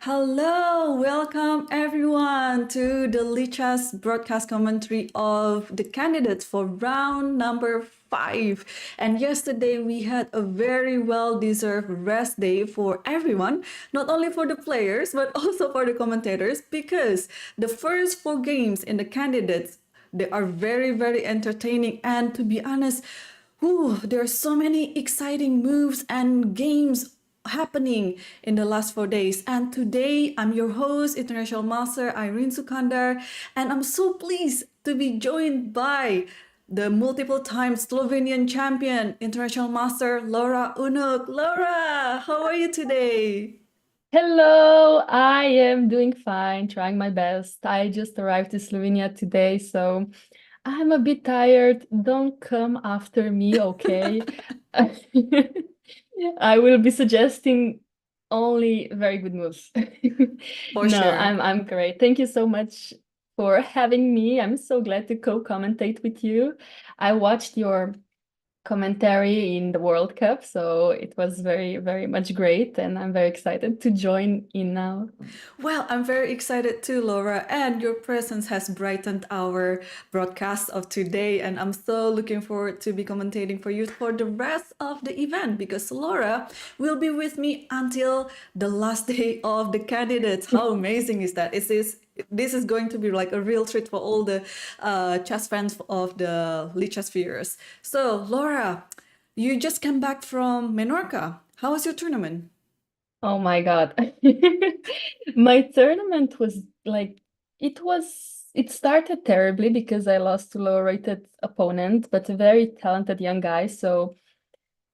Hello, welcome everyone to the Lichess broadcast commentary of the candidates for round number 5. And yesterday we had a very well-deserved rest day for everyone, not only for the players but also for the commentators, because the first 4 games in the candidates, they are very entertaining, and to be honest, there are so many exciting moves and games happening in the last 4 days. And today, I'm your host, International Master Irene Sukandar, and I'm so pleased to be joined by the multiple time Slovenian champion, International Master Laura Unuk. Laura, how are you today? Hello, I am doing fine, trying my best. I just arrived to Slovenia today, so I'm a bit tired. Don't come after me, okay? I will be suggesting only very good moves. For No, sure. I'm great. Thank you so much for having me. I'm so glad to co-commentate with you. I watched your commentary in the World Cup, so it was very much great, and I'm very excited to join in now. Well, I'm very excited too, Laura, and your presence has brightened our broadcast of today, and I'm so looking forward to be commentating for you for the rest of the event because Laura will be with me until the last day of the candidates. How amazing is that? This is going to be like a real treat for all the chess fans of the Lichess viewers. So, Laura, you just came back from Menorca. How was your tournament? Oh my God. My tournament was like, it started terribly because I lost to lower rated opponent, but a very talented young guy. So,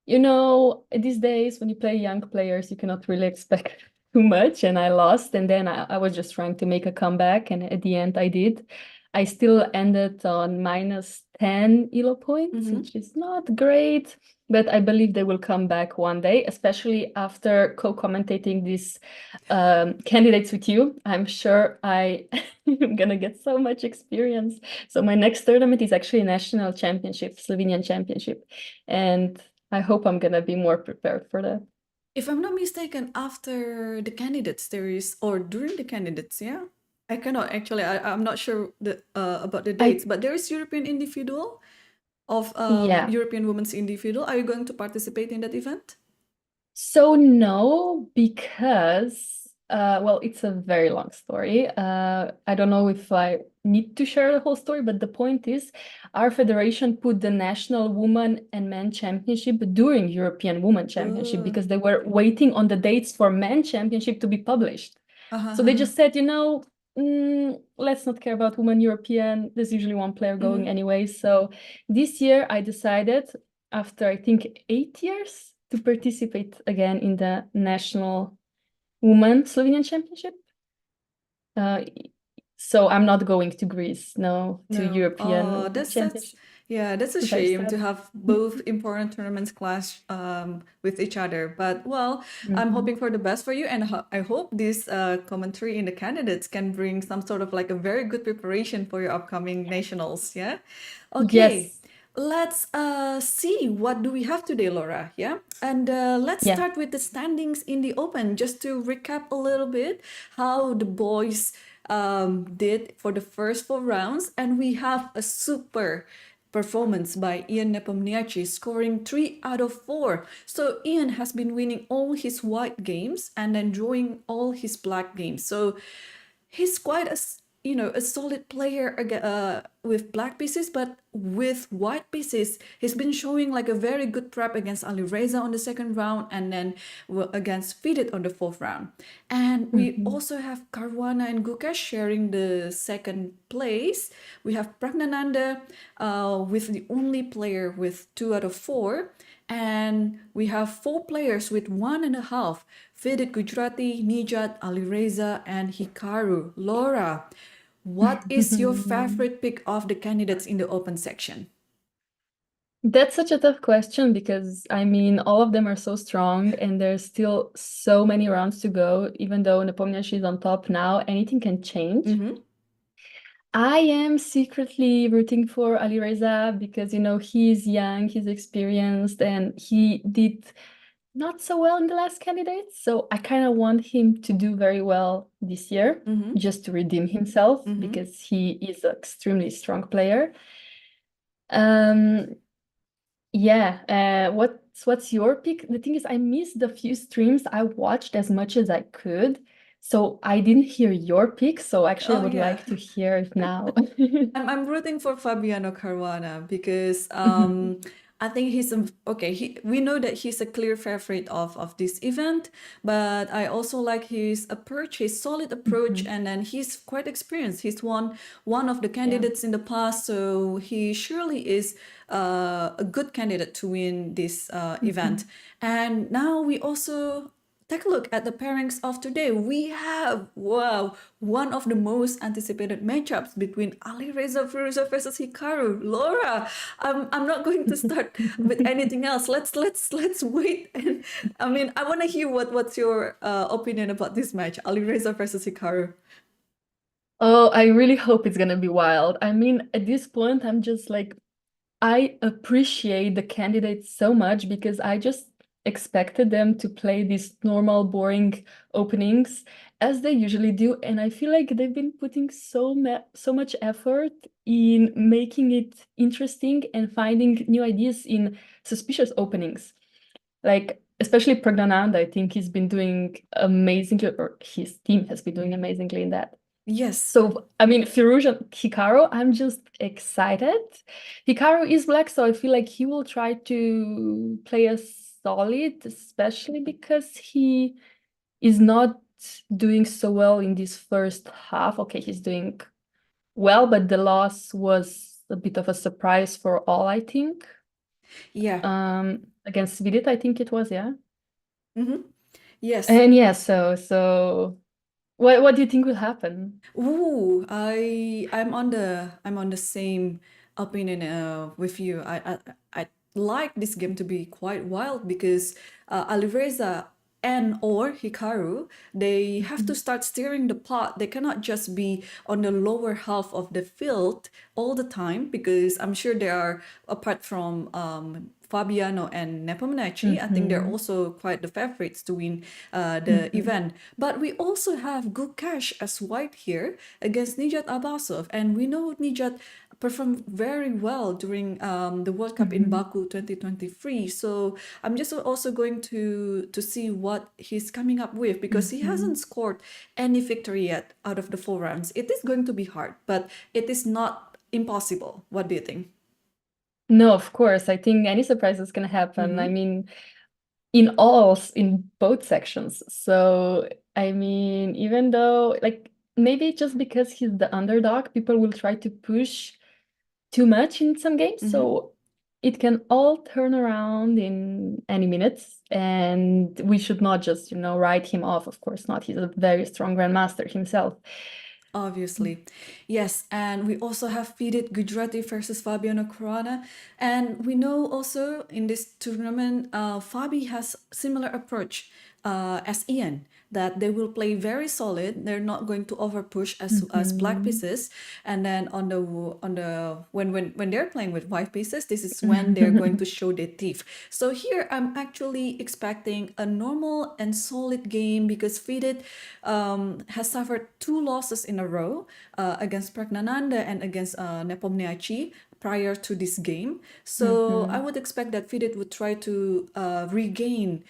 these days when you play young players, you cannot really expect too much. And I lost. And then I was just trying to make a comeback. And at the end, I did. I still ended on minus 10 elo points, Mm-hmm. which is not great. But I believe they will come back one day, especially after co-commentating these candidates with you. I'm sure I am gonna get so much experience. So my next tournament is actually a national championship, Slovenian championship. And I hope I'm gonna be more prepared for that. If I'm not mistaken, after the candidates, there is, or during the candidates, yeah? I cannot actually, I'm not sure about the dates, I but there is European individual of Yeah. European women's individual. Are you going to participate in that event? So no, because well, it's a very long story. I don't know if I need to share the whole story, but the point is, our federation put the national women and men championship during European Women Championship Oh, because they were waiting on the dates for men championship to be published. So they uh-huh. just said, let's not care about women European. There's usually one player going Mm-hmm. anyway. So this year I decided, after I think 8 years, to participate again in the national women Slovenian championship. Uh, so I'm not going to Greece, no, to No. European Oh, women that's championship. yeah, that's a Very shame sad. to have both important tournaments clash with each other. But well, I'm Mhm. hoping for the best for you, and I hope this commentary in the candidates can bring some sort of like a very good preparation for your upcoming nationals. Yeah. Okay. Yes. Let's see what do we have today, Laura. Yeah, and let's Yeah. start with the standings in the Open. Just to recap a little bit how the boys did for the first 4 rounds, and we have a super performance by Ian Nepomniachtchi, scoring 3 out of 4. So Ian has been winning all his white games and then drawing all his black games. So he's quite a solid player with black pieces, but with white pieces he's been showing like a very good prep against Alireza on the second round, and then against FIDE on the fourth round. And we Mhm. also have Caruana and Gukesh sharing the second place. We have Praggnanandhaa with the only player with 2 out of 4, and we have 4 players with 1.5. Vidit Gujarati, Nijat, Alireza, and Hikaru. Laura, what is your favorite pick of the candidates in the open section? That's such a tough question because I mean, all of them are so strong and there's still so many rounds to go. Even though Nepomniachtchi is on top now, anything can change. Mm-hmm. I am secretly rooting for Alireza because, he's young, he's experienced, and he did not so well in the last candidates. So I kind of want him to do very well this year, Mm-hmm. just to redeem himself Mm-hmm. because he is an extremely strong player. Um, yeah, what's your pick? The thing is, I missed the few streams. I watched as much as I could, so I didn't hear your pick. So actually, I Oh would yeah. like to hear it now. I'm rooting for Fabiano Caruana because I think he's okay. We know that he's a clear favorite of this event, but I also like his approach, his solid approach, Mhm. and then he's quite experienced. He's won one of the Yeah. candidates in the past, so he surely is a good candidate to win this event. Mhm. And now we also take a look at the pairings of today. We have, wow, one of the most anticipated matchups between Alireza versus Hikaru. Laura, I'm not going to start with anything else. Let's wait. And I mean, I want to hear what's your opinion about this match, Alireza versus Hikaru. Oh, I really hope it's gonna be wild. I mean, at this point, I'm just like, I appreciate the candidates so much because I just expected them to play these normal, boring openings as they usually do. And I feel like they've been putting so much effort in making it interesting and finding new ideas in suspicious openings. Like, especially Praggnanandhaa, I think he's been doing amazingly, or his team has been doing amazingly in that. Yes. So, I mean, Firouz and Hikaru, I'm just excited. Hikaru is black, so I feel like he will try to play a solid, especially because he is not doing so well in this first half. Okay, he's doing well, but the loss was a bit of a surprise for all, I think. Yeah. Against Vidit, I think it was, yeah. Mm-hmm. Yes. And yeah, so what do you think will happen? Ooh, I'm on the same opinion with you. I like this game to be quite wild because Alireza and or Hikaru, they have to Mhm. start steering the pot. They cannot just be on the lower half of the field all the time because I'm sure they are, apart from Fabiano and Nepomniachtchi, I think they're Mhm. also quite the favorites to win the event. But we also have Gukash as white here against Nijat Abbasov, and we know Nijat performed very well during the World Cup in Mhm. Baku 2023. So I'm just also going to see what he's coming up with because he hasn't Mhm. scored any victory yet out of the 4 rounds. It is going to be hard, but it is not impossible. What do you think? No, of course. I think any surprises can happen. I Mm-hmm. mean, in both sections. So, I mean, even though like maybe just because he's the underdog, people will try to push too much in some games. Mm-hmm. So it can all turn around in any minutes, and we should not just, write him off. Of course not. He's a very strong grandmaster himself. Obviously. Yes, and we also have FIDE Gujarati versus Fabiano Caruana. And we know also in this tournament, Fabi has similar approach as Ian, that they will play very solid. They're not going to over push as black Mhm. pieces. And then on the when they're playing with white pieces, this is when they're going to show their teeth. So here I'm actually expecting a normal and solid game because FIDE has suffered 2 losses in a row against Praggnanandhaa and against Nepomniachtchi prior to this game. So I Mhm. would expect that FIDE would try to regain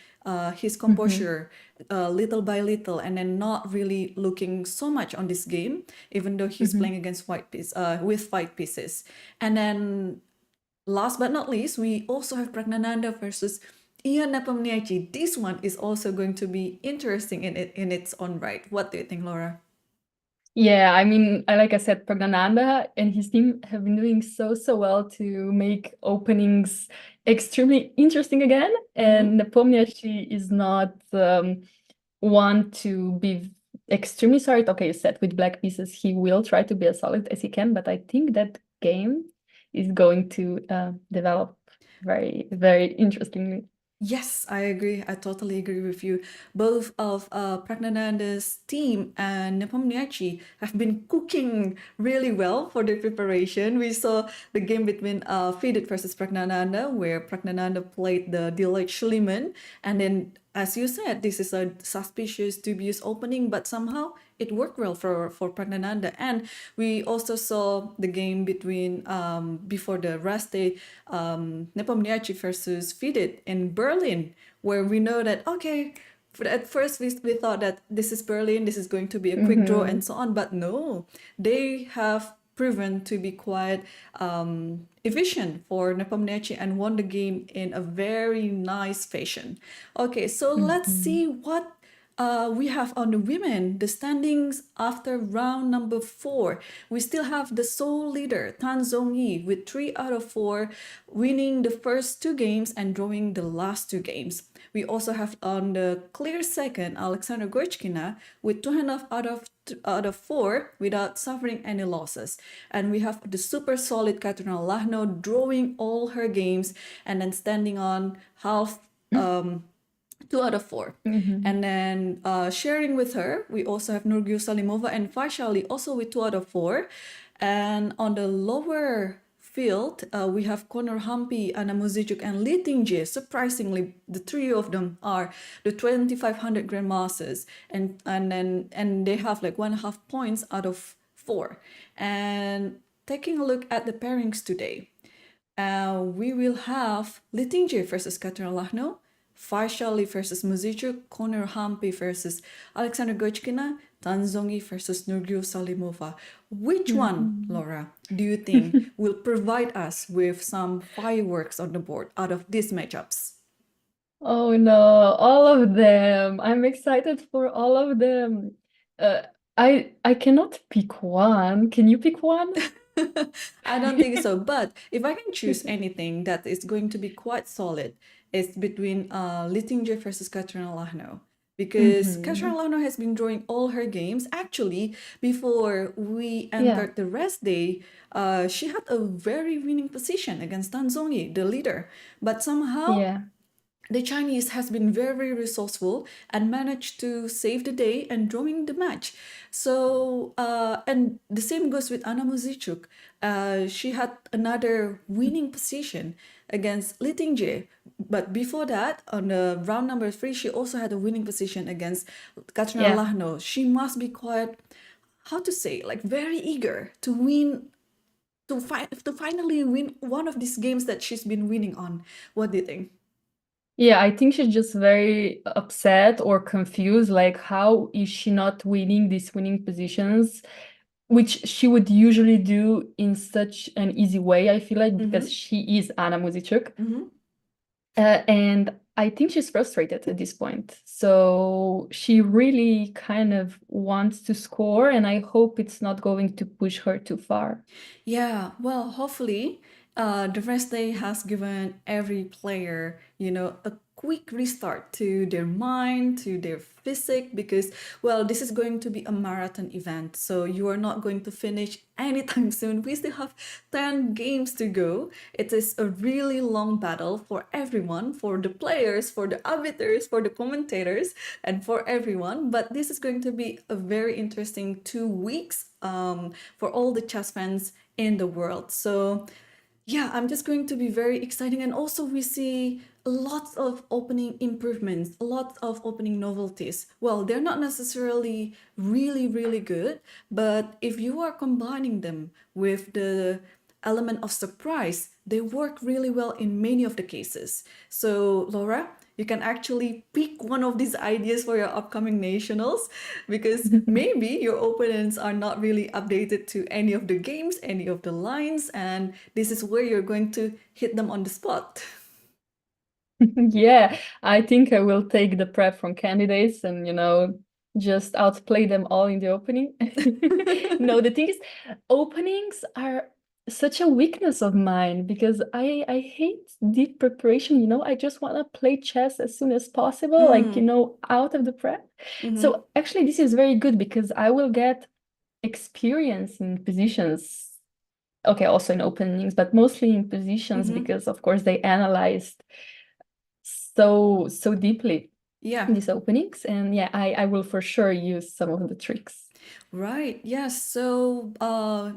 his Mhm. composure little by little and then not really looking so much on this game, even though he's Mhm. playing against with white pieces. And then last but not least, we also have Praggnanandhaa versus Ian Nepomniachtchi. This one is also going to be interesting in its own right. What do you think, Laura? Yeah, I mean, like I said, Praggnanandhaa and his team have been doing so well to make openings extremely interesting again. Mm-hmm. And Nepomniachtchi is not one to be extremely sorry. Okay, set with black pieces, he will try to be as solid as he can, but I think that game is going to develop very, very interestingly. Yes, I agree. I totally agree with you. Both of Praggnanandhaa's team and Nepomniachtchi have been cooking really well for the preparation. We saw the game between FIDE versus Praggnanandhaa, where Praggnanandhaa played the delayed Schliemann, and then, as you said, this is a suspicious, dubious opening, but somehow it worked well for Praggnanandhaa. And we also saw the game between before the rest day, Nepomniachtchi versus FIDE in Berlin, where we know that okay, at first we thought that this is Berlin, this is going to be a quick draw and so on, but no, they have proven to be quite efficient for Nepomniachtchi and won the game in a very nice fashion. Okay, so let's Mhm. see what we have on the women, the standings after round number 4. We still have the sole leader, Tan Zhongyi, with 3 out of 4, winning the first 2 games and drawing the last 2 games. We also have on the clear second, Alexander Goichkina, with 2.5 out of 4 without suffering any losses. And we have the super solid Katrina Lahno drawing all her games and then standing on half 2 out of 4. Mhm. And then sharing with her, we also have Nurgül Salimova and Vaishali also with 2 out of 4. And on the lower field, we have Conor Hampi, Anna Muzychuk, and Li Tingjie. Surprisingly, the trio of them are the 2500 grandmasters, and they have like 1.5 points out of 4. And taking a look at the pairings today, we will have Li Tingjie versus Katrina Lahno, Vaishali versus Muzychuk, Conor Hampi versus Alexander Goichkina, Tan Zhongyi versus Nurgül Salimova. Which one, Mhm. Laura, do you think will provide us with some fireworks on the board out of these matchups? Oh no, all of them. I'm excited for all of them. Uh, I cannot pick one. Can you pick one? I don't think so. But if I can choose anything that is going to be quite solid, it's between Litinje versus Katrina Lahno. Because Katrina Hmm. Lahno has been drawing all her games. Actually, before we Yeah, entered the rest day, she had a very winning position against Tan Zhongyi, the leader. But somehow yeah, the Chinese has been very resourceful and managed to save the day and drawing the match. So, and the same goes with Anna Muzychuk. She had another winning position against Li Tingjie. But before that, on the round number 3, she also had a winning position against Katrina yeah. Lahno. She must be quite, how to say, like very eager to win, to finally win one of these games that she's been winning on. What do you think? Yeah, I think she's just very upset or confused. Like, how is she not winning these winning positions, which she would usually do in such an easy way, I feel like, because Mm-hmm. she is Anna Muzychuk. Mm-hmm. And I think she's frustrated at this point. So she really kind of wants to score, and I hope it's not going to push her too far. Yeah, well, hopefully, the rest day has given every player, a quick restart to their mind, to their physique, because, well, this is going to be a marathon event. So you are not going to finish anytime soon. We still have 10 games to go. It is a really long battle for everyone, for the players, for the arbiters, for the commentators, and for everyone. But this is going to be a very interesting 2 weeks for all the chess fans in the world. So yeah, I'm just going to be very exciting. And also we see lots of opening improvements, lots of opening novelties. Well, they're not necessarily really, really good, but if you are combining them with the element of surprise, they work really well in many of the cases. So, Laura, you can actually pick one of these ideas for your upcoming nationals because maybe your opponents are not really updated to any of the games, any of the lines, and this is where you're going to hit them on the spot. Yeah, I think I will take the prep from candidates and, just outplay them all in the opening. No, the thing is, openings are such a weakness of mine because I hate deep preparation, I just want to play chess as soon as possible, like, Mm, out of the prep. mhm, So actually, this is very good because I will get experience in positions. Okay, also in openings, but mostly in positions mhm. because, of course, they analyzed so deeply Yeah. in these openings, and yeah, I will for sure use some of the tricks. Right. Yes. So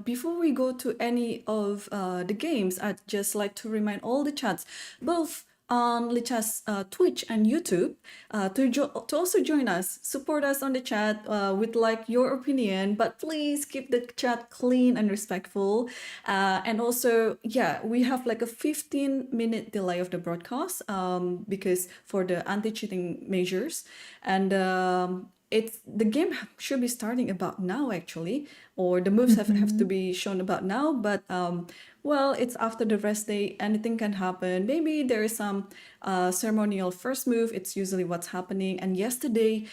before we go to any of the games, I'd just like to remind all the chats, both on Lichess Twitch and YouTube, to also join us, support us on the chat with like your opinion, but please keep the chat clean and respectful. And also, yeah, we have like a 15-minute delay of the broadcast because for the anti-cheating measures, and it's the game should be starting about now actually, or the moves have to be shown about now, but well, it's after the rest day, anything can happen. Maybe there is some ceremonial first move, it's usually what's happening. And yesterday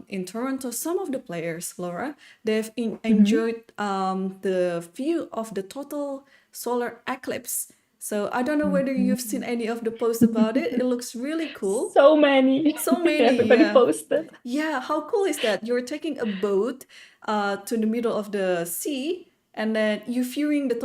in Toronto, some of the players, Laura, they've enjoyed the view of the total solar eclipse. So I don't know whether you've seen any of the posts about it. It looks really cool. So many. So many, Everybody yeah. posted. Yeah, how cool is that? You're taking a boat to the middle of the sea, and then you viewing the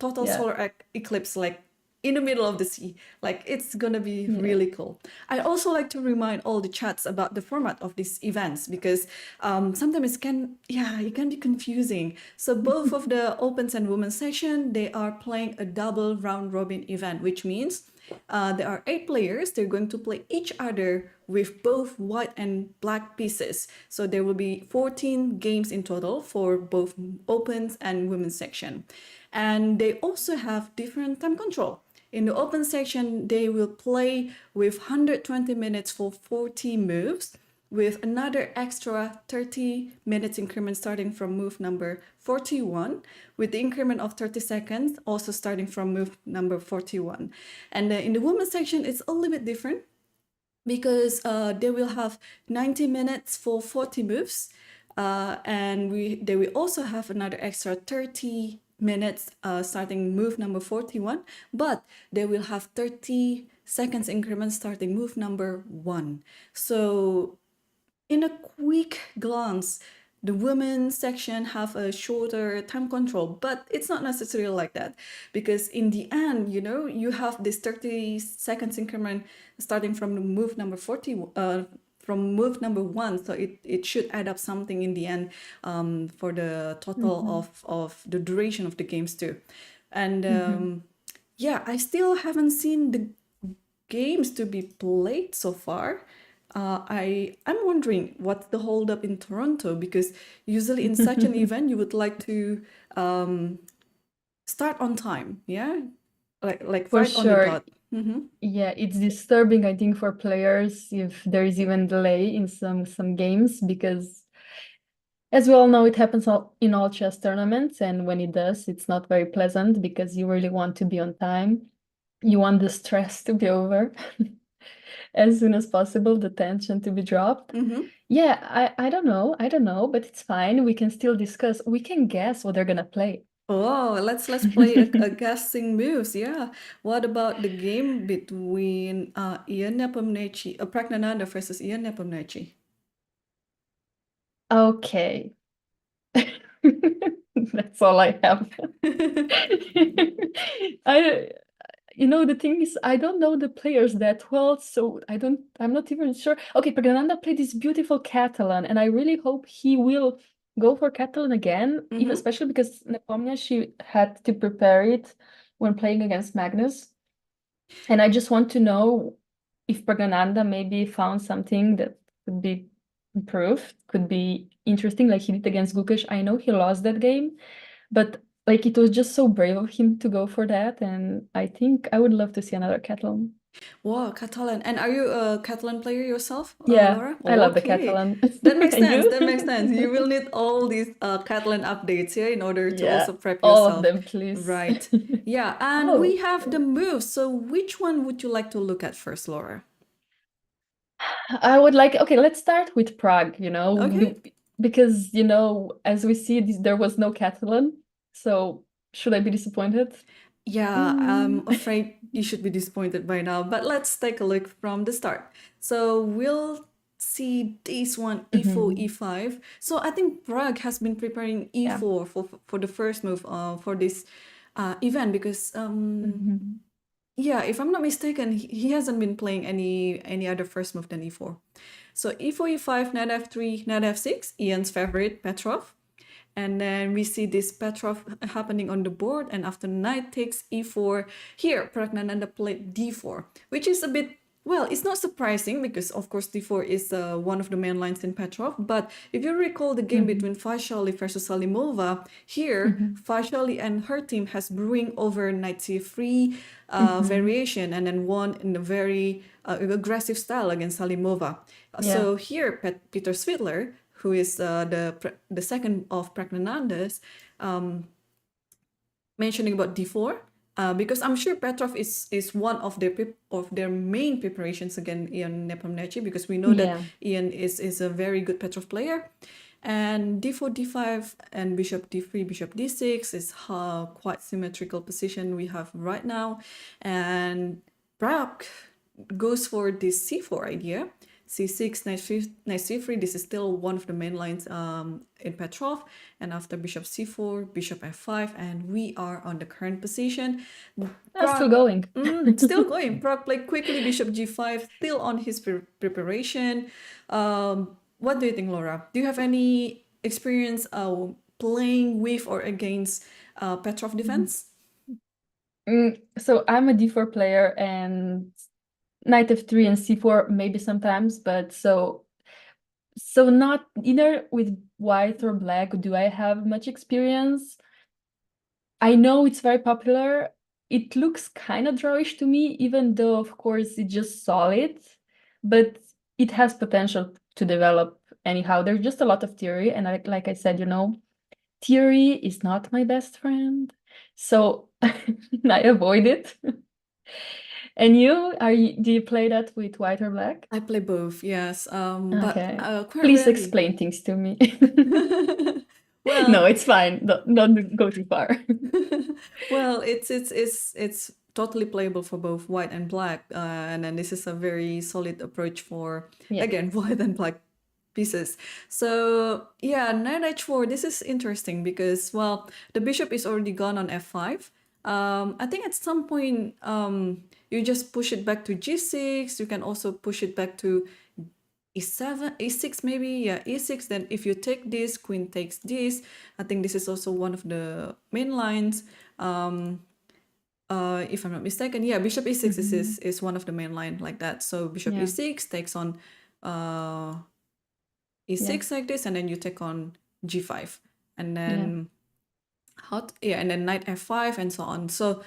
total Yeah. solar eclipse like in the middle of the sea. Like it's gonna be Yeah. really cool. I also like to remind all the chats about the format of these events because sometimes it can be confusing. So both of the opens and women's session, they are playing a double round robin event, which means there are 8 players. They're going to play each other with both white and black pieces. So there will be 14 games in total for both opens and women's section. And they also have different time control. In the open section, they will play with 120 minutes for 40 moves, with another extra 30 minutes increment starting from move number 41, with the increment of 30 seconds also starting from move number 41. And in the women's section, it's a little bit different because they will have 90 minutes for 40 moves, and they will also have another extra 30 minutes starting move number 41, but they will have 30 seconds increment starting move number 1. So in a quick glance, the women's section have a shorter time control, but it's not necessarily like that because in the end, you have this 30 seconds increment starting from the move number 40, from move number 1, so it should add up something in the end for the total of the duration of the games too. And yeah, I still haven't seen the games to be played so far. I'm wondering what's the holdup in Toronto, because usually in such an event you would like to start on time, yeah, like For right on the sure. dot. Yeah, it's disturbing, I think, for players if there is even delay in some games, because as we all know, it happens in all chess tournaments, and when it does, it's not very pleasant because you really want to be on time. You want the stress to be over as soon as possible, the tension to be dropped. Yeah, I don't know, but it's fine. We can still discuss. We can guess what they're gonna play. Oh, let's play a guessing moves. Yeah. What about the game between Ian Nepomniachtchi, Praggnanandhaa versus Ian Nepomniachtchi? Okay. That's all I have. The thing is, I don't know the players that well, so I'm not even sure. Okay, Praggnanandhaa played this beautiful Catalan, and I really hope he will go for Catalan again, even especially because Nepomniachtchi had to prepare it when playing against Magnus. And I just want to know if Praggnanandhaa maybe found something that could be improved, could be interesting, like he did against Gukesh. I know he lost that game, but like it was just so brave of him to go for that, and I think I would love to see another Catalan. Wow, Catalan. And are you a Catalan player yourself, Yeah, Laura? I love the Okay. Catalan. That makes And sense. you? That makes sense. You will need all these Catalan updates here in order to Yeah, also prep all of yourself. them, please. Right. Yeah, and we Oh, have the moves. So which one would you like to look at first, Laura? I would like, okay, let's start with Prague, Okay. because, as we see, there was no Catalan. So should I be disappointed? Yeah, I'm afraid you should be disappointed by now, but let's take a look from the start. So we'll see this one e4, e5. So I think Prague has been preparing e4 for the first move for this event because yeah, if I'm not mistaken, he hasn't been playing any other first move than e4. So e4, e5, knight f3, knight f6, Ian's favorite, Petrov. And then we see this Petrov happening on the board, and after knight takes e4, here Praggnanandhaa played d4, which is a bit, well, it's not surprising because of course d4 is one of the main lines in Petrov. But if you recall the game between Vaishali versus Salimova, here Vaishali and her team has brewing over knight c3 variation and then won in a very aggressive style against Salimova. Yeah. So here Peter Svidler, who is the second of Praggnanandha's, mentioning about d4, because I'm sure Petrov is one of their main preparations against Ian Nepomniachtchi, because we know that Ian is a very good Petrov player. And d4, d5, and bishop d3, bishop d6 is quite symmetrical position we have right now. And Prag goes for this c4 idea. c6, knight c3, this is still one of the main lines in Petrov. And after bishop c4, bishop f5, and we are on the current position. Still going. Still going. Prag played quickly, bishop g5, still on his preparation. What do you think, Laura? Do you have any experience playing with or against Petrov defense? So I'm a d4 player, and knight f3 and c4 maybe sometimes, but so not either with white or black do I have much experience. I know it's very popular. It looks kind of drawish to me, even though of course it's just solid, but it has potential to develop anyhow. There's just a lot of theory, and like I said, theory is not my best friend, so I avoid it. And do you play that with white or black? I play both, yes. Okay. But quite Please rarely. explain things to me. Well, no, it's fine. Don't go too far. well, it's totally playable for both white and black, and then this is a very solid approach for again white and black pieces. So yeah, knight h4. This is interesting because, well, the bishop is already gone on f5. I think at some point you just push it back to g6. You can also push it back to e7, e6 maybe, yeah, e6. Then if you take this, queen takes this. I think this is also one of the main lines. If I'm not mistaken, yeah, bishop e6 is one of the main line like that. So bishop e6 takes on e6 like this, and then you take on g5, and then and then knight f5 and so on. So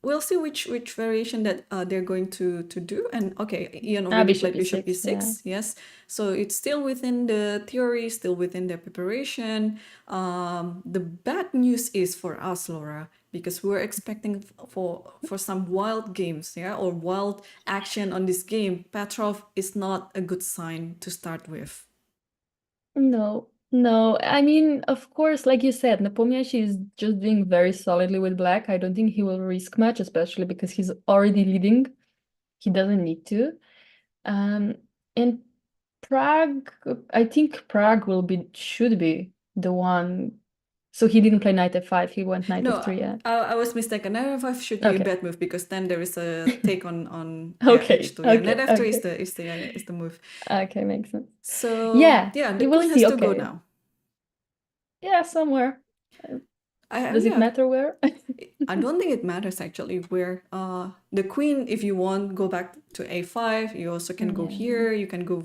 we'll see which variation that they're going to do. And okay, Ian already played bishop e6, yes. So it's still within the theory, still within their preparation. The bad news is for us, Laura, because we're expecting for some wild games, or wild action on this game. Petrov is not a good sign to start with. No, I mean, of course, like you said, Nepomniachtchi is just doing very solidly with black. I don't think he will risk much, especially because he's already leading. He doesn't need to. And Prag, I think Prag should be the one. So he didn't play knight f5, he went knight f3, yeah. I was mistaken. Knight f5 should be a bad move, because then there is a take on h2. Knight f3 is the move. Okay, makes sense. So yeah, the queen has to go now. Yeah, somewhere. Does it matter where? I don't think it matters actually where. The queen, if you want, go back to a5. You also can go here. You can go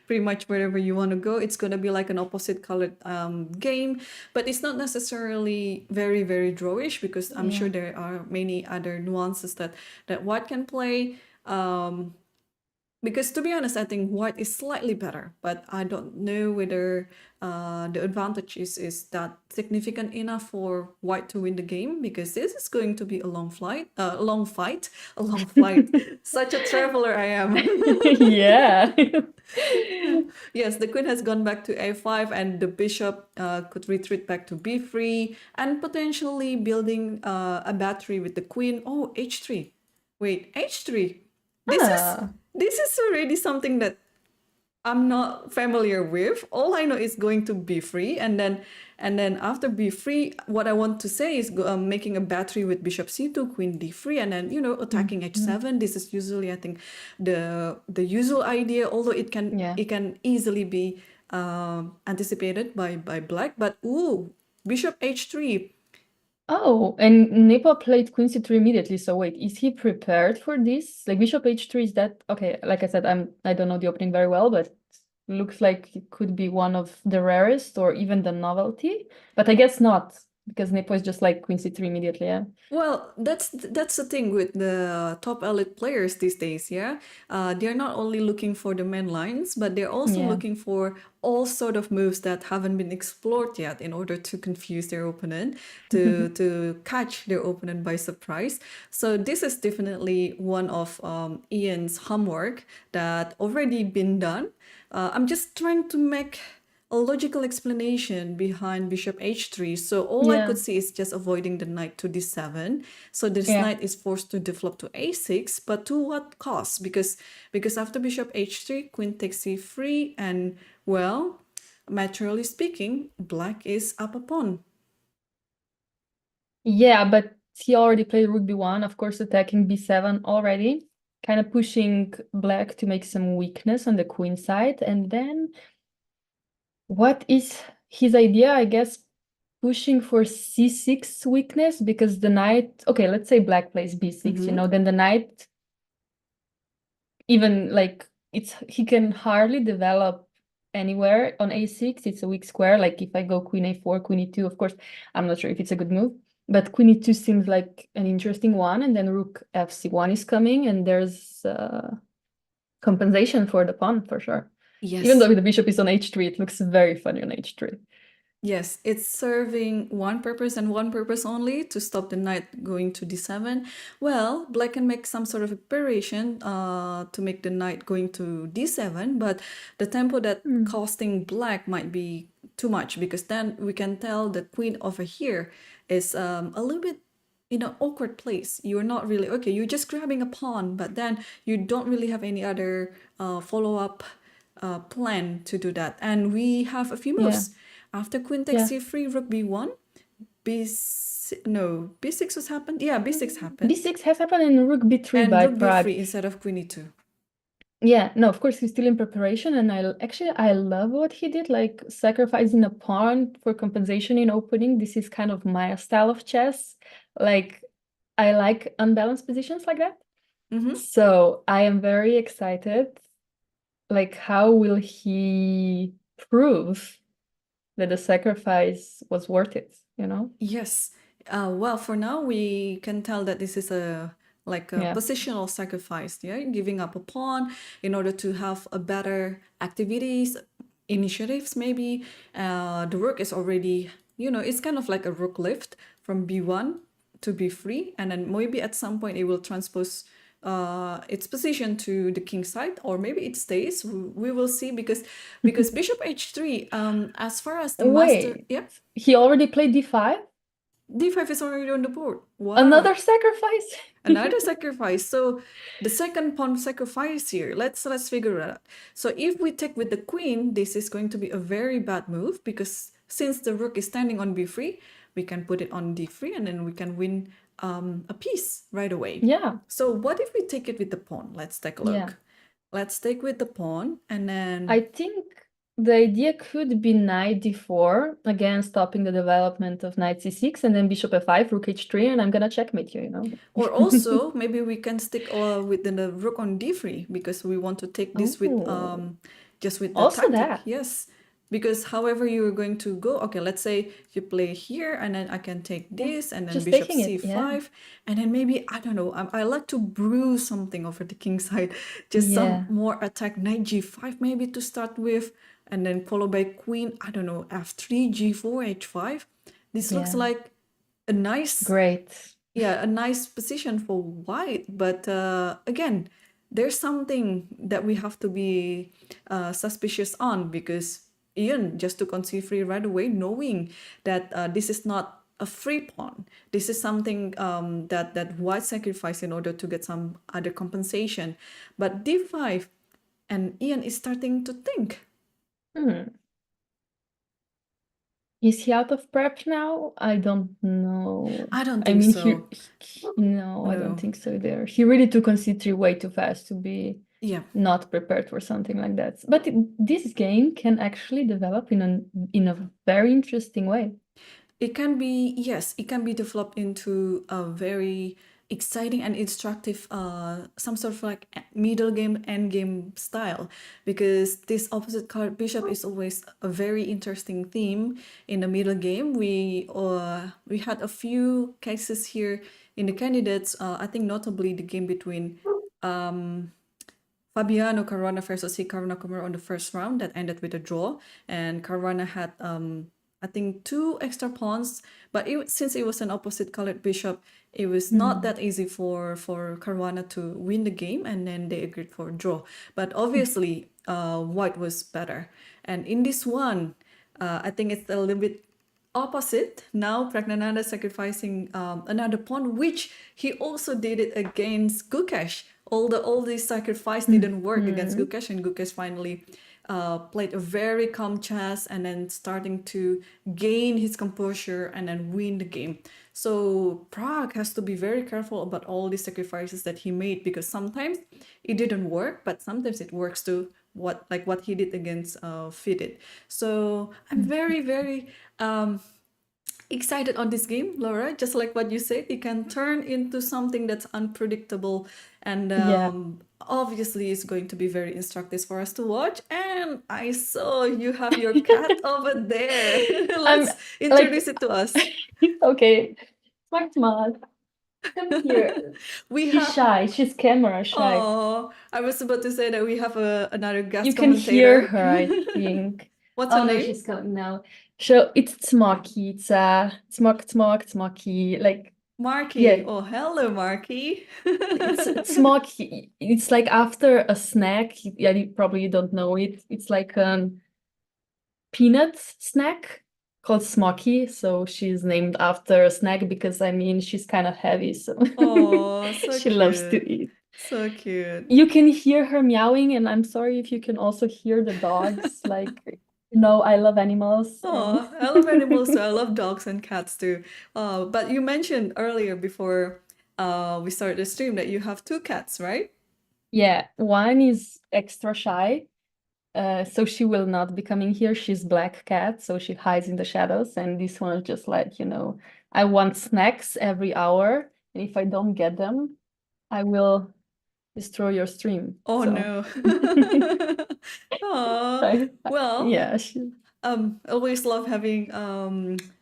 pretty much wherever you want to go. It's going to be like an opposite colored game, but it's not necessarily very, very drawish, because I'm sure there are many other nuances that white can play. Because to be honest, I think white is slightly better, but I don't know whether the advantage is that significant enough for white to win the game, because this is going to be a long fight. Such a traveler I am. Yeah. Yes, the queen has gone back to a5, and the bishop could retreat back to b3, and potentially building a battery with the queen. Oh, h3. Wait, h3. This is already something that I'm not familiar with. All I know is going to b3, and then after b3, what I want to say is making a battery with bishop c2, queen d3, and then attacking Mhm. h7. This is usually, I think, the usual idea. Although Yeah. it can easily be anticipated by black. But ooh, bishop h3. Oh, and Nepo played queen c3 immediately. So wait, is he prepared for this? Like bishop h3, is that okay? Like I said, I don't know the opening very well, but looks like it could be one of the rarest or even the novelty. But I guess not, because Nepo is just like queen c3 immediately, yeah. Well, that's the thing with the top elite players these days, yeah. They're not only looking for the main lines, but they're also Yeah. looking for all sort of moves that haven't been explored yet in order to confuse their opponent, to catch their opponent by surprise. So this is definitely one of Ian's homework that already been done. I'm just trying to make a logical explanation behind bishop h3. So all I Yeah. could see is just avoiding the knight to d7. So this Yeah. knight is forced to develop to a6, but to what cost? Because after bishop h3, queen takes c3, and well, materially speaking, black is up a pawn. Yeah, but he already played rook b1, of course, attacking b7 already, kind of pushing black to make some weakness on the queen side. And then what is his idea? I guess pushing for c6 weakness, because the knight, okay, let's say black plays b6, then the knight, even like he can hardly develop anywhere on a6. It's a weak square. Like if I go queen a4, queen e2, of course, I'm not sure if it's a good move, but queen e2 seems like an interesting one. And then rook fc1 is coming, and there's compensation for the pawn for sure. Even Yes. though the bishop is on h3, it looks very funny on h3. Yes, it's serving one purpose and one purpose only, to stop the knight going to d7. Well, black can make some sort of preparation to make the knight going to d7, but the tempo that costing black might be too much, because then we can tell the queen over here is a little bit in an awkward place. You're not really, okay, you're just grabbing a pawn, but then you don't really have any other follow-up plan to do that. And we have a few Yeah. moves. After queen takes Yeah. c3, rook b1, b6 was happened. Yeah, b6 happened. b6 has happened, and rook b3 And by rook Prague. b3 instead of queen e2. Yeah, no, of course he's still in preparation, and I love what he did, like sacrificing a pawn for compensation in opening. This is kind of my style of chess. Like I like unbalanced positions like that. So I am very excited. Like, how will he prove that the sacrifice was worth it, Yes. Well, for now, we can tell that this is a Yeah. positional sacrifice, yeah, giving up a pawn in order to have a better activities, initiatives maybe. The rook is already, it's kind of like a rook lift from b1 to b3, and then maybe at some point it will transpose its position to the king side, or maybe it stays. We will see, because bishop h3, as far as the master, Wait, yeah, he already played d5? d5 is already on the board. Wow. Another sacrifice? Another sacrifice. So the second pawn sacrifice here. Let's figure it out. So if we take with the queen, this is going to be a very bad move, because since the rook is standing on b3, we can put it on d3, and then we can win a piece right away. Yeah. So what if we take it with the pawn? Let's take a look. Yeah. Let's take with the pawn, and then I think the idea could be knight d4, again stopping the development of knight c6, and then bishop f5, rook h3, and I'm gonna checkmate you, Or also, maybe we can stick with the rook on d3, because we want to take this with Oh. just with the Also tactic. that. Yes, because however you're going to go, okay, let's say you play here, and then I can take this, and then Just bishop taking it, c5, yeah. and then maybe, I don't know, I like to brew something over the king side, just Yeah. some more attack, knight g5 maybe to start with, and then followed by queen, I don't know, f3, g4, h5. This looks Yeah. like a nice Great. a nice position for white, but again, there's something that we have to be suspicious on, because Ian just took on c3 right away, knowing that this is not a free pawn. This is something that white sacrificed in order to get some other compensation. But d5, And Ian is starting to think. Hmm. Is he out of prep now? I don't know. I don't I think mean, so. no, I don't No. think so there. He really took on C3 way too fast to be Yeah. not prepared for something like that. But this game can actually develop in a very interesting way. It can be, yes, it can be developed into a very exciting and instructive, some sort of like middle game, end game style, because this opposite card bishop is always a very interesting theme in the middle game. We had a few cases here in the candidates. I think notably the game between Fabiano Caruana versus Hikaru Nakamura on the first round that ended with a draw, and Caruana had I think 2 extra pawns, but since it was an opposite colored bishop, it was not that easy for Caruana to win the game, and then they agreed for a draw. But obviously, White was better, and in this one, I think it's a little bit opposite. Now Praggnanandhaa sacrificing another pawn, which he also did it against Gukesh. All these sacrifice didn't work against Gukesh, and Gukesh finally played a very calm chess and then starting to gain his composure and then win the game. So Prague has to be very careful about all these sacrifices that he made, because sometimes it didn't work, but sometimes it works too. What he did against FIDE. So I'm very excited on this game, Laura. Just like what you said, it can turn into something that's unpredictable, and Yeah. obviously it's going to be very instructive for us to watch. And I saw you have your cat over there. Let's introduce it to us. Okay, smart. Come here. We She's have. shy. She's camera shy. Oh, I was about to say that we have another You guest can hear commentator. her, I think. What's her Oh no, name? she's coming now. So it's Smoky. It's Smoky. Like, Marky. yeah, Oh, hello, Marky. it's Smoky. It's like after a snack. Yeah, you probably don't know it. It's like a peanut snack called Smoky. So she's named after a snack because I mean she's kind of heavy, so Oh, so she loves to cute. eat. So cute. You can hear her meowing, and I'm sorry if you can also hear the dogs. Like, I love animals. And Oh, I love animals too. I love dogs and cats too. But you mentioned earlier before we started the stream that you have 2 cats, right? yeah, one is extra shy, so she will not be coming here. She's black cat, so she hides in the shadows. And this one is just like, I want snacks every hour, and if I don't get them, I will destroy your stream. Oh So, no. Oh, I, well, yeah, she, always love having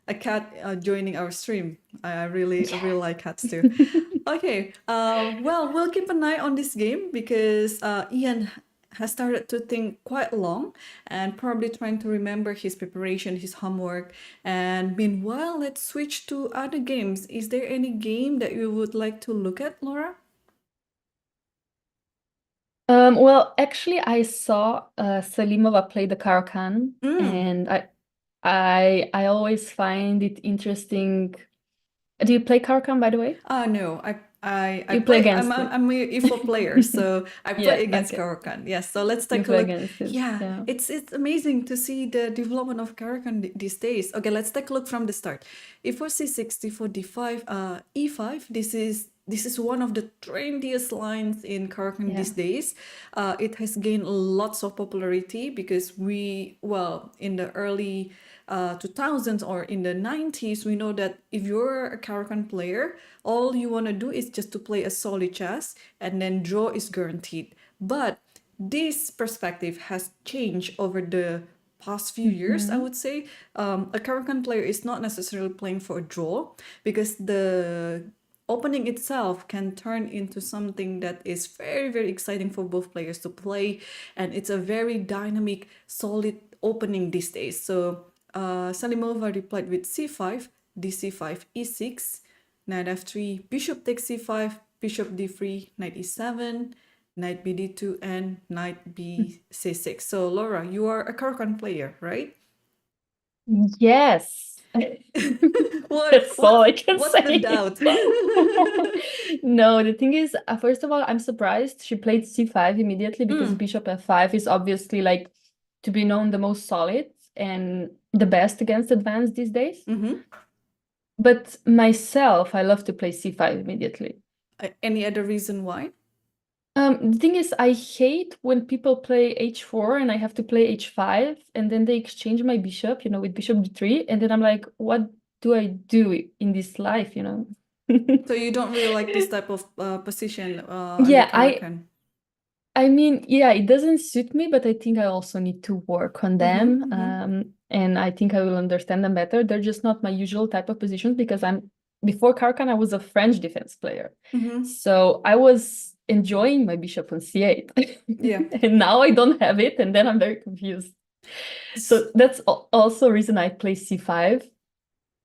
a cat joining our stream. I really like cats too. Okay, well, we'll keep an eye on this game, because Ian has started to think quite long and probably trying to remember his preparation, his homework. And meanwhile, let's switch to other games. Is there any game that you would like to look at, Laura? Well, actually, I saw Salimova play the Caro-Kann, Mm. and I always find it interesting. Do you play Caro-Kann, by the way? No, I You play play. I'm against I'm, it. I'm a IFO player, so I Yeah, play against okay. Caro-Kann. Yes, so let's You take a play look. against it. Yeah, Yeah. it's amazing to see the development of Caro-Kann these days. Okay, let's take a look from the start. E4 c6, d4 d5, e5. This is one of the trendiest lines in Caro-Kann Yeah. these days. It has gained lots of popularity because in the early 2000s or in the 90s, we know that if you're a Caro-Kann player, all you want to do is just to play a solid chess, and then draw is guaranteed. But this perspective has changed over the past few years, I would say. A Caro-Kann player is not necessarily playing for a draw, because the opening itself can turn into something that is very exciting for both players to play, and it's a very dynamic, solid opening these days. So Salimova replied with c5, dc5, e6, knight f3, bishop takes c5, bishop d3, knight e7, knight bd2, and knight bc6. So Laura, you are a Caro-Kann player, right? Yes. That's all I can What's the say. doubt? No, the thing is, first of all, I'm surprised she played c5 immediately because Mm, bishop f5 is obviously like to be known the most solid and the best against advance these days. mm-hmm. But myself, I love to play c5 immediately. Any other reason why? The thing is, I hate when people play h4 and I have to play h5 and then they exchange my bishop, with bishop d3, and then I'm like, what do I do in this life, So you don't really like this type of position under Yeah, I mean, yeah, it doesn't suit me, but I think I also need to work on them. Mm-hmm, mm-hmm. And I think I will understand them better. They're just not my usual type of positions because before Karkan, I was a French defense player. Mm-hmm. So I was enjoying my bishop on c8. Yeah. And now I don't have it, and then I'm very confused. So that's also a reason I play c5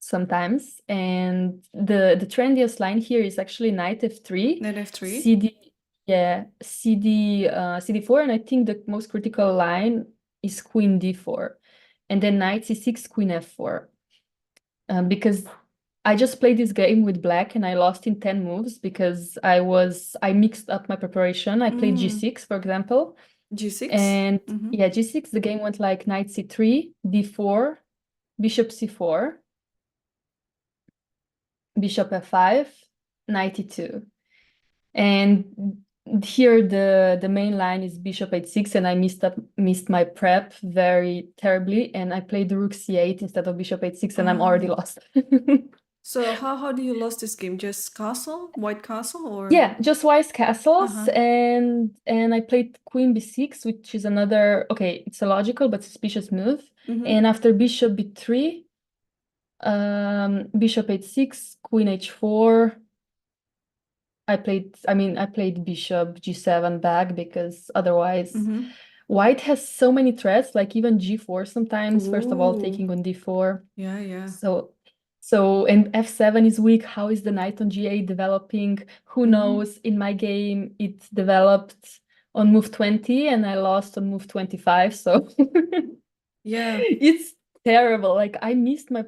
sometimes. And the trendiest line here is actually knight f3, Knight f3. cd, yeah, cd4, and I think the most critical line is queen d4, and then knight c6, queen f4. Because I just played this game with black and I lost in 10 moves because I mixed up my preparation. I played g6, for example. G6. And Mm-hmm. yeah, g6, the game went like knight c3, d4, bishop c4, bishop f5, knight e2. And here the main line is bishop h6, and I missed my prep very terribly, and I played rook c8 instead of bishop h6, and I'm already lost. So how do you lose this game? Just castle, white castle, or Yeah, just white castles, Uh-huh. and I played queen b6, which is another, okay, it's a logical but suspicious move. Mhm. And after bishop b3, bishop h6, queen h4. I played bishop g7 back because otherwise Mhm. white has so many threats, like even g4 sometimes, first of all, Ooh. taking on d4. Yeah. So and f7 is weak. How is the knight on g8 developing? Who Mhm. knows? In my game, it developed on move 20 and I lost on move 25. So Yeah. it's terrible. Like I missed my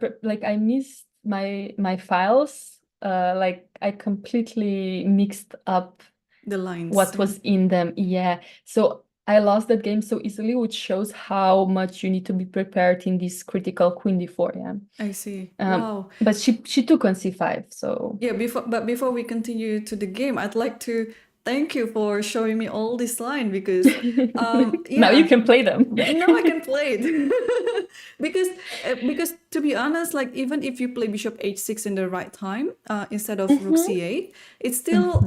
files. Like I completely mixed up The lines. what was in them. Yeah. So I lost that game so easily, which shows how much you need to be prepared in this critical queen d4. Yeah. I see. Wow. But she took on c5. So Yeah, before we continue to the game, I'd like to thank you for showing me all this line because now you yeah. can play them. Now I can play it because to be honest, like even if you play bishop h6 in the right time instead of rook c8, it's still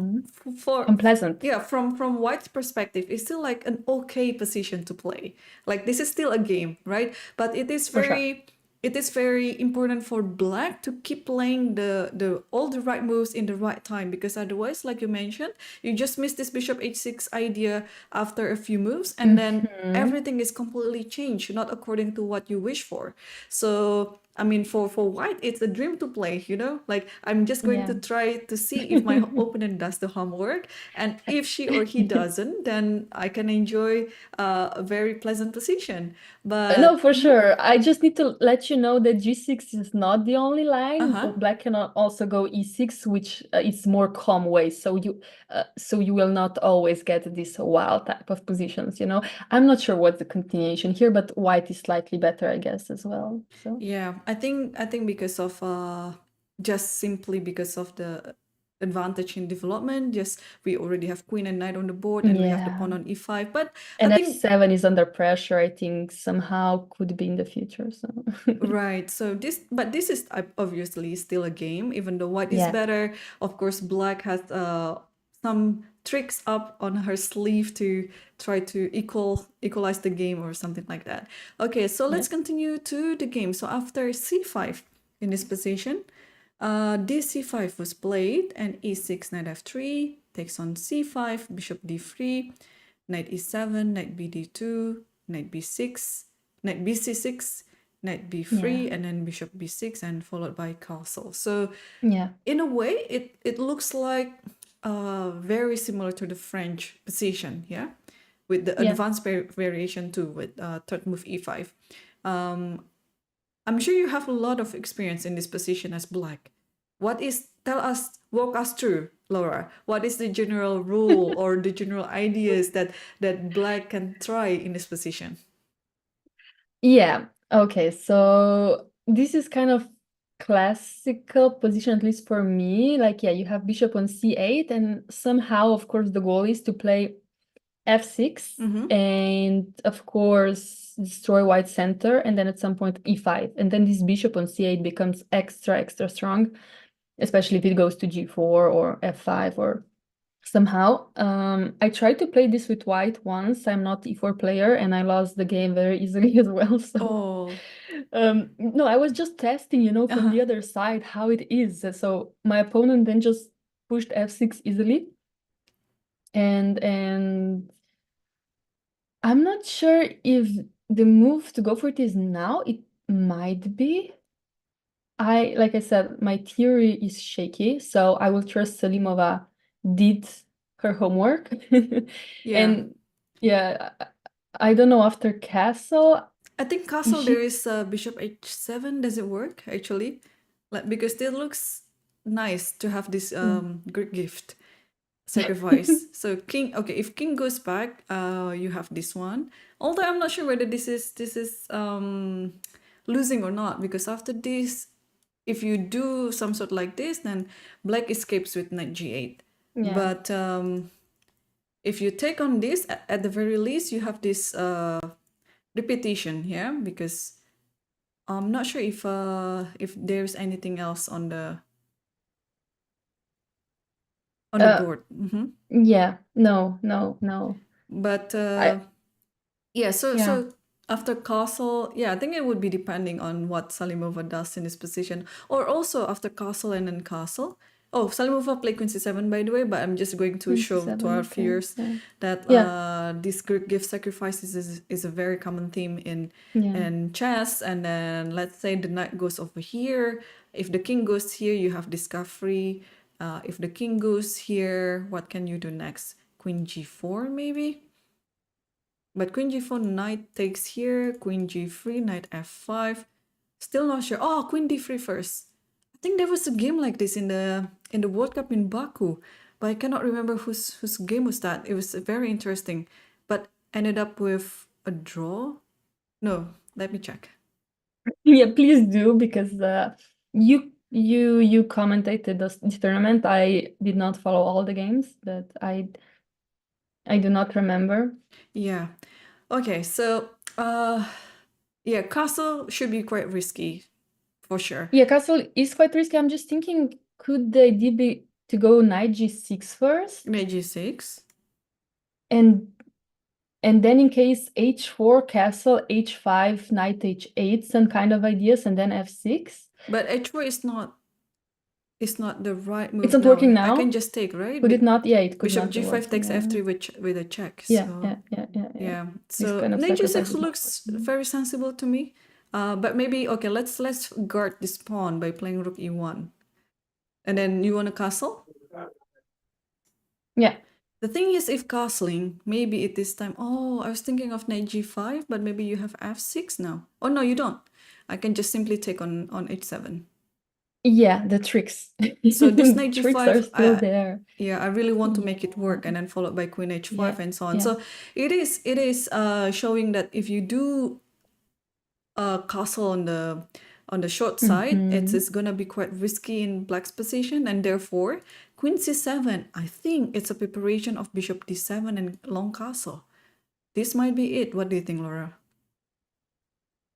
for Unpleasant. yeah, from white's perspective, it's still like an okay position to play. Like this is still a game, right? But it is For sure. very it is very important for black to keep playing the all the right moves in the right time, because otherwise, like you mentioned, you just miss this bishop h6 idea after a few moves, and then everything is completely changed, not according to what you wish for. So I mean, for white, it's a dream to play, like I'm just going to Yeah. try to see if my opponent does the homework, and if she or he doesn't, then I can enjoy a very pleasant position. But No, for sure. I just need to let you know that g6 is not the only line. Uh-huh. Black can also go e6, which is more calm way. So you will not always get this wild type of positions. I'm not sure what's the continuation here, but white is slightly better, I guess, as well. So yeah, I think because of just simply because of the advantage in development, just we already have queen and knight on the board, and we have the pawn on e5. But and I think f7 is under pressure, I think somehow could be in the future. So right. So this is obviously still a game, even though white is Yeah. better. Of course, black has some tricks up on her sleeve to try to equalize the game or something like that. Okay, so let's continue to the game. So after c5 in this position, this c5 was played, and e6, knight f3 takes on c5, bishop d3, knight e7, knight bd2, knight b6, knight bc6, knight b3, and then bishop b6, and followed by castle. So Yeah. in a way, it looks like very similar to the French position, yeah, with the advanced variation too, with third move e5. I'm sure you have a lot of experience in this position as black. Walk us through, Laura. What is the general rule or the general ideas that black can try in this position? Yeah, okay, so this is kind of classical position, at least for me. Like, yeah, you have bishop on c8, and somehow, of course, the goal is to play f6 and, of course, destroy white center, and then at some point e5. And then this bishop on c8 becomes extra strong, especially if it goes to g4 or f5 or somehow. I tried to play this with white once. I'm not e4 player, and I lost the game very easily as well. So, no, I was just testing, from the other side how it is. So my opponent then just pushed f6 easily, and I'm not sure if the move to go for it is now. It might be. Like I said, my theory is shaky, so I will trust Salimova did her homework. Yeah. And yeah, I don't know, after castle, I think castle there is bishop h7. Does it work actually? Like, because it looks nice to have this Greek gift sacrifice. So king, okay, if king goes back, you have this one. Although I'm not sure whether this is losing or not, because after this, if you do some sort like this, then black escapes with knight g8. Yeah. But if you take on this, at the very least, you have this repetition here, because I'm not sure if there's anything else on the board. Yeah, no. But yeah, so after castle, yeah, I think it would be depending on what Salimova does in this position, or also after castle and then castle. Oh, Salimova played queen c7, by the way, but I'm just going to show to our viewers that this Greek gift sacrifice is a very common theme in chess. And then let's say the knight goes over here. If the king goes here, you have discovery. If the king goes here, what can you do next? Queen g4 maybe? But queen g4, knight takes here, queen g3, knight f5. Still not sure. Oh, queen d3 first. I think there was a game like this in the World Cup in Baku, but I cannot remember whose game was that. It was very interesting, but ended up with a draw. No, let me check. Yeah, please do, because you commentated the tournament. I did not follow all the games, but I do not remember. Yeah. Okay, so yeah, castle should be quite risky, for sure. Yeah, castle is quite risky. I'm just thinking, could the idea be to go knight g6 first? Knight g6. And then in case h4, castle, h5, knight h8, some kind of ideas, and then f6. But h4 is not the right move. It's not working now. I can just take, right? Could it not? Yeah, it could Bishop not. Bishop g5 takes f3 with a check. Yeah, so, yeah. So kind of knight g6 sacrifice looks very sensible to me. But maybe okay, let's guard this pawn by playing rook e1. And then you want a castle? Yeah. The thing is, if castling, maybe it is time. Oh, I was thinking of knight g5, but maybe you have f6 now. Oh no, you don't. I can just simply take on h7. Yeah, the tricks. So this knight g5 tricks are still there. Yeah, I really want to make it work, and then followed by queen h5 and so on. So it is showing that if you do a castle on the short side, it's gonna be quite risky in black's position, and therefore queen c7. I think it's a preparation of bishop d7 and long castle. This might be it. What do you think, Laura?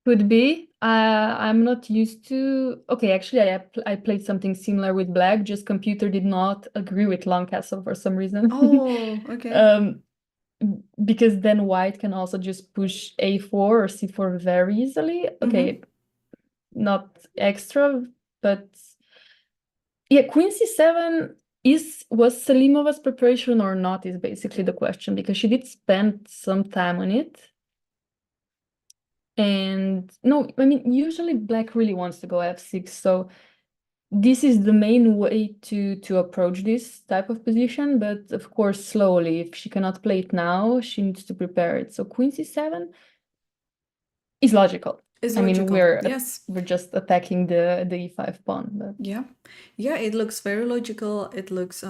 Could be. I'm not used to. Okay, actually, I played something similar with black. Just computer did not agree with long castle for some reason. Oh, okay. Because then white can also just push a4 or c4 very easily. Okay, not extra, but yeah, queen c7 was Salimova's preparation or not is basically the question, because she did spend some time on it. And no, I mean, usually black really wants to go f6, so this is the main way to approach this type of position, but of course slowly. If she cannot play it now, she needs to prepare it. So queen c7 is logical. It's I mean, logical. Yes. we're just attacking the e5 pawn, but Yeah. Yeah, it looks very logical. It looks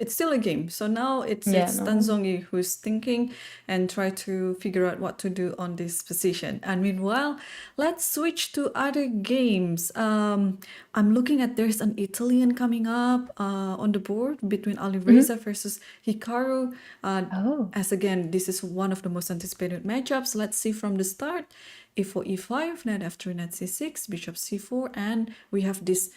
it's still a game. So now yeah, it's no. Zhongyi who's thinking and try to figure out what to do on this position. And meanwhile, let's switch to other games. I'm looking at there's an Italian coming up on the board between Mhm. Alireza versus Hikaru. Oh, As again, this is one of the most anticipated matchups. Let's see from the start. E4, E5, knight F3, knight C6, bishop C4, and we have this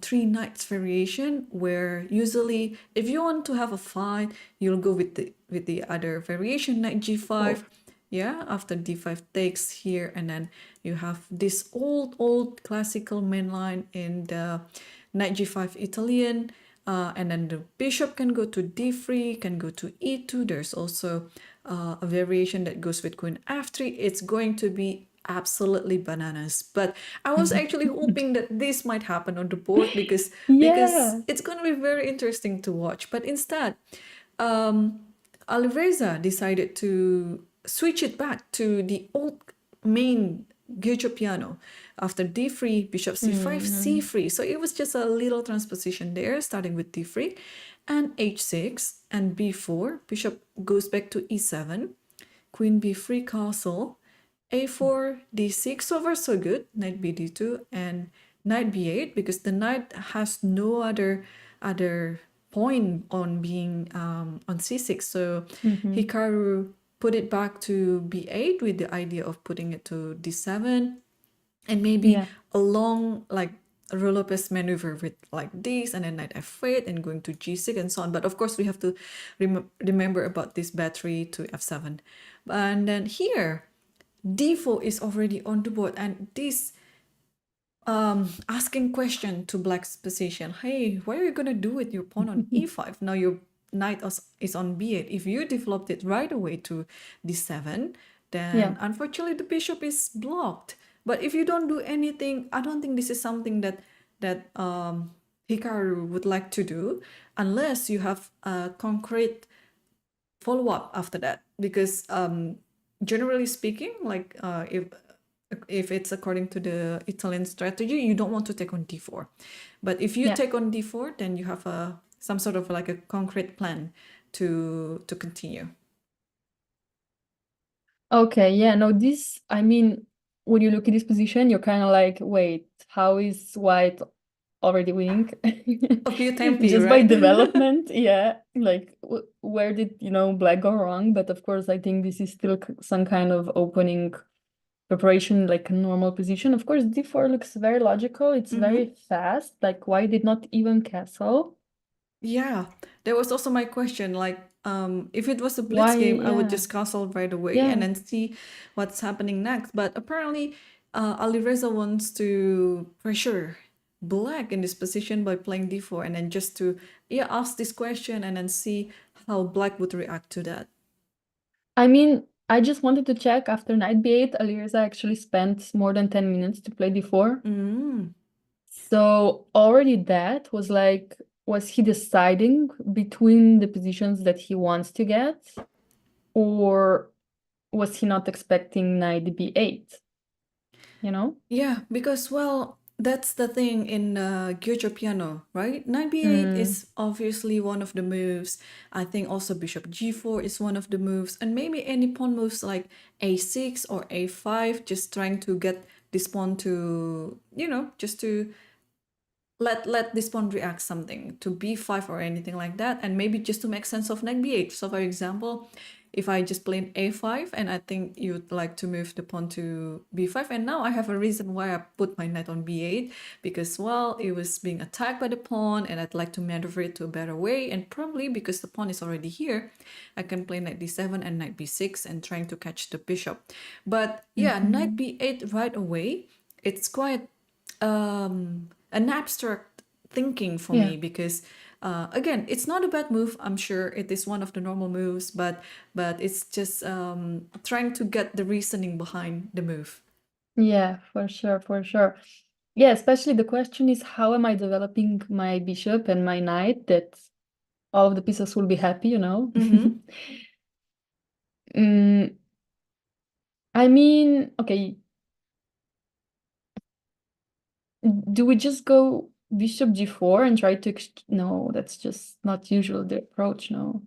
three knights variation where usually if you want to have a fight, you'll go with the other variation, knight G5. oh. Yeah, after D5 takes here, and then you have this old classical main line in the knight G5 Italian. And then the bishop can go to d3, can go to e2. There's also a variation that goes with queen f3. It's going to be absolutely bananas. But I was actually hoping that this might happen on the board because Yeah. it's going to be very interesting to watch. But instead, um, Alireza decided to switch it back to the old main Gyocho piano after d3, bishop c5, Mm. c3. So it was just a little transposition there, starting with d3 and h6 and b4. Bishop goes back to e7, queen b3 castle, a4, d6. So far so good. Knight b d2 and knight b8 because the knight has no other point on being on c6. So Mhm. Hikaru put it back to b8 with the idea of putting it to d7 and maybe Yeah. a long like Lopez maneuver with like this and then knight f8 and going to g6 and so on. But of course we have to remember about this battery to f7. And then here d4 is already on the board, and this asking question to black's position, hey, what are you gonna do with your pawn on e5? Now your knight is on b8. If you developed it right away to d7, Yeah. then unfortunately the bishop is blocked. But if you don't do anything, I don't think this is something that Hikaru would like to do unless you have a concrete follow-up after that, because generally speaking, like if it's according to the Italian strategy, you don't want to take on d4. But if you Yeah. take on d4, then you have some sort of like a concrete plan to continue. Okay, yeah, no, this, I mean, when you look at this position, you're kind of like, wait, how is white already winning? A few tempi, Just by right? development, yeah. Like, where did, black go wrong? But of course, I think this is still some kind of opening preparation, like a normal position. Of course, d4 looks very logical. It's Mm-hmm. very fast. Like, why did not even castle? Yeah, that was also my question. Like, if it was a blitz Why? game, I would Yeah. just castle right away and Yeah. then see what's happening next. But apparently, Alireza wants to pressure black in this position by playing d4 and then just to ask this question and then see how black would react to that. I mean, I just wanted to check after knight b8, Alireza actually spent more than 10 minutes to play d4. Mm. So already that was like, was he deciding between the positions that he wants to get, or was he not expecting knight b8? You know? Yeah, because well, that's the thing in Gyocho piano, right? Knight b8 Mm, is obviously one of the moves. I think also bishop g4 is one of the moves, and maybe any pawn moves like a6 or a5, just trying to get this pawn to, just to let this pawn react something to b5 or anything like that, and maybe just to make sense of knight b8. So for example, if I just played a5 and I think you'd like to move the pawn to b5, and now I have a reason why I put my knight on b8, because well, it was being attacked by the pawn and I'd like to maneuver it to a better way, and probably because the pawn is already here, I can play knight d7 and knight b6 and trying to catch the bishop. But yeah, knight mhm. b8 right away, it's quite an abstract thinking for Yeah. me, because again, it's not a bad move. I'm sure it is one of the normal moves, but it's just trying to get the reasoning behind the move. Yeah, for sure, for sure. Yeah, especially the question is, how am I developing my bishop and my knight that all of the pieces will be happy, you know? Mm-hmm. Mm, I mean, okay, do we just go bishop g4 and try to no, that's just not usually the approach, no.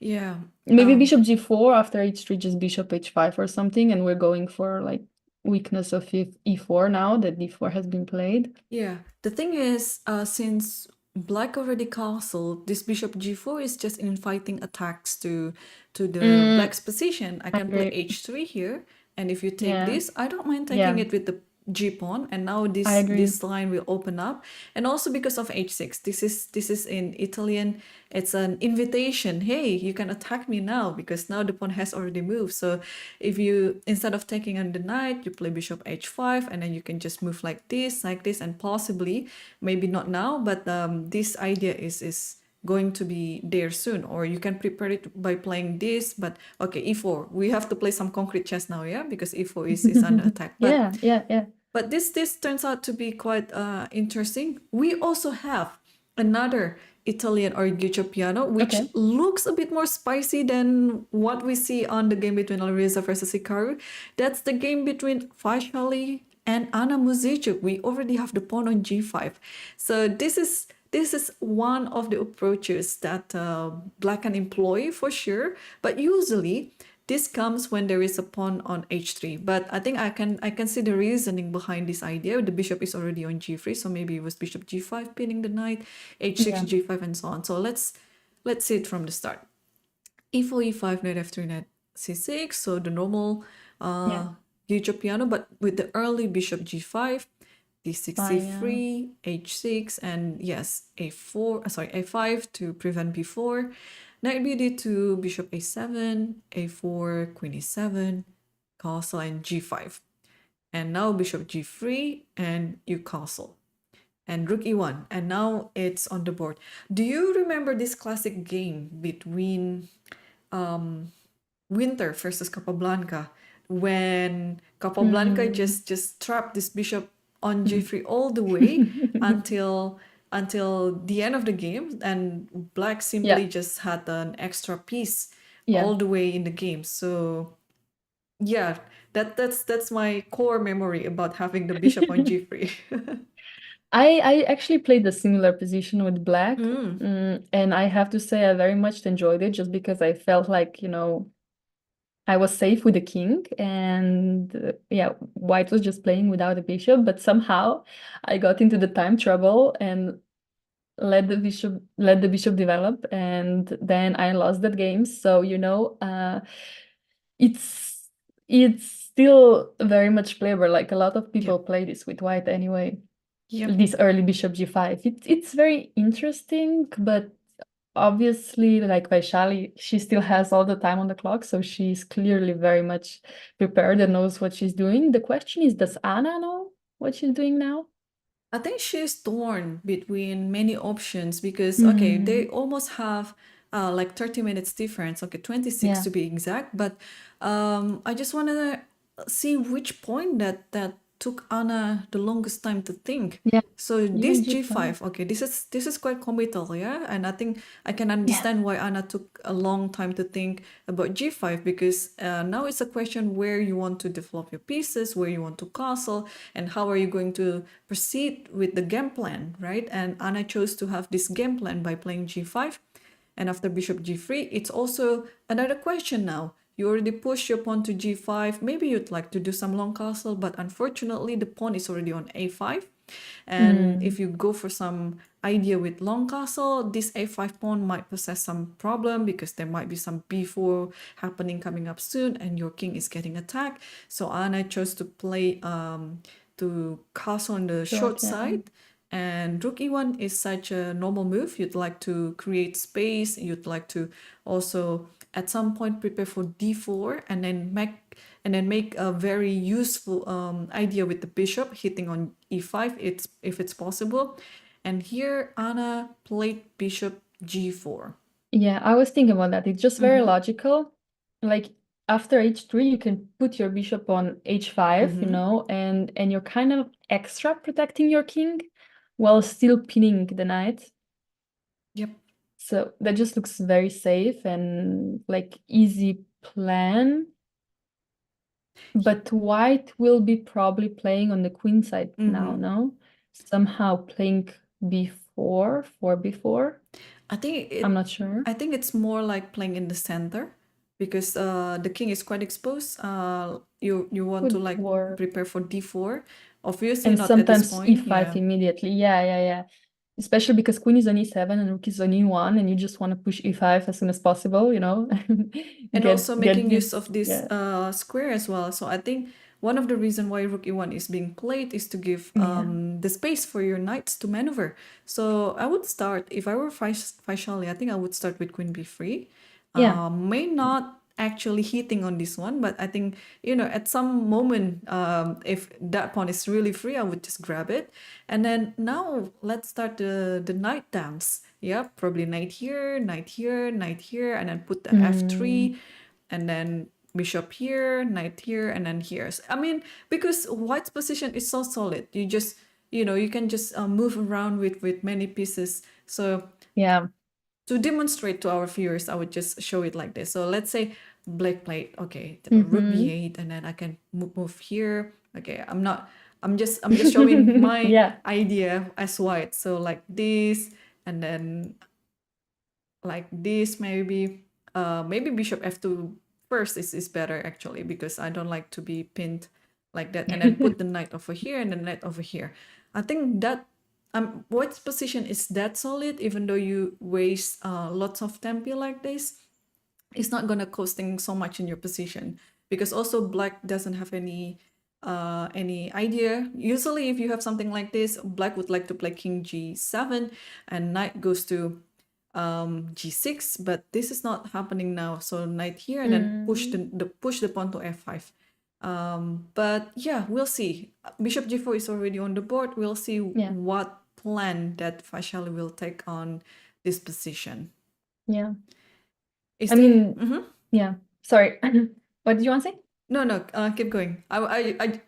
Yeah. Maybe bishop g4 after h3, just bishop h5 or something, and we're going for like weakness of e4 now that d4 has been played. Yeah. The thing is, since black already castled, this bishop g4 is just inviting attacks to the Mm, black's position. I I can play agree. h3 here, and if you take Yeah, this, I don't mind taking yeah, it with the g pawn, and now I agree. this line will open up, and also because of h6. This is in Italian. It's an invitation. Hey, you can attack me now because now the pawn has already moved. So if you, instead of taking on the knight, you play bishop h5, and then you can just move like this, and possibly, maybe not now, but this idea is going to be there soon. Or you can prepare it by playing this. But okay, e4, we have to play some concrete chess now, yeah, because e4 is under attack. Yeah, yeah, yeah. But this turns out to be quite interesting. We also have another Italian Orguccio piano, which Okay. looks a bit more spicy than what we see on the game between Alireza versus Hikaru. That's the game between Vaishali and Anna Muzychuk. We already have the pawn on g5. So this is one of the approaches that black can employ for sure. But usually this comes when there is a pawn on h3. But I think I can see the reasoning behind this idea. The bishop is already on g3, so maybe it was bishop g5 pinning the knight, h6, Yeah. g5, and so on. So let's see it from the start. e4, e5, knight f3, knight c6. So the normal Yeah. Guicho piano, but with the early bishop g5, d6, Fine, yeah. c3, h6, and yes, a4, sorry, a5 to prevent b4. Knight bd2, bishop a7, a4, queen e7, castle, and g5. And now bishop g3, and you castle. And rook e1, and now it's on the board. Do you remember this classic game between Winter versus Capablanca, when Capablanca Mm. just trapped this bishop on g3 all the way until the end of the game, and black simply Yeah, just had an extra piece yeah. all the way in the game. So yeah, that's my core memory about having the bishop on g3. I actually played a similar position with black, Mm, and I have to say I very much enjoyed it just because I felt like, I was safe with the king, and yeah, white was just playing without a bishop, but somehow I got into the time trouble and let the bishop develop, and then I lost that game. So, it's it's still very much playable. Like a lot of people yep, play this with white anyway. yep. This early bishop g5. It's very interesting, but obviously, like Vaishali, she still has all the time on the clock, so she's clearly very much prepared and knows what she's doing. The question is, does Anna know what she's doing now? I think she's torn between many options because okay, they Hmm. almost have like 30 minutes difference, okay, 26 Yeah, to be exact. But I just want to see which point that took Anna the longest time to think. yeah, So yeah, this g5. g5, okay, this is quite committal, yeah, and I think I can Yeah, understand why Anna took a long time to think about g5, because now it's a question where you want to develop your pieces, where you want to castle, and how are you going to proceed with the game plan, right? And Anna chose to have this game plan by playing g5, and after bishop g3, it's also another question now. You already pushed your pawn to g5. Maybe you'd like to do some long castle, but unfortunately the pawn is already on a5. And mm, if you go for some idea with long castle, this a5 pawn might possess some problem because there might be some b4 happening coming up soon, and your king is getting attacked. So Anna chose to play to castle on the short short, yeah, side. And rook e1 is such a normal move. You'd like to create space. You'd like to also at some point prepare for d4, and then make a very useful idea with the bishop hitting on e5, if it's possible. And here Anna played bishop g4. yeah. I was thinking about that. It's just very Mm-hmm. logical. Like after h3, you can put your bishop on h5, Mm-hmm. and you're kind of extra protecting your king while still pinning the knight. Yep. So that just looks very safe and like easy plan. But white will be probably playing on the queen side now, Mm-hmm. no? Somehow playing b4, 4b4. I think I'm it. not sure. I think it's more like playing in the center because the king is quite exposed. You want to Could like work. prepare for d4. Obviously And not at this sometimes point. e5 Yeah. immediately. Yeah. Especially because queen is on e7 and rook is on e1, and you just want to push e5 as soon as possible, you know? And also Get making use this. of this Yeah. square as well. So I think one of the reasons why rook e1 is being played is to give Yeah. the space for your knights to maneuver. So I would start, if I were Vaishali, I think I would start with queen b3. Yeah. May not actually hitting on this one, but I think, you know, at some moment, if that pawn is really free, I would just grab it. And then now let's start the knight dance. Yeah, probably knight here, knight here, knight here, and then put the Mm, f3, and then bishop here, knight here, and then here. I mean, because white's position is so solid, you just, you know, you can just move around with many pieces. So yeah. to demonstrate to our viewers, I would just show it like this. So let's say black played, okay, rook Mm-hmm. b8, and then I can move here. Okay, I'm just showing my Yeah. idea as white. So like this, and then like this, maybe bishop f2 first is better actually, because I don't like to be pinned like that, and then put the knight over here and the knight over here. I think that white's position is that solid, even though you waste lots of tempi like this, it's not gonna costing so much in your position, because also black doesn't have any idea. Usually if you have something like this, black would like to play king g7 and knight goes to g6, but this is not happening now. So knight here and then push the pawn to f5. But yeah, we'll see. Bishop g4 is already on the board. We'll see Yeah. what plan that Vaishali will take on this position. Yeah. Is I there? mean, yeah. Sorry. What did you want to say? No, keep going.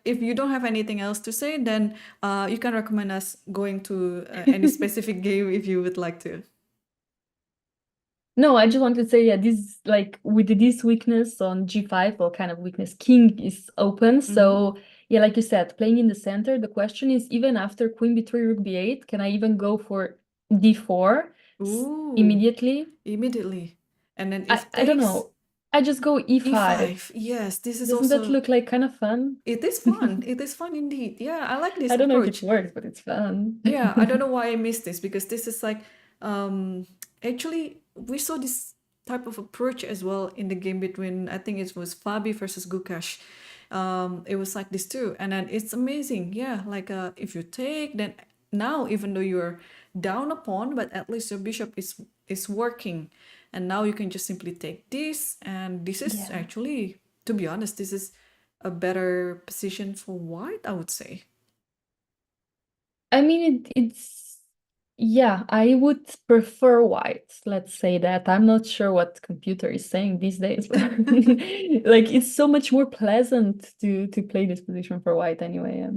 If you don't have anything else to say, then you can recommend us going to any specific game if you would like to. No, I just wanted to say, yeah, this like with this weakness on g5, or kind of weakness, king is open. So yeah, like you said, playing in the center, the question is, even after queen b3, rook b8, can I even go for d4 Ooh, immediately? immediately. And then I, if I don't takes know. I just go e5. e5. Yes, this is Doesn't that also, look like kind of fun? it is fun. It is fun indeed. Yeah, I like this I don't know if it approach. works, but it's fun. Yeah, I don't know why I missed this, because this is like actually we saw this type of approach as well in the game between, I think it was Fabi versus Gukash. It was like this too, and then it's amazing. Yeah, like if you take, then now even though you're down a pawn, but at least your bishop is working, and now you can just simply take this, and this is Yeah. actually, to be honest, this is a better position for white, I would say. I mean, it's, yeah, I would prefer white. Let's say that. I'm not sure what computer is saying these days, but like it's so much more pleasant to play this position for white anyway.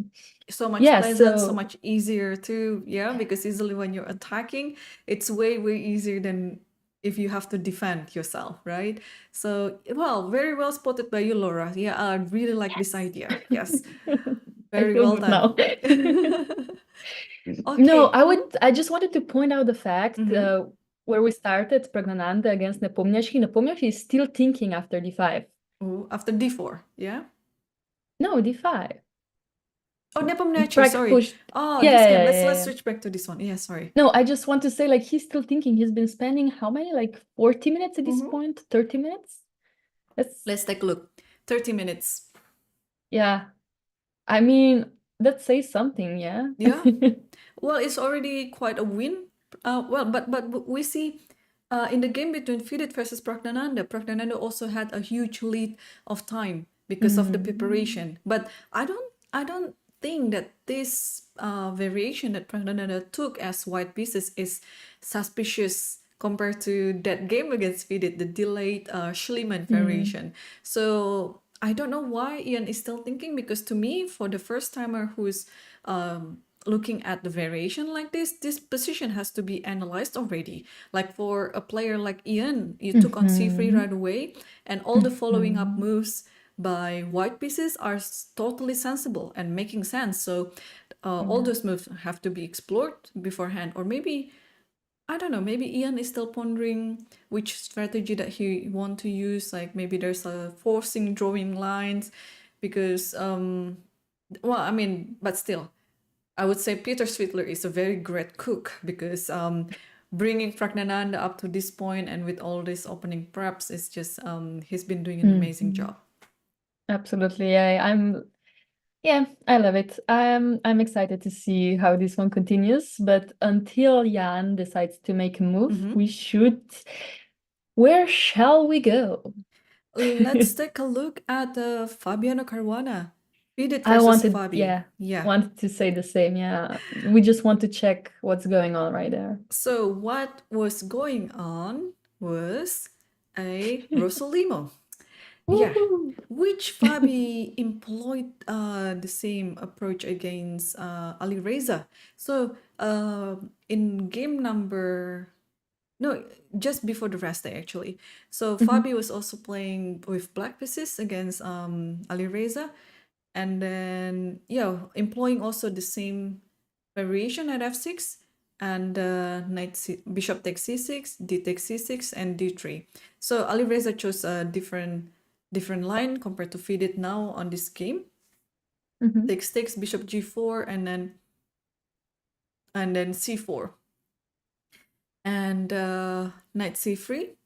So much Yeah, pleasant, so so much easier too. Yeah, because usually when you're attacking, it's way easier than if you have to defend yourself, right? So, well, very well spotted by you, Laura. Yeah, I really like this idea. Yes, I very feel well good done. now. No, Okay. I just wanted to point out the fact where we started Praggnanandhaa against Nepomniachtchi. Nepomniachtchi is still thinking after d5. Ooh, after d4, yeah? No, d5. Oh, Nepomniachtchi, Prag sorry. pushed. Oh, Yeah, this game. yeah, Let's yeah, let's yeah. switch back to this one. Yeah, sorry. No, I just want to say, like, he's still thinking. He's been spending how many? Like 40 minutes at this point? 30 minutes? Let's take a look. 30 minutes. Yeah. I mean, that says something, yeah? Yeah. Well, it's already quite a win. But we see in the game between FIDE versus Praggnanandhaa also had a huge lead of time because of the preparation. But I don't think that this variation that Praggnanandhaa took as white pieces is suspicious compared to that game against FIDE, the delayed Schliemann variation. So I don't know why Ian is still thinking, because to me, for the first timer who's looking at the variation like this position has to be analyzed already. Like for a player like Ian, you took on c3 right away, and all the following up moves by white pieces are totally sensible and making sense. So all Yeah. those moves have to be explored beforehand. Or maybe, I don't know, maybe Ian is still pondering which strategy that he want to use. Like maybe there's a forcing drawing lines because, well, I mean, but still, I would say Peter Swittler is a very great cook because bringing Praggnanandhaa up to this point and with all these opening preps is just, he's been doing an amazing job. Absolutely. Yeah, I love it. I'm excited to see how this one continues. But until Jan decides to make a move, where shall we go? Let's take a look at Fabiano Caruana. Fided I versus wanted, Fabi. Yeah. wanted to say the same. Yeah, we just want to check what's going on right there. So what was going on was a Rosolimo. Yeah, Woohoo! which Fabi employed the same approach against Alireza. So in game number, no, just before the rest day actually. So Fabi was also playing with black pieces against Alireza, and then yeah, employing also the same variation at f6 and bishop takes c6, d takes c6, and d3. So Alireza chose a different line compared to FIDE now on this game. Takes bishop g4 and then c4 and knight c3.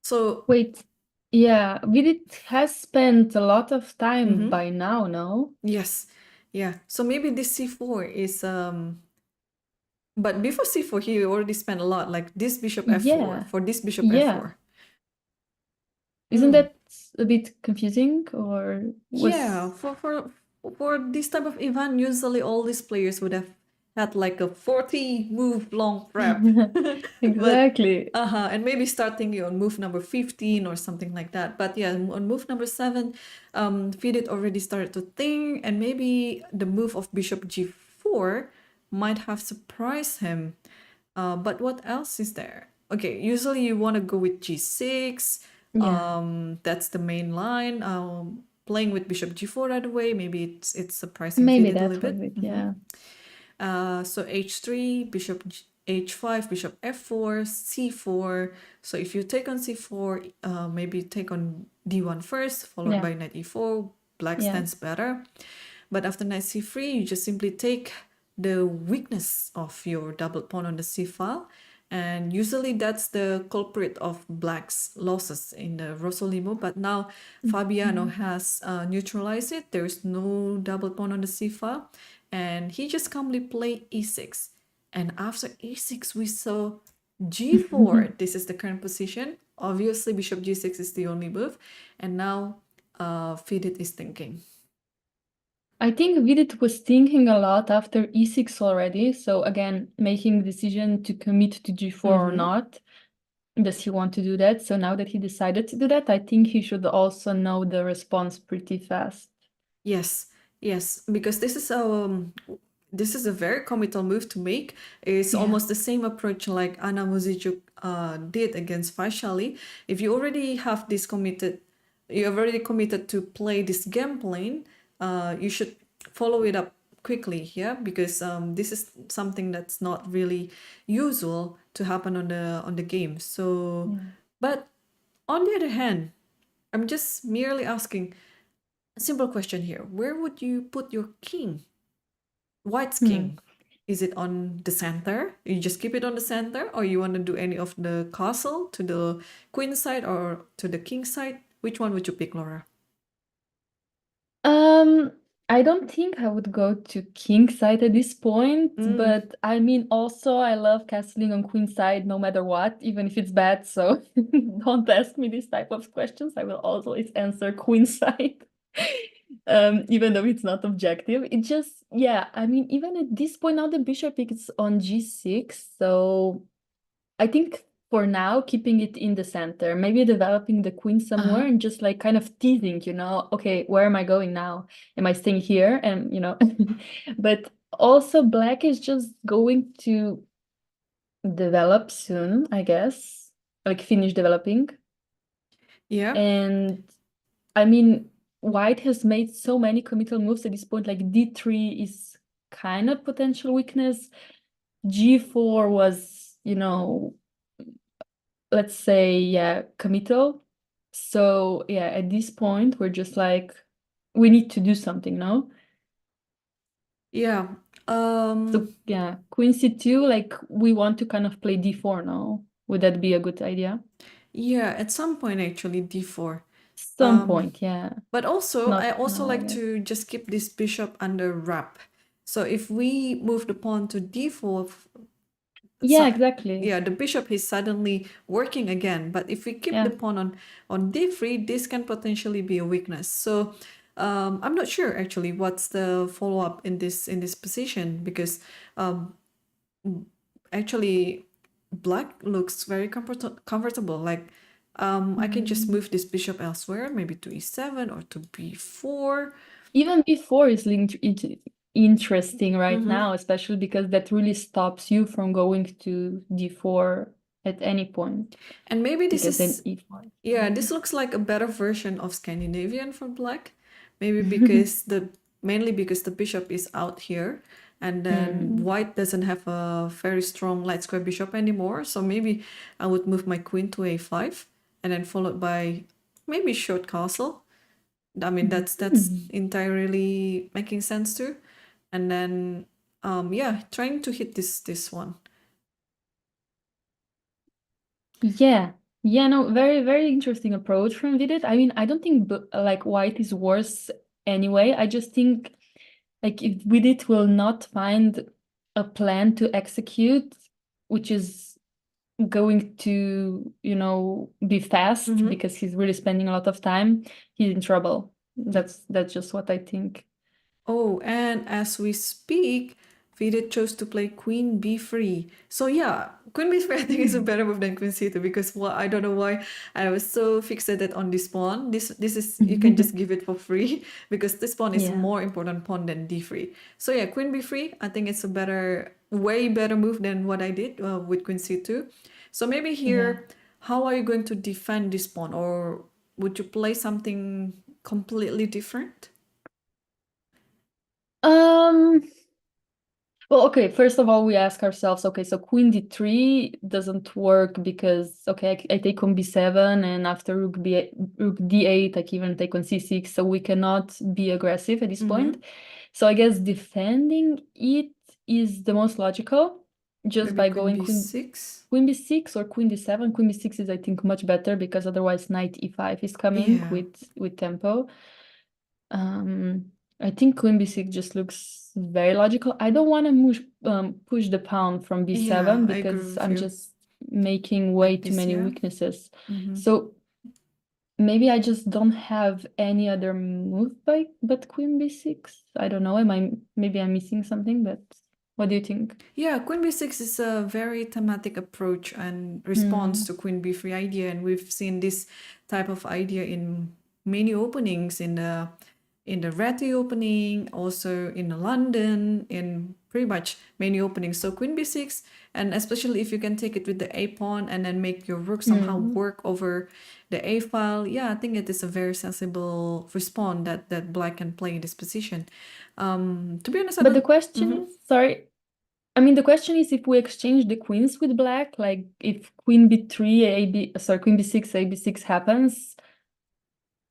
So Wait, yeah, Vidit has spent a lot of time by now, no? yes, yeah. So maybe this c4 is but before c4 he already spent a lot, like this bishop f4 Yeah, for this bishop yeah. f4. Isn't that a bit confusing or Yeah, was for this type of event, usually all these players would have had like a 40 move long prep. But exactly. and maybe starting you on move number 15 or something like that. But yeah, on move number 7, Fidit already started to think, and maybe the move of bishop g4 might have surprised him. But what else is there? Okay, usually you want to go with g6. Yeah. That's the main line. Playing with bishop g4 right away. Maybe it's surprising Maybe Fidit a that little was bit. it, yeah. So h3, bishop h5, bishop f4, c4. So if you take on c4, maybe take on d1 first, followed Yeah. by knight e4. Black Yeah. stands better. But after knight c3, you just simply take the weakness of your double pawn on the c file. And usually that's the culprit of black's losses in the Rosolimo. But now Fabiano has neutralized it. There's no double pawn on the c file. And he just calmly played e6. And after e6, we saw g4. This is the current position. Obviously, bishop g6 is the only move. And now Fidit is thinking. I think Vidit was thinking a lot after e6 already. So again, making the decision to commit to g4 or not. Does he want to do that? So now that he decided to do that, I think he should also know the response pretty fast. Yes, yes, because this is a very committal move to make. It's almost the same approach like Anna Muzychuk did against Vaishali. If you already have this committed, you've already committed to play this game plane, you should follow it up quickly, yeah, because this is something that's not really usual to happen on the game. So, but on the other hand, I'm just merely asking a simple question here. Where would you put your king? White's king. Is it on the center? You just keep it on the center, or you want to do any of the castle to the queen side or to the king side? Which one would you pick, Laura? I don't think I would go to king side at this point, but I mean, also I love castling on queen side no matter what, even if it's bad. So don't ask me this type of questions. I will always answer queen side, even though it's not objective. It just, yeah, I mean, even at this point now the bishop is on g6, so I think for now, keeping it in the center, maybe developing the queen somewhere and just like kind of teasing, okay, where am I going now? Am I staying here? And, but also black is just going to develop soon, I guess, like finish developing. Yeah. And I mean, white has made so many committal moves at this point, like d3 is kind of potential weakness. G4 was, let's say, yeah, committal. So yeah, at this point, we're just like, we need to do something now. Yeah. So yeah, Queen C2, like we want to kind of play D4 now. Would that be a good idea? Yeah, at some point actually d4. Some point, yeah. But also, I Not also now, I like guess. to just keep this bishop under wrap. So if we move the pawn to d4, Yeah, exactly. yeah, the bishop is suddenly working again. But if we keep the Yeah. pawn on d3, this can potentially be a weakness. So I'm not sure actually what's the follow-up in this position, because actually black looks very comfortable. Like I can just move this bishop elsewhere, maybe to e7 or to b4. Even B4 is interesting right now, especially because that really stops you from going to D4 at any point. And maybe this Because then is, E4. yeah, this looks like a better version of Scandinavian for black. Maybe because mainly because the bishop is out here, and then white doesn't have a very strong light square bishop anymore. So maybe I would move my queen to a5, and then followed by maybe short castle. I mean, that's entirely making sense too. And then yeah, trying to hit this one. Yeah. Yeah, no, very, very interesting approach from Vidit. I mean, I don't think like white is worse anyway. I just think like if Vidit will not find a plan to execute, which is going to, be fast because he's really spending a lot of time, he's in trouble. That's just what I think. Oh, and as we speak, Vidit chose to play queen b3. So yeah, queen b3 I think is a better move than queen c2, because I don't know why I was so fixated on this pawn. This is, you can just give it for free because this pawn is a Yeah. more important pawn than d3. So yeah, queen b3, I think it's a way better move than what I did with queen c2. So maybe here, how are you going to defend this pawn, or would you play something completely different? Um, well, okay, first of all, we ask ourselves, okay, so queen d3 doesn't work because, okay, I take on b7, and after rook d8, I can even take on c6, so we cannot be aggressive at this point. So I guess defending it is the most logical, just Maybe by queen going b6. queen b6 or queen d7. Queen b6 is, I think, much better because otherwise knight e5 is coming Yeah. with tempo. I think queen b6 just looks very logical. I don't want to push the pawn from b7 Yeah, I agree because with I'm you. just making way Like too this, many yeah. weaknesses. So maybe I just don't have any other move but queen b6. I don't know. Maybe I'm missing something, but what do you think? Yeah, queen b6 is a very thematic approach and response to queen b3 idea, and we've seen this type of idea in many openings, in the Ratty opening, also in London, in pretty much many openings. So queen b6, and especially if you can take it with the a pawn and then make your rook somehow work over the a file, yeah, I think it is a very sensible response that black can play in this position. To be honest, I But the don't. question is, sorry, I mean, the question is if we exchange the queens with black, like if queen b3, queen b6, ab6 happens,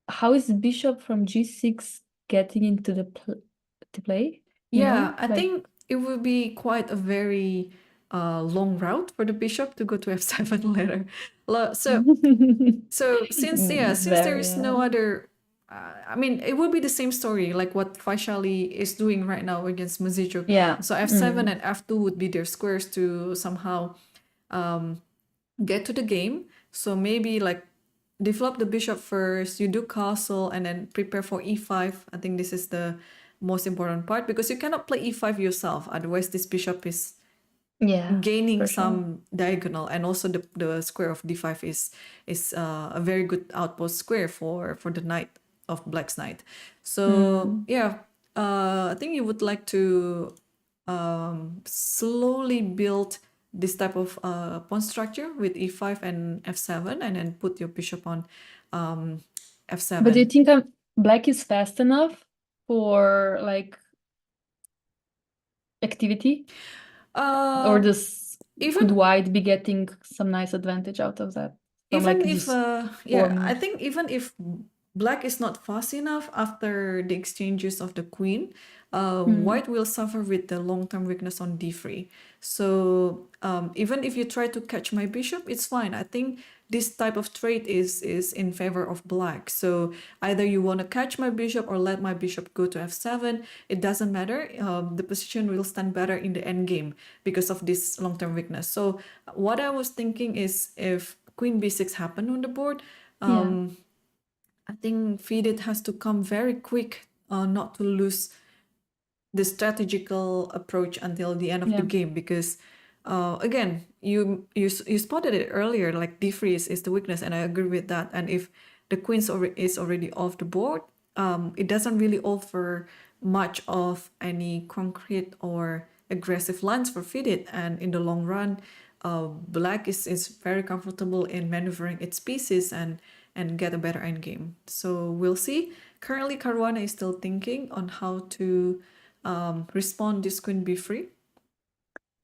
how is bishop from g6 getting into the play? Yeah, I Like, think it would be quite a very long route for the bishop to go to f7 later. So since there very, is no other, I mean, it would be the same story like what Vaishali is doing right now against Muzychuk. yeah. So f7 and f2 would be their squares to somehow get to the game. So maybe like develop the bishop first, you do castle, and then prepare for e5. I think this is the most important part, because you cannot play e5 yourself. Otherwise, this bishop is Yeah, gaining for sure. some diagonal, and also the square of d5 is a very good outpost square for the knight of black's knight. So yeah, I think you would like to slowly build this type of pawn structure with e5 and f7, and then put your bishop on f7. But black is fast enough for like activity, or does could Even white be getting some nice advantage out of that from even like if these four yeah, I moves? think even if black is not fast enough after the exchanges of the queen, Mm. white will suffer with the long-term weakness on d3. So even if you try to catch my bishop, it's fine. I think this type of trade is in favor of black. So either you want to catch my bishop or let my bishop go to f7. It doesn't matter. The position will stand better in the end game because of this long-term weakness. So what I was thinking is, if queen b6 happen on the board, Yeah. I think FIDE has to come very quick, not to lose the strategical approach until the end of the Yeah. game, because again, you spotted it earlier, like d3 is the weakness, and I agree with that. And if the queen is already off the board, it doesn't really offer much of any concrete or aggressive lines for FIDE, and in the long run, black is very comfortable in maneuvering its pieces and get a better endgame. So we'll see. Currently, Caruana is still thinking on how to respond this queen b3.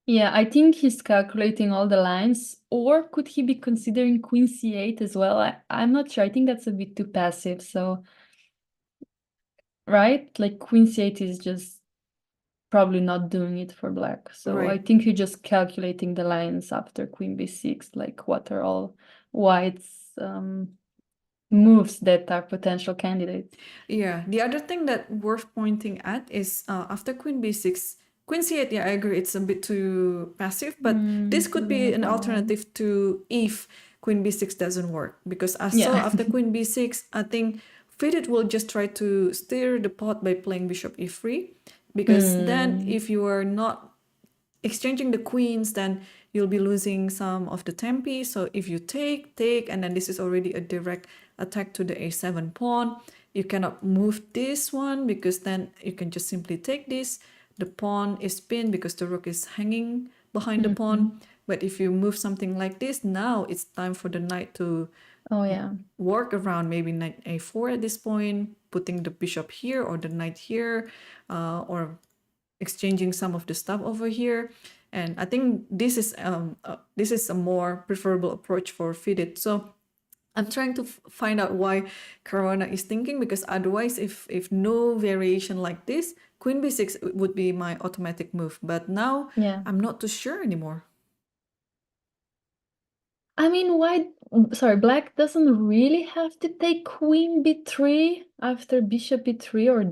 Yeah, I think he's calculating all the lines, or could he be considering queen c8 as well? I'm not sure. I think that's a bit too passive. So, right? Like queen c8 is just probably not doing it for black. So I Right. think you're just calculating the lines after queen b6, like what are all white's moves that are potential candidates. Yeah. The other thing that worth pointing at is after queen b6, queen c8. Yeah, I agree. It's a bit too passive, but this could Doesn't be make an one line. alternative to if queen b6 doesn't work. Because I saw Yeah. after queen b6, I think FIDE will just try to steer the pot by playing bishop e3. Because then, Mm. if you are not exchanging the queens, then you'll be losing some of the tempi. So if you take, and then this is already a direct attack to the a7 pawn. You cannot move this one because then you can just simply take this. The pawn is pinned because the rook is hanging behind the Mhm. pawn. But if you move something like this, now it's time for the knight to Oh yeah. work around maybe knight a4 at this point, putting the bishop here or the knight here, or exchanging some of the stuff over here. And I think this is a more preferable approach for FIDE. So I'm trying to find out why Caruana is thinking, because otherwise, if no variation like this, queen b6 would be my automatic move. But now Yeah. I'm not too sure anymore. I mean, sorry, black doesn't really have to take queen b3 after bishop b3, or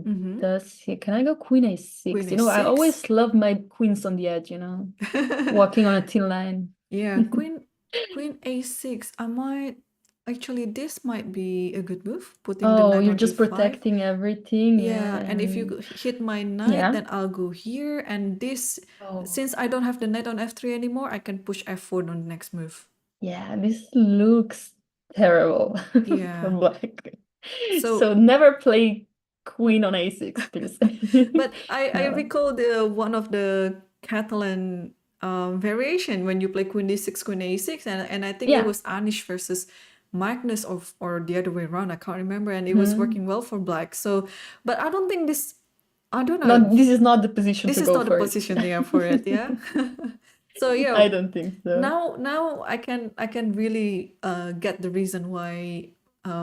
does he? Can I go queen Queen a6? You know, I a6. always love my queens on the edge, you know, walking on a thin line. Yeah, queen a6. I might actually, this might be a good move, putting the Oh, knight you're on just e5. protecting everything, Yeah, yeah, and if you and hit my knight, yeah. then I'll go here. And this, Oh, since I don't have the knight on f3 anymore, I can push f4 on the next move. yeah, this looks terrible for Yeah. black. So So, never play queen on a6, please. but I No. recall the one of the Catalan variation when you play queen d6, queen a6, and I think it Yeah. was Anish versus Magnus, or the other way around. I can't remember, and it was Mhm. working well for black. So, but I don't think this. I don't know. No, this is not the position This to is go not the for it. position there for it. Yeah. So yeah, I don't think so. now I can really get the reason why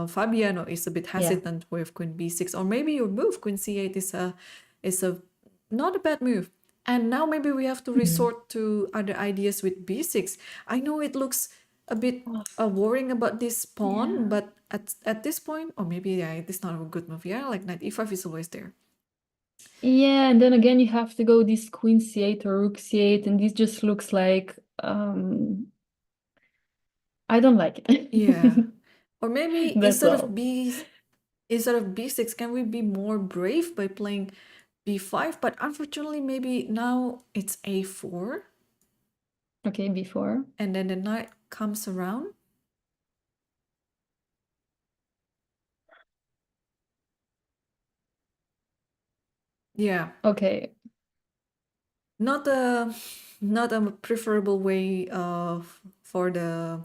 Fabiano is a bit Yeah. hesitant with queen b6, or maybe your move queen c8 is a not a bad move. And now maybe we have to Mhm. resort to other ideas with b6. I know it looks a bit Oh, worrying about this pawn, yeah. but at this point, or maybe yeah, it is not a good move. Yeah, like knight e5 is always there. Yeah, and then again you have to go this queen c8 or rook c8, and this just looks like I don't like Yeah. it. Or maybe That's all. instead of b6, can we be more brave by playing b5? But unfortunately, maybe now it's a4, Okay, before. and then the knight comes around. Yeah, Okay. not a preferable way of for the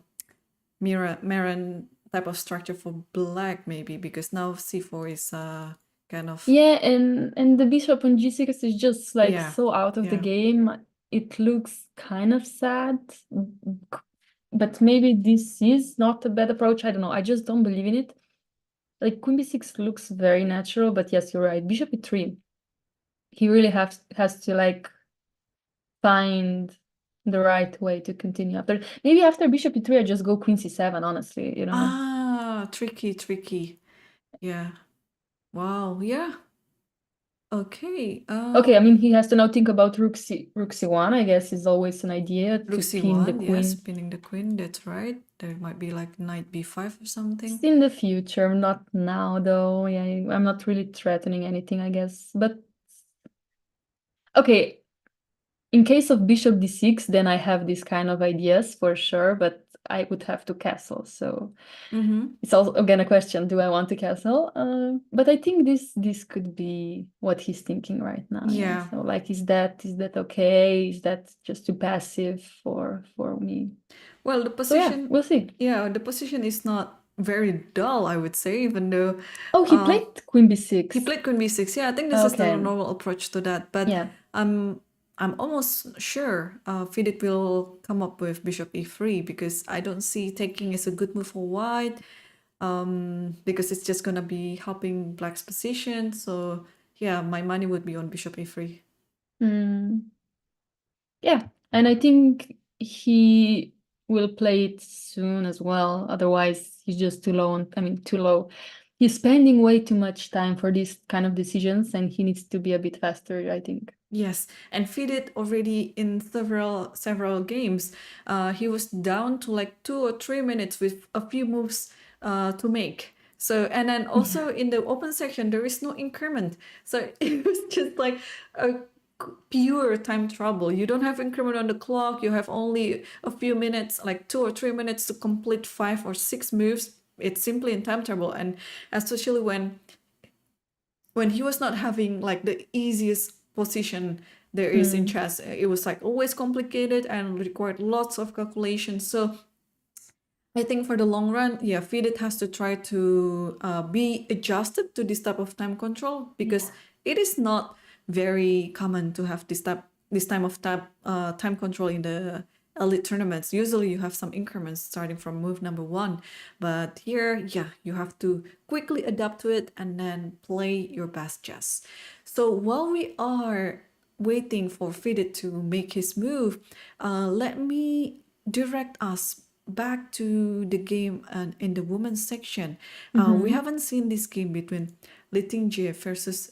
Maran type of structure for black, maybe, because now c4 is kind of Yeah, and the bishop on g6 is just like yeah, so out of the yeah. game. It looks kind of sad, but maybe this is not a bad approach. I don't know. I just don't believe in it. Like queen b6 looks very natural, but yes, you're right. Bishop e3. He really has to like find the right way to continue after. Maybe after bishop e3, I just go queen c7, honestly, you know. Ah, tricky. Yeah. Wow. Yeah. Okay. Okay, I mean, he has to now think about rook c1, I guess, is always an idea to Rook pin the c1, yes, queen. pinning the queen, that's right. There might be like knight b5 or something. It's in the future, not now, though. Yeah, I'm not really threatening anything, I guess. But okay, in case of bishop d6, then I have these kind of ideas for sure, but I would have to castle. So it's also again a question: do I want to castle? But I think this could be what he's thinking right now. Yeah. So like, is that okay? Is that just too passive for me? Well, the So yeah, position, we'll see. yeah, the position is not very dull, I would say, even though Oh, he played queen b6. he played queen b6. Yeah, I think this is the Okay. normal approach to that. But Yeah. I'm almost sure FIDE will come up with bishop e3 because I don't see taking is a good move for white. Because it's just gonna be helping black's position. So yeah, my money would be on bishop e3. Yeah, and I think he will play it soon as well. Otherwise, he's just too low. Too low. He's spending way too much time for these kind of decisions, and he needs to be a bit faster, I think. Yes, and FIDE already in several games. He was down to like 2 or 3 minutes with a few moves to make. So and then also in the open section there is no increment. So it was just like a pure time trouble. You don't have increment on the clock. You have only a few minutes, like 2 or 3 minutes to complete 5 or 6 moves. It's simply in time trouble, and especially when he was not having like the easiest position there is in chess, it was like always complicated and required lots of calculations. So I think for the long run, yeah, FIDE has to try to be adjusted to this type of time control because it is not very common to have this time of time control in the elite tournaments. Usually you have some increments starting from move number 1, but here, yeah, you have to quickly adapt to it and then play your best chess. So while we are waiting for FIDE to make his move, let me direct us back to the game and in the women's section. We haven't seen this game between Lichess versus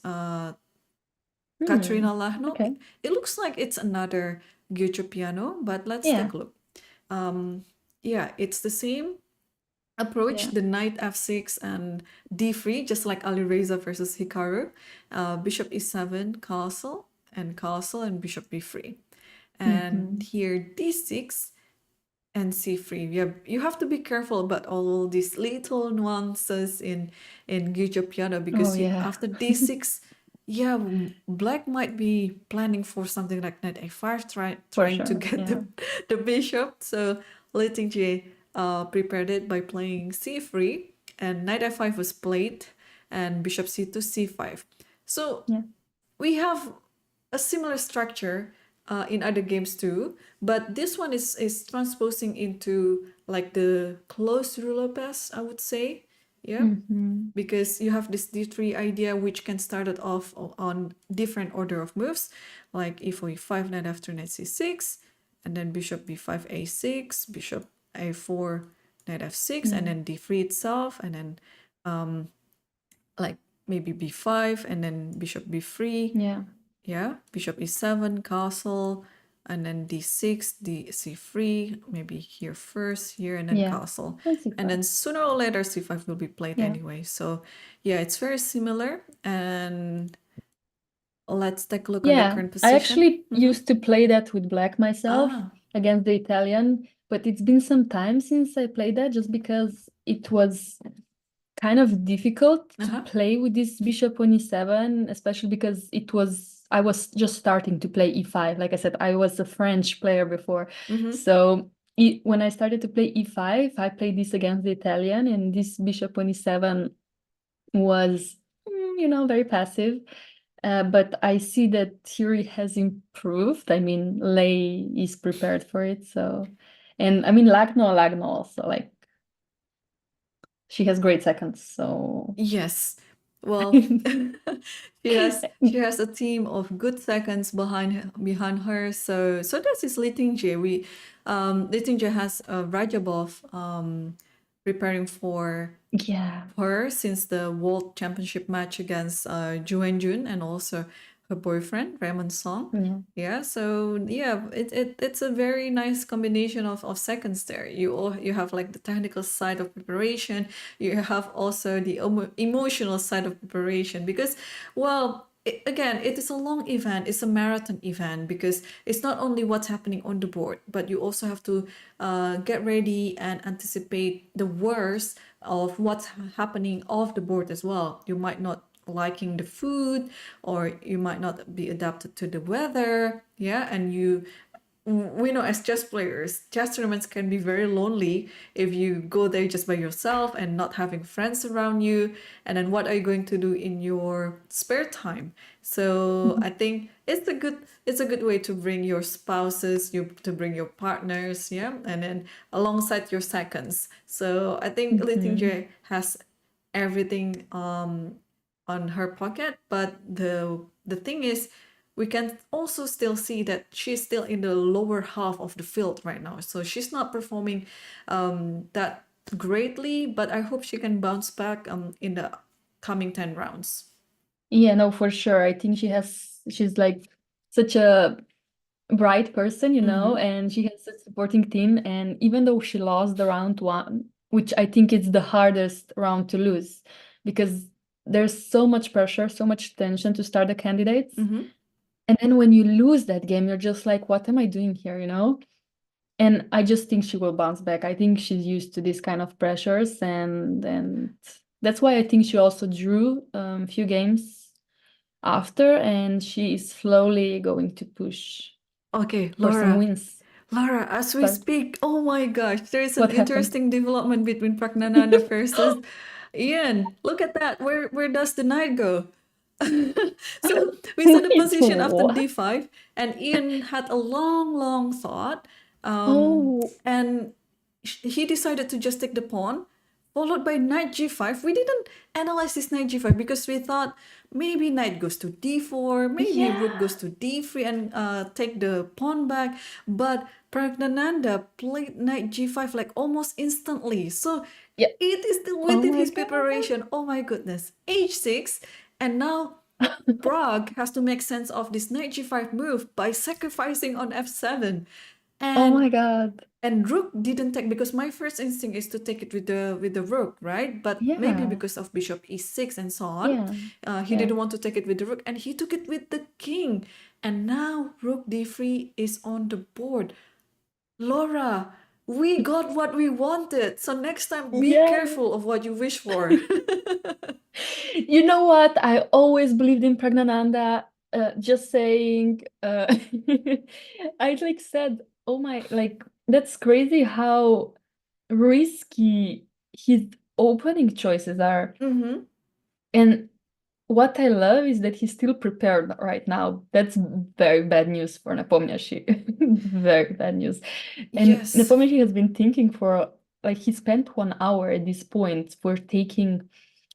Katrina Lahno. Okay. It looks like it's another Gyucho piano, but let's take a look. Yeah, it's the same approach, the knight f6 and d3, just like Alireza versus Hikaru. Bishop e7, castle, and bishop b3. And here d6 and c3. Yeah, you have to be careful about all these little nuances in Gyucho piano because after d6, yeah, black might be planning for something like knight a5, trying to get the bishop. So Lichess prepared it by playing c3, and knight f5 was played, and bishop c2, c5. So we have a similar structure in other games too, but this one is transposing into like the closed ruler pass, I would say. Yeah, because you have this d3 idea which can start it off on different order of moves, like e4 e5, knight after knight c6, and then bishop b5 a6, bishop a4, knight f6, and then d3 itself, and then like maybe b5, and then bishop b3. Yeah, bishop e7, castle, and then d6, c3, maybe here first, here, and then castle. And then sooner or later c5 will be played anyway. So yeah, it's very similar. And let's take a look at the current position. I actually used to play that with black myself against the Italian, but it's been some time since I played that just because it was kind of difficult to play with this bishop on e7, especially because I was just starting to play e5. Like I said, I was a French player before. So when I started to play e5, I played this against the Italian, and this bishop on e7 was, very passive. But I see that theory has improved. I mean, Lei is prepared for it. So, and I mean, Lagno also, like, she has great seconds. So, Yes. Well, she has a team of good seconds behind her. So this is Li Tingjie. Li Tingjie has Rajabov preparing for yeah. her since the World Championship match against Ju Wenjun and also her boyfriend Raymond Song. Yeah. Yeah, so yeah, it's a very nice combination of seconds there. You have like the technical side of preparation, you have also the emotional side of preparation because, well, again, it is a long event, it's a marathon event because it's not only what's happening on the board, but you also have to get ready and anticipate the worst of what's happening off the board as well. You might not liking the food, or you might not be adapted to the weather. Yeah, and we know as chess players, chess tournaments can be very lonely if you go there just by yourself and not having friends around you. And then what are you going to do in your spare time? So I think it's a good way to bring your spouses, to bring your partners, yeah, and then alongside your seconds. So I think Li Tingjie has everything on her pocket, but the thing is, we can also still see that she's still in the lower half of the field right now. So she's not performing that greatly, but I hope she can bounce back in the coming 10 rounds. Yeah, no, for sure. I think she's like such a bright person, and she has a supporting team. And even though she lost the round one, which I think is the hardest round to lose, because there's so much pressure, so much tension to start the candidates. And then when you lose that game, you're just like, what am I doing here, And I just think she will bounce back. I think she's used to this kind of pressures, and that's why I think she also drew a few games after, and she is slowly going to push Okay, for some Laura. wins. Laura, as we But speak, oh my gosh, there is an what happened? interesting development between Praggnanandhaa versus Ian. Look at that. Where does the knight go? So we saw the Wait, position after what? d5, and Ian had a long, long thought, Oh, and he decided to just take the pawn, followed by knight g5. We didn't analyze this knight g5 because we thought maybe knight goes to d4, maybe rook goes yeah. to d3 and take the pawn back. But Praggnanandhaa played knight g5 like almost instantly. So Yeah. it is still Oh within my his God. preparation. Oh my goodness. h6, and now Prague has to make sense of this knight g5 move by sacrificing on f7. Oh And my God. and rook didn't take because my first instinct is to take it with the rook, right? But maybe Yeah. because of bishop e6 and so on, Yeah. he Yeah. didn't want to take it with the rook, and he took it with the king. And now rook d3 is on the board. Laura, we got what we wanted. So next time, be Yeah. careful of what you wish for. You know what? I always believed in Praggnanandhaa. Just saying, I like said, oh my, like that's crazy how risky his opening choices are. Mm-hmm. And what I love is that he's still prepared right now. That's very bad news for Nepomniachtchi. Very bad news. And Yes. Nepomniachtchi has been thinking for, like, he spent 1 hour at this point for taking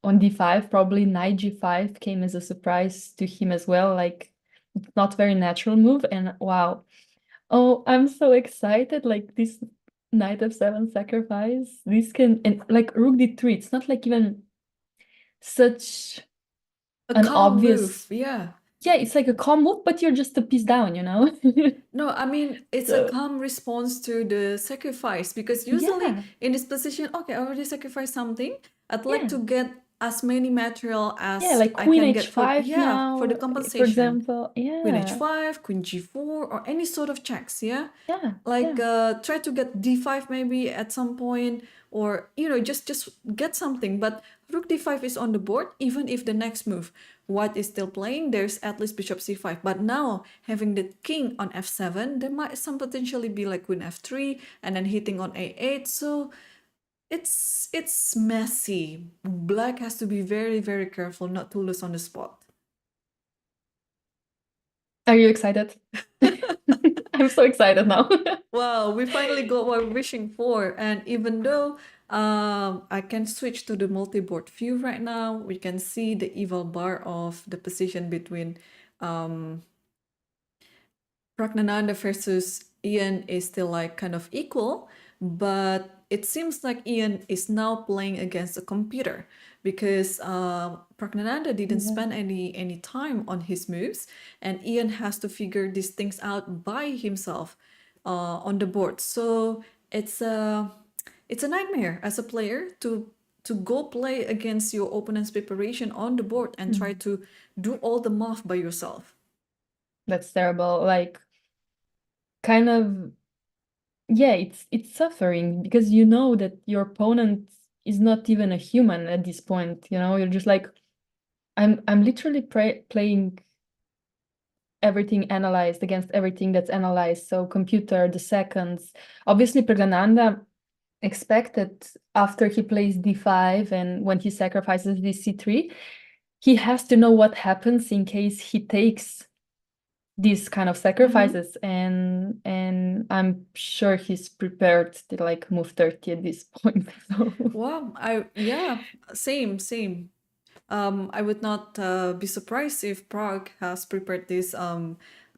on d5. Probably knight g5 came as a surprise to him as well. Like, not very natural move. And wow. Oh, I'm so excited. Like, this knight f7 sacrifice. This can, and like rook d3, it's not like even such A an calm move. obvious, Yeah. yeah, it's like a calm move, but you're just a piece down, No, I mean, it's a So calm response to the sacrifice because usually yeah, in this position, okay, I already sacrificed something. I'd like yeah, to get as many material Yeah, as like I queen can get for, h5 yeah, for the now, for compensation. example. Queen Yeah, h5, queen g4, or any sort of checks, yeah? yeah, Like yeah. try to get d5 maybe at some point, or you know, just get something. But rook d5 is on the board. Even if the next move white is still playing, there's at least bishop c5. But now having the king on f7, there might some potentially be like queen f3 and then hitting on a8. So it's messy. Black has to be very, very careful not to lose on the spot. Are you excited? I'm so excited now. Wow, we finally got what we're wishing for. And even though I can switch to the multi-board view right now, we can see the eval bar of the position between Praggnanandhaa versus Ian is still like kind of equal, but it seems like Ian is now playing against a computer because Praggnanandhaa didn't Yeah. spend any time on his moves, and Ian has to figure these things out by himself on the board. So it's a nightmare as a player to go play against your opponent's preparation on the board and try to do all the math by yourself. That's terrible. Like, kind of, yeah, it's suffering because you know that your opponent is not even a human at this point. You know, you're just like, I'm literally playing everything analyzed against everything that's analyzed. So computer, the seconds. Obviously, Praggnanandhaa expected after he plays d5 and when he sacrifices this c3, he has to know what happens in case he takes these kind of sacrifices, and I'm sure he's prepared to like move 30 at this point. So Wow, yeah, same. I would not be surprised if Prague has prepared this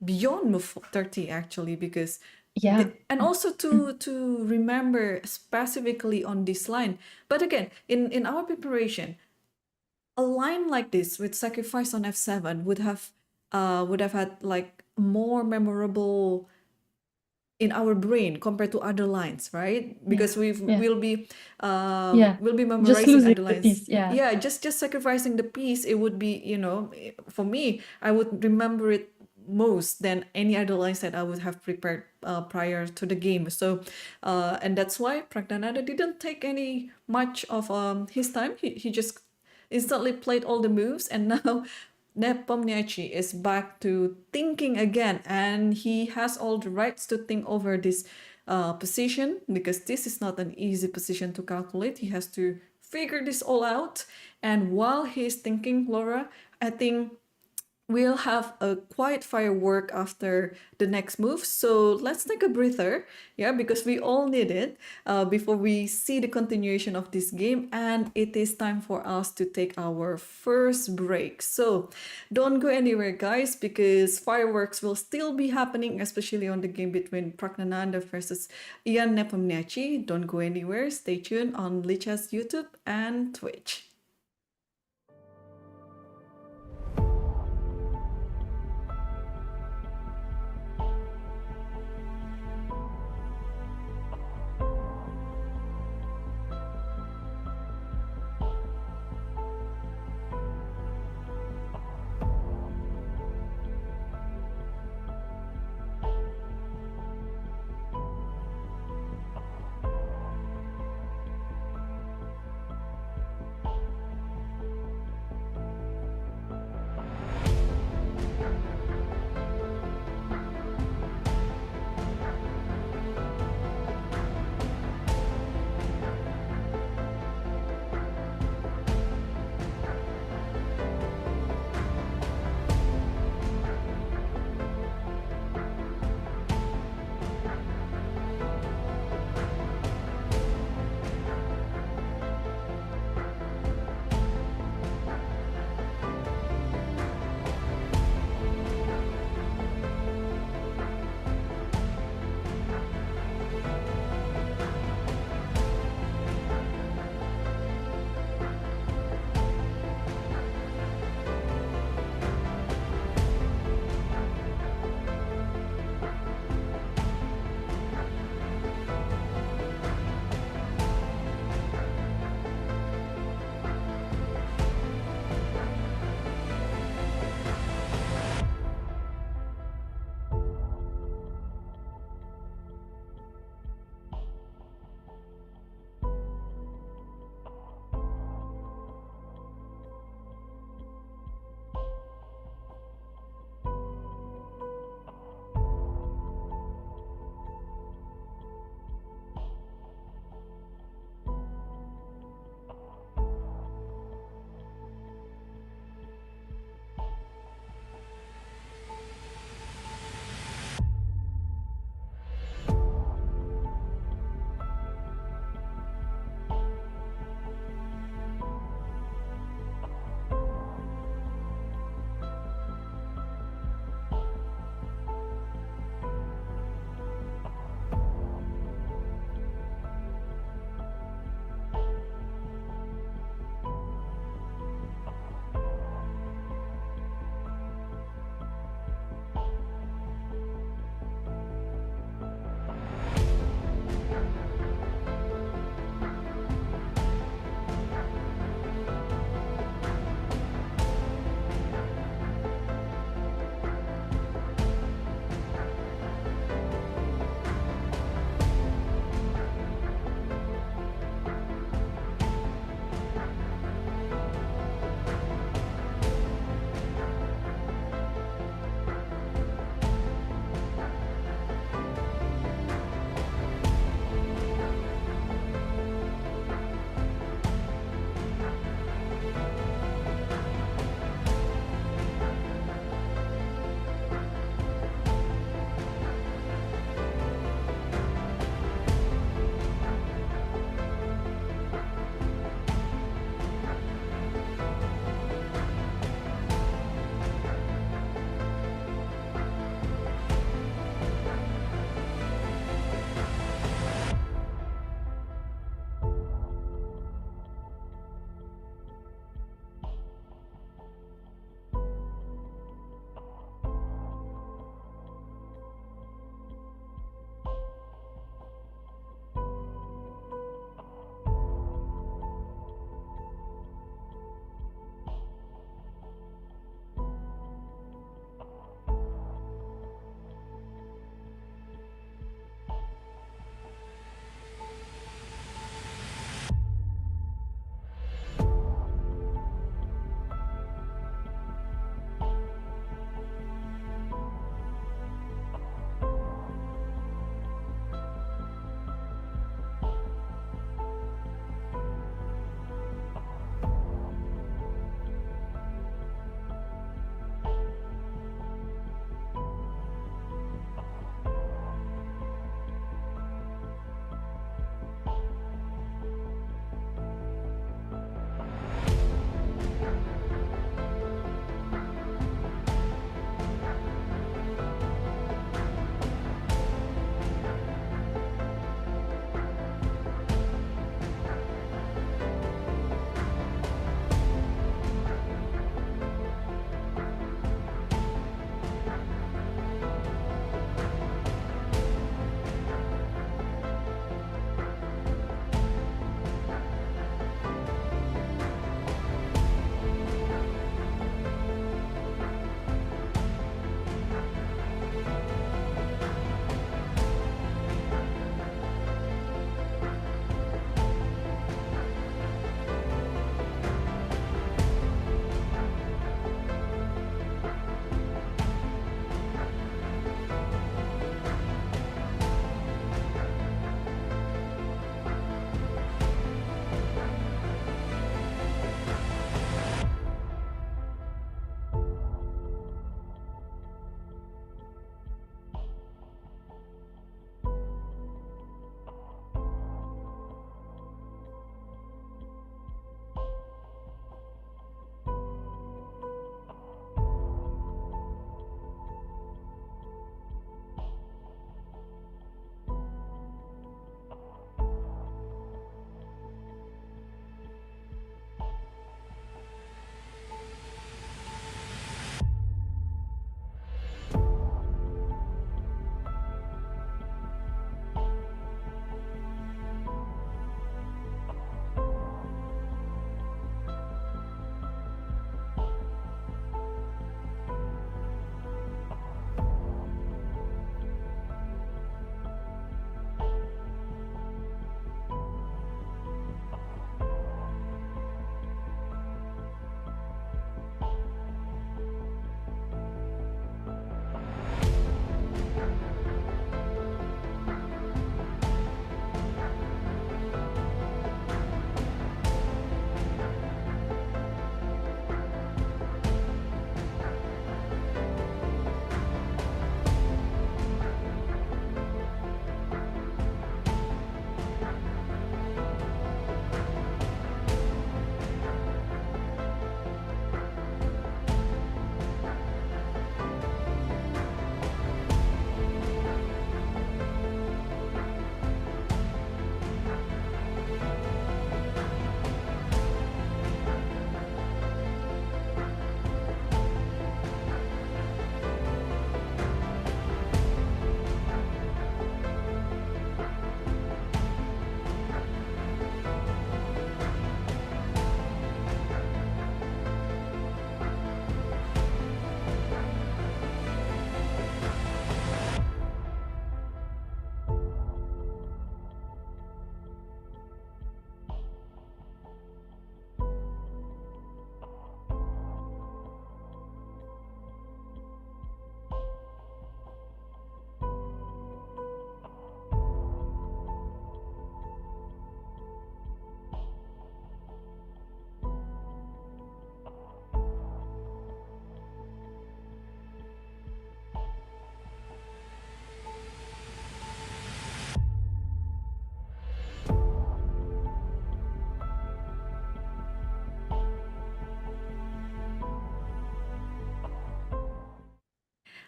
beyond move 30 actually, because yeah. and also to remember specifically on this line. But again, in our preparation, a line like this with sacrifice on f7 would have had like more memorable in our brain compared to other lines, right? Because Yeah. uh, Yeah. we'll be Just memorizing losing other the lines. piece. Yeah. Yeah, just sacrificing the piece, it would be, you know, for me, I would remember it most than any other lines that I would have prepared prior to the game. So and that's why Praggnanandhaa didn't take any much of his time. He just instantly played all the moves, and now Nepomniachtchi is back to thinking again, and he has all the rights to think over this position, because this is not an easy position to calculate. He has to figure this all out, and while he's thinking, Laura, I think we'll have a quiet firework after the next move. So let's take a breather, yeah, because we all need it before we see the continuation of this game. And it is time for us to take our first break. So don't go anywhere, guys, because fireworks will still be happening, especially on the game between Praggnanandhaa versus Ian Nepomniachtchi. Don't go anywhere. Stay tuned on Lichess YouTube and Twitch.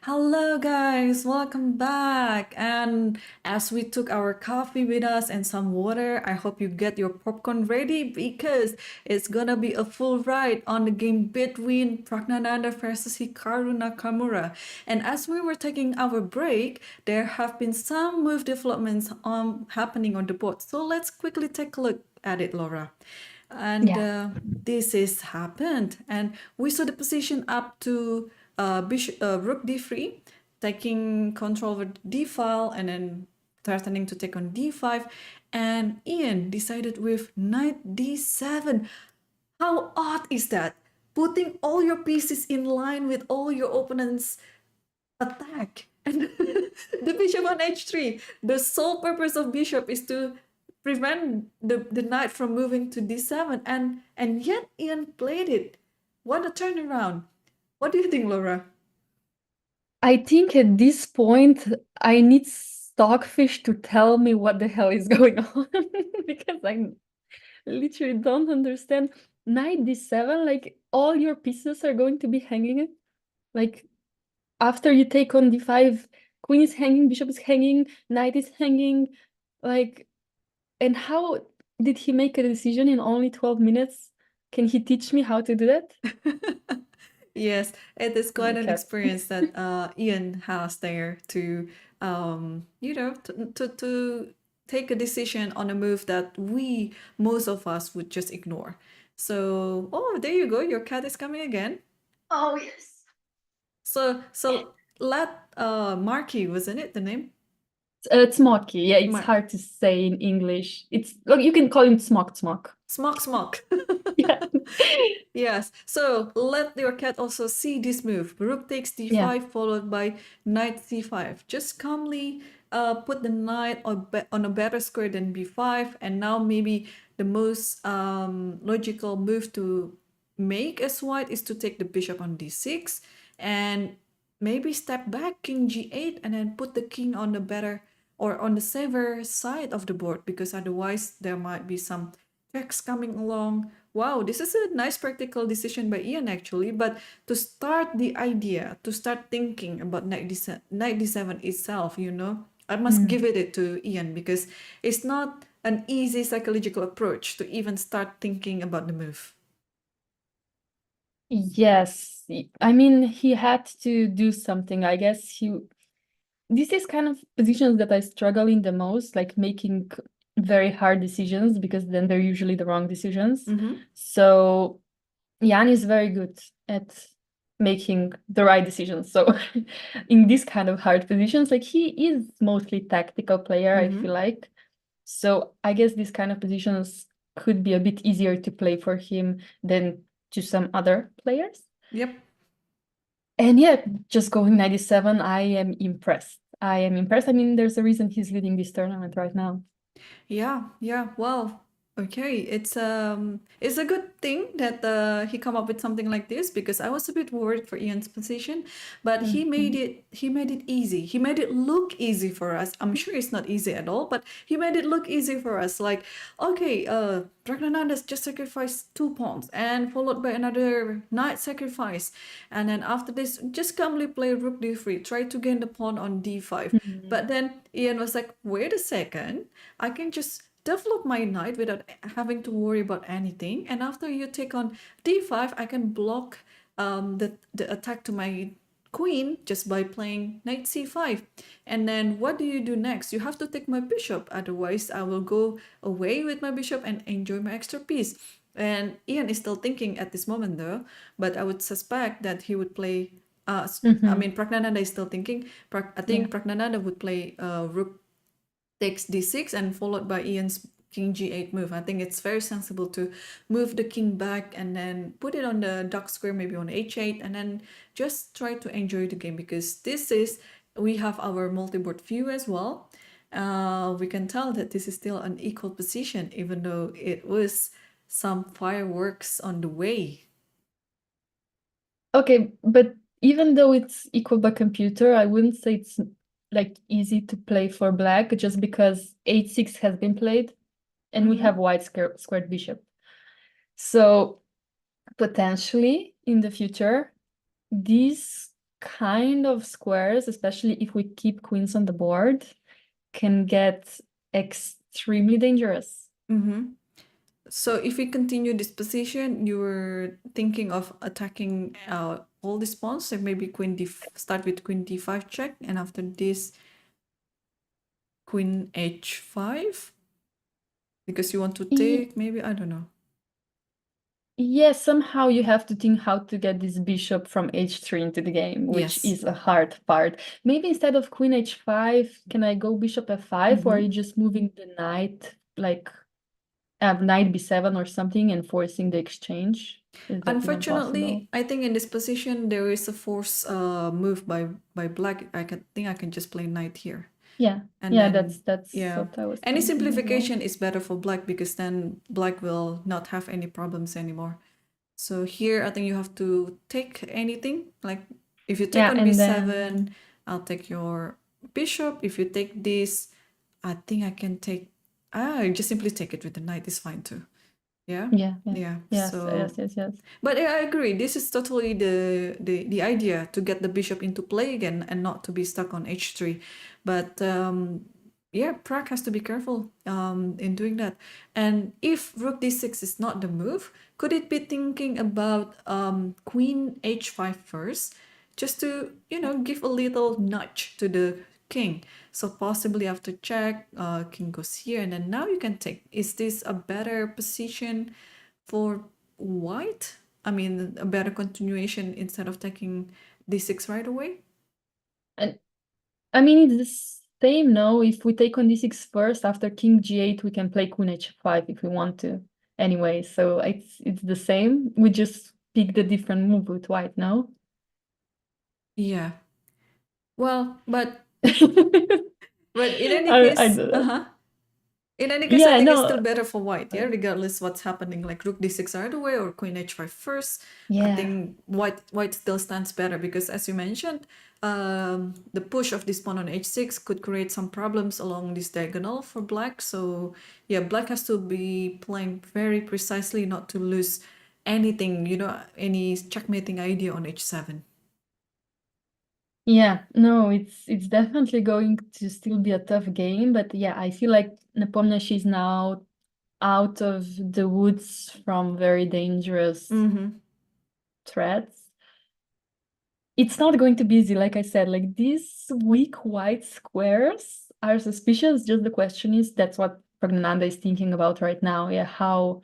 Hello, guys, welcome back. And as we took our coffee with us and some water, I hope you get your popcorn ready because it's gonna be a full ride on the game between Praggnanandhaa versus Hikaru Nakamura. And as we were taking our break, there have been some move developments happening on the board. So let's quickly take a look at it, Laura. And Yeah. this is happened, and we saw the position up to rook d3, taking control over d file, and then threatening to take on d5. And Ian decided with knight d7. How odd is that? Putting all your pieces in line with all your opponents' attack. And the bishop on h3. The sole purpose of bishop is to prevent the knight from moving to d7. And yet Ian played it. What a turnaround. What do you think, Laura? I think at this point, I need Stockfish to tell me what the hell is going on because I literally don't understand. Knight d7, like all your pieces are going to be hanging it. Like after you take on d5, queen is hanging, bishop is hanging, knight is hanging. Like, and how did he make a decision in only 12 minutes? Can he teach me how to do that? Yes, it is quite an Because experience that Ian has there to, to take a decision on a move that most of us, would just ignore. So, oh, there you go. Your cat is coming again. oh yes. So let Marky, wasn't it the name? It's Smoky. Yeah, it's Mark. hard to say in English. It's like you can call him Smock Smock. Smock. Yeah. Yes. So let your cat also see this move. Rook takes d5 Yeah. followed by knight c5. Just calmly put the knight on a better square than b5. And now maybe the most logical move to make as white is to take the bishop on d6 and maybe step back king g8 and then put the king on the better or on the safer side of the board, because otherwise there might be some checks coming along. Wow, this is a nice practical decision by Ian actually, but to start the idea, to start thinking about knight d7 itself, I must give it to Ian because it's not an easy psychological approach to even start thinking about the move. Yes. I mean, he had to do something. I guess this is kind of positions that I struggle in the most, like making very hard decisions because then they're usually the wrong decisions. So Jan is very good at making the right decisions. So in this kind of hard positions, like he is mostly tactical player, I feel like. So I guess these kind of positions could be a bit easier to play for him than to some other players. Yep. And yeah, just going 97, I am impressed. I mean, there's a reason he's leading this tournament right now. Yeah. Well, okay. It's a good thing that he come up with something like this, because I was a bit worried for Ian's position, but he made it easy. He made it look easy for us. I'm sure it's not easy at all, but he made it look easy for us. Like, okay, Praggnanandhaa just sacrificed 2 pawns and followed by another knight sacrifice. And then after this, just calmly play rook d3, try to gain the pawn on d5. But then Ian was like, wait a second, I can just develop my knight without having to worry about anything. And after you take on d5, I can block the attack to my queen just by playing knight c5. And then what do you do next? You have to take my bishop, otherwise I will go away with my bishop and enjoy my extra piece. And Ian is still thinking at this moment though, but I would suspect that he would play I mean, Praggnanandhaa is still thinking. I think Praggnanandhaa would play rook takes d6 and followed by Ian's king g8 move. I think it's very sensible to move the king back and then put it on the dark square, maybe on h8, and then just try to enjoy the game, because we have our multi-board view as well. We can tell that this is still an equal position, even though it was some fireworks on the way. Okay, but even though it's equal by computer, I wouldn't say it's like easy to play for black, just because h6 has been played and we have white squared bishop. So potentially in the future, these kind of squares, especially if we keep queens on the board, can get extremely dangerous. Mm-hmm. So if we continue this position, you were thinking of attacking all these pawns, so maybe start with queen d5 check, and after this, queen h5, because you want to take, maybe, I don't know. Yes, somehow you have to think how to get this bishop from h3 into the game, which Yes. is a hard part. Maybe instead of queen h5, can I go bishop f5, or are you just moving the knight, like knight b7 or something, and forcing the exchange? Is that even possible? Unfortunately, I think in this position there is a force move by black. I can just play knight here. Yeah, And yeah, then, that's yeah, what I was any thinking as well. simplification is better for black, because then black will not have any problems anymore. So here I think you have to take anything. Like if you take Yeah, on and b7, then I'll take your bishop. If you take this, I think I can take. Just simply take it with the knight is fine too. Yeah. yeah, Yes. But yeah, I agree. This is totally the idea, to get the bishop into play again and not to be stuck on h3. But yeah, Prague has to be careful in doing that. And if rook d6 is not the move, could it be thinking about queen h5 first, just to give a little nudge to the king? So possibly after check, king goes here, and then now you can take. Is this a better position for white? I mean, a better continuation instead of taking d6 right away? And I mean, it's the same, no? If we take on d6 first, after king g8, we can play queen h5 if we want to. Anyway, so it's the same. We just pick the different move with white, no? Yeah. Well, but in any case, in any case, I think it's still better for white, yeah, regardless what's happening, like rook d6 right away or queen h5 first. I think white still stands better, because as you mentioned, the push of this pawn on h6 could create some problems along this diagonal for black. So yeah, black has to be playing very precisely not to lose anything, any checkmating idea on h7. Yeah, no, it's definitely going to still be a tough game, but yeah, I feel like Nepomniachtchi is now out of the woods from very dangerous threats. It's not going to be easy, like I said, like these weak white squares are suspicious. Just the question is, that's what Praggnanandhaa is thinking about right now. Yeah, how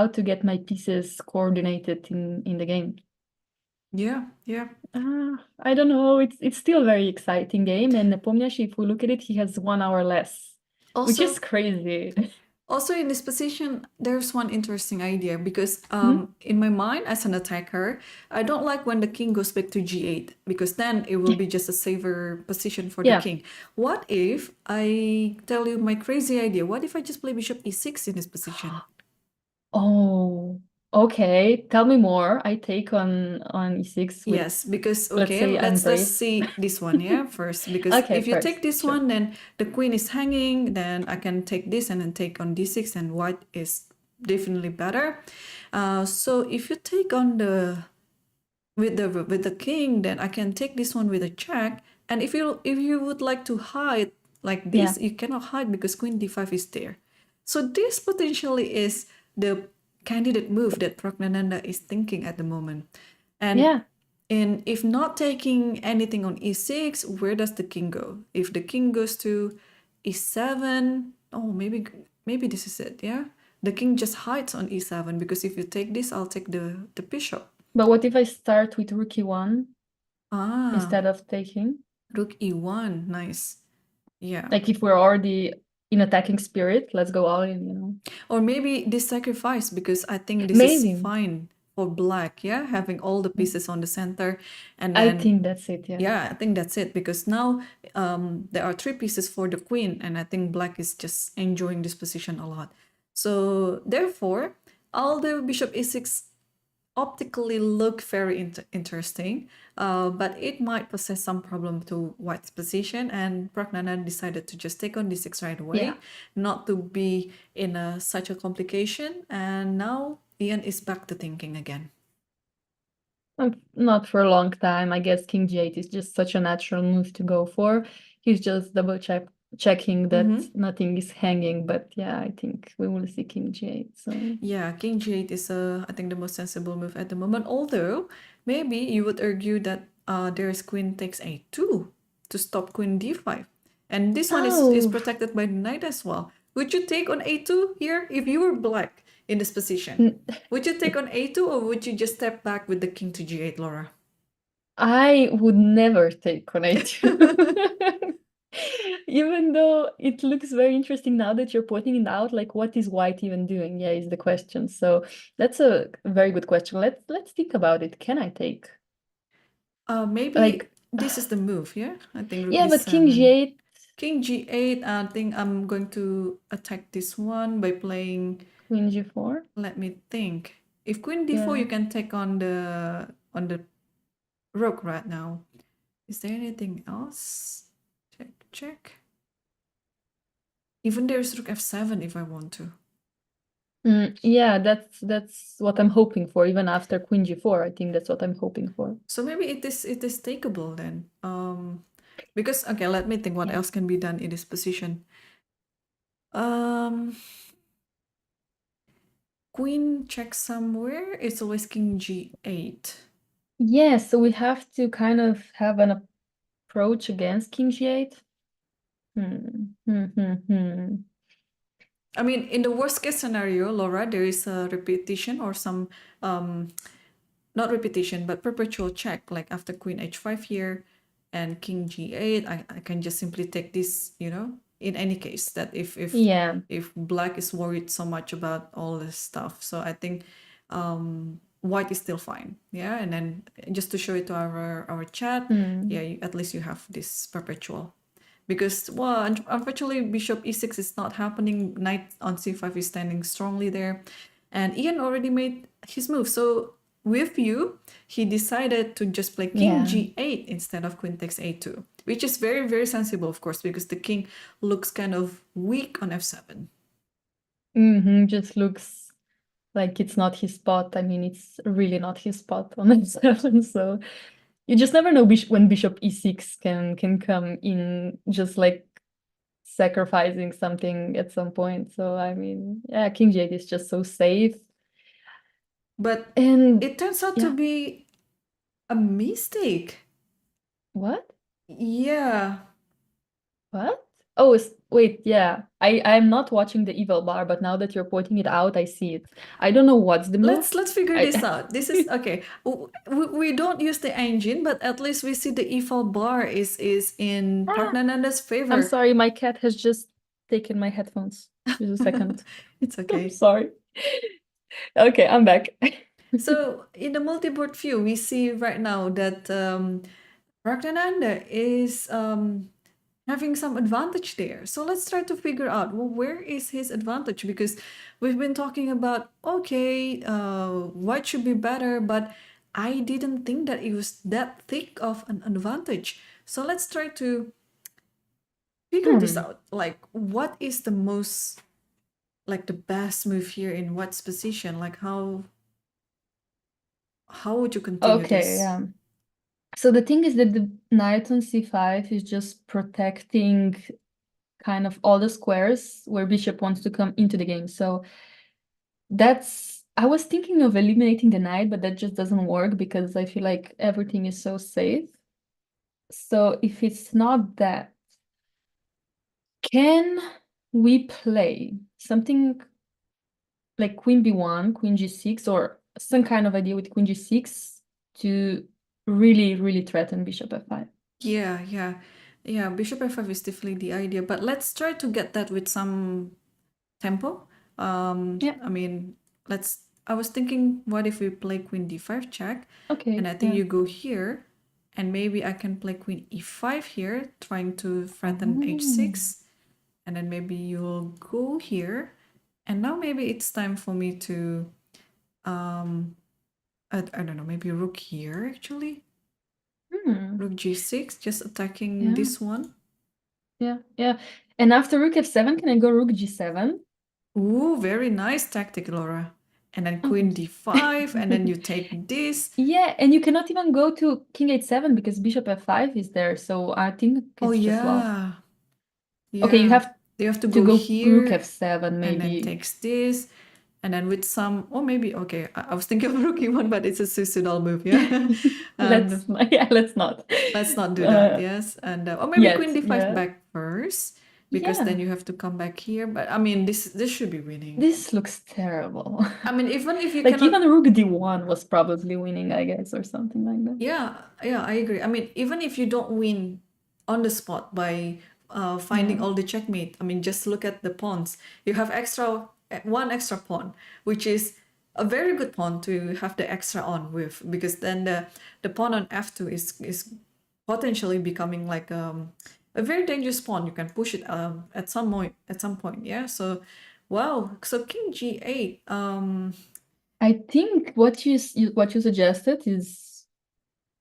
to get my pieces coordinated in the game. Yeah. I don't know. It's still a very exciting game, and Nepomniachtchi, if we look at it, he has 1 hour less, which is crazy. Also, in this position, there's one interesting idea, because in my mind, as an attacker, I don't like when the king goes back to g8, because then it will be just a safer position for the king. What if I tell you my crazy idea? What if I just play bishop e6 in this position? Oh, okay. Tell me more. I take on e6 with, yes, because let's see this one, yeah, first, because if you take this one, then the queen is hanging, then I can take this and then take on d6, and white is definitely better. So if you take on with the king, then I can take this one with a check, and if you would like to hide like this, you cannot hide because queen d5 is there. So this potentially is the candidate move that Praggnanandhaa is thinking at the moment. And if not taking anything on e6, where does the king go? If the king goes to e7, maybe this is it, yeah? The king just hides on e7, because if you take this, I'll take the bishop. But what if I start with rook e1 instead of taking? Rook e1, nice. Yeah. Like if we're already in attacking spirit, let's go all in, Or maybe this sacrifice, because I think this is fine for black, yeah? Having all the pieces on the center. And then, I think that's it, yeah. Yeah, I think that's it, because now there are 3 pieces for the queen, and I think black is just enjoying this position a lot. So therefore, all the bishop e6 optically look very interesting, but it might possess some problem to white's position, and Praggnanandhaa decided to just take on d6 right away, not to be in such a complication. And now Ian is back to thinking again. Not for a long time. I guess king g8 is just such a natural move to go for. He's just checking that nothing is hanging, but yeah, I think we will see king g8. So Yeah, king g8 is I think the most sensible move at the moment. Although maybe you would argue that there's queen takes a2 to stop queen d5, and this one is protected by the knight as well. Would you take on a2 here if you were black in this position? Would you take on a2 or would you just step back with the king to g8, Laura? I would never take on a2. Even though it looks very interesting now that you're pointing it out, like what is white even doing? Yeah, is the question. So that's a very good question. Let's think about it. Can I take? Maybe Like this is the move, yeah? I think rook yeah, but king d7. g8. King g8, I think I'm going to attack this one by playing Queen g4. Let me think. If queen d4, you can take on the rook right now. Is there anything else? Check. Even there's rook f7 if I want to. Yeah, that's what I'm hoping for. Even after queen g4, I think that's what I'm hoping for. So maybe it is takeable then. Because okay, let me think what else can be done in this position. Queen check somewhere. It's always king g8. Yeah, so we have to kind of have an approach against king g8. I mean, in the worst case scenario, Laura, there is a repetition or some not repetition, but perpetual check, like after queen h5 here and king g8, I can just simply take this, in any case, that if black is worried so much about all this stuff. So I think white is still fine. Yeah, and then just to show it to our chat, yeah, at least you have this perpetual. Because, well, unfortunately, bishop e6 is not happening. Knight on c5 is standing strongly there. And Ian already made his move. So with you, he decided to just play king g8 instead of queen takes a2, which is very, very sensible, of course, because the king looks kind of weak on f7. Just looks like it's not his spot. I mean, it's really not his spot on f7. So you just never know when bishop e6 can come in, just like sacrificing something at some point. So I mean, yeah, king g8 is just so safe. But it turns out to be a mistake. What? Yeah. What? Oh, wait, yeah. I'm not watching the evil bar, but now that you're pointing it out, I see it. I don't know what's the move. Let's figure this out. This is okay. We don't use the engine, but at least we see the evil bar is in Praggnanandhaa's favor. I'm sorry, my cat has just taken my headphones. Just a second. It's okay. Sorry. Okay, I'm back. So in the multi-board view, we see right now that Praggnanandhaa is having some advantage there. So let's try to figure out, well, where is his advantage? Because we've been talking about, okay, white should be better, but I didn't think that it was that thick of an advantage. So let's try to figure this out. Like, what is the most, like the best move here in white's position? Like how would you continue this? Okay, yeah. So the thing is that the knight on c5 is just protecting kind of all the squares where bishop wants to come into the game. So I was thinking of eliminating the knight, but that just doesn't work because I feel like everything is so safe. So if it's not that, can we play something like queen b1, queen g6, or some kind of idea with queen g6 to really, really threaten bishop f5? Yeah, bishop f5 is definitely the idea, but let's try to get that with some tempo. I mean, I was thinking, what if we play queen d5 check? Okay. And I think you go here, and maybe I can play queen e5 here, trying to threaten h6. And then maybe you'll go here. And now maybe it's time for me to, I don't know, maybe rook here, actually. Rook g6, just attacking this one. Yeah. And after rook f7, can I go rook g7? Ooh, very nice tactic, Laura. and then queen d5, and then you take this. Yeah, and you cannot even go to king h7 because bishop f5 is there. So I think Oh it's just lost. yeah. Okay, you have to to go go here, rook f7 and then maybe. takes this, and then with some, or maybe, okay, I was thinking of rook e1, but it's a suicidal move, yeah. Let's not. Let's not do that, yes. And or maybe Yet, queen d5 yeah. back first, because then Yeah. you have to come back here. But I mean, this should be winning. This looks terrible. I mean, even if you Like cannot, even rook d1 was probably winning, I guess, or something like that. yeah, I agree. I mean, even if you don't win on the spot by finding Yeah. all the checkmate, I mean, just look at the pawns. You have one extra pawn, which is a very good pawn to have the extra on with, because then the pawn on f2 is potentially becoming like a very dangerous pawn. You can push it at some point, yeah. So, wow. So king g8. I think what you suggested is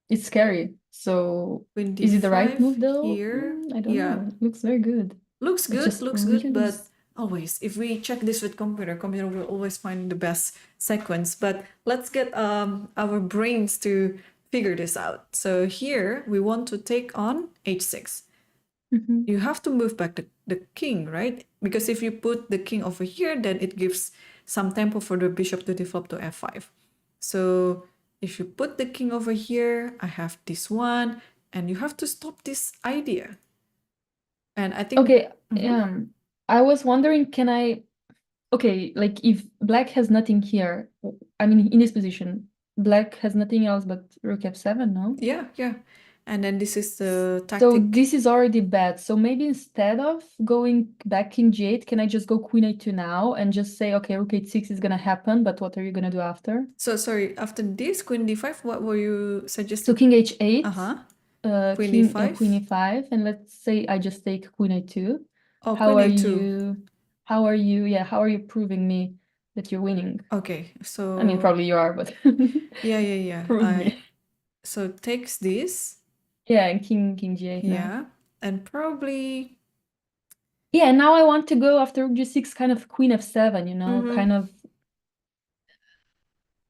it's scary. So Queen is it the right d5 move though? here. I don't Yeah, know. It looks very good. looks It's good, just really but always, if we check this with computer will always find the best sequence. But let's get our brains to figure this out. So here we want to take on h6. Mhm. You have to move back the king, right? Because if you put the king over here, then it gives some tempo for the bishop to develop to f5. So if you put the king over here, I have this one, and you have to stop this idea. And I think, Okay, I was wondering, okay, like if black has nothing here, I mean in this position, black has nothing else but rook f7, no? yeah. And then this is the So tactic. this is already bad. So maybe instead of going back king g8, can I just go queen a2 now and just say, okay, rook h6 is gonna happen, but what are you gonna do after? So sorry, after this queen d5, what were you So suggesting? king h8, Queen king e5. queen e5, and let's say I just take queen a2. Oh, How queen are a2. how are you proving me that you're winning? Okay, so I mean, probably you are, but yeah. prove me. So takes this. Yeah, and king g8 now. Yeah, and probably. Yeah, now I want to go after rook g6, kind of queen f7, you know, Mhm. kind of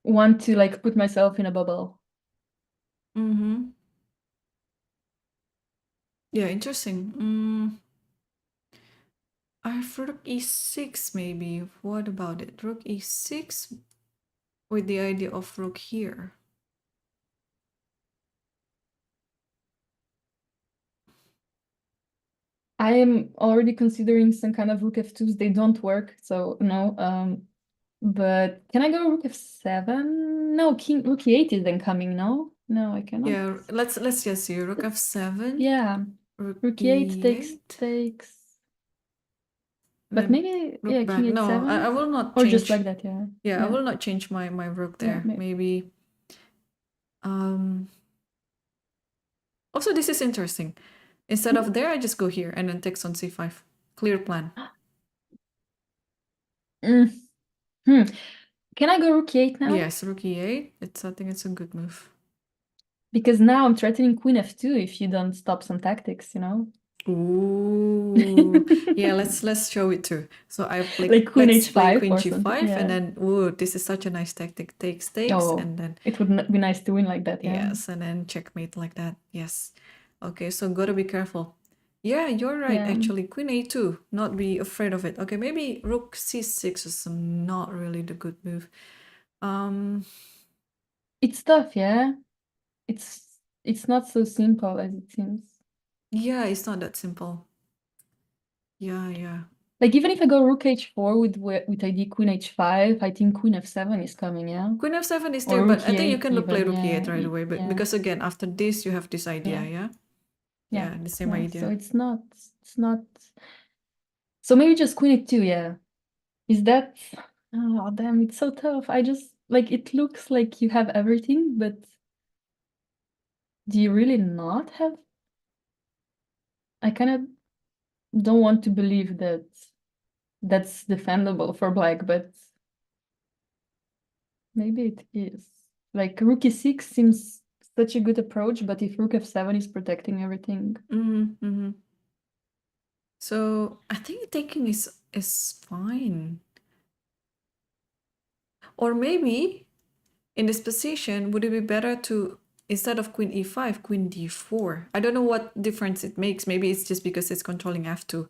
want to like put myself in a bubble. Yeah, interesting. I have rook e6 maybe. What about it? Rook e6 with the idea of rook here. I am already considering some kind of rook f2s. They don't work, so no. But can I go rook f7? No, king rook e8 is then coming. No, no, I cannot. Yeah, let's just see. Rook f7. Yeah, Rook e8 takes. But maybe rook back. king No, h7, I will not or change. just like that. Yeah, I will not change my rook there. Yeah, maybe. Also, this is interesting. Instead of there, I just go here and then takes on c5. Clear plan. Can I go rook e8 now? Yes, rook e8. I think it's a good move. Because now I'm threatening queen f2 if you don't stop some tactics, you know? Ooh. Yeah, let's show it too. So I played like queen let's play h5 queen or g5, something. Yeah. and then ooh, this is such a nice tactic. Takes, Oh, and then it would be nice to win like that, yeah. yes, and then checkmate like that. Yes. Okay, so gotta be careful. Yeah, you're right. Yeah. Actually, queen a2, not be afraid of it. Okay, maybe rook c6 is not really the good move. It's tough, yeah. It's not so simple as it seems. Yeah, it's not that simple. Yeah. Like even if I go rook h4 with ID queen h5, I think queen f7 is coming, yeah. Queen f7 is Or there, but rook I think you e8 can play even, rook e8 yeah. right away. But because again, after this, you have this idea, yeah. Yeah, the same idea. So it's not. So maybe just queen e2, yeah. Is that? Oh damn, it's so tough. I just like it looks like you have everything, but do you really not have? I kind of don't want to believe that that's defendable for black, but maybe it is. Like rook e6 seems such a good approach, but if rook f7 is protecting everything. So I think taking is fine. Or maybe in this position, would it be better to, instead of queen e5, queen d4? I don't know what difference it makes. Maybe it's just because it's controlling f2.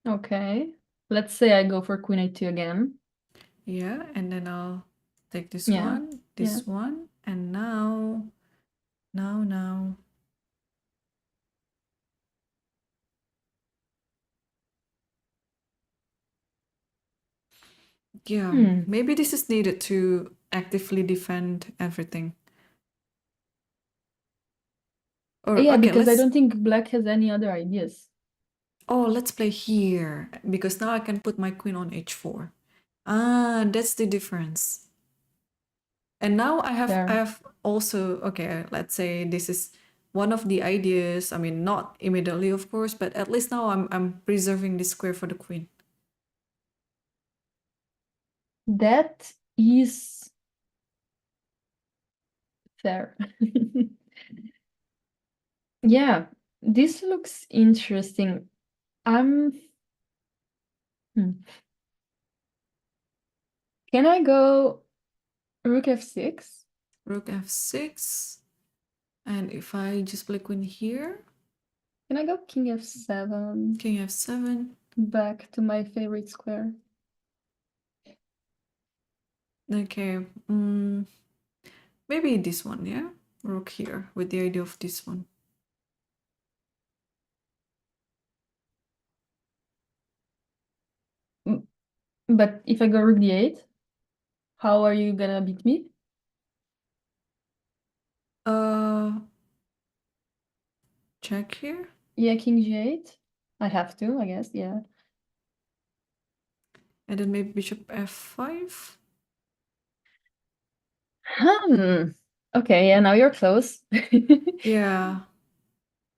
Okay. Let's say I go for queen a2 again. Yeah, and then I'll take this Yeah, one, this one, and now. Yeah, maybe this is needed to actively defend everything. Or, Yeah, okay, because I let's. don't think black has any other ideas. Oh, let's play here, because now I can put my queen on h4. Ah, that's the difference. And now I have also, okay, let's say this is one of the ideas. I mean, not immediately, of course, but at least now I'm preserving this square for the queen. That is fair. Yeah, this looks interesting. Can I go rook f6? Rook f6. And if I just play queen here, Can I go king f7? king f7. Back to my favorite square. Okay, maybe this one, yeah? Rook here with the idea of this one. But if I go rook d8, how are you gonna beat me? Check here. Yeah, king g8. I have to, I guess, yeah. And then maybe bishop f5. Okay, yeah, now you're close. Yeah.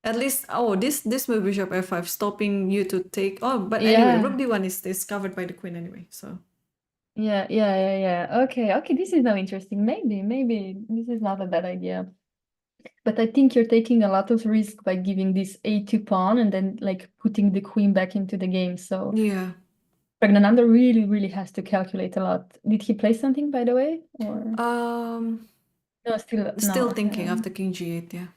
At least, oh, this move bishop f5 stopping you to take. Oh, but anyway, Yeah. rook d1 is covered by the queen anyway, so. Yeah. Okay, this is now interesting. Maybe this is not a bad idea. But I think you're taking a lot of risk by giving this a2 pawn and then like putting the queen back into the game. So Yeah. Praggnanandhaa really has to calculate a lot. Did he play something, by the way? Or no, Still no. thinking after king g8, yeah.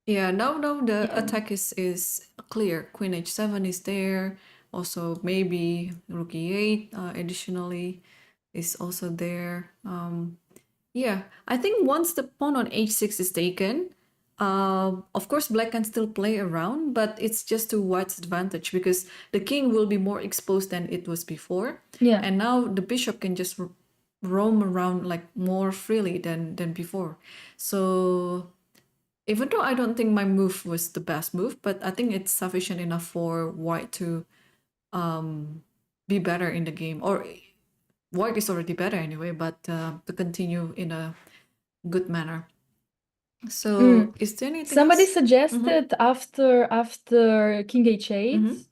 Yeah, now the attack is clear. Queen h7 is there. Also, maybe rook e8 additionally is also there. Yeah, I think once the pawn on h6 is taken, of course black can still play around, but it's just to white's advantage because the king will be more exposed than it was before. Yeah. And now the bishop can just roam around like more freely than before. So even though I don't think my move was the best move, but I think it's sufficient enough for white to be better in the game. Or white is already better anyway, but to continue in a good manner. So is there anything Somebody else? suggested after king h8,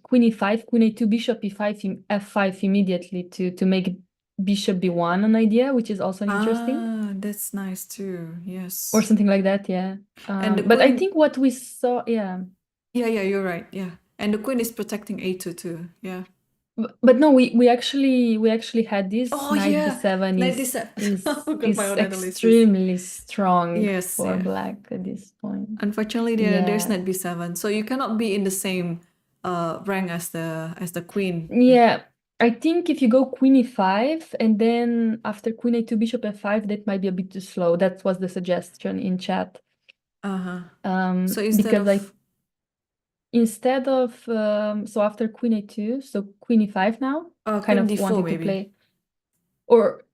queen e5, queen a2, bishop e5, f5 immediately to make bishop b1 an idea, which is also interesting. Ah, that's nice too. Yes. Or something like that, yeah. And the but I queen. think what we saw, yeah. Yeah, you're right. Yeah. And the queen is protecting a2 too. Yeah. But no, we actually had this. Oh, knight yeah. d7 Knight is d7. is I forgot is my own analysis. extremely strong Yes, for yeah. black at this point. Unfortunately, there's Yeah. knight b7, so you cannot be in the same rank as the queen. Yeah, I think if you go queen e5 and then after queen a2, bishop f5, that might be a bit too slow. That was the suggestion in chat. So instead of so after queen a2, so queen e5 now, kind queen of d4 wanting maybe. to play. Or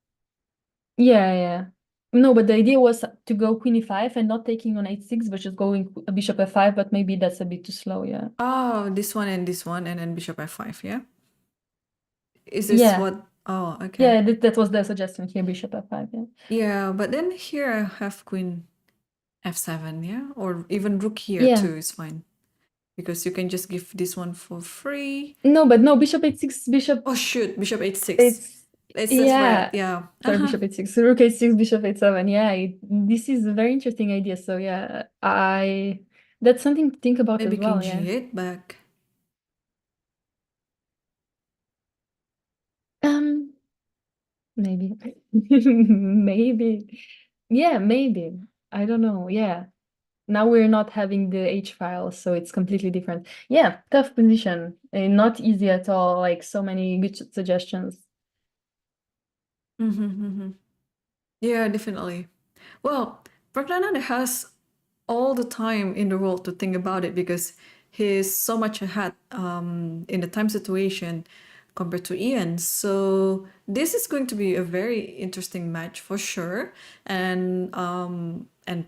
yeah. No, but the idea was to go queen e5 and not taking on h6, but just going bishop f5, but maybe that's a bit too slow, yeah. Oh, this one and then bishop f5, yeah? Is this what? Oh, okay. Yeah, that was the suggestion here, bishop f5, yeah. Yeah, but then here I have queen f7, yeah? Or even rook here too is fine. Because you can just give this one for free. No, but no, bishop h6, bishop... Oh, shoot, bishop h6. It's right, yeah. Sorry, bishop h6, rook h6, bishop h7, yeah. This is a very interesting idea, so yeah, that's something to think about Maybe as well, king g8 back. Maybe. Maybe. Yeah, maybe. I don't know. Yeah. Now we're not having the H file, so it's completely different. Yeah, tough position. Not easy at all. Like so many good suggestions. Yeah, definitely. Well, Praggnanandhaa has all the time in the world to think about it because he's so much ahead in the time situation compared to Ian. So this is going to be a very interesting match for sure. And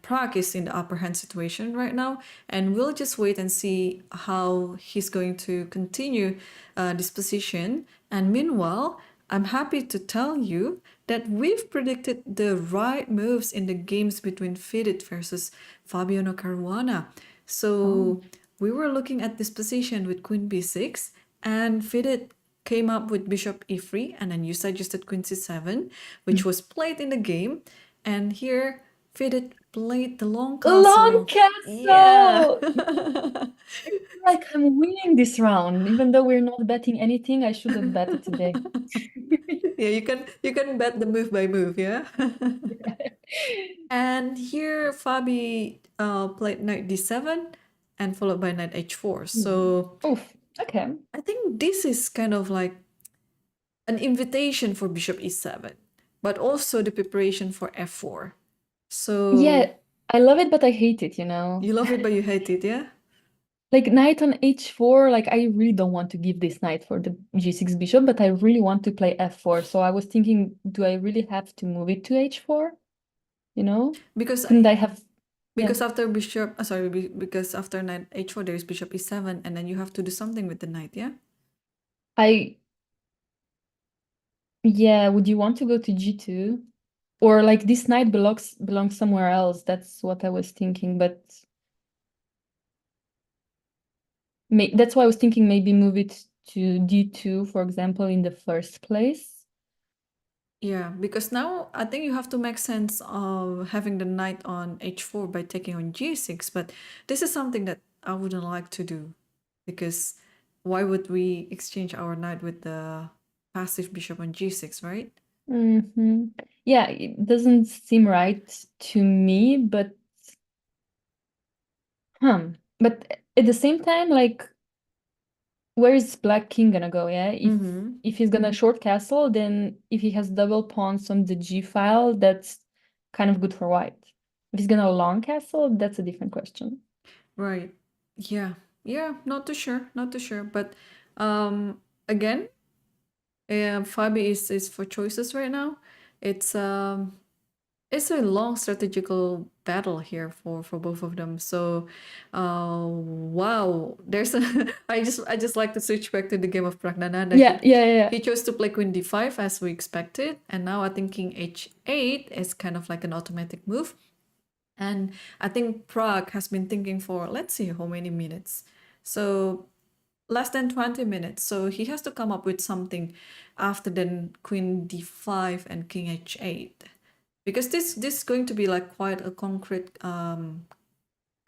Prague is in the upper hand situation right now, and we'll just wait and see how he's going to continue this position. And meanwhile, I'm happy to tell you that we've predicted the right moves in the games between FIDE versus Fabiano Caruana. So we were looking at this position with Queen B6, and FIDE came up with Bishop E3, and then you suggested Queen C7, which was played in the game. And here, FIDE played the long Long castle. Yeah. castle! Like I'm winning this round, even though we're not betting anything. I should have betted today. Yeah, you can bet the move by move, yeah. And here Fabi played knight d7 and followed by knight h4. So Oof. Okay. I think this is kind of like an invitation for bishop e7, but also the preparation for f4. So Yeah, I love it, but I hate it, you know. you love it, but you hate it, yeah? Like knight on h4, like I really don't want to give this knight for the g6 bishop, but I really want to play f4. So I was thinking, do I really have to move it to h4? You know? Because Couldn't I have because after bishop, because after knight h4 there is bishop e7, and then you have to do something with the knight, yeah? Yeah, would you want to go to g2? Or like this knight belongs somewhere else. That's what I was thinking, but that's why I was thinking maybe move it to d2, for example, in the first place. Yeah, because now I think you have to make sense of having the knight on h4 by taking on g6, but this is something that I wouldn't like to do because why would we exchange our knight with the passive bishop on g6, right? Yeah, it doesn't seem right to me, but but at the same time, like where is Black King gonna go? Yeah, if he's gonna short castle, then if he has double pawns on the G file, that's kind of good for white. If he's gonna long castle, that's a different question. Right. Yeah. Yeah, not too sure, not too sure. But again, Fabi is for choices right now. It's a long strategical battle here for both of them. So wow, there's a I just like to switch back to the game of Praggnanandhaa. Yeah. He chose to play queen d5 as we expected, and now I think king h8 is kind of like an automatic move. And I think Prague has been thinking for, let's see how many minutes. So less than 20 minutes. So he has to come up with something after then queen d5 and king h8. Because this is going to be like quite a concrete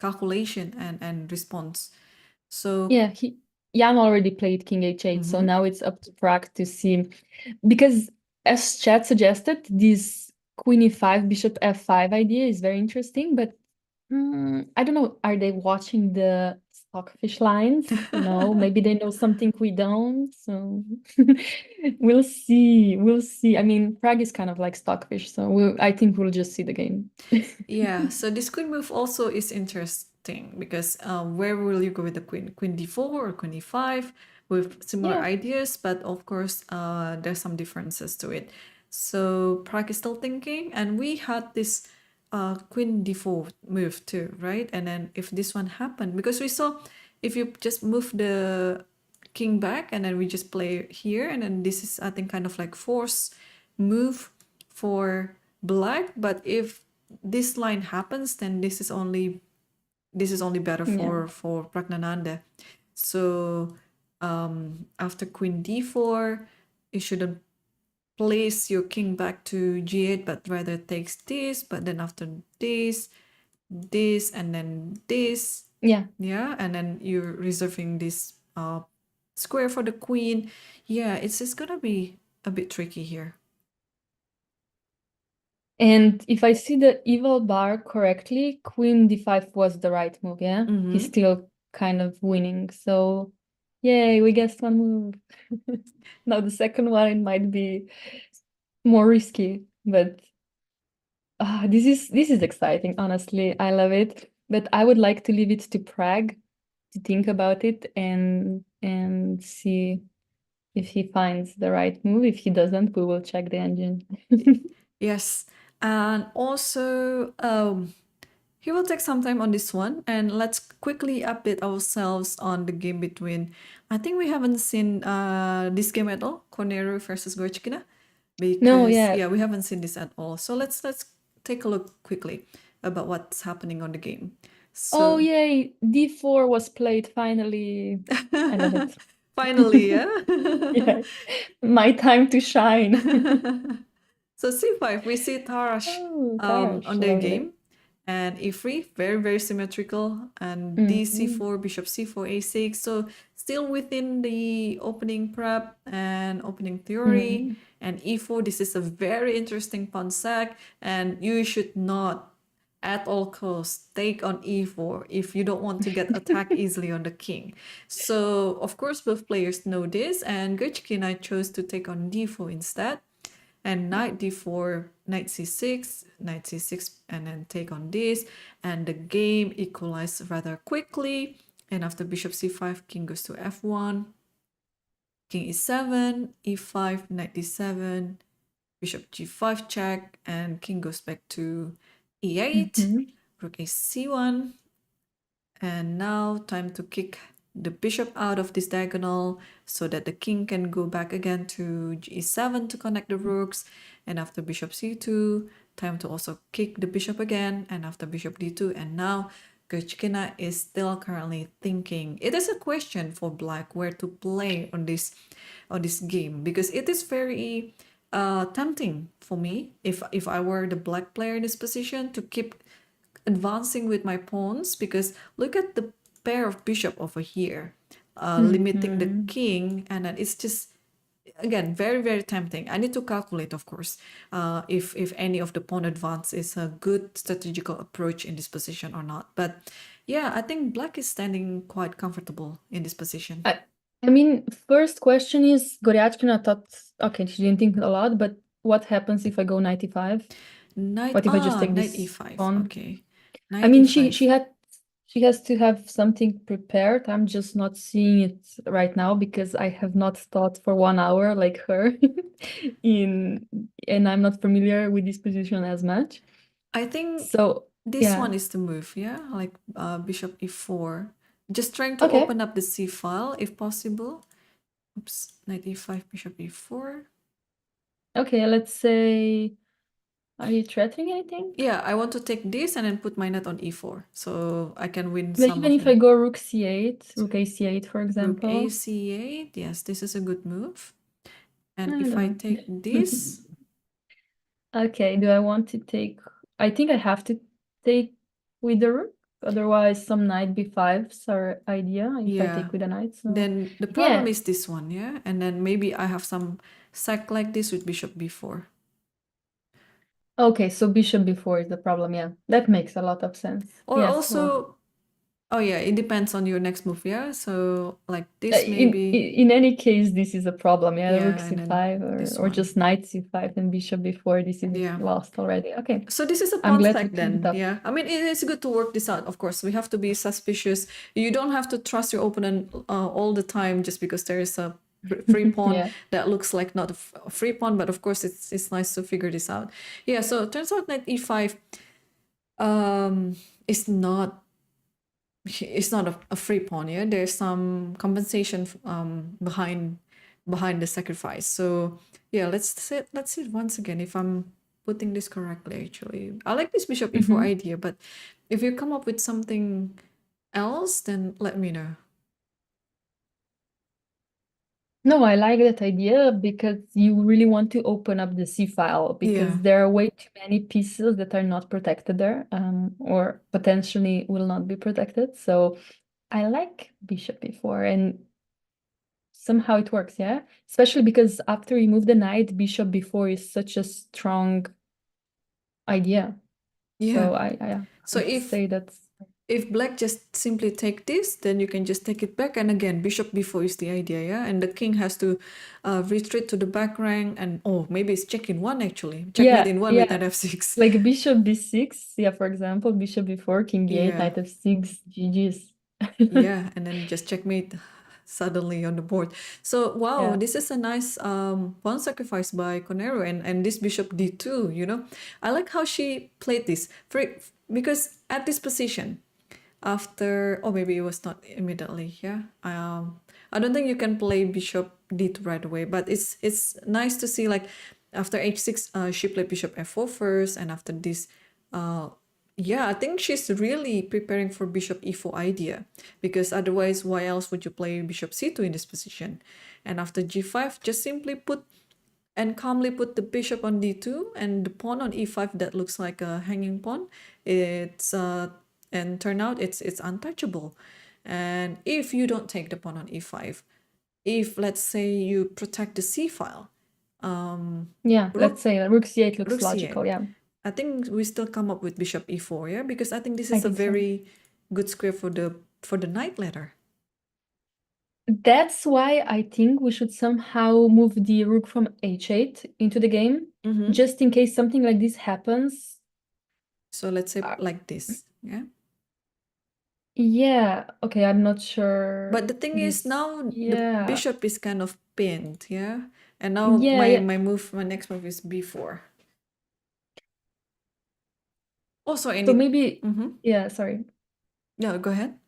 calculation and response. So Yeah, Jan already played king h8, so now it's up to Prague to see. Because as chat suggested, this queen e5, bishop f5 idea is very interesting, but I don't know, are they watching the stockfish lines? You know, maybe they know something we don't, so we'll see. We'll see. I mean, Prague is kind of like stockfish, so I think we'll just see the game. yeah, so this queen move also is interesting because where will you go with the queen? Queen d4 or queen e5 with similar ideas, but of course there's some differences to it. So Prague is still thinking, and we had this queen d4 move too, right? And then if this one happened, because we saw if you just move the king back and then we just play here, and then this is I think kind of like force move for black, but if this line happens, then this is only better for Praggnanandhaa. So after queen d4, you shouldn't place your king back to g8, but rather takes this. But then after this, and then this, and then you're reserving this square for the queen. Yeah, it's gonna be a bit tricky here. And if I see the evil bar correctly, queen d5 was the right move, yeah? He's still kind of winning. So, yay, we guessed one move. Now the second one, it might be more risky, but this is exciting, honestly. I love it. But I would like to leave it to Prague to think about it and see if he finds the right move. If he doesn't, we will check the engine. Yes. And also, he will take some time on this one. And let's quickly update ourselves on the game between, I think we haven't seen this game at all, Cornero versus Gorchkina. Because, No, yeah. yeah, we haven't seen this at all. So let's take a look quickly about what's happening on the game. So, Oh, yay. D4 was played finally. I love it. finally, yeah? Yeah. My time to shine. So c5, we see Tarash Oh, Tarash, on their lovely. game. And e3, very, very symmetrical. And d4, bishop c4, a6. So still within the opening prep and opening theory. And e4, this is a very interesting pawn sack. And you should not, at all costs, take on e4 if you don't want to get attacked easily on the king. So, of course, both players know this. And Gochkina chose to take on d4 instead. And knight d4, knight c6, and then take on this. And the game equalized rather quickly. And after bishop c5, king goes to f1, king e7, e5, knight d7, bishop g5 check, and king goes back to e8, rook a c1. And now time to kick the bishop out of this diagonal so that the king can go back again to e7 to connect the rooks. And after bishop c2, time to also kick the bishop again. And after bishop d2, and now Gochkina is still currently thinking. It is a question for black where to play on this game, because it is very tempting for me if I were the black player in this position to keep advancing with my pawns, because look at the pair of bishop over here, limiting the king, and then it's just, again, very, very tempting. I need to calculate, of course, if any of the pawn advance is a good strategical approach in this position or not. But yeah, I think black is standing quite comfortable in this position. I mean, first question is, Goryachkina thought, okay, she didn't think a lot, but what happens if I go knight e5? What if I just take Knight this e5, pawn? okay. I Knight mean, e5. she has to have something prepared. I'm just not seeing it right now because I have not thought for 1 hour like her and I'm not familiar with this position as much. I think So this one is the move, yeah? Like bishop e4. Just trying to okay. open up the c file if possible. Oops, knight e5, bishop e4. Okay, let's say, are you threatening anything? Yeah, I want to take this and then put my knight on e4, so I can win But some even of if them. I go rook c8, rook a c8, for Rook example. a c8, yes, this is a good move. And I if don't I know. take this... Okay, do I want to take... I think I have to take with the rook. Otherwise, some knight b5s are idea if I take with a knight. So then the problem is this one, yeah? And then maybe I have some sack like this with bishop b4. Okay, so bishop b4 is the problem, yeah. That makes a lot of sense. Or Yes, also... well, Oh yeah, it depends on your next move, yeah? So like this maybe... in any case, this is a problem, yeah? Rook and then c5 or just knight c5 and bishop b4, this is lost already. Okay. So this is a I'm pawn glad stack we cleaned it then, up. yeah? I mean, it is good to work this out, of course. We have to be suspicious. You don't have to trust your opponent all the time just because there is a free pawn that looks like not a free pawn, but of course it's nice to figure this out. Yeah, so it turns out knight e5 is not... It's not a free pawn, yeah? There's some compensation behind the sacrifice. So yeah, let's see it once again if I'm putting this correctly. Actually, I like this bishop e4 idea, but if you come up with something else, then let me know. No, I like that idea because you really want to open up the C file because there are way too many pieces that are not protected there, or potentially will not be protected. So I like bishop e4 and somehow it works, yeah? Especially because after you move the knight, bishop b4 is such a strong idea. Yeah. So I So would say that's if black just simply take this, then you can just take it back. And again, bishop b4 is the idea, yeah? And the king has to retreat to the back rank. And maybe it's check in one, actually. Checkmate in one with knight f6. like bishop b6. Yeah, for example, bishop b4, king b8, Yeah. knight f6, GG's. Yeah, and then just checkmate suddenly on the board. So wow, Yeah. this is a nice pawn sacrifice by Conero, and this bishop d2, you know. I like how she played this because at this position, after maybe it was not immediately, yeah. I don't think you can play bishop d2 right away, but it's nice to see, like, after h6 she played bishop f4 first, and after this yeah, I think she's really preparing for bishop e4 idea, because otherwise why else would you play bishop c2 in this position? And after g5, just simply calmly put the bishop on d2 and the pawn on e5 that looks like a hanging pawn. It's and turn out it's untouchable. And if you don't take the pawn on e5, if let's say you protect the c file, let's say rook c8 looks rook logical. c8. Yeah, I think we still come up with bishop e4, yeah, because I think this I is a think so. very good square for the knight ladder. That's why I think we should somehow move the rook from h8 into the game, just in case something like this happens. So let's say like this, yeah. Yeah, okay, I'm not sure. But the thing is, now the bishop is kind of pinned, yeah? And now my next move is b4. Also, so maybe, yeah, sorry. No, go ahead.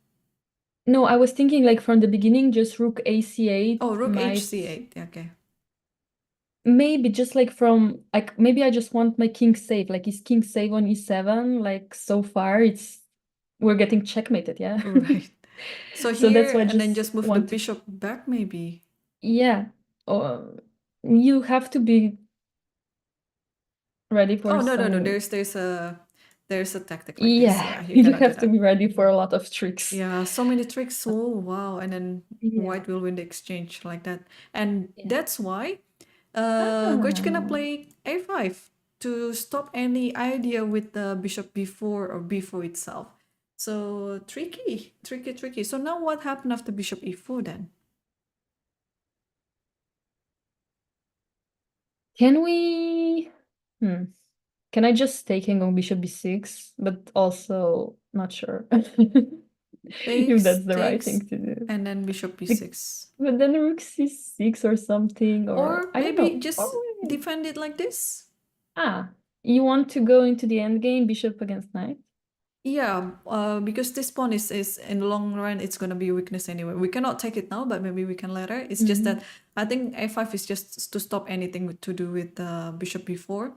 No, I was thinking like from the beginning, just rook ac8. Oh, rook hc8, okay. Maybe just like from, like, maybe I just want my king safe. Like, is king safe on e7? Like, so far, we're getting checkmated, yeah? Right. So here, that's why and then just move the bishop back, maybe. Yeah. You have to be ready for no. There's a tactic like this. Yeah, you have to be ready for a lot of tricks. Yeah, so many tricks. Oh, wow. And then white will win the exchange like that. And that's why Goich gonna play a5 to stop any idea with the bishop b4 or b4 itself. So tricky. So now what happened after bishop e4 then? Can we... Can I just stay king on bishop b6? But also not sure if that's the right thing to do. And then bishop b6. But then rook c6 or something, or I don't know. Maybe just defend it like this. You want to go into the endgame, bishop against knight? Yeah, because this pawn is in the long run, it's gonna be a weakness anyway. We cannot take it now, but maybe we can later. It's just that I think a5 is just to stop anything to do with bishop b4.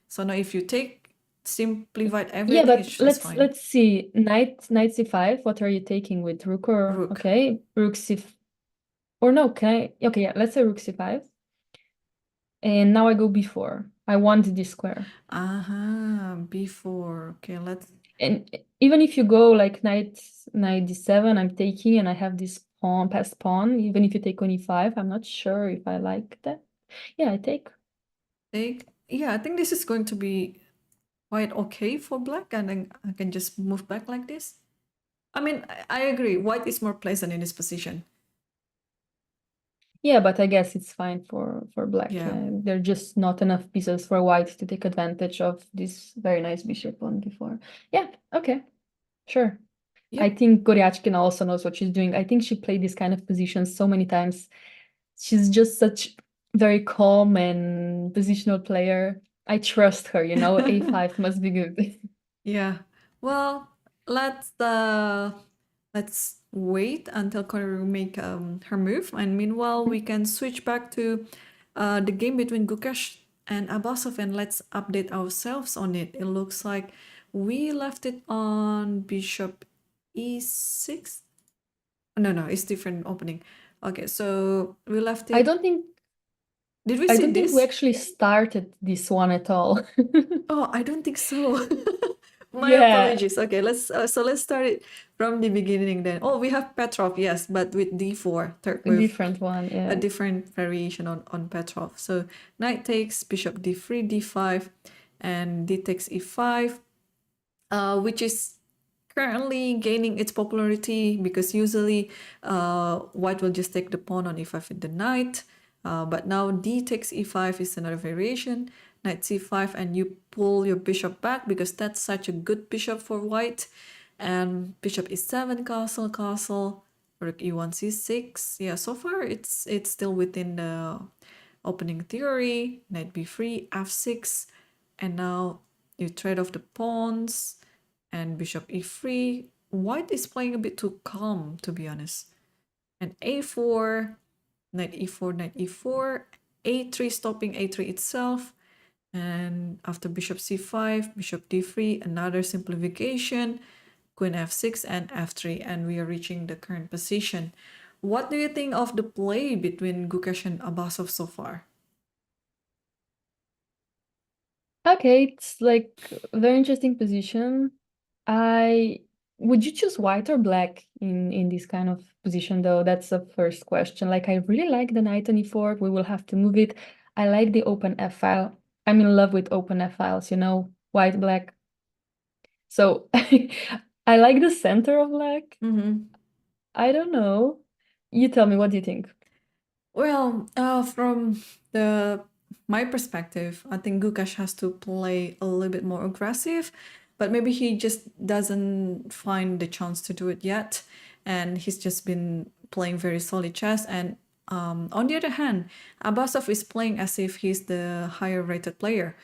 So now if you take, simplified everything, but it's fine. let's see. Knight c5. What are you taking with rook or rook? Okay, rook c. Or no, okay, yeah. Let's say rook c5. And now I go b4. I want this square. b4. Okay, let's. And even if you go like knight d7, I'm taking, and I have this pawn, passed pawn. Even if you take on e5, I'm not sure if I like that. Yeah, I take. Yeah, I think this is going to be quite okay for black, and then I can just move back like this. I mean, I agree. White is more pleasant in this position. Yeah, but I guess it's fine for black. Yeah. There are just not enough pieces for white to take advantage of this very nice bishop on d4. Yeah, okay, sure. I think Goryachkina also knows what she's doing. I think she played this kind of positions so many times. She's just such very calm and positional player. I trust her, you know. a5 must be good. Yeah. Well, let's wait until Conero make her move, and meanwhile we can switch back to the game between Gukesh and Abasov, and let's update ourselves on it. It looks like we left it on bishop e6. No, it's different opening. Okay, so we left it. I don't think. Did we see this? I don't think we actually started this one at all. Oh, I don't think so. My apologies. Okay, let's start it from the beginning then. Oh, we have Petrov, yes, but with d4, third move. A different one, yeah. A different variation on Petrov. So knight takes, bishop d3, d5, and d takes e5, which is currently gaining its popularity because usually white will just take the pawn on e5 with the knight. But now d takes e5 is another variation, knight c5, and you pull your bishop back because that's such a good bishop for white. And bishop e7, castle, castle, rook e1, c6. Yeah, so far it's still within the opening theory. Knight b3, f6, and now you trade off the pawns and bishop e3. White is playing a bit too calm, to be honest. And a4, knight e4, knight e4, a3 stopping a3 itself. And after bishop c5, bishop d3, another simplification, queen f6 and f3, and we are reaching the current position. What do you think of the play between Gukesh and Abbasov so far? Okay, it's like a very interesting position. Would you choose white or black in this kind of position though? That's the first question. Like I really like the knight on e4. We will have to move it. I like the open f file. I'm in love with open f files, you know, white, black. So I like the center of black. I don't know. You tell me, what do you think? Well, from my perspective, I think Gukesh has to play a little bit more aggressive, but maybe he just doesn't find the chance to do it yet, and he's just been playing very solid chess. And on the other hand, Abbasov is playing as if he's the higher rated player,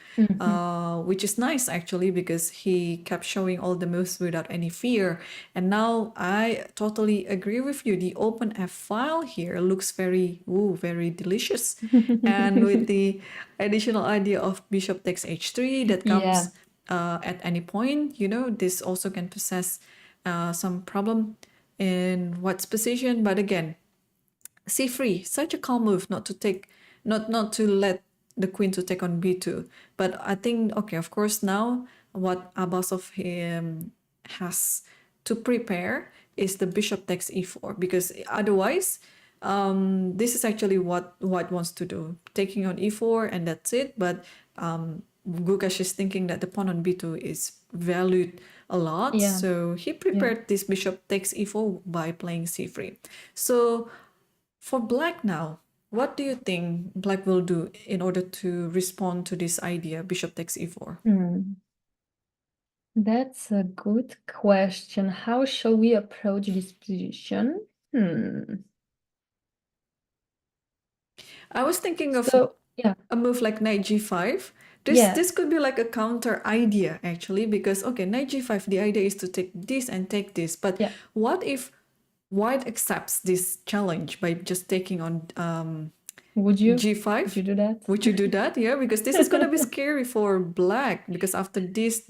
which is nice actually because he kept showing all the moves without any fear. And now I totally agree with you. The open F file here looks very, very delicious. And with the additional idea of bishop takes h3 that comes at any point, you know, this also can possess some problem in white's position. But again, c3, such a calm move, not to let the queen to take on b2. But I think, okay, of course, now what Abbasov has to prepare is the bishop takes e4, because otherwise this is actually what white wants to do, taking on e4 and that's it. But Gukesh is thinking that the pawn on b2 is valued a lot, so he prepared this bishop takes e4 by playing c3. So for black now, what do you think black will do in order to respond to this idea, bishop takes e4? That's a good question. How shall we approach this position? I was thinking of a move like knight g5. This could be like a counter idea actually, because okay, knight g5, the idea is to take this and take this. But what if white accepts this challenge by just taking on would you g5? Would you do that? Would you do that? Yeah, because this is gonna be scary for black, because after this,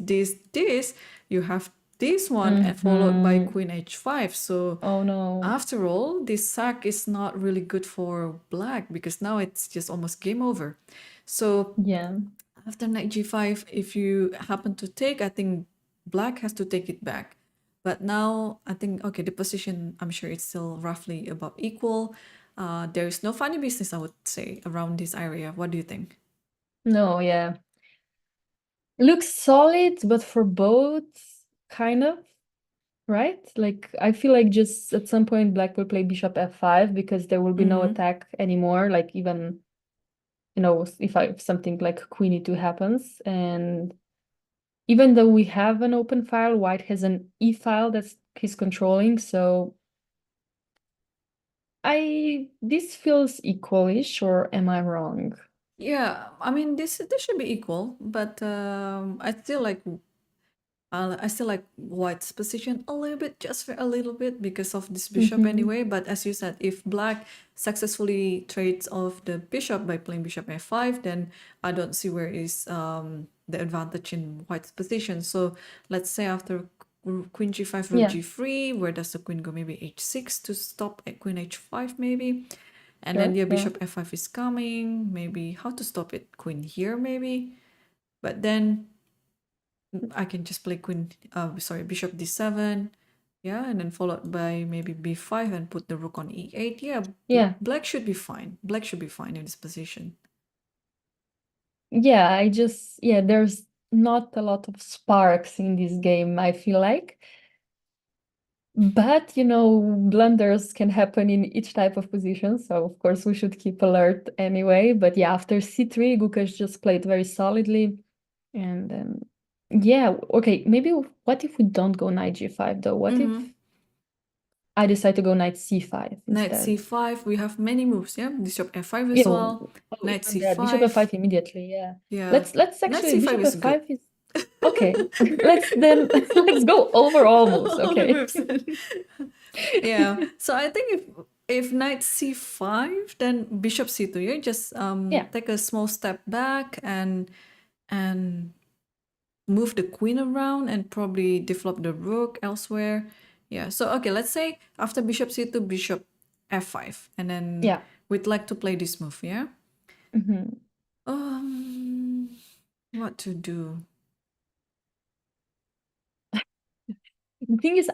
you have this one and followed by queen h5. So oh no, after all, this sack is not really good for black, because now it's just almost game over. So after knight g5, if you happen to take, I think black has to take it back. But now I think, okay, the position, I'm sure it's still roughly about equal. There is no funny business, I would say, around this area. What do you think? No, looks solid, but for both, kind of, right? Like I feel like just at some point black will play bishop f5 because there will be no attack anymore. Like even, you know, if something like queen e2 happens, and even though we have an open file, white has an e file that's he's controlling. So this feels equalish, or am I wrong? Yeah, I mean this should be equal, but I still like white's position a little bit, just for a little bit, because of this bishop anyway. But as you said, if black successfully trades off the bishop by playing bishop f5, then I don't see where is the advantage in white's position. So let's say after queen g5, rook g3, where does the queen go? Maybe h6 to stop at queen h5 maybe. And then the bishop f5 is coming. Maybe how to stop it? Queen here maybe. But then I can just play bishop d7. Yeah, and then followed by maybe b5 and put the rook on e8. Yeah, black should be fine. Black should be fine in this position. Yeah, there's not a lot of sparks in this game, I feel like. But, blunders can happen in each type of position, so of course we should keep alert anyway. But yeah, after c3, Gukash just played very solidly. And then, yeah, okay, maybe what if we don't go knight g5 though? What if I decide to go knight c5 Knight instead? c5, we have many moves, yeah? Bishop f5 as Yeah, well. oh, Knight even that, bishop c5. f5 immediately, yeah. Yeah. Let's Knight actually, c5 bishop is good. f5 is okay. Let's go over all moves, All the okay? moves. Yeah. So I think if knight c5, then bishop c2, yeah? Just Yeah. take a small step back and move the queen around and probably develop the rook elsewhere. Yeah. So okay, let's say after bishop c2, bishop f5, and then Yeah. we'd like to play this move, yeah? Mm-hmm. What to do? The thing is,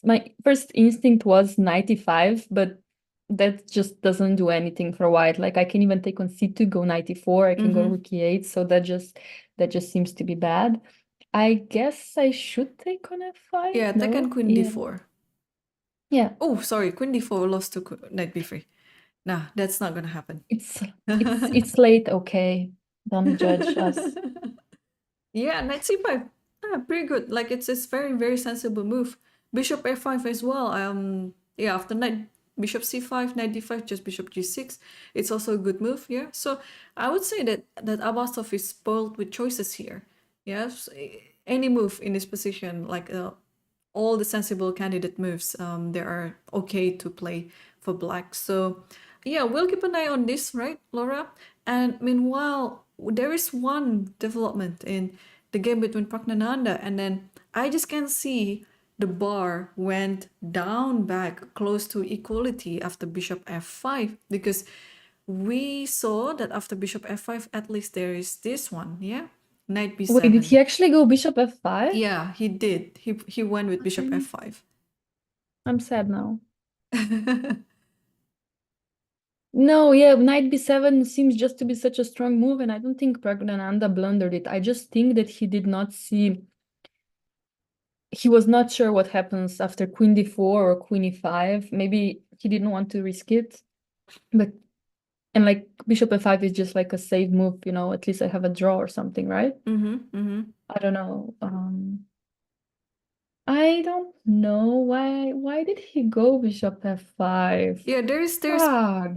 my first instinct was knight e5, but that just doesn't do anything for white. Like I can even take on c2, go knight e4, I can go rook e8, so that just seems to be bad. I guess I should take on f5. Yeah, take on queen Yeah. d4. Yeah. Oh, sorry, queen d4 lost to knight b3. Nah, that's not gonna happen. It's late, okay. Don't judge us. Yeah, knight c5. Pretty good. Like it's very, very sensible move. Bishop f5 as well. Yeah, after knight bishop c5, knight d5, just bishop g6. It's also a good move, yeah. So I would say that Abasov is spoiled with choices here. Yes, any move in this position, like all the sensible candidate moves, they are okay to play for black. So yeah, we'll keep an eye on this, right, Laura? And meanwhile, there is one development in the game between Praggnanandhaa, and then I just can see the bar went down back close to equality after bishop f5, because we saw that after bishop f5, at least there is this one, yeah? Knight b7. Wait, did he actually go bishop f5? Yeah, he did. He went with bishop f5. I'm sad now. No, yeah, knight b7 seems just to be such a strong move, and I don't think Praggnanandhaa blundered it. I just think that he did not see. He was not sure what happens after queen d4 or queen e5. Maybe he didn't want to risk it. And like bishop f5 is just like a safe move, at least I have a draw or something, right? I don't know. I don't know why did he go bishop f5? Yeah, there's Fuck.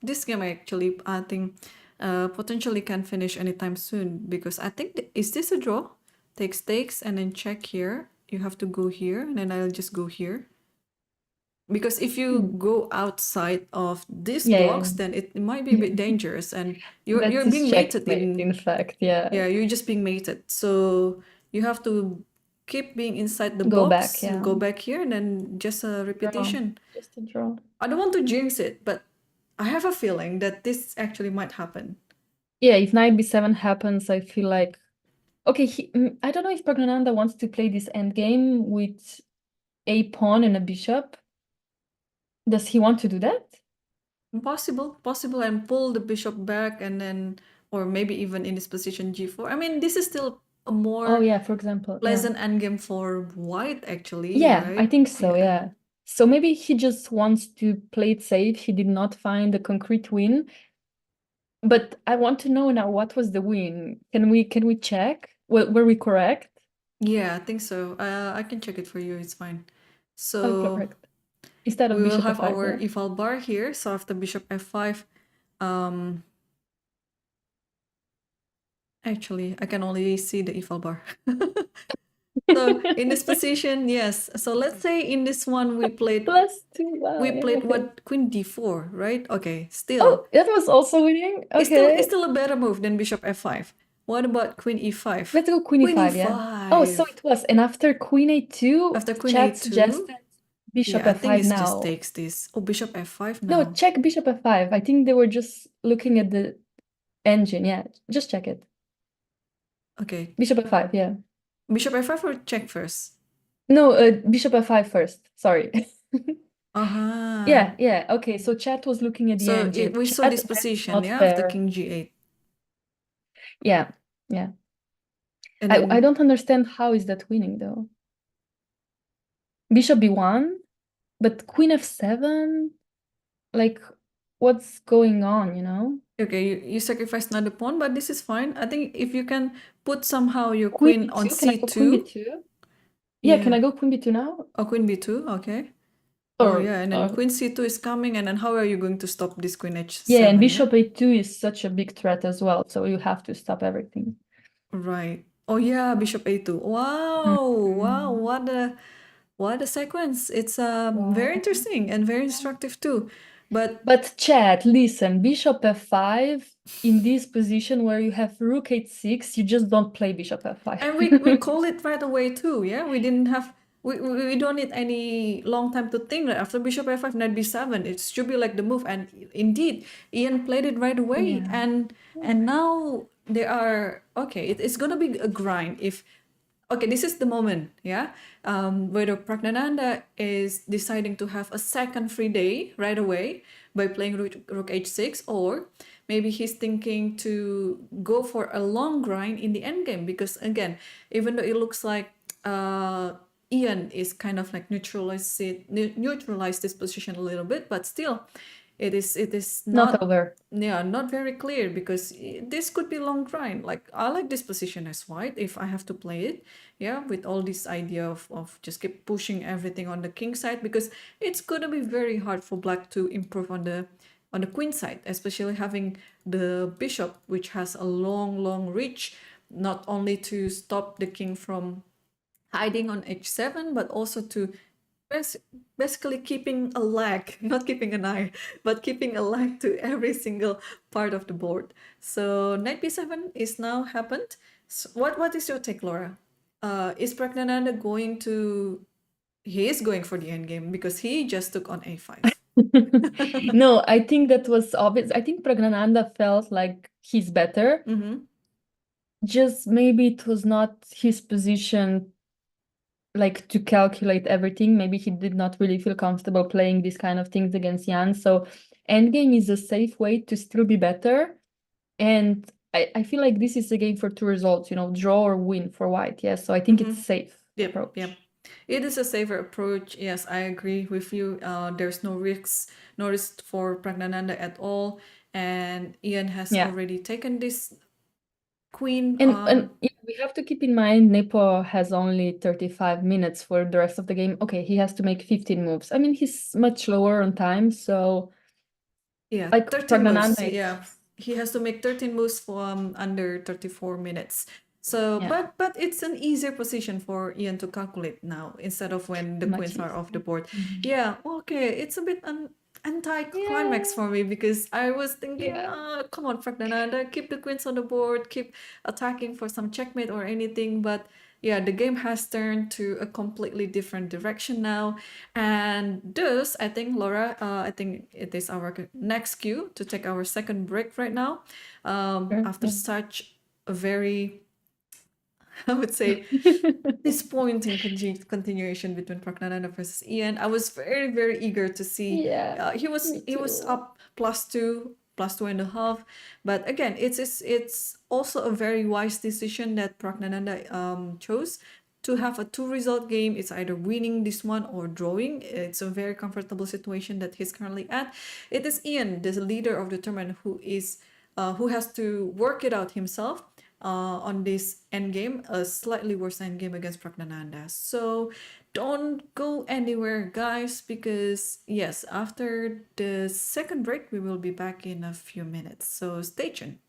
this game actually, I think potentially can finish anytime soon, because I think is this a draw? Takes and then check here. You have to go here, and then I'll just go here. Because if you go outside of this blocks, then it might be a bit dangerous, and you're being mated in fact, yeah. Yeah, you're just being mated. So you have to keep being inside the Go box, back, yeah. go back here, and then just a repetition. Just a draw. I don't want to jinx it, but I have a feeling that this actually might happen. Yeah, if knight b7 happens, I feel like okay, I don't know if Praggnanandhaa wants to play this endgame with a pawn and a bishop. Does he want to do that? Possible, and pull the bishop back, and then, or maybe even in this position g4. I mean, this is still a more for example, pleasant endgame for white, actually. Yeah, right? I think so, yeah. So maybe he just wants to play it safe. He did not find a concrete win. But I want to know now, what was the win? Can we check? Were we correct? Yeah, I think so. I can check it for you. It's fine. So correct. Instead of we will bishop have f5, our yeah. eval bar here. So after bishop f5, actually, I can only see the eval bar. So in this position, yes. So let's say in this one we played +2. Wow, we played okay. what, queen d4, right? Okay, still. Oh, that was also winning. Okay. It's still a better move than bishop f5. What about queen e5? Let's go queen e5, yeah. Oh, so it was. And after queen a2, after queen chat a2, suggested bishop yeah, f5 I think it now. just takes this. Oh, bishop f5 now. No, check bishop f5. I think they were just looking at the engine. Yeah, just check it. Okay. Bishop f5, yeah. Bishop f5 or check first? No, bishop f5 first. Sorry. Uh-huh. Yeah. Okay, so chat was looking at the engine. We saw this position, yeah, after king g8. Yeah. And I then don't understand how is that winning though. Bishop b1, but queen f7, like what's going on, you know? okay, you sacrificed another pawn, but this is fine. I think if you can put somehow your Queen queen on b2, can I go queen c2. b2? Yeah, can Yeah. I go queen b2 now? Oh, queen b2, okay. Oh Or yeah, and then queen c2 is coming, and then how are you going to stop this queen h7? yeah, and bishop a2 is such a big threat as well, so you have to stop everything. Right. Oh yeah, bishop a2. Wow, wow, what a sequence. It's very interesting and very instructive too. But chat, listen, bishop f5 in this position where you have rook h6, you just don't play bishop f5. And we call it right away too, yeah? We didn't have we don't need any long time to think. After bishop f5, knight b7, it should be like the move. And indeed, Ian played it right away. Yeah. And now they are okay. It's gonna be a grind if okay, this is the moment, yeah, whether Praggnanandhaa is deciding to have a second free day right away by playing rook h6, or maybe he's thinking to go for a long grind in the endgame, because again, even though it looks like Ian is kind of like neutralize this position a little bit, but still it is Not over. yeah, not very clear, because this could be long grind. Like I like this position as white if I have to play it, yeah, with all this idea of just keep pushing everything on the king side, because it's gonna be very hard for black to improve on the queen side, especially having the bishop, which has a long reach, not only to stop the king from hiding on h7, but also to basically keeping a leg, not keeping an eye, but keeping a leg to every single part of the board. So knight b7 is now happened. So what is your take, Laura? Is Praggnanandhaa going to... He is going for the endgame because he just took on a5. No, I think that was obvious. I think Praggnanandhaa felt like he's better. Just maybe it was not his position, like to calculate everything. Maybe he did not really feel comfortable playing these kind of things against Jan. So endgame is a safe way to still be better. And I feel like this is a game for two results, you know, draw or win for white. Yes, so I think it's a safe approach. Yep. It is a safer approach. Yes, I agree with you. There's no risk for Praggnanandhaa at all. And Ian has already taken this queen. And yeah, we have to keep in mind Nepo has only 35 minutes for the rest of the game. Okay, he has to make 15 moves. I mean, he's much lower on time, so yeah, like 13 moves. Yeah, he has to make 13 moves from under 34 minutes. So, but it's an easier position for Ian to calculate now instead of when the queens are off the board. Yeah, okay, it's a bit anti-climax for me, because I was thinking, come on, Praggnanandhaa, keep the queens on the board, keep attacking for some checkmate or anything. But yeah, the game has turned to a completely different direction now. And thus, I think, Laura, I think it is our next cue to take our second break right now. After such a very, I would say, disappointing continuation between Praggnanandhaa versus Ian. I was very eager to see. He was up +2.5. But again, it's also a very wise decision that Praggnanandhaa chose to have a 2-result game. It's either winning this one or drawing. It's a very comfortable situation that he's currently at. It is Ian, the leader of the tournament, who has to work it out himself on this endgame, a slightly worse endgame against Praggnanandhaa. So don't go anywhere, guys, because yes, after the second break, we will be back in a few minutes. So stay tuned.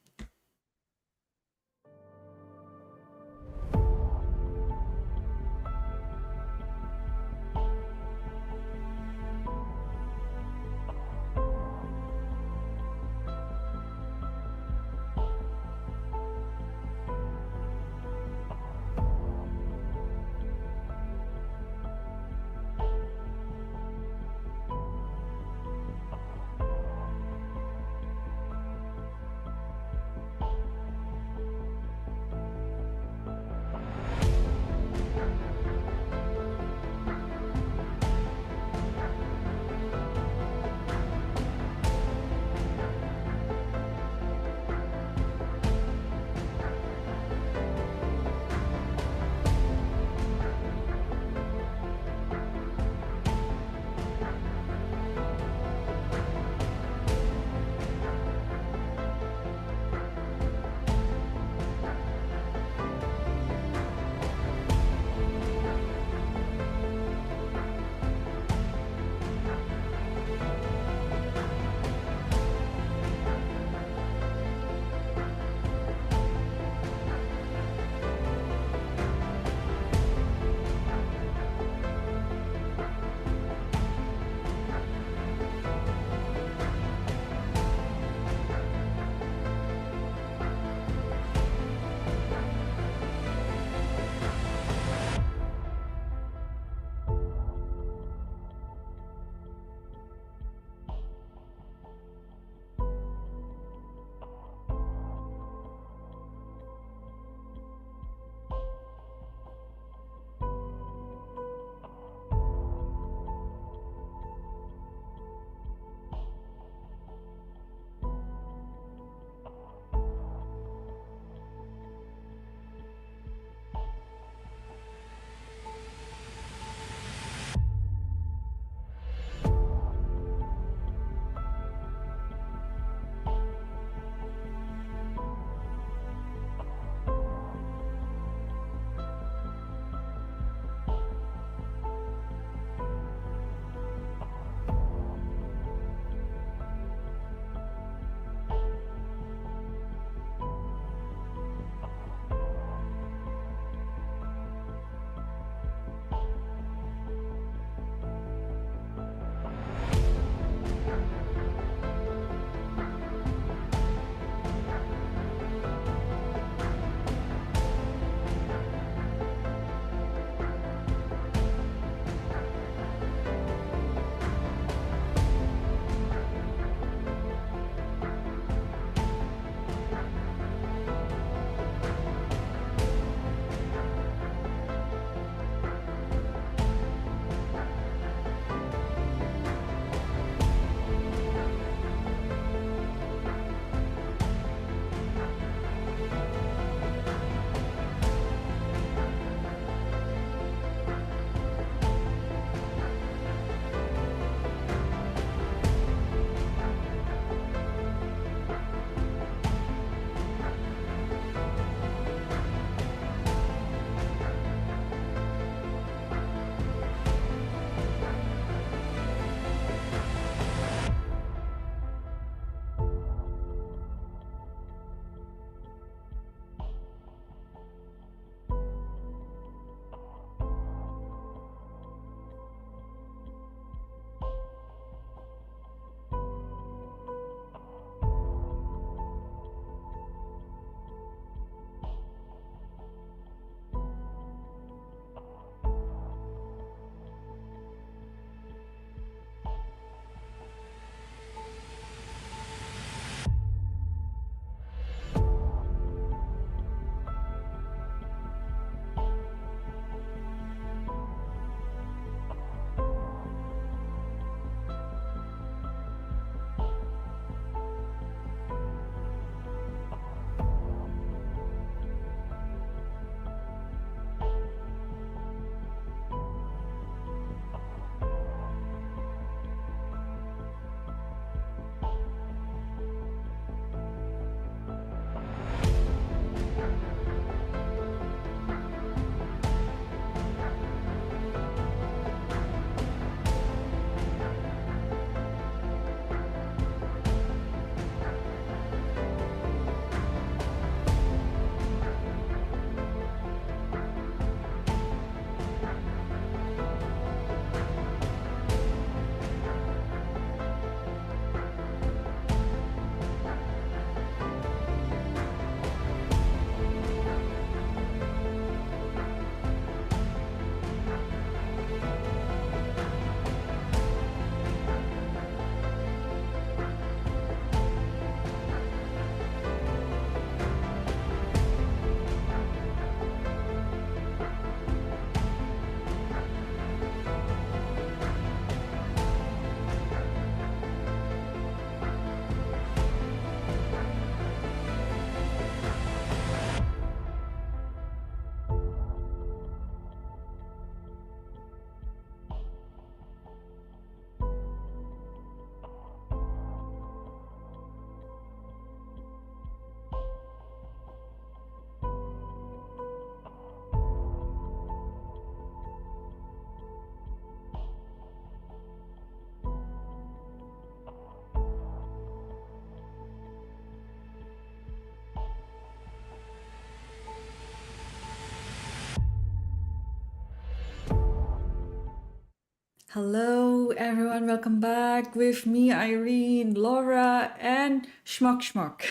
Hello, everyone. Welcome back with me, Irene, Laura, and Schmuck Schmuck.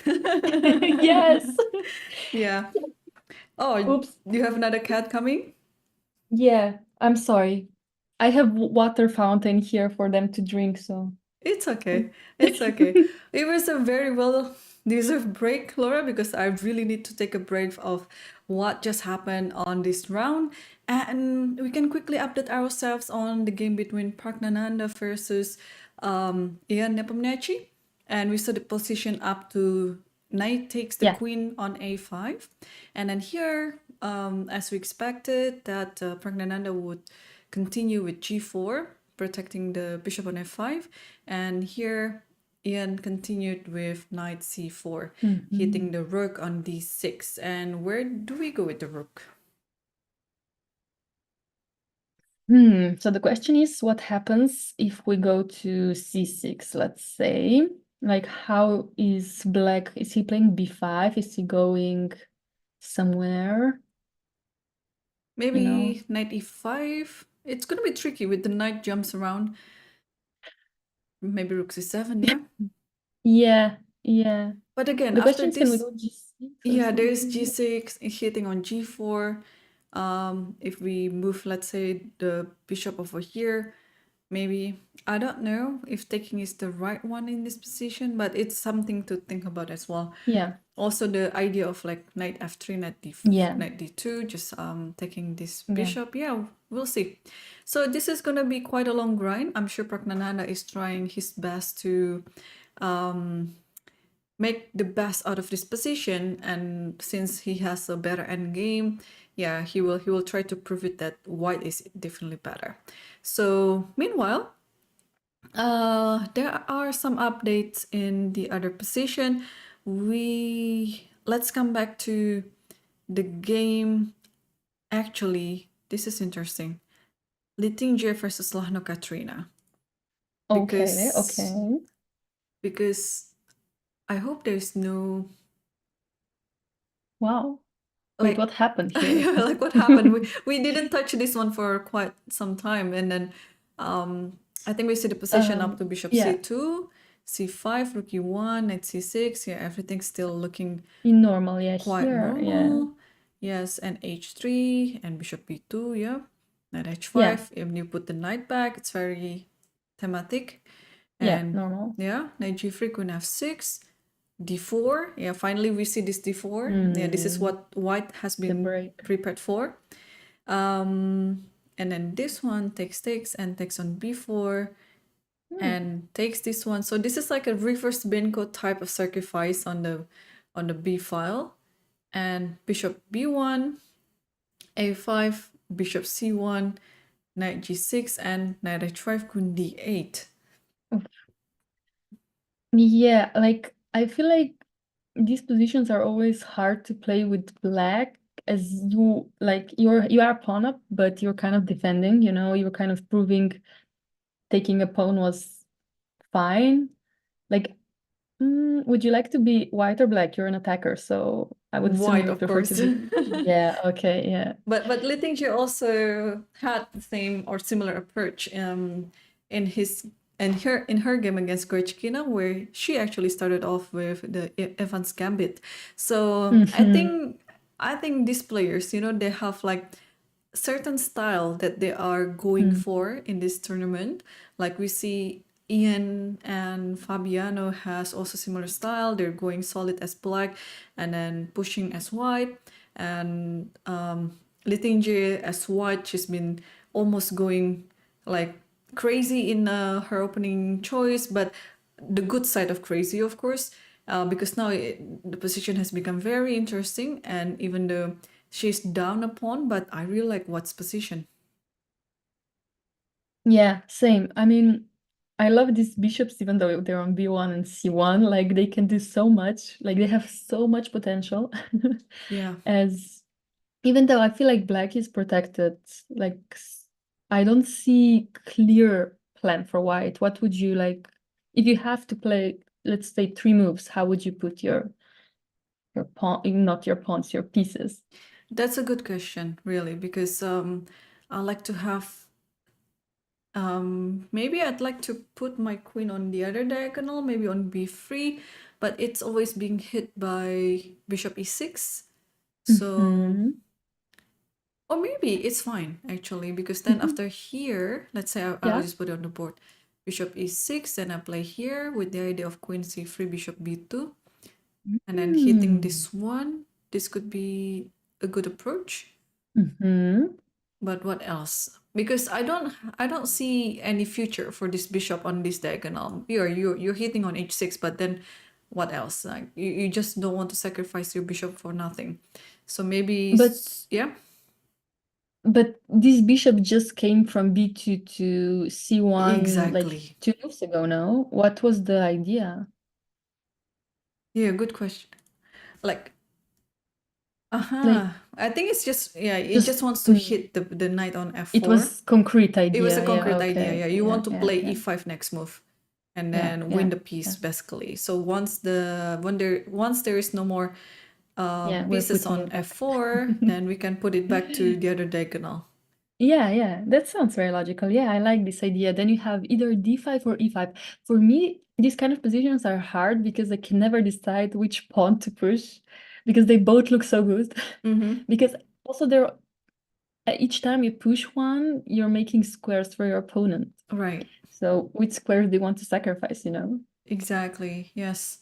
Yes. Yeah. Oh, Oops. do you have another cat coming? Yeah, I'm sorry. I have water fountain here for them to drink, so. It's okay. It's okay. It was a very well deserved break, Laura, because I really need to take a break of what just happened on this round. And we can quickly update ourselves on the game between Praggnanandhaa versus Ian Nepomniachtchi. And we saw the position up to knight takes the Yeah. queen on a5. And then here, as we expected, that Praggnanandhaa would continue with g4, protecting the bishop on f5. And here, Ian continued with knight c4, hitting the rook on d6. And where do we go with the rook? So the question is, what happens if we go to c6, let's say? Like, how is black? Is he playing b5? Is he going somewhere? Maybe knight e5. It's going to be tricky with the knight jumps around. Maybe rook c7, yeah? Yeah. But again, The after question is, can we this, go g6 or yeah, there's something? g6 hitting on g4. If we move, let's say, the bishop over here, maybe, I don't know if taking is the right one in this position, but it's something to think about as well. Yeah. Also, the idea of like knight f3, knight d4, Yeah. knight d2, just taking this Yeah. bishop. Yeah, we'll see. So this is gonna be quite a long grind. I'm sure Praggnanandhaa is trying his best to make the best out of this position, and since he has a better end game, yeah, he will try to prove it that white is definitely better. So meanwhile, there are some updates in the other position. Let's come back to the game. Actually, this is interesting. Lichess versus Lahno Katrina. Okay. Because I hope there's no Wow. like Wait, what happened here? like what happened. We didn't touch this one for quite some time, and then I think we see the position up to bishop Yeah, c2, c5, rook e1, knight c6. Yeah, everything's still looking in normal, yeah, quite here, yeah. normal. Yes, and h3 and bishop b2. Yeah, knight h5. Yeah. If you put the knight back, it's very thematic. Yeah, And normal. yeah, knight g3, queen f6, d4. Yeah, finally we see this d4. Yeah, this is what white has been break. prepared for. And then this one takes and takes on b4 and takes this one. So this is like a reverse bingo type of sacrifice on the b file. And bishop b1, a5, bishop c1, knight g6, and knight h5, queen d8. Yeah, like I feel like these positions are always hard to play with black, as you are a pawn up, but you're kind of defending, you're kind of proving taking a pawn was fine. Like, would you like to be white or black? You're an attacker, so I would assume White, you of prefer course. to be. Yeah, okay, yeah. But Lichess also had the same or similar approach in her game against Goichkina, where she actually started off with the Evans Gambit. So I think these players, they have like certain style that they are going for in this tournament. Like we see Ian and Fabiano has also similar style. They're going solid as black and then pushing as white. And Litinje as white, she's been almost going like crazy in her opening choice, but the good side of crazy, of course, because now the position has become very interesting. And even though she's down a pawn, but I really like Watt's position. Yeah, same. I mean, I love these bishops, even though they're on b1 and c1. Like, they can do so much. Like, they have so much potential. Yeah. Even though I feel like black is protected, like, I don't see clear plan for white. What would you like if you have to play, let's say, 3 moves? How would you put your pawn, not your pawns, your pieces? That's a good question, really, because I like to have Maybe I'd like to put my queen on the other diagonal, maybe on b3, but it's always being hit by bishop e6. So, Mm-hmm. or maybe it's fine actually, because then after here, let's say I'll Yeah. just put it on the board. Bishop e6, then I play here with the idea of queen c3, bishop b2, and then hitting this one. This could be a good approach. Mm-hmm. But what else? Because I don't see any future for this bishop on this diagonal. You're hitting on h6, but then what else? Like you just don't want to sacrifice your bishop for nothing. So maybe But yeah. But this bishop just came from b2 to c1 like Exactly. 2 moves ago, no? What was the idea? Yeah, good question. Like Like I think it's just it just just wants to hit the knight on it f4. was concrete It was a idea. Yeah, concrete idea. okay. Yeah, you Yeah, want to yeah, play yeah. e5 next move and Yeah, then win yeah, the piece yeah. basically. So once there is no more Yeah, we're pieces putting on it back. f4, then we can put it back to the other diagonal. Yeah, yeah, that sounds very logical. Yeah, I like this idea. Then you have either d5 or e5. For me, these kind of positions are hard because I can never decide which pawn to push because they both look so good. Because also each time you push one, you're making squares for your opponent. Right. So which squares do you want to sacrifice, you know? Exactly. Yes.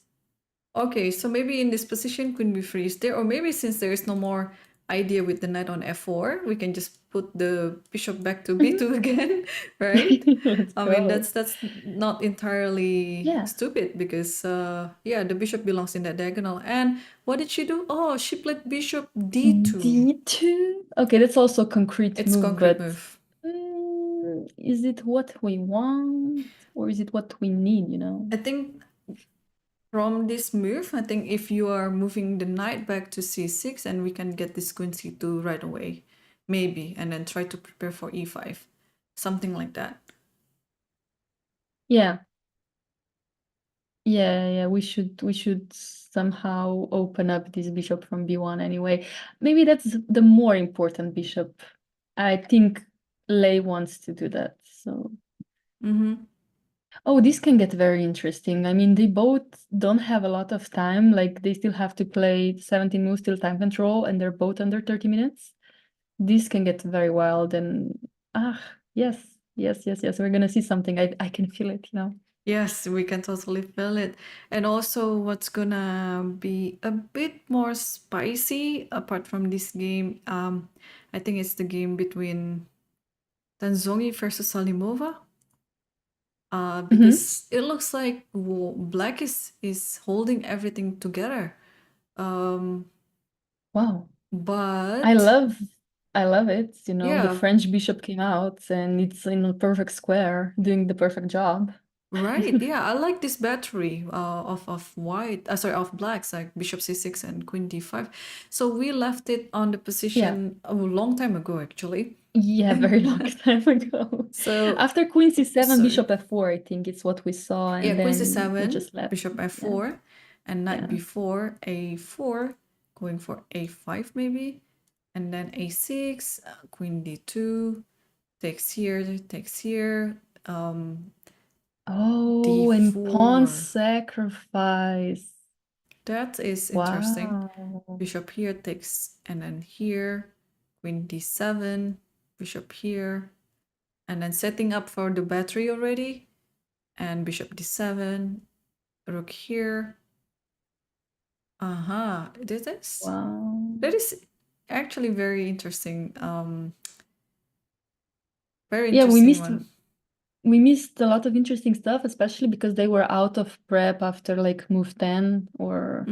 Okay, so maybe in this position queen b3 is there, or maybe since there is no more idea with the knight on f4, we can just put the bishop back to b2 again, right? Let's I mean go. that's not entirely Yeah. stupid because yeah, the bishop belongs in that diagonal. And what did she do? Oh, she played bishop d2. D2? Okay, that's also a concrete It's move, concrete but move. is it what we want or is it what we need, you know? I think from this move, I think if you are moving the knight back to c6 and we can get this queen c2 right away, maybe, and then try to prepare for e5, something like that. Yeah. Yeah, we should somehow open up this bishop from b1 anyway. Maybe that's the more important bishop. I think Lei wants to do that. So oh, this can get very interesting. I mean, they both don't have a lot of time. Like they still have to play 17 moves till time control, and they're both under 30 minutes. This can get very wild and yes, yes. We're gonna see something. I can feel it, you know. Yes, we can totally feel it. And also, what's gonna be a bit more spicy apart from this game, I think it's the game between Zhongyi versus Salimova. Because it looks like black is holding everything together. Wow. But I love it. You know, the yeah, French bishop came out and it's in a perfect square, doing the perfect job. right. Yeah, I like this battery of white. Sorry, of blacks, like bishop c6 and queen d5. So we left it on the Yeah. position a long time ago, actually. Yeah, very long time ago. So After queen c7, sorry. bishop f4, I think it's what we saw, and Yeah, queen then we c7, just left. bishop Yeah, f4, and knight yeah. b4, a4, going for a5 maybe, and then a6, queen d2, takes here, Oh, and pawn d4. sacrifice. That is interesting. Wow. Bishop here takes, and then here, queen d7, bishop here, and then setting up for the battery already, and bishop d7, rook here. Wow. That is actually very interesting. Very Yeah, interesting one. we missed a lot of interesting stuff, especially because they were out of prep after like move 10 or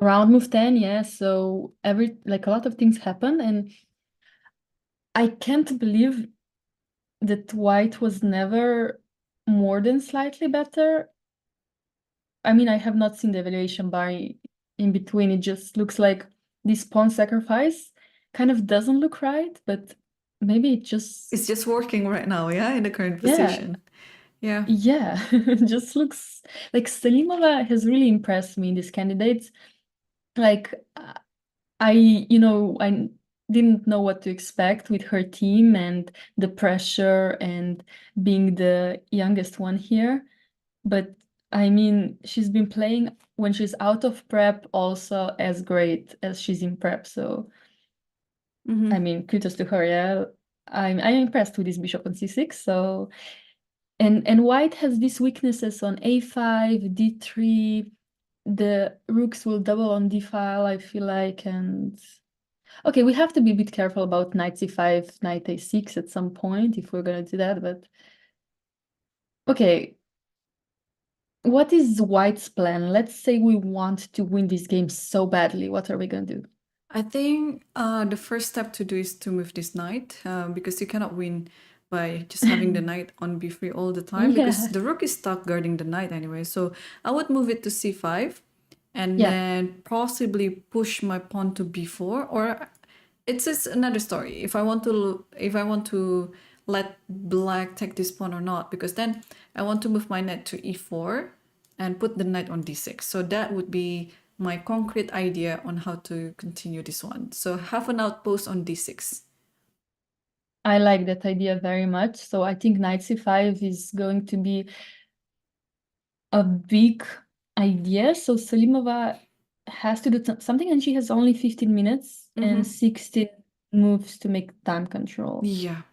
around move 10, yeah. So a lot of things happened, and I can't believe that white was never more than slightly better. I mean, I have not seen the evaluation bar in between. It just looks like this pawn sacrifice kind of doesn't look right, but maybe It's just working right now, yeah, in the current yeah, position. Yeah. yeah, it just looks like Salimova has really impressed me in these candidates. Like I didn't know what to expect with her team and the pressure and being the youngest one here. But I mean, she's been playing when she's out of prep also as great as she's in prep. So I mean, kudos to her. Yeah, I'm impressed with this bishop on c6. So and white has these weaknesses on a5, d3. The rooks will double on d-file, I feel like, and okay, we have to be a bit careful about knight c5, knight a6 at some point if we're gonna do that, but okay. What is white's plan? Let's say we want to win this game so badly. What are we gonna do? I think the first step to do is to move this knight because you cannot win by just having the knight on b3 all the time because Yeah. the rook is stuck guarding the knight anyway. So I would move it to c5 and Yeah. then possibly push my pawn to b4, or it's just another story if I want to let black take this pawn or not, because then I want to move my knight to e4 and put the knight on d6. So that would be my concrete idea on how to continue this one. So have an outpost on d6. I like that idea very much. So I think knight c5 is going to be a big idea. So Salimova has to do something, and she has only 15 minutes and 16 moves to make time control. Yeah.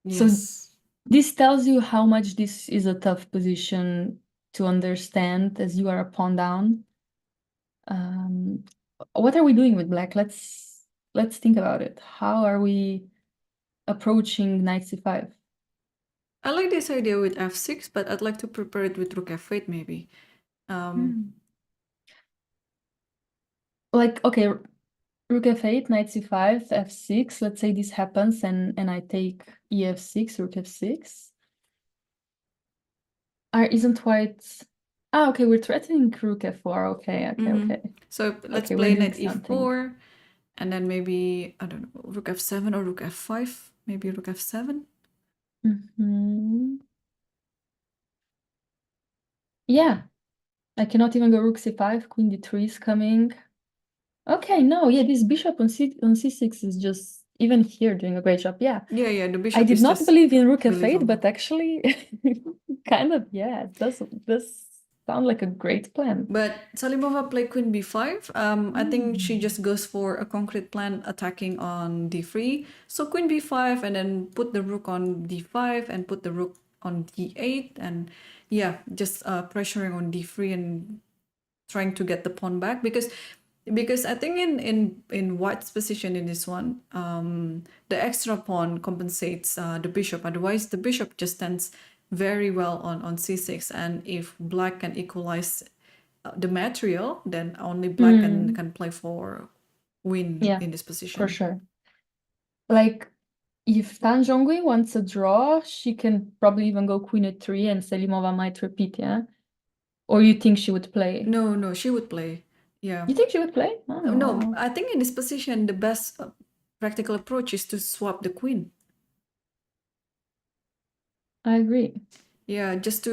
So Yes. this tells you how much this is a tough position to understand as you are a pawn down. What are we doing with black? Let's think about it. How are we approaching knight c5? I like this idea with f6, but I'd like to prepare it with rook f8 maybe. Like, okay, rook f8, knight c5, f6. Let's say this happens and I take ef6, rook f6. Isn't white... Ah, okay, we're threatening rook f4. Okay, okay. So let's Okay, play we're doing knight something. e4, and then maybe, I don't know, rook f7 or rook f5. Maybe rook f7. Yeah, I cannot even go rook c5, queen d3 is coming. Okay, no, yeah, this bishop on c6 is just, even here, doing a great job. Yeah, Yeah, the bishop I did is not just believe in rook f8, believable. but actually, kind of, yeah, it does sound like a great plan. But Salimova played queen b5. I think she just goes for a concrete plan attacking on d3. So queen b5 and then put the rook on d5 and put the rook on d8. And yeah, just pressuring on d3 and trying to get the pawn back. Because I think in white's position in this one, the extra pawn compensates the bishop. Otherwise, the bishop just stands very well on c6. And if black can equalize the material, then only black can play for win in this position. For sure. Like, if Zhongyi wants a draw, she can probably even go queen e3 and Salimova might repeat, yeah? Or you think she would play? No, she would play. Yeah. You think she would play? Oh. No, I think in this position, the best practical approach is to swap the queen. I agree. Yeah, just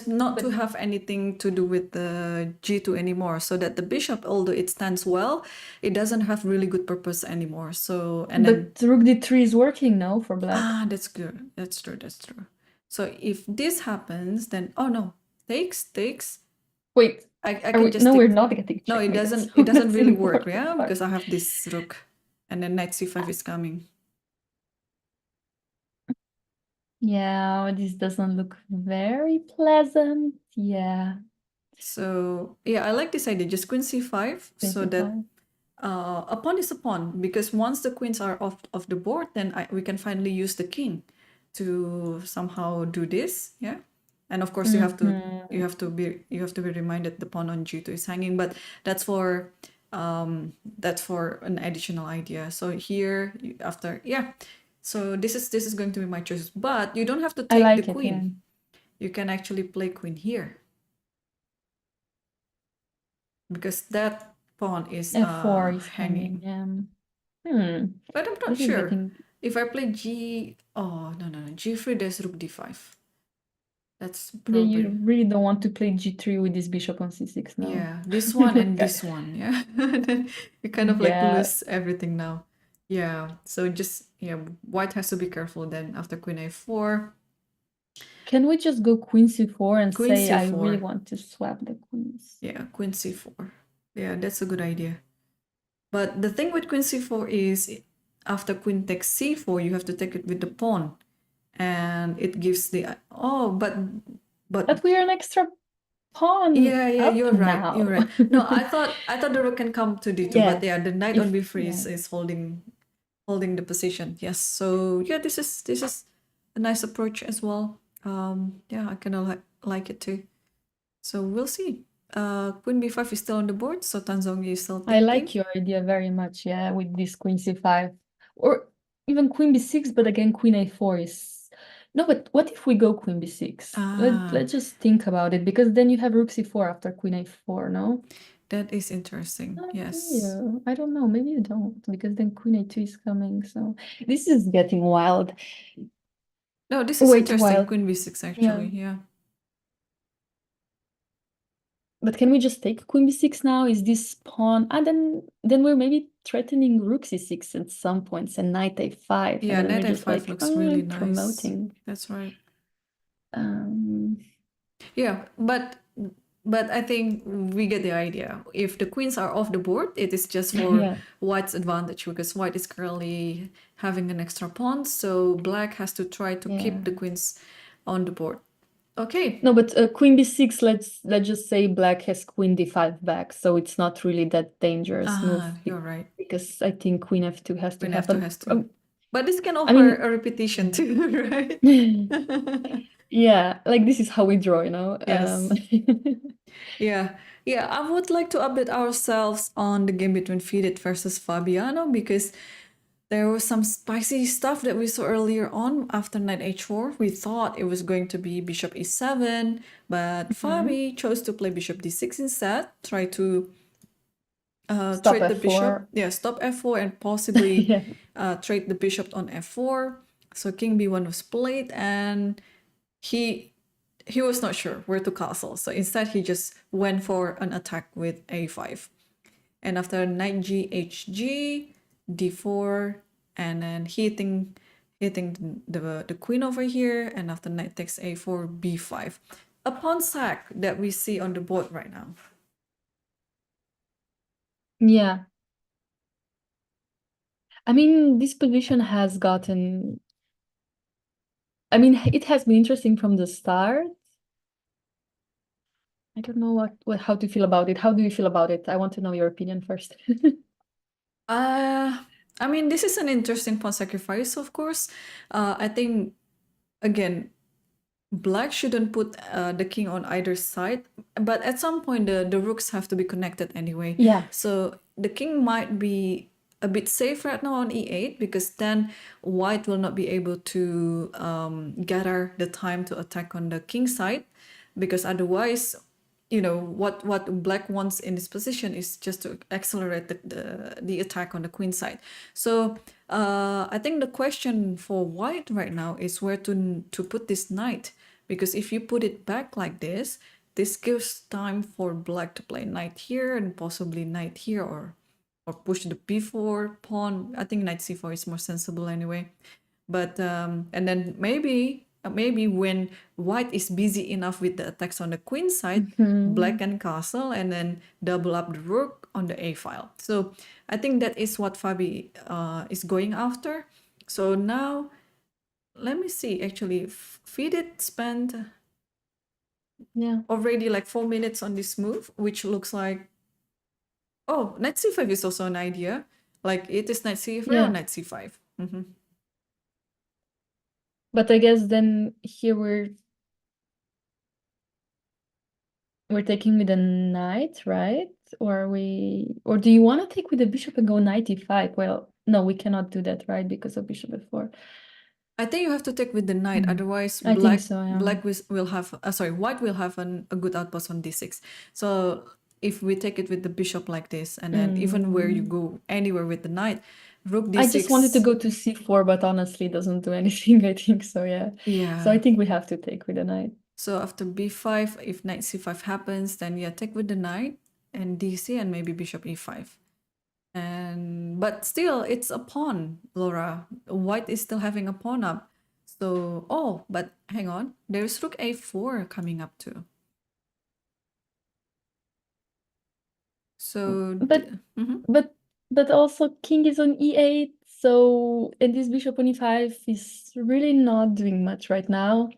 not to have anything to do with the g2 anymore, so that the bishop, although it stands well, it doesn't have really good purpose anymore. So but rook d3 is working now for black. That's good. That's true. So if this happens, then no, takes. Wait, I can just no, take... we're not getting No, it checkmated. doesn't really work, yeah, because I have this rook, and then knight c5 is coming. Yeah, this doesn't look very pleasant. Yeah. So yeah, I like this idea. Just queen c5, so that a pawn is a pawn, because once the queens are off the board, then we can finally use the king to somehow do this, yeah. And of course, you have to be reminded the pawn on g2 is hanging, but that's for an additional idea. So here after, yeah. So this is going to be my choice, but you don't have to take the queen. You can actually play queen here, because that pawn is f4 is hanging. But I'm not sure. If I play no, g3, there's rook d5. That's Yeah, you probably, really don't want to play g3 with this bishop on c6 now. yeah, this one and this one, yeah. Then you kind of like Yeah. lose everything now. Yeah, so just, yeah, white has to be careful then after queen a4. Can we just go queen c4 and Queen say I really c4. want to swap the queens? Yeah, queen c4. Yeah, that's a good idea. But the thing with queen c4 is after queen takes c4, you have to take it with the pawn. And it gives the, oh, But we are an extra pawn yeah, up you're right. now. You're right. No, I thought the rook can come to d2, but Yeah. yeah, the knight on b3 Yeah. is holding the position. Yes. So yeah, this is a nice approach as well. Yeah, I kind of like it too. So we'll see. Queen b5 is still on the board, so Zhongyi is still I thinking. like your idea very much, yeah, with this queen c5. Or even queen b6, but again, queen a4 is... No, but what if we go queen b6? Let's just think about it, because then you have rook c4 after queen a4, no? That is interesting. Yes. Yeah, I don't know, maybe you don't, because then queen a2 is coming, so... This is getting wild. No, this is Way too interesting. wild. Queen b6 actually. Yeah. But can we just take queen b6 now? Is this pawn? And then we're maybe threatening rook c6 at some points and knight a5. Yeah, and then knight we're just a5 like, looks really nice. promoting. That's right. Um, Yeah, but I think we get the idea. If the queens are off the board, it is just for Yeah. white's advantage because white is currently having an extra pawn, so black has to try to keep the queens on the board. Okay. No, but queen b6, let's just say black has queen d5 back, so it's not really that dangerous move. You're right. Because I think queen f2 has to Queen happen. f2 has to. But this can offer mean- a repetition too, right? Yeah, like this is how we draw, you know? Yes. Yeah. Yeah, I would like to update ourselves on the game between FIDE versus Fabiano because there was some spicy stuff that we saw earlier on after knight h4. We thought it was going to be bishop e7, but Fabi chose to play bishop d6 instead, try to trade the bishop. Yeah, stop f4 and possibly trade the bishop on f4. So king b1 was played and he was not sure where to castle. So instead he just went for an attack with a5. And after knight g hg, d4, and then hitting the queen over here, and after knight takes a4, b5. A pawn sack that we see on the board right now. Yeah. I mean, this position has gotten... I mean, it has been interesting from the start. I don't know how to feel about it. How do you feel about it? I want to know your opinion first. I mean, this is an interesting pawn sacrifice, of course. I think, again, black shouldn't put the king on either side, but at some point the rooks have to be connected anyway. Yeah. So the king might be a bit safe right now on e8 because then white will not be able to gather the time to attack on the king side, because otherwise, you know, what black wants in this position is just to accelerate the attack on the queen side. So I think the question for white right now is where to put this knight, because if you put it back like this gives time for black to play knight here and possibly knight here, or push the b4 pawn. I think knight c4 is more sensible anyway. But and then maybe when white is busy enough with the attacks on the queen side, black can castle and then double up the rook on the a file. So I think that is what Fabi is going after. So now let me see. Actually, FIDE spent already like 4 minutes on this move, which looks like, oh, knight c5 is also an idea. Like it is knight c3 or knight c5. But I guess then here we're taking with a knight, right? Or do you want to take with the bishop and go knight e5? Well, no, we cannot do that, right? Because of bishop f4. I think you have to take with the knight, otherwise I black think so, yeah. black will have white will have a good outpost on d6. So if we take it with the bishop like this, and then even where you go anywhere with the knight, rook d6. I just wanted to go to c4, but honestly it doesn't do anything, I think so, yeah. So I think we have to take with the knight. So after b5, if knight c5 happens, then yeah, take with the knight and dc and maybe bishop e5. And but still, it's a pawn, Laura. White is still having a pawn up. So, oh, but hang on. There's rook a4 coming up too. So, But but also king is on e8, so and this bishop on e5 is really not doing much right now.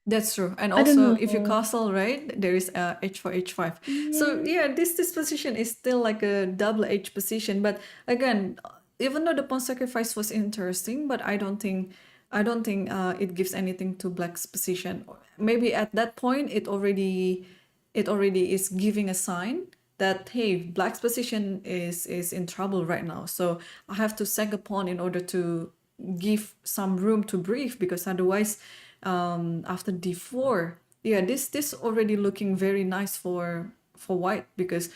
That's true. And I don't also, if you know. castle, right, there is h4, h5. So yeah, this position is still like a double H position. But again, even though the pawn sacrifice was interesting, but I don't think it gives anything to Black's position. Maybe at that point, it already is giving a sign that hey, Black's position is in trouble right now. So I have to sack a pawn in order to give some room to breathe, because otherwise after d4, yeah, this already looking very nice for white, because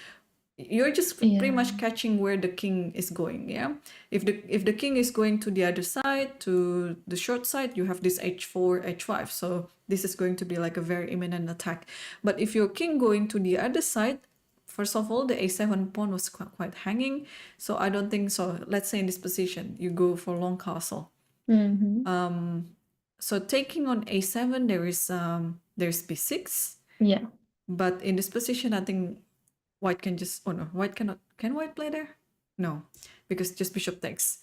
you're just pretty much catching where the king is going. Yeah, if the king is going to the other side, to the short side, you have this h4 h5, so this is going to be like a very imminent attack. But if your king going to the other side, first of all, the a7 pawn was quite hanging, so I don't think so. Let's say in this position you go for long castle. So taking on a7, there's b6. Yeah. But in this position, I think white can just, oh no, white cannot. Can white play there? No, because just bishop takes.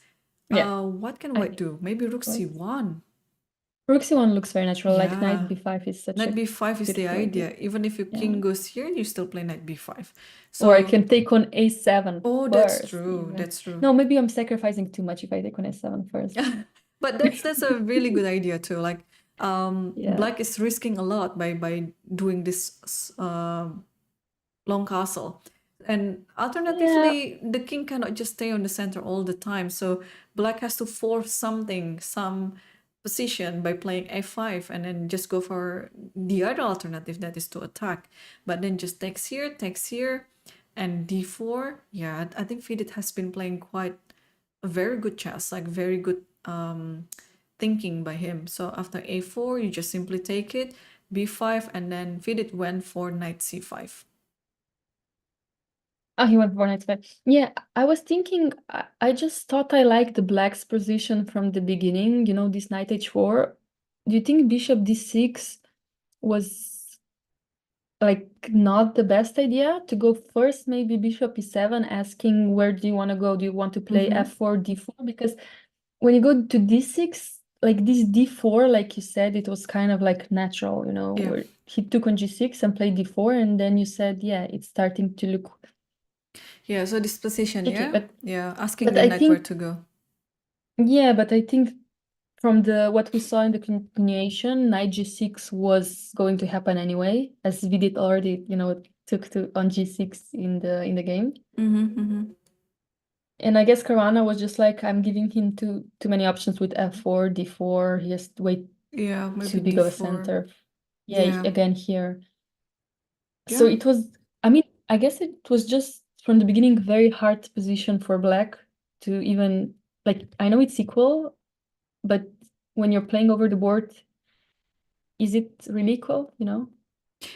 Yeah. What can white do? Maybe rook c1. Rook c1 looks very natural. Like knight Yeah. b5 is such Knight a b5 is the beautiful idea. idea. Even if your Yeah. king goes here, you still play knight b5. So, Or I can take on a7 oh, first. that's true. Even. That's true. No, maybe I'm sacrificing too much if I take on a7 first. But that's a really good idea too. Like Yeah. Black is risking a lot by doing this long castle. And alternatively, the king cannot just stay on the center all the time. So Black has to force some position by playing a5 and then just go for the other alternative, that is to attack. But then just takes here, and d4. Yeah, I think FIDE has been playing quite a very good chess, like very good thinking by him. So after a4, you just simply take it, b5, and then FIDE went for knight c5. Oh, he went for knight c5. Yeah, I was thinking, I just thought I liked the Black's position from the beginning, you know, this knight h4. Do you think bishop d6 was like not the best idea to go first? Maybe bishop e7, asking where do you want to go? Do you want to play f4, d4? Because when you go to d6, like this d4, like you said, it was kind of like natural, you know, where he took on g6 and played d4, and then you said, yeah, it's starting to look. Yeah, so this position, tricky, asking but the I knight think, where to go. Yeah, but I think from what we saw in the continuation, knight g6 was going to happen anyway, as we did already, you know, took on g6 in the game. And I guess Caruana was just like, I'm giving him too many options with f4, d4. He has to wait too big of a center. Yeah, again here. So it was, I mean, I guess it was just from the beginning very hard position for Black to even, like, I know it's equal, but when you're playing over the board, is it really equal, you know?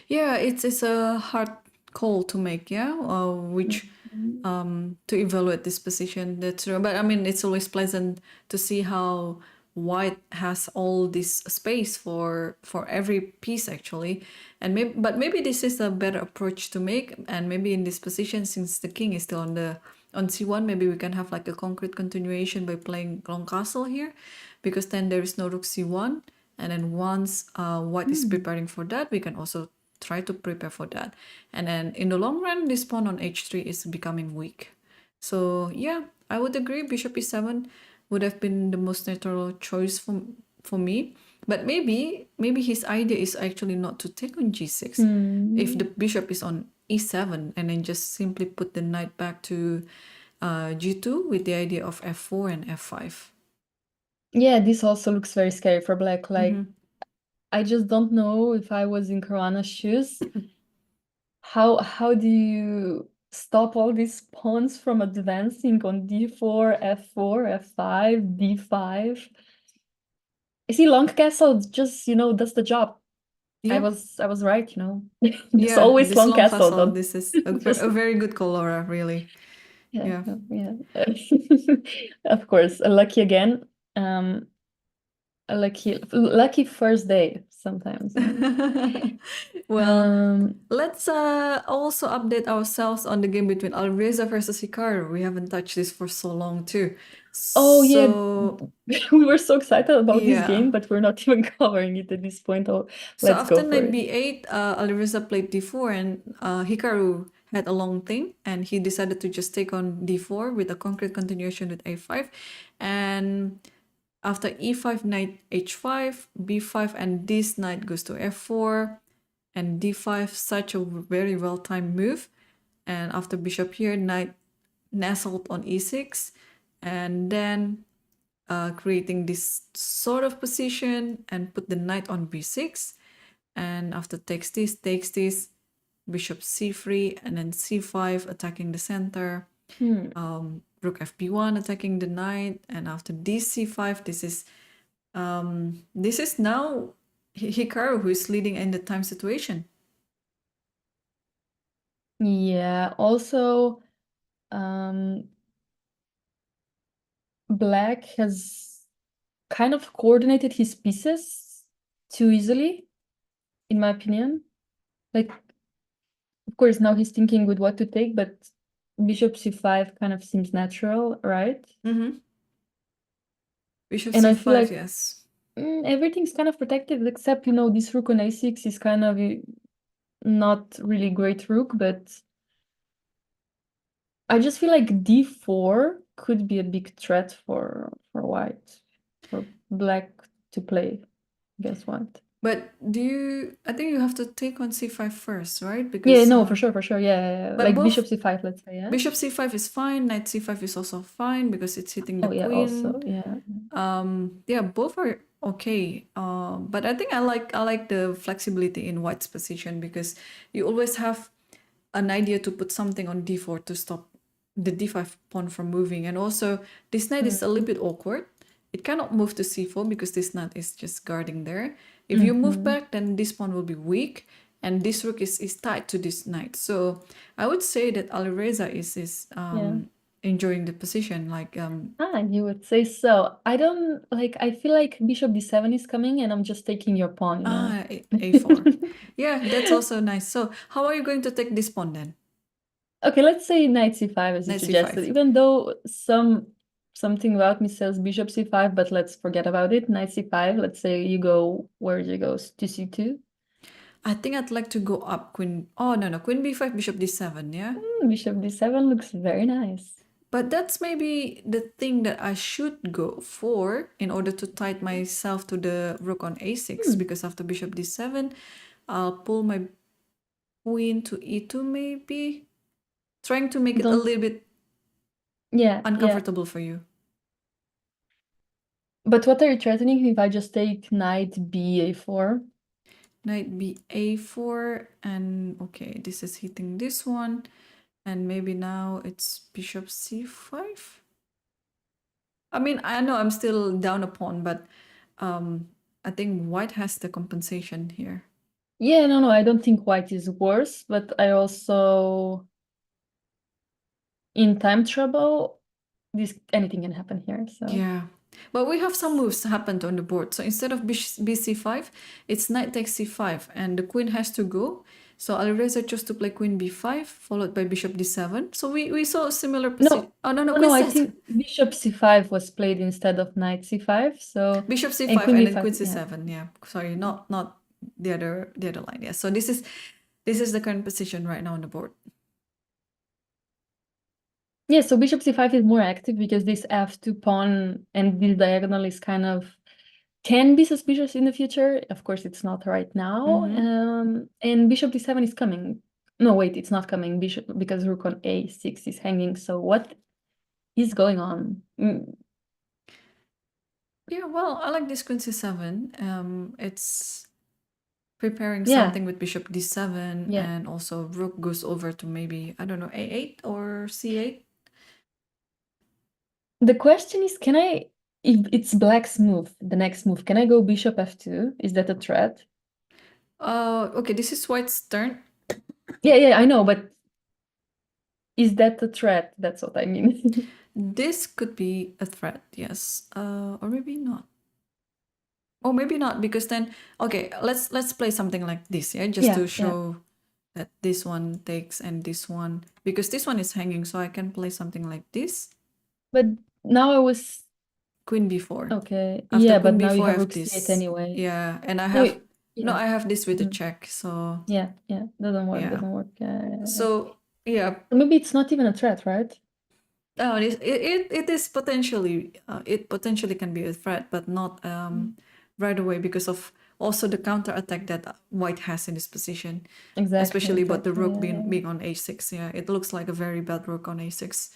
Yeah, it's a hard call to make, which to evaluate this position. That's true. But I mean, it's always pleasant to see how white has all this space for every piece actually. And maybe this is a better approach to make, and maybe in this position, since the king is still on c1, maybe we can have like a concrete continuation by playing long castle here, because then there is no rook c1, and then once white is preparing for that, we can also try to prepare for that. And then in the long run, this pawn on h3 is becoming weak. So yeah, I would agree bishop e7 would have been the most natural choice for me. But maybe his idea is actually not to take on g6. If the bishop is on e7, and then just simply put the knight back to g2 with the idea of f4 and f5. Yeah, this also looks very scary for Black. Like, I just don't know, if I was in Caruana's shoes, how do you stop all these pawns from advancing on d4, f4, f5, d5? I see long castle just, does the job. I Yep. was right, Just Yeah, always this long long castle, castle, don't this is just a very good colora, really. yeah, Yeah. no, yeah. Of course, lucky again. A lucky first day sometimes. Well, Um, let's also update ourselves on the game between Alireza versus Hikaru. We haven't touched this for so long too. oh yeah, So we were so excited about this yeah. game, but we're not even covering it at this point. Oh, So let's go after for knight it. b8, Alireza played d4 and Hikaru had a long thing and he decided to just take on d4 with a concrete continuation with a5. And after e5, knight h5, b5, and this knight goes to f4 and d5, such a very well-timed move. And after bishop here, knight nestled on e6 and then creating this sort of position and put the knight on b6. And after takes this, bishop c3 and then c5 attacking the center. Rook fb1 attacking the knight, and after this c5, this is now Hikaru who is leading in the time situation. Yeah, also, Black has kind of coordinated his pieces too easily, in my opinion. Like, of course, now he's thinking with what to take, but bishop c5 kind of seems natural, right? Mm-hmm. Bishop And I c5, feel like yes. everything's kind of protected, except, this rook on a6 is kind of not really great rook, but I just feel like d4 could be a big threat for white, for black to play against white. But I think you have to take on c5 first, right? Yeah, Because no, for sure, yeah. but Like both bishop c5, let's say, yeah. bishop c5 is fine, knight c5 is also fine because it's hitting the Oh yeah, queen. also, yeah. Yeah, both are okay. But I think I like the flexibility in white's position because you always have an idea to put something on d4 to stop the d5 pawn from moving. And also this knight is a little bit awkward. It cannot move to c4 because this knight is just guarding there. If you move back, then this pawn will be weak and this rook is tied to this knight. So I would say that Alireza is enjoying the position. Like You would say so. I feel like bishop d7 is coming and I'm just taking your pawn, a4. Yeah, that's also nice. So how are you going to take this pawn then? Okay, let's say knight c5 as you Knight suggested, c5. even though something about me says bishop c5, but let's forget about it. Knight c5, let's say you go, where do you go? To c2? I think I'd like to go up queen. Oh, no. Queen b5, bishop d7, yeah? Bishop d7 looks very nice. But that's maybe the thing that I should go for in order to tie myself to the rook on a6 because after bishop d7, I'll pull my queen to e2 maybe. Trying to make it a little bit uncomfortable for you. But what are you threatening if I just take knight ba4? Knight ba4 and okay, this is hitting this one. And maybe now it's bishop c5. I mean, I know I'm still down a pawn, but I think white has the compensation here. Yeah, no, I don't think white is worse, but I also, in time trouble, anything can happen here. So yeah, but we have some moves happened on the board. So instead of bc5, it's knight takes c5, and the queen has to go. So Alireza chose to play queen b5, followed by bishop d7. So we saw a similar position. No, I think bishop c5 was played instead of knight c5. So bishop c5 and queen and b5, then queen c7. Yeah, sorry, not the other line. Yeah, so this is the current position right now on the board. Yeah, so bishop c5 is more active because this f2 pawn and this diagonal is kind of can be suspicious in the future. Of course, it's not right now. And bishop d7 is coming. No, wait, it's not coming. Bishop, because rook on a6 is hanging. So what is going on? Yeah, well, I like this queen c7. It's preparing something with bishop d7 and also rook goes over to maybe, I don't know, a8 or c8. The question is, can I if it's black's move, the next move, can I go bishop f2? Is that a threat? Okay, this is white's turn. Yeah, I know, but is that a threat? That's what I mean. This could be a threat, yes. Or maybe not. Or maybe not, because then, okay, let's play something like this, yeah, just to show that this one takes and this one, because this one is hanging, so I can play something like this. But now I was Queen b4. okay. After Yeah, queen but now you b4, I have have rook this. c8 anyway. Yeah, and I No, have yeah. I have this with a check, so Yeah, doesn't work, yeah. doesn't work. So yeah, maybe it's not even a threat, right? oh, it is potentially it potentially can be a threat, but not right away, because of also the counter attack that white has in this position. Exactly. Especially about the rook yeah. being on h6. Yeah, it looks like a very bad rook on a6.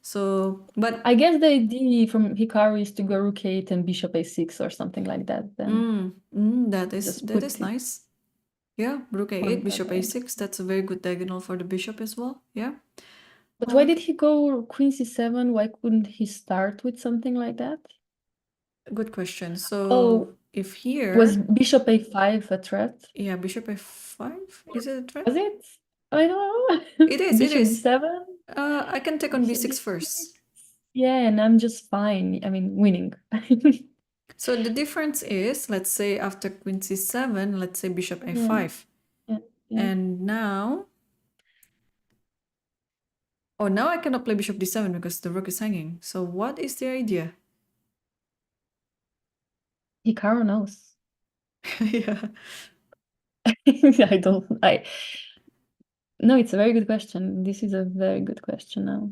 So, but I guess the idea from Hikaru is to go rook 8 and bishop a6 or something like that. Then that is just put it nice. Yeah, rook a8, on bishop the way. a6. That's a very good diagonal for the bishop as well. Yeah. But why did he go queen c7? Why couldn't he start with something like that? Good question. So if here was bishop a5 a threat? Yeah, bishop a5. Is it a threat? Was it? I don't know. It is. Bishop It is. d7? I can take on Bishop b6 first. Yeah, and I'm just fine. I mean, winning. So the difference is, let's say after queen c7, let's say bishop a5. Yeah. And now, oh, now I cannot play bishop d7 because the rook is hanging. So what is the idea? Hikaru knows. Yeah. No, it's a very good question. This is a very good question now.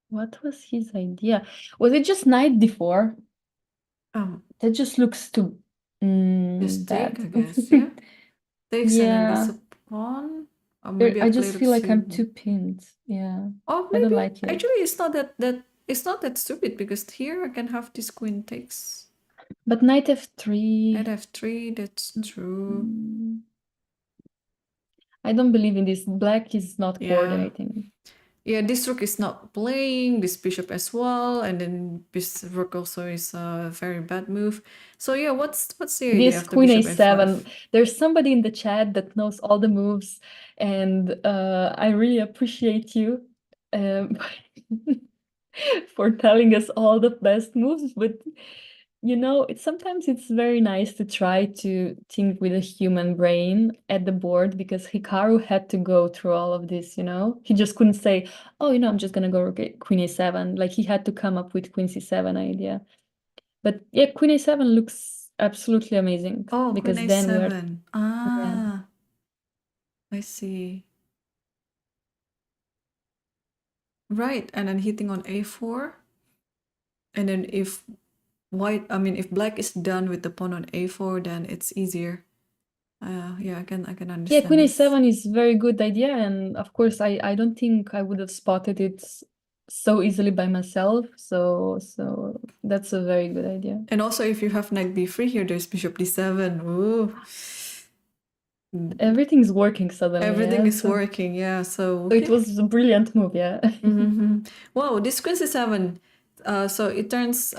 What was his idea? Was it just knight d4? That just looks too Just take, bad. I guess. Yeah. Takes and then Yeah. there's a pawn. Or maybe I just play feel rook like I'm c1. too pinned. Yeah. Oh, I don't maybe like it. actually it's not that stupid, because here I can have this queen takes. But knight f3. At f3, that's true. I don't believe in this. Black is not coordinating. Yeah, this rook is not playing, this bishop as well, and then this rook also is a very bad move. So yeah, what's the idea This of the queen bishop a7. f5? There's somebody in the chat that knows all the moves, and I really appreciate you for telling us all the best moves. But you know, sometimes it's very nice to try to think with a human brain at the board, because Hikaru had to go through all of this, you know? He just couldn't say, oh, you know, I'm just gonna go queen a7. Like, he had to come up with queen c7 idea. But yeah, queen a7 looks absolutely amazing. Oh, because queen then a7. Yeah. I see. Right, and then hitting on a4. And then if black is done with the pawn on a4, then it's easier. Yeah, I can understand. Yeah, queen this. a7 is very good idea, and of course I don't think I would have spotted it so easily by myself. So that's a very good idea. And also, if you have knight b3 here, there's bishop d7. Ooh. Everything's working suddenly. Everything is working, yeah. So it was a brilliant move, yeah. Wow, this queen c7. So it turns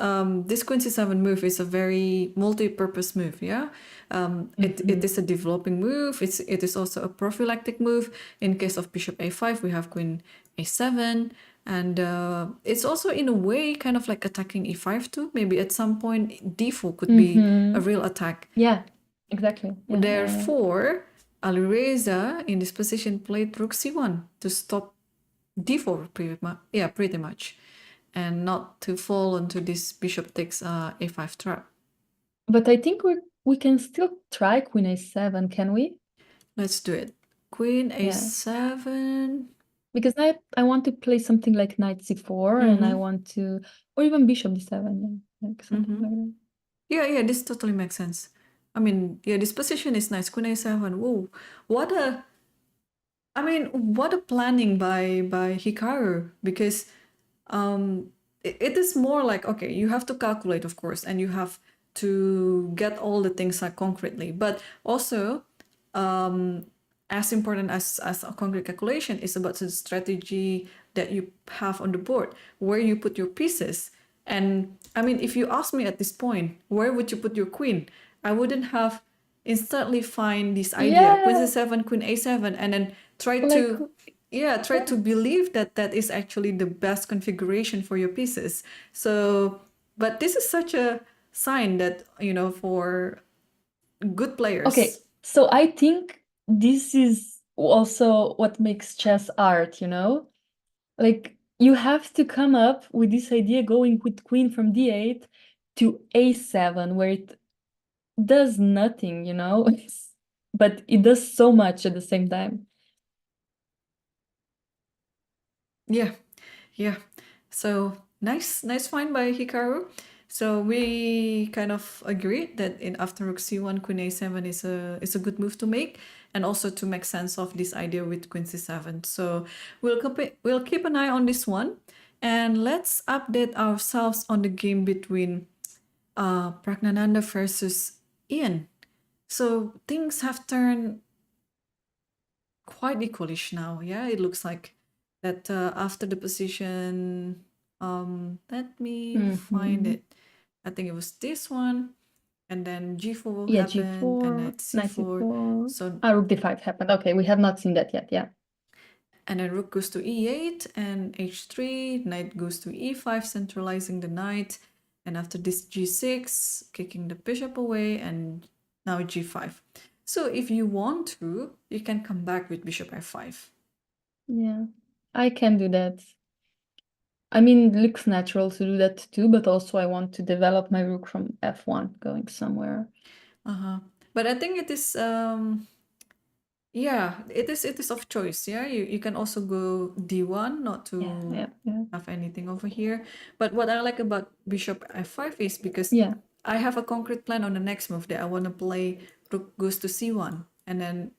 this queen c7 move is a very multi-purpose move, yeah. It is a developing move. It is also a prophylactic move. In case of bishop a5, we have queen a7, and it's also in a way kind of like attacking e5 too. Maybe at some point d4 could be a real attack. Yeah, exactly. Yeah, Therefore, Alireza in this position played rook c1 to stop d4 pretty much, and not to fall into this bishop takes a5 trap. But I think we can still try queen a7, can we? Let's do it. Queen a7. Because I want to play something like knight c4, and I want to, or even bishop d7, like something like that. Yeah, this totally makes sense. I mean, yeah, this position is nice. Queen a7. Whoa, what a planning by Hikaru, because it is more like, okay, you have to calculate, of course, and you have to get all the things like concretely, but also as important as a concrete calculation is about the strategy that you have on the board, where you put your pieces. And I mean, if you ask me at this point, where would you put your queen? I wouldn't have instantly find this idea, queen Yeah, c7, queen a7, and then try like to, yeah, try to believe that that is actually the best configuration for your pieces. So, but this is such a sign that, you know, for good okay, players. so I think this is also what makes chess art, you know? Like you have to come up with this idea going with queen from d8 to a7, where it does nothing, you know? But it does so much at the same time. Yeah, yeah. So nice find by Hikaru. So we kind of agree that in after rook c1, queen a7 is a good move to make, and also to make sense of this idea with queen c7. So we'll keep an eye on this one, and let's update ourselves on the game between Praggnanandhaa versus Ian. So things have turned quite equalish now. Yeah, it looks like that after the position, let me find Mhm. it. I think it was this one, and then g4 Yeah, happened, and g4, then knight c4. c4. So Ah, rook d5 happened. Okay, we have not seen that yet. Yeah. and then rook goes to e8 and h3. Knight goes to e5, centralizing the knight. And after this g6, kicking the bishop away, and now g5. So if you want to, you can come back with bishop f5. Yeah, I can do that. I mean, it looks natural to do that too, but also I want to develop my rook from f1 going somewhere. Uh-huh. But I think it is yeah, it is of choice. Yeah, you can also go d1, not to Yeah. have anything over here. But what I like about bishop f5 is because Yeah. I have a concrete plan on the next move that I want to play rook goes to c1 and then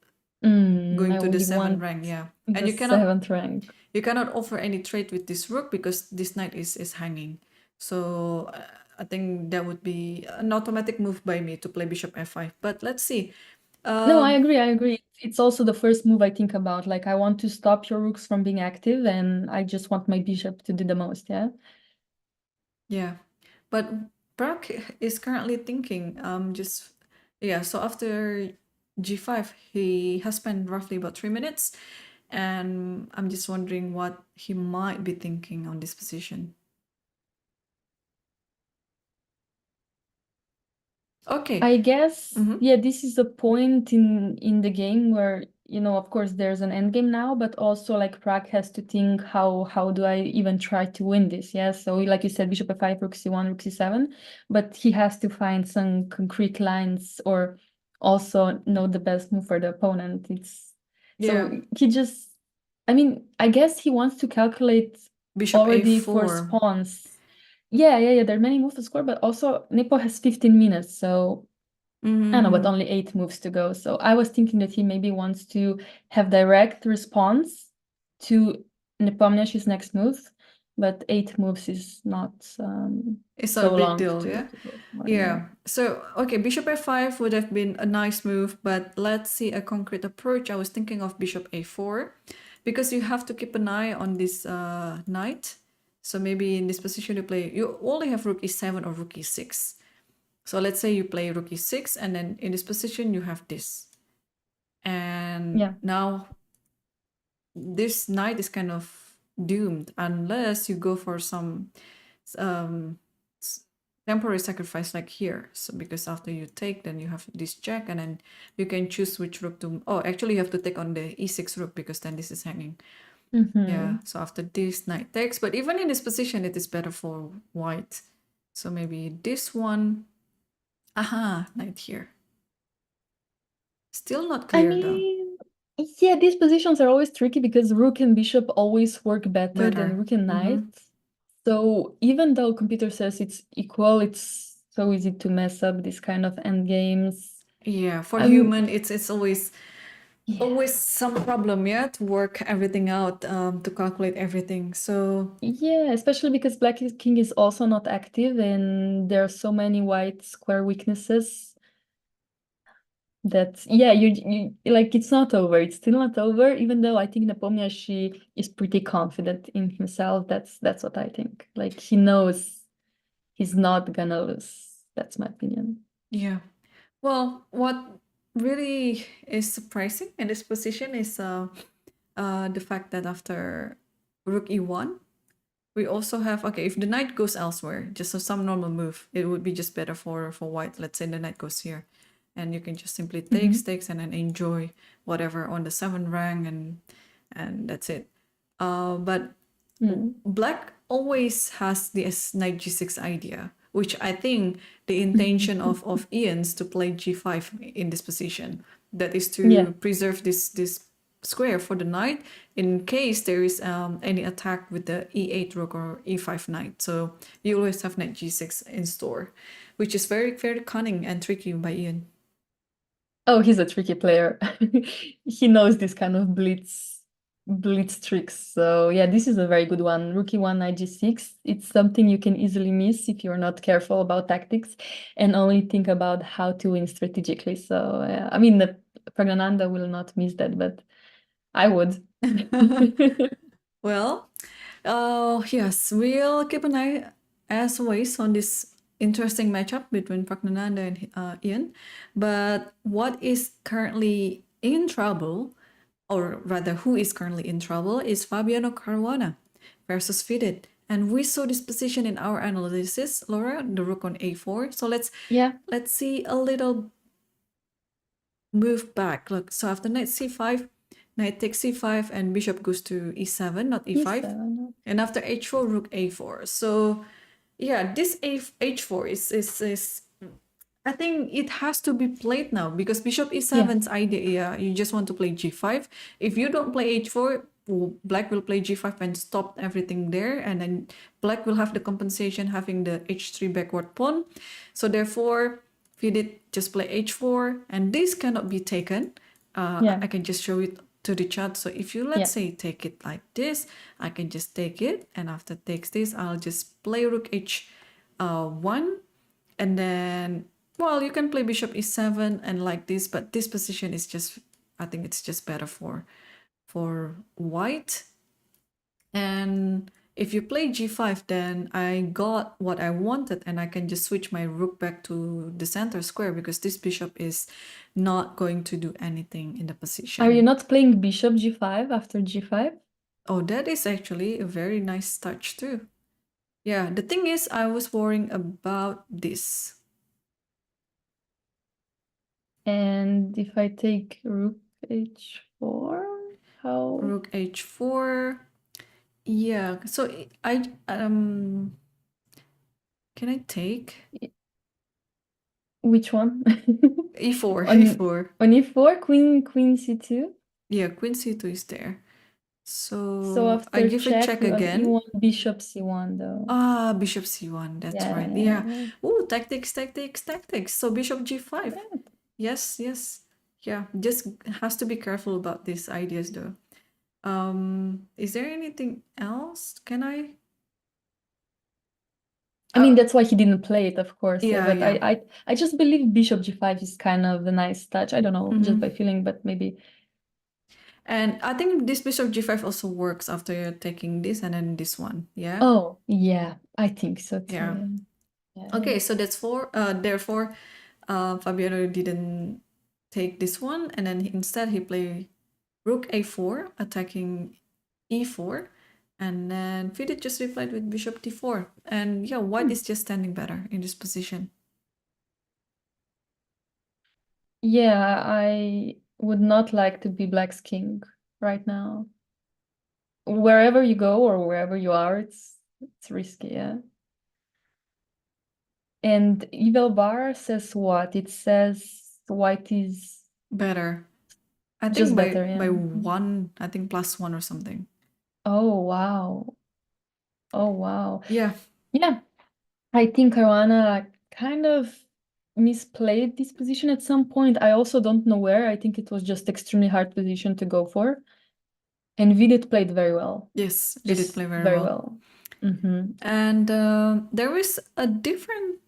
going to the You seventh want rank. Yeah, and the you cannot 7th rank. offer any trade with this rook because this knight is hanging. So I think that would be an automatic move by me to play bishop f5. But let's see. No, I agree. It's also the first move I think about. Like, I want to stop your rooks from being active, and I just want my bishop to do the most, yeah? Yeah, but Brock is currently thinking, just yeah. So after g5, he has spent roughly about 3 minutes, and I'm just wondering what he might be thinking on this position. Okay. I guess, Mm-hmm. yeah, this is a point in the game where, you know, of course there's an end game now, but also like Prague has to think how do I even try to win this? Yeah. So like you said, bishop f5, rook c1, rook c7, but he has to find some concrete lines or also know the best move for the opponent. It's Yeah, so he just, I mean, I guess he wants to calculate bishop already for a4. spawns. Yeah. There are many moves to score, but also Nepo has 15 minutes, so I don't know, but Mm-hmm. only 8 moves to go. So I was thinking that he maybe wants to have direct response to Nepomniachtchi's next move, but 8 moves is not It's not a so big long deal, to yeah? go for. Yeah. Yeah. So, okay, bishop f5 would have been a nice move, but let's see a concrete approach. I was thinking of bishop a4 because you have to keep an eye on this knight. So maybe in this position you only have rook e7 or rook e6. So let's say you play rook e6 and then in this position you have this. And Yeah. now this knight is kind of doomed unless you go for some um, temporary sacrifice like here. So because after you take, then you have this check and then you can choose which rook to, oh, actually you have to take on the e6 rook because then this is hanging. Yeah, so after this knight takes, but even in this position, it is better for white. So maybe this one, aha, knight here. Still not I clear though. mean, yeah, these positions are always tricky because rook and bishop always work better than Better. rook and knight. Mm-hmm. So even though computer says it's equal, it's so easy to mess up these kind of end games. Yeah, for I'm human, it's always yeah. some problem, yeah, to work everything out, to calculate everything. So Yeah, especially because Black King is also not active and there are so many white square weaknesses that yeah, you like it's not over. It's still not over, even though I think Nepomniachtchi is pretty confident in himself. That's what I think. Like he knows. he's not gonna lose. That's my opinion. Yeah. Well, what really is surprising in this position is the fact that after rook e1, we also have, okay, if the knight goes elsewhere, just some normal move, it would be just better for white. Let's say the knight goes here, and you can just simply take takes and then enjoy whatever on the 7th rank, and that's it. But black always has this knight g6 idea, which I think the intention of Ian's to play g5 in this position, that is to preserve this square for the knight in case there is any attack with the e8 rook or e5 knight. So you always have knight g6 in store, which is very, very cunning and tricky by Ian. Oh, he's a tricky player. He knows this kind of blitz tricks. So yeah, this is a very good one. Rook e1, knight g6. It's something you can easily miss if you're not careful about tactics and only think about how to win strategically. So yeah, I mean, the Praggnanandhaa will not miss that, but I would. Well, yes, we'll keep an eye as always on this interesting matchup between Praggnanandhaa and Ian. But what is currently in trouble, or rather who is currently in trouble, is Fabiano Caruana versus FIDE. And we saw this position in our analysis, Laura, the rook on a4. So let's see a little move back. Look, so after knight c5, knight takes c5, and bishop goes to e7, not e5. E7. And after h4, rook a4. So yeah, this h4 is I think it has to be played now, because bishop e7's idea, you just want to play g5. If you don't play h4, black will play g5 and stop everything there, and then black will have the compensation having the h3 backward pawn. So therefore, FIDE just play h4, and this cannot be taken. I can just show it to the chat. So if you, let's say, take it like this, I can just take it, and after takes this, I'll just play rook h1, and then, well, you can play bishop e7 and like this, but this position is just, I think it's just better for white. And if you play g5, then I got what I wanted, and I can just switch my rook back to the center square, because this bishop is not going to do anything in the position. Are you not playing bishop g5 after g5? Oh, that is actually a very nice touch too. Yeah, the thing is, I was worrying about this. And if I take rook h4, how? Rook h4. Yeah, so I can I take which one? e4, on e4. On e4, queen c2. Yeah, queen c2 is there. So So I after give a check again. you want bishop c1 though. Ah, bishop c1. That's right. Yeah. Oh, tactics. So bishop g5. Yes. Yeah, just has to be careful about these ideas though. Is there anything else? Can I? I mean, that's why he didn't play it, of course. Yeah, but yeah. I just believe bishop g5 is kind of a nice touch. I don't know, just by feeling, but maybe. And I think this bishop g5 also works after you're taking this and then this one. Yeah. Oh, yeah, I think so too. Yeah. Okay, so that's therefore Fabiano didn't take this one, and then instead he played rook a4, attacking e4, and then FIDE just replied with bishop d4. And yeah, white is just standing better in this position. Yeah, I would not like to be black's king right now. Wherever you go or wherever you are, it's risky, yeah. And Evil Bar says what? It says white is better. I think just by, better, yeah. by 1, I think +1 or something. Oh, wow. Oh, wow. Yeah. Yeah. I think Caruana kind of misplayed this position at some point. I also don't know where. I think it was just extremely hard position to go for. And FIDE played very well. Yes, FIDE played very well. And there is a different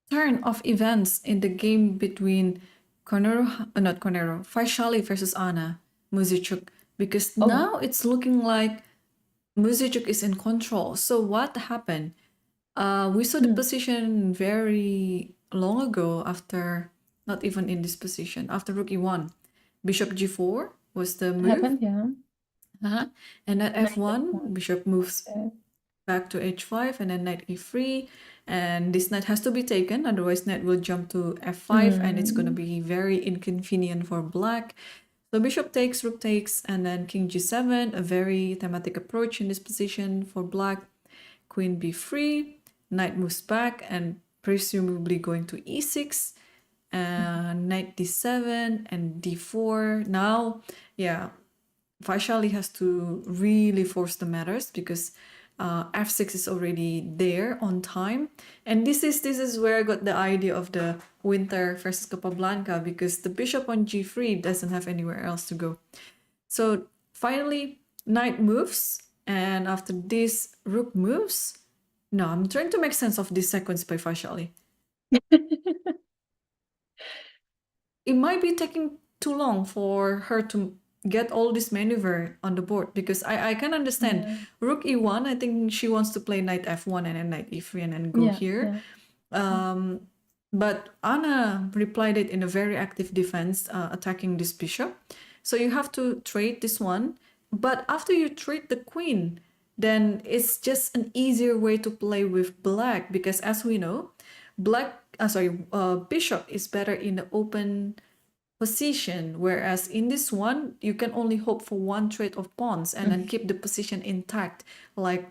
turn of events in the game between Vaishali versus Anna Muzychuk, because now it's looking like Muzychuk is in control. So what happened? We saw the position very long ago after, not even in this position, after rook e1. Bishop g4 was the move. Happened, yeah. And at Knight f1, f1. bishop moves back to h5, and then knight e3. And this knight has to be taken, otherwise knight will jump to f5, and it's going to be very inconvenient for black. So bishop takes, rook takes, and then king g7, a very thematic approach in this position for black. Queen b3, knight moves back and presumably going to e6, and knight d7 and d4. Now, yeah, Vaishali has to really force the matters because f6 is already there on time. And this is where I got the idea of the winter versus Capablanca, because the bishop on g3 doesn't have anywhere else to go. So finally, knight moves, and after this, rook moves. No, I'm trying to make sense of this sequence by Vaishali. It might be taking too long for her to get all this maneuver on the board, because I can understand rook e1. I think she wants to play knight f1 and then knight e3 and then go here. But Anna replied it in a very active defense, attacking this bishop. So you have to trade this one. But after you trade the queen, then it's just an easier way to play with black, because as we know, bishop is better in the open position, whereas in this one you can only hope for one trade of pawns and then keep the position intact, like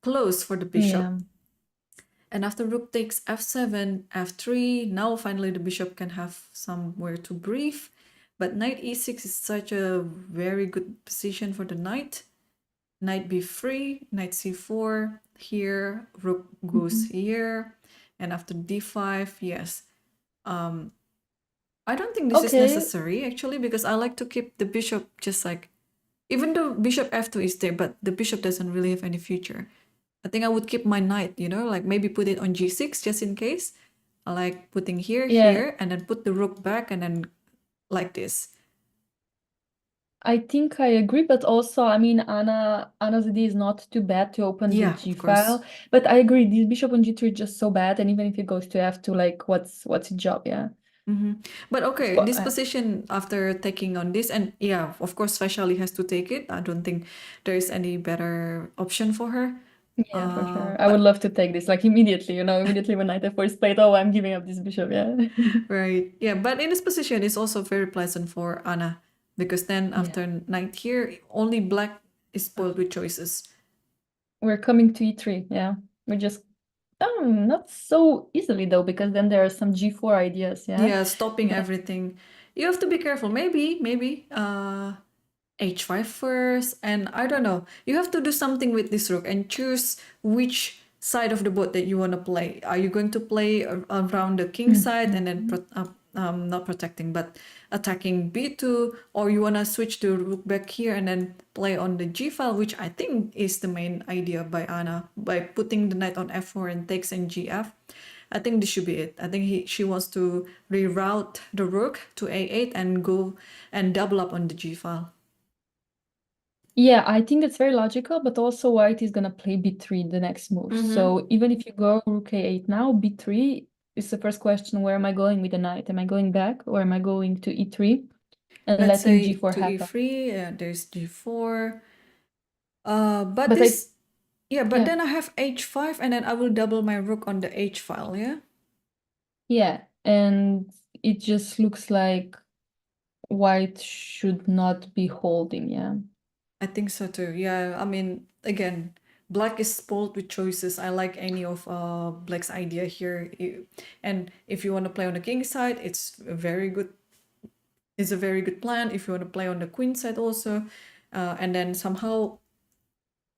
close for the bishop. And after rook takes f7, f3, now finally the bishop can have somewhere to breathe. But knight e6 is such a very good position for the knight. Knight b3, knight c4, here, rook goes here, and after d5, yes. I don't think this is necessary, actually, because I like to keep the bishop just like, even though bishop f2 is there, but the bishop doesn't really have any future. I think I would keep my knight, you know, like maybe put it on g6 just in case. I like putting here, here, and then put the rook back, and then like this. I think I agree, but also, I mean, Anna's idea is not too bad to open the G file. But I agree, this bishop on G3 is just so bad, and even if it goes to F2, like, what's its job? Yeah. But okay, this position after taking on this, and yeah, of course, Vaishali has to take it. I don't think there is any better option for her. Yeah, for sure. I would love to take this, like, immediately, you know, immediately when knight f4 is played, oh, I'm giving up this bishop, yeah. Right, yeah, but in this position, it's also very pleasant for Anna, because then after knight here, only black is spoiled with choices. We're coming to e3, yeah. We're just, not so easily though, because then there are some g4 ideas, yeah? Yeah, stopping everything. You have to be careful. Maybe, h5 first, and I don't know. You have to do something with this rook and choose which side of the board that you want to play. Are you going to play around the king side and then not protecting but attacking b2, or you want to switch the rook back here and then play on the g file, which I think is the main idea by Anna, by putting the knight on f4 and takes in gf. I think this should be it. I think she wants to reroute the rook to a8 and go and double up on the g file. Yeah, I think that's very logical, but also white is gonna play b3 the next move. So even if you go rook a8 now, b3 is the first question. Where am I going with the knight? Am I going back, or am I going to e3 and Let's letting say g4 to happen? e3, there's g4. But this, but then I have h5, and then I will double my rook on the h file, yeah? Yeah, and it just looks like white should not be holding, yeah. I think so too. Yeah, I mean, again, black is spoiled with choices. I like any of black's idea here. And if you want to play on the king side, it's a very good plan. If you want to play on the queen side also, and then somehow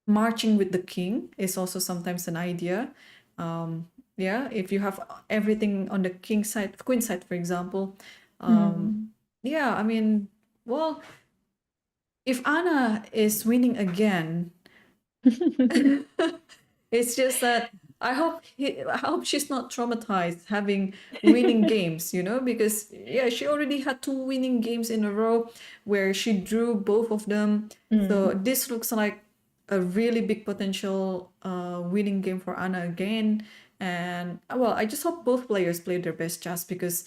marching with the king is also sometimes an idea. Yeah, if you have everything on the king side, queen side, for example. Yeah, I mean, well, if Anna is winning again, it's just that I hope she's not traumatized having winning games, you know, because yeah, she already had 2 winning games in a row where she drew both of them. So this looks like a really big potential winning game for Anna again. And well, I just hope both players play their best chess because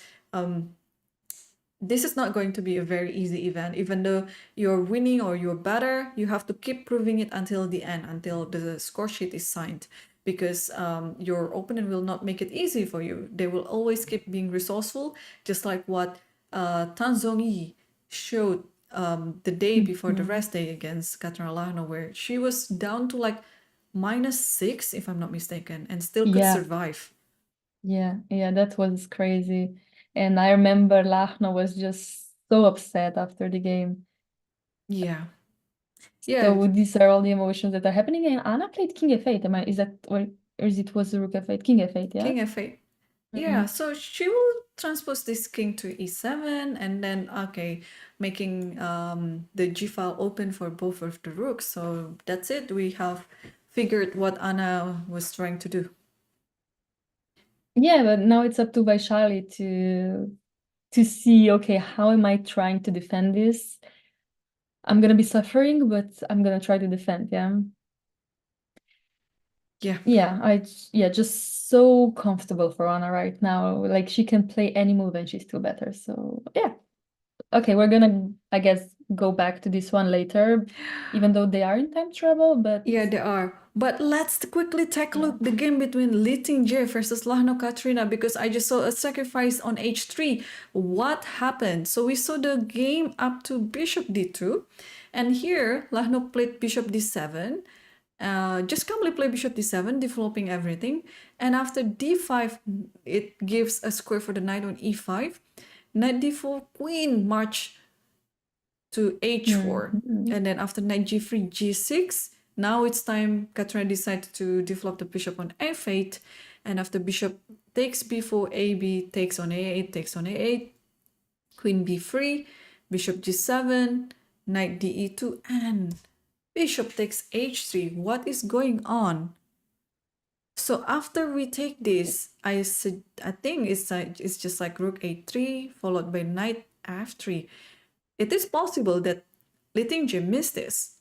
this is not going to be a very easy event. Even though you're winning or you're better, you have to keep proving it until the end, until the score sheet is signed. Because your opponent will not make it easy for you. They will always keep being resourceful, just like what Zhongyi showed the day before the rest day against Katrina Lagno, where she was down to like -6, if I'm not mistaken, and still could Yeah. survive. Yeah, that was crazy. And I remember Lachno was just so upset after the game. Yeah. Yeah. So these are all the emotions that are happening. And Anna played King F8. Is that or is it was Rook F8? King F8, yeah? King F8. Yeah, so she will transpose this king to e7 and then, okay, making the g file open for both of the rooks. So that's it. We have figured what Anna was trying to do. Yeah, but now it's up to Vaishali to see, okay, how am I trying to defend this? I'm gonna be suffering, but I'm gonna try to defend, yeah. Yeah. Just so comfortable for Anna right now. Like she can play any move and she's still better. So yeah. Okay, we're gonna, I guess, go back to this one later, even though they are in time trouble, but Yeah, they are. But let's quickly take a look the game between Lichess versus Lahno Katrina because I just saw a sacrifice on h3. What happened? So we saw the game up to bishop d2, and here Lahno played bishop d7. Just calmly play bishop d7, developing everything. And after d5, it gives a square for the knight on e5. Knight d4, queen march to h4. And then after knight g3, g6. Now it's time Katrina decides to develop the bishop on f8. And after bishop takes b4, ab takes on a8, takes on a8. Queen b3, bishop g7, knight de2, and bishop takes h3. What is going on? So after we take this, I think it's just like rook a3 followed by knight f3. It is possible that Lichess missed this.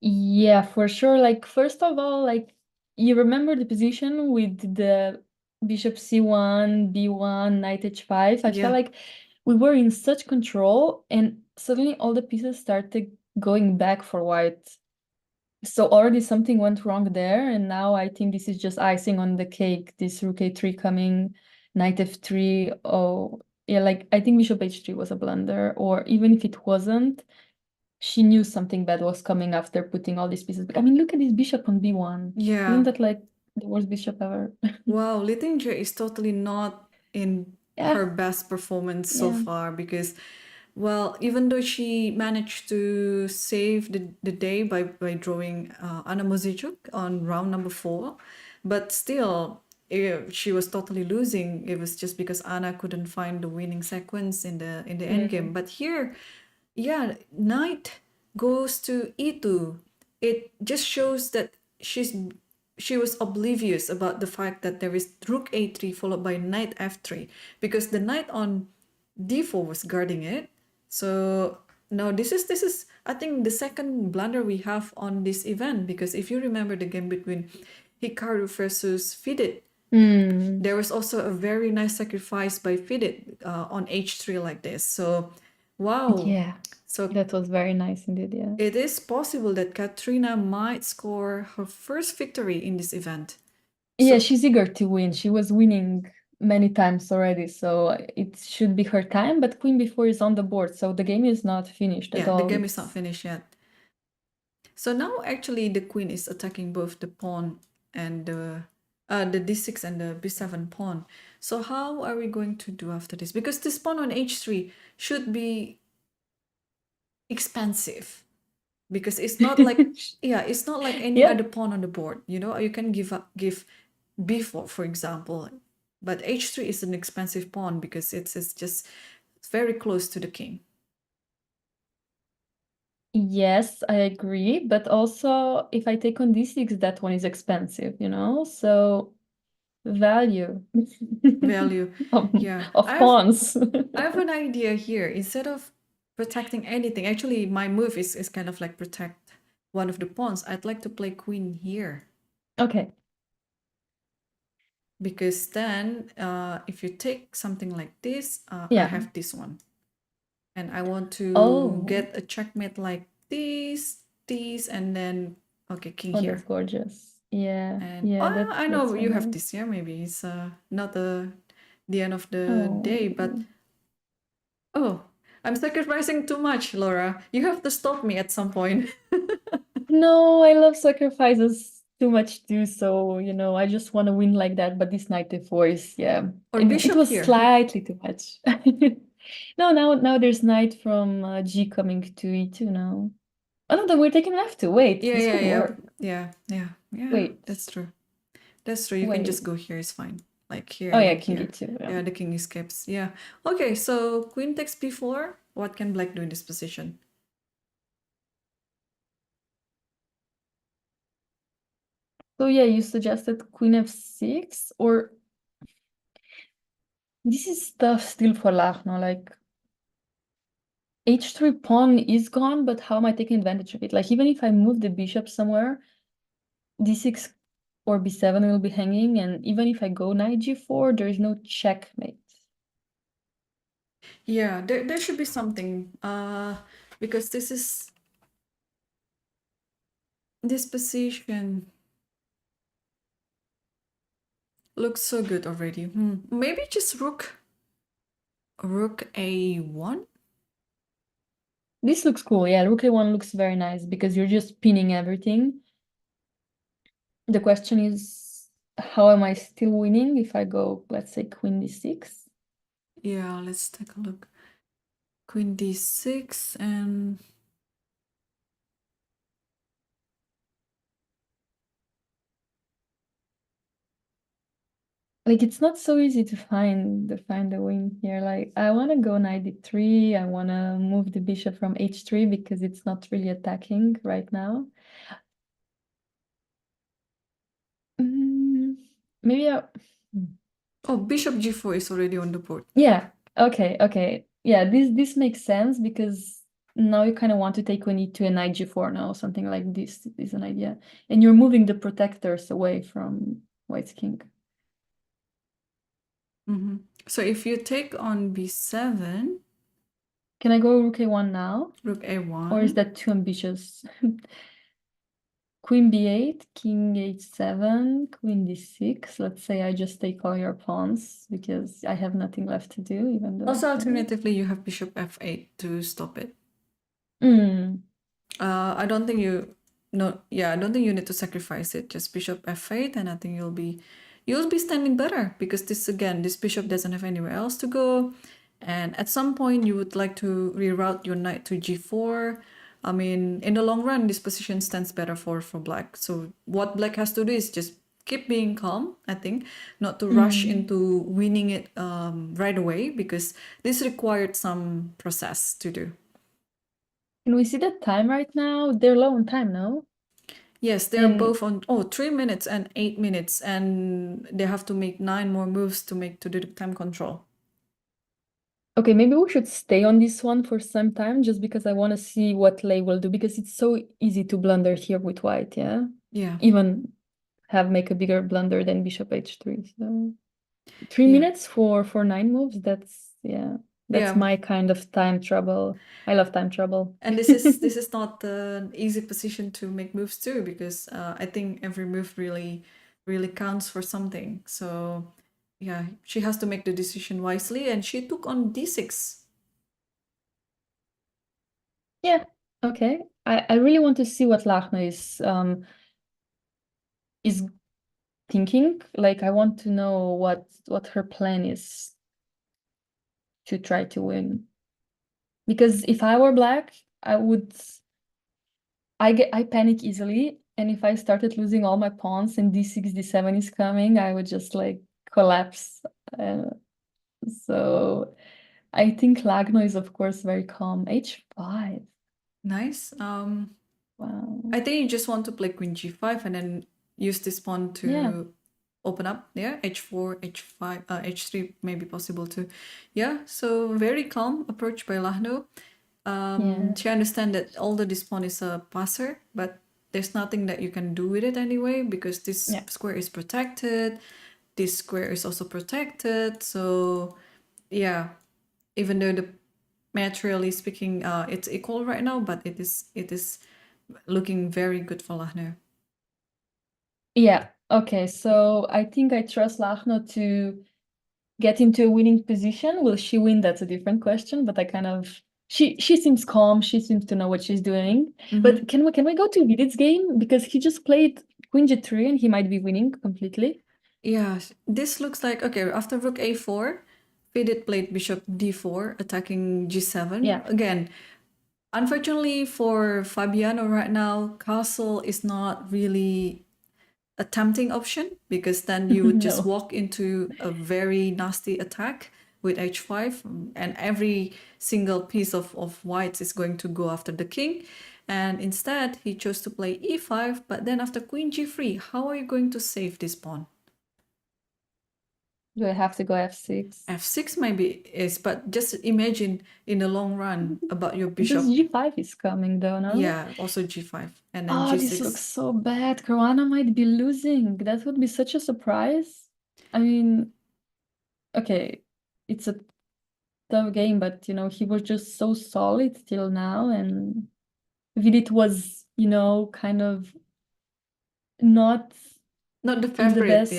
yeah, for sure. Like first of all, like you remember the position with the bishop c1, b1, knight h5. I felt like we were in such control, and suddenly all the pieces started going back for white. So already something went wrong there, and now I think this is just icing on the cake. This rook a3 coming, knight f3. Oh, yeah, like I think bishop h3 was a blunder, or even if it wasn't, she knew something bad was coming after putting all these pieces. I mean, look at this bishop on b1. Yeah. Isn't that like the worst bishop ever? Wow, Lichess is totally not in her best performance so far because, well, even though she managed to save the day by drawing Anna Muzychuk on round number 4, but still, she was totally losing. It was just because Anna couldn't find the winning sequence in the endgame. But here, yeah, knight goes to e2. It just shows that she was oblivious about the fact that there is rook a3 followed by knight f3 because the knight on d4 was guarding it. So now this is I think the second blunder we have on this event, because if you remember the game between Hikaru versus FIDE, there was also a very nice sacrifice by FIDE on h3 like this. So wow. Yeah. So that was very nice indeed, yeah. It is possible that Katrina might score her first victory in this event. Yeah, she's eager to win. She was winning many times already, so it should be her time, but queen b4 is on the board, so the game is not finished at all. Yeah, the game is not finished yet. So now actually the queen is attacking both the pawn and the d6 and the b7 pawn. So how are we going to do after this? Because this pawn on h3 should be expensive. Because it's not like it's not like any other pawn on the board. You know, you can give b4, for example, but h3 is an expensive pawn because it's just very close to the king. Yes, I agree, but also if I take on d6, that one is expensive, you know? So value. Value. Of pawns. I have an idea here. Instead of protecting anything. Actually, my move is kind of like protect one of the pawns. I'd like to play queen here. Okay. Because then if you take something like this, I Yeah. have this one. And I want to Oh. get a checkmate like this, and then, okay, king Oh, here. that's gorgeous. Yeah. And Yeah, I know that's you very have nice. this, yeah, maybe it's not the end of the Oh. day, but oh, I'm sacrificing too much, Laura. You have to stop me at some point. No, I love sacrifices too much too, so you know, I just want to win like that, but this knight d4 is, yeah. Or It bishop was here. slightly too much. No, now there's knight from G coming to E2 now. Oh no, then we're taking f2. Wait, Yeah, this yeah, could yeah. work. Yeah. Wait. That's true. You can just Wait. go here, it's fine. Like here. Oh and yeah, then king here. E2. Yeah, the king escapes. Yeah. Okay, so queen takes b4. What can black do in this position? So yeah, you suggested queen f6, or this is tough still for Lachno, like h3 pawn is gone, but how am I taking advantage of it? Like even if I move the bishop somewhere, d6 or b7 will be hanging, and even if I go knight g4, there is no checkmate. Yeah, there should be something. Because this position looks so good already. Maybe just rook a1. This looks cool. Yeah, rook a1 looks very nice because you're just pinning everything. The question is, how am I still winning if I go, let's say, queen d6? Yeah, let's take a look. Queen d6 and Like it's not so easy to find the win here. Like I want to go knight d3. I want to move the bishop from h3 because it's not really attacking right now. Maybe oh, bishop g4 is already on the board. yeah. Okay. Yeah, this makes sense because now you kind of want to take queen e2 and knight g4 now. Something like this is an idea, and you're moving the protectors away from white's king. So if you take on b7, can I go rook a1 now? Rook a1. Or is that too ambitious? Queen b8, king h7, queen d6. Let's say I just take all your pawns because I have nothing left to do, even though. Also, alternatively, you have bishop f8 to stop it. I don't think you I don't think you need to sacrifice it. Just bishop f8, and I think you'll be standing better because this bishop doesn't have anywhere else to go. And at some point you would like to reroute your knight to g4. I mean, in the long run, this position stands better for black. So what black has to do is just keep being calm, I think, not to rush into winning it right away, because this required some process to do. Can we see the time right now? They're low on time, no? Yes, they're both on 3 minutes and 8 minutes, and they have to make 9 more moves to do the time control. Okay, maybe we should stay on this one for some time just because I want to see what Lei will do, because it's so easy to blunder here with white, yeah? Yeah. Even make a bigger blunder than bishop h3. So 3 minutes for 9 moves, that's my kind of time trouble. I love time trouble. And this is not an easy position to make moves too, because I think every move really counts for something. So yeah, she has to make the decision wisely, and she took on d6. Yeah, okay. I really want to see what Lachner is thinking. Like I want to know what her plan is to try to win. Because if I were black, I panic easily, and if I started losing all my pawns and d6, d7 is coming, I would just like collapse. So I think Lagno is of course very calm. h5. Nice. Wow. I think you just want to play queen g5 and then use this pawn to open up there. h4, h5, h3 may be possible too. Yeah, so very calm approach by Lahno. Yeah. She understands that although this pawn is a passer, but there's nothing that you can do with it anyway because this Yeah. square is protected. This square is also protected. So yeah, even though the materially speaking, it's equal right now, but it is looking very good for Lahno. Yeah. Okay. So I think I trust Lachno to get into a winning position. Will she win? That's a different question. But I kind of she seems calm. She seems to know what she's doing. But can we go to Vidit's game because he just played Queen G3 and he might be winning completely. Yeah, this looks like okay. After Rook A4, FIDE played Bishop D4, attacking G7. Yeah. Again, unfortunately for Fabiano right now, castle is not really a tempting option because then you would just No. walk into a very nasty attack with h5 and every single piece of whites is going to go after the king. And instead, he chose to play e5, but then after queen g3, how are you going to save this pawn? Do I have to go F6? F6 maybe is, but just imagine in the long run about your bishop. Just G5 is coming though, no? Yeah, also G5 and then Oh, G6. this looks so bad. Caruana might be losing. That would be such a surprise. I mean, okay, it's a tough game, but you know, he was just so solid till now, and Vidit was, you know, kind of not Not the in the favorite, best.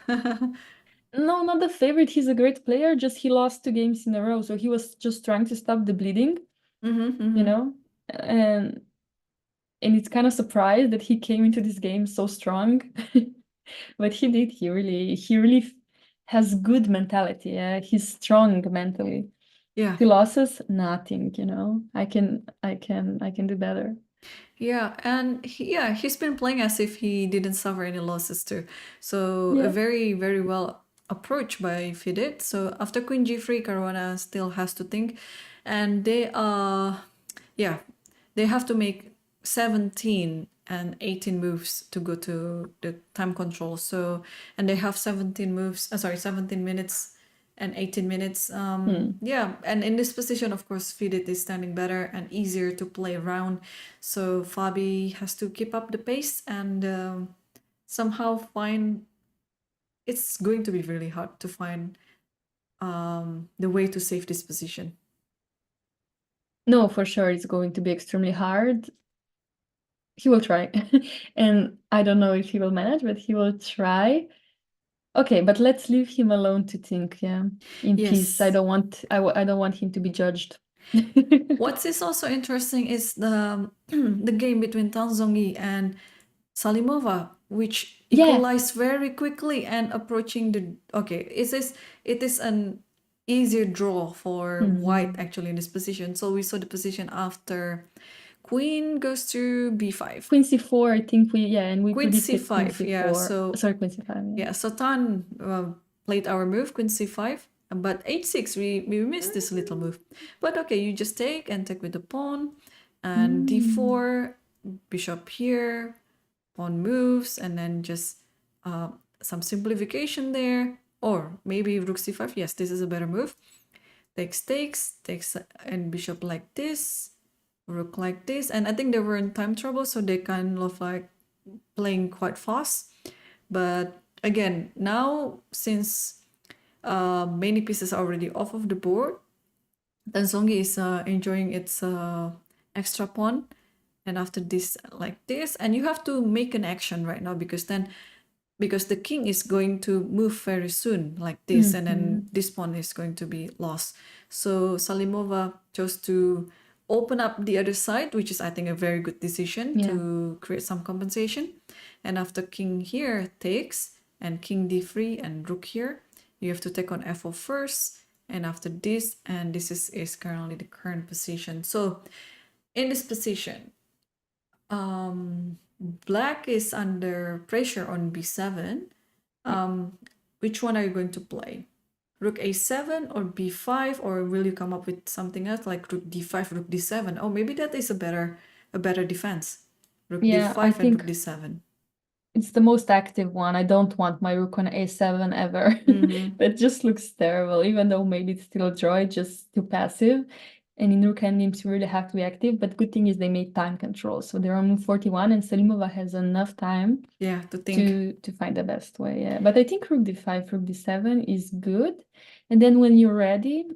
yeah? No, not the favorite. He's a great player, just he lost 2 games in a row, so he was just trying to stop the bleeding, you know? And it's kind of surprised that he came into this game so strong. But he did. He really has good mentality. Yeah, he's strong mentally. Yeah. 2 losses, nothing, you know. I can do better. Yeah, and he's been playing as if he didn't suffer any losses too. So a Yeah. very, very well approach by FIDE. So after Queen G3, Caruana still has to think. And they have to make 17 and 18 moves to go to the time control. So and they have 17 minutes and 18 minutes. Yeah, and in this position, of course, FIDE is standing better and easier to play around. So Fabi has to keep up the pace and somehow find. It's going to be really hard to find the way to save this position. No, for sure, it's going to be extremely hard. He will try. And I don't know if he will manage, but he will try. Okay, but let's leave him alone to think, yeah, in peace. I don't want him to be judged. What is also interesting is the the game between Zhongyi and Salimova, which equalized very quickly and approaching the it is an easier draw for white actually in this position. So we saw the position after queen goes to b5. Queen c4, I think we Queen predicted c5, queen c4. yeah. So sorry, queen c5. yeah, so Tan played our move, queen c5, but h6 we missed this little move. But okay, you just take with the pawn, and d4, bishop here, pawn moves, and then just some simplification there, or maybe rook c5. Yes, this is a better move. Takes, and bishop like this, rook like this, and I think they were in time trouble, so they kind of like playing quite fast. But again, now since many pieces are already off of the board, then Zhongyi is enjoying its extra pawn. And after this, like this, and you have to make an action right now because the king is going to move very soon like this, and then this pawn is going to be lost. So Salimova chose to open up the other side, which is I think a very good decision to create some compensation. And after king here takes, and king d3 and rook here, you have to take on f4 first, and after this, and this is currently the current position. So in this position, black is under pressure on b7. Which one are you going to play? Rook a7 or b5, or will you come up with something else like rook d5, rook d7? Oh, maybe that is a better defense. Rook d5 and rook d7. It's the most active one. I don't want my rook on a7 ever. That just looks terrible, even though maybe it's still a draw, it's just too passive. And in rook endgames, you really have to be active. But good thing is they made time control. So they're on move 41, and Salimova has enough time Yeah, to think. to find the best way. Yeah. But I think rook d5, rook d7 is good. And then when you're ready,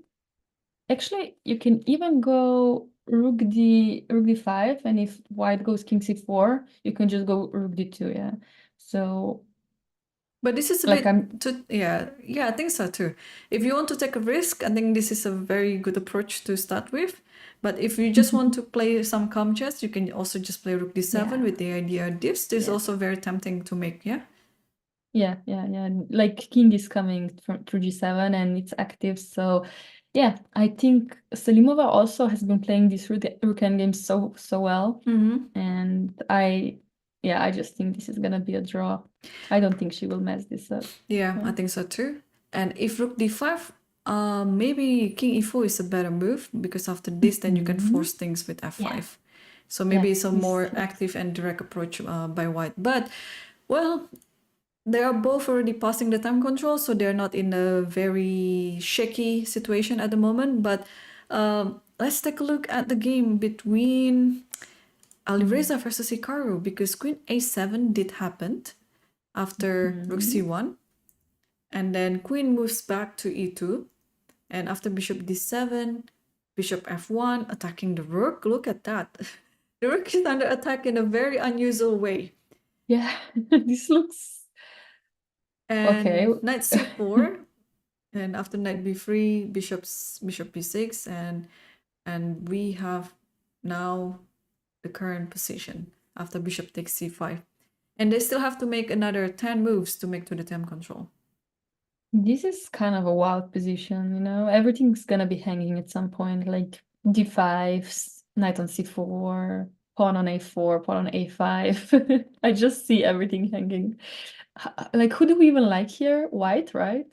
actually, you can even go rook d5, and if white goes king c4, you can just go rook d2. Yeah. So But this is a like bit too, yeah, I think so too. If you want to take a risk, I think this is a very good approach to start with. But if you just want to play some calm chess, you can also just play rook d7 Yeah. with the idea this. This is Yeah. also very tempting to make, yeah? Yeah. Like king is coming through g7 and it's active. So yeah, I think Salimova also has been playing this rook endgame so well. And I just think this is gonna be a draw. I don't think she will mess this up. Yeah, I think so too. And if rook d5, maybe king e4 is a better move, because after this, then you can force things with f5. Yeah. So maybe it's a this more helps. active and direct approach by white. But, well, they are both already passing the time control, so they're not in a very shaky situation at the moment. But let's take a look at the game between Alireza versus Hikaru, because queen a7 did happen after rook c1. And then queen moves back to e2. And after bishop d7, bishop f1, attacking the rook. Look at that. The rook is under attack in a very unusual way. Yeah, this looks And okay. knight c4. And after knight b3, bishop b6. And we have now the current position after bishop takes c5. And they still have to make another 10 moves to make to the time control. This is kind of a wild position, you know? Everything's gonna be hanging at some point, like d5, knight on c4, pawn on a4, pawn on a5. I just see everything hanging. Like, who do we even like here? White, right?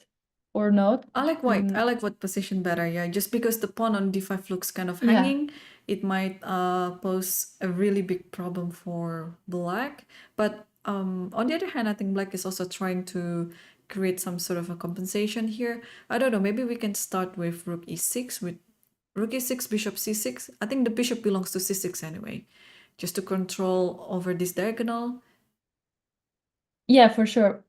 Or not? I like white. I like white position better, yeah. Just because the pawn on d5 looks kind of Yeah. hanging, it might pose a really big problem for black. But on the other hand, I think black is also trying to create some sort of a compensation here. I don't know, maybe we can start with rook e6, with rook e6, bishop c6. I think the bishop belongs to c6 anyway, just to control over this diagonal. Yeah, for sure.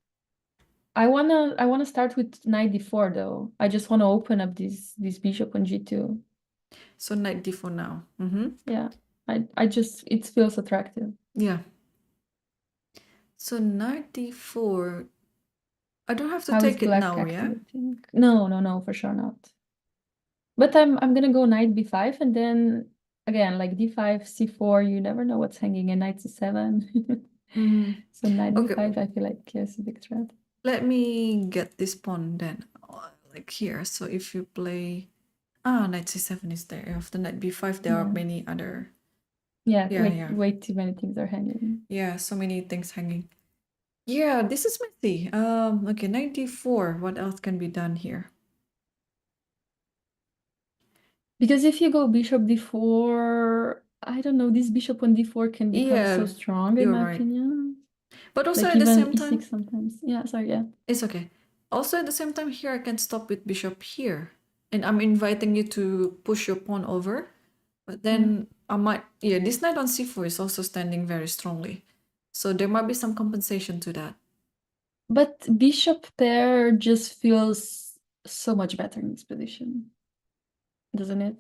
I wanna start with knight d4 though. I just wanna open up this bishop on g2. So knight d4 now. Yeah, I just it feels attractive. Yeah. So knight d4. I don't have to How is take it black now, yeah? activating? No, for sure not. But I'm gonna go knight b5 and then again like d5, c4. You never know what's hanging, and knight c7. So knight Okay. b5, I feel like yes, a big threat. Let me get this pawn then, like here. So if you play, knight c7 is there. After knight b5, there are many other. Yeah, way too many things are hanging. Yeah, so many things hanging. Yeah, this is messy. Okay, knight d4. What else can be done here? Because if you go bishop d4, I don't know, this bishop on d4 can become so strong in my opinion. But also Like at the even same time, e6 sometimes. Yeah, sorry, yeah. it's okay. Also at the same time here, I can stop with bishop here. And I'm inviting you to push your pawn over. But then I might, this knight on c4 is also standing very strongly. So there might be some compensation to that. But bishop there just feels so much better in this position, doesn't it?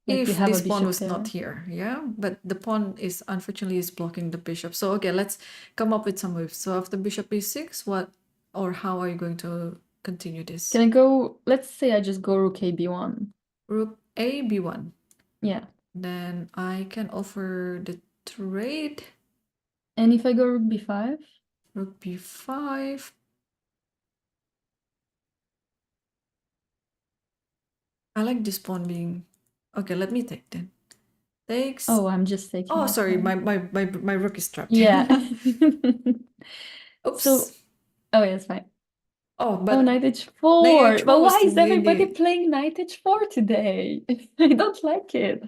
Like If we have this a pawn bishop was there. not here, yeah? But the pawn is, unfortunately, is blocking the bishop. So, okay, let's come up with some moves. So after bishop e6, what or how are you going to continue this? Can I go, let's say I just go rook a b1. Rook a b1. Yeah. Then I can offer the trade. And if I go rook b5? Rook b5. I like this pawn being... Okay, let me take then. Takes... Oh, I'm just taking. Oh, sorry, my rook is trapped. Yeah. Oops. So, oh, yeah, it's fine. Oh, but knight h4. Knight h4 But why was is everybody really... playing knight h4 today? I don't like it.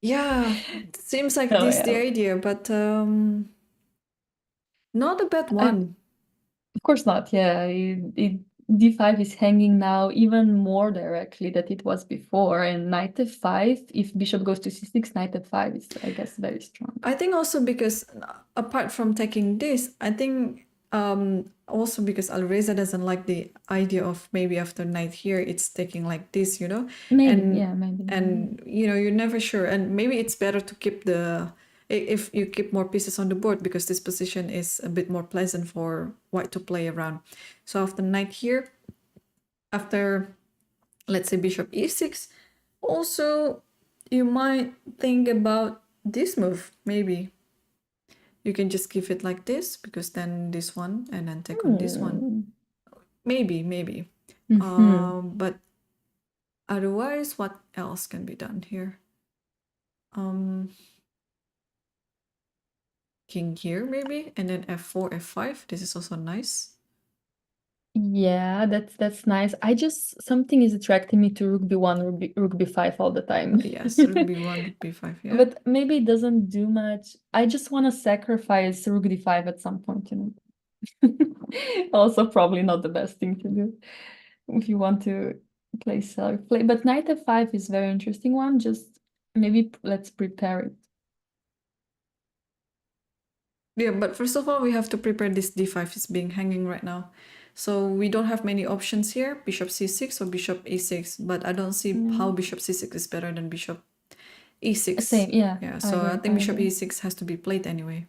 Yeah, it seems like Oh, this yeah. the idea, but not a bad one. Of course not. Yeah, d5 is hanging now even more directly than it was before, and knight f5, if bishop goes to c6, knight f5 is, I guess, very strong. I think also because apart from taking this, I think also because Alireza doesn't like the idea of maybe after knight here, it's taking like this, you know? Maybe, and, yeah, maybe. And, you know, you're never sure. And maybe it's better to keep if you keep more pieces on the board, because this position is a bit more pleasant for white to play around. So after knight here, after, let's say, bishop e6, also you might think about this move, maybe. You can just give it like this, because then this one, and then take on this one. Maybe. But otherwise, what else can be done here? King here, maybe, and then f4, f5. This is also nice. Yeah, that's nice. Something is attracting me to rook b1, rook b5 all the time. Yes, rook b1, rook b5, yeah. But maybe it doesn't do much. I just want to sacrifice rook d5 at some point, you know. Also probably not the best thing to do if you want to play safe play. But knight f5 is very interesting one. Just maybe let's prepare it. Yeah, but first of all, we have to prepare this d5 is being hanging right now. So we don't have many options here, bishop c6 or bishop e6, but I don't see how bishop c6 is better than bishop e6. Same, yeah. Yeah, so I think bishop e6 has to be played anyway.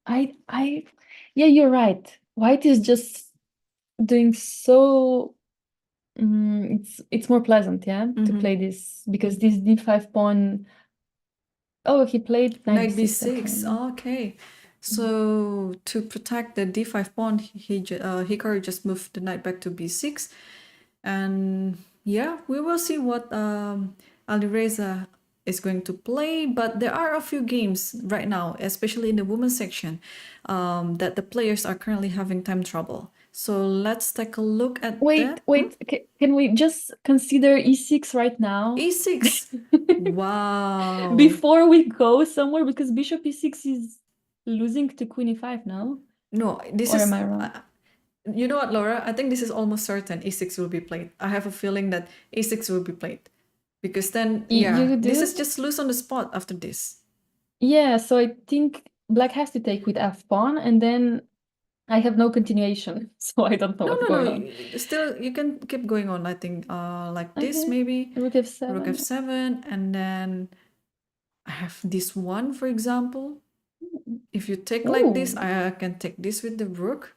Yeah, you're right. White is just doing so it's more pleasant, yeah, to play this, because this d5 pawn. Oh, he played knight b6. Okay. So to protect the d5 pawn, Hikaru just moved the knight back to b6, and yeah, we will see what Alireza is going to play. But there are a few games right now, especially in the women's section, that the players are currently having time trouble. So let's take a look at that. Wait, can we just consider e6 right now? E6. Wow. Before we go somewhere, because bishop e6 is losing to queen e5 now. No, or am I wrong? You know what, Laura? I think this is almost certain e6 will be played. I have a feeling that e6 will be played. Because then, this is just lose on the spot after this. Yeah, so I think black has to take with f pawn, and then I have no continuation, so I don't know what's going on. Still, you can keep going on, I think, like this maybe. Rook f7. Rook f7, and then I have this one, for example. If you take like this, I can take this with the rook.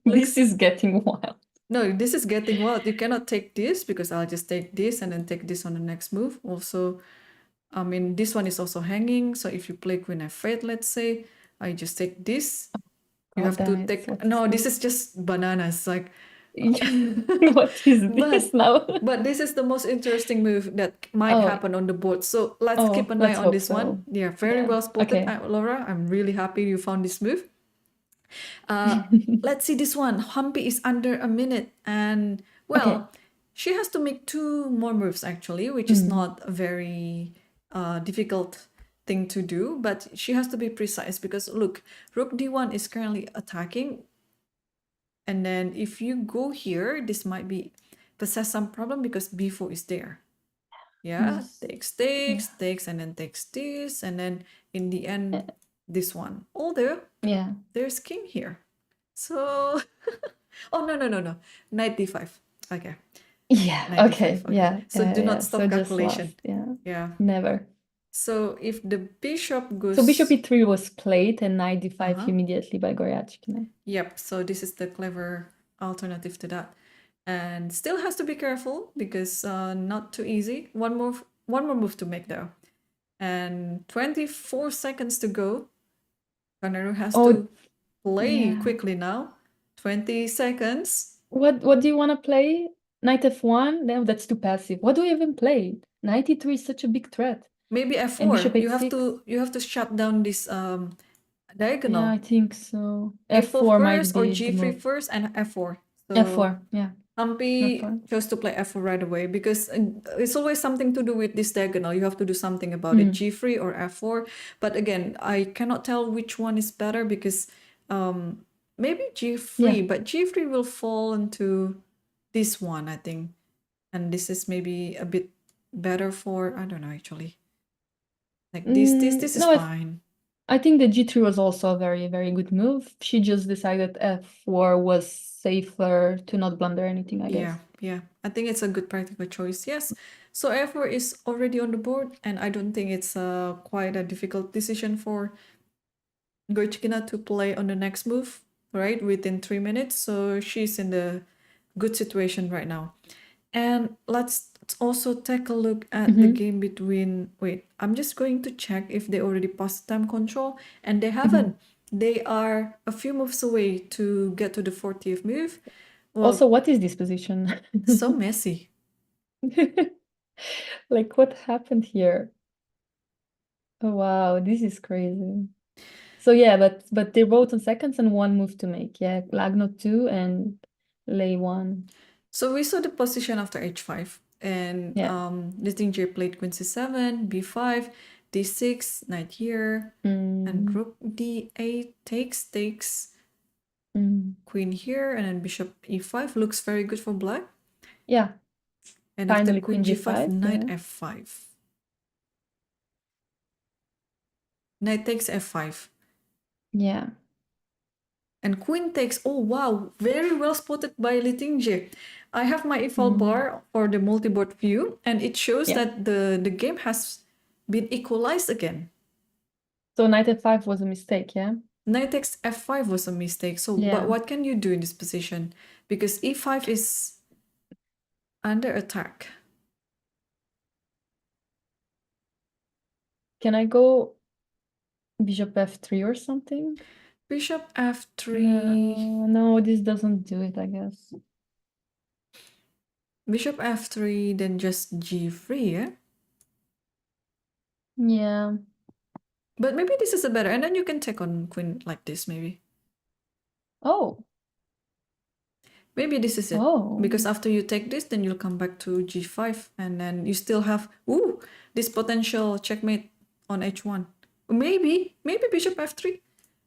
This is getting wild. No, this is getting wild. You cannot take this, because I'll just take this and then take this on the next move. Also, I mean, this one is also hanging. So if you play queen f8, let's say, I just take this. You have to take... No, this is just bananas. Like, what is this now? But this is the most interesting move that might happen on the board. So let's keep an eye on this one. Yeah, very well spotted, Laura. I'm really happy you found this move. Let's see this one. Humpy is under a minute, and well, she has to make 2 more moves actually, which is not a very difficult thing to do, but she has to be precise, because look, rook d1 is currently attacking, and then if you go here, this might be possess some problem because b4 is there. Yeah, takes, and then takes this, and then in the end, this one. Although, there's king here. So, oh, no. Knight d5. Okay. Yeah, Knight okay. D5, okay. Yeah. So do not stop calculation. Yeah. Never. So if the bishop goes... So bishop e3 was played, and knight d5 immediately by Goryachkina. Yep, so this is the clever alternative to that. And still has to be careful, because not too easy. One more move to make though. And 24 seconds to go. Kanaru has to play quickly now. 20 seconds. What do you want to play? Knight f1? No, that's too passive. What do we even play? Knight e3 is such a big threat. Maybe f4. You have to shut down this diagonal. Yeah, I think so. F4 first, or g3 first, and f4. So f4, yeah. Humpy chose to play f4 right away, because it's always something to do with this diagonal. You have to do something about it, g3 or f4. But again, I cannot tell which one is better, because maybe g3, but g3 will fall into this one, I think. And this is maybe a bit better for, I don't know, actually. Like this is No, fine. I think the g3 was also a very, very good move. She just decided f4 was safer to not blunder anything, I guess. Yeah. I think it's a good practical choice. Yes. So f4 is already on the board, and I don't think it's quite a difficult decision for Goichkina to play on the next move, right? Within 3 minutes. So she's in the good situation right now. And let's also take a look at the game between, wait, I'm just going to check if they already passed time control, and they haven't. They are a few moves away to get to the 40th move. Well, Also, what is this position? so messy. Like, what happened here? Oh, wow, this is crazy. So yeah, but they're both on seconds and one move to make. Yeah, Lagno 2 and Lei 1. So we saw the position after h5, and Yeah. Lichess played queen c7, b5, d6, knight here, and rook d8 takes, queen here, and then bishop e5 looks very good for black. Yeah. And Finally, after queen g5, knight yeah. f5. Knight takes f5. Yeah. And queen takes, oh wow, very well spotted by Lichess. I have my eval bar for the multi-board view, and it shows that the game has been equalized again. So knight f5 was a mistake, yeah? Knight takes f5 was a mistake. So but what can you do in this position? Because e5 is under attack. Can I go bishop f3 or something? Bishop f3. No, this doesn't do it, I guess. Bishop f3, then just g3, yeah? Yeah. But maybe this is a better, and then you can take on queen like this, maybe. Oh. Maybe this is it. Oh. Because after you take this, then you'll come back to g5, and then you still have, this potential checkmate on h1. Maybe bishop f3.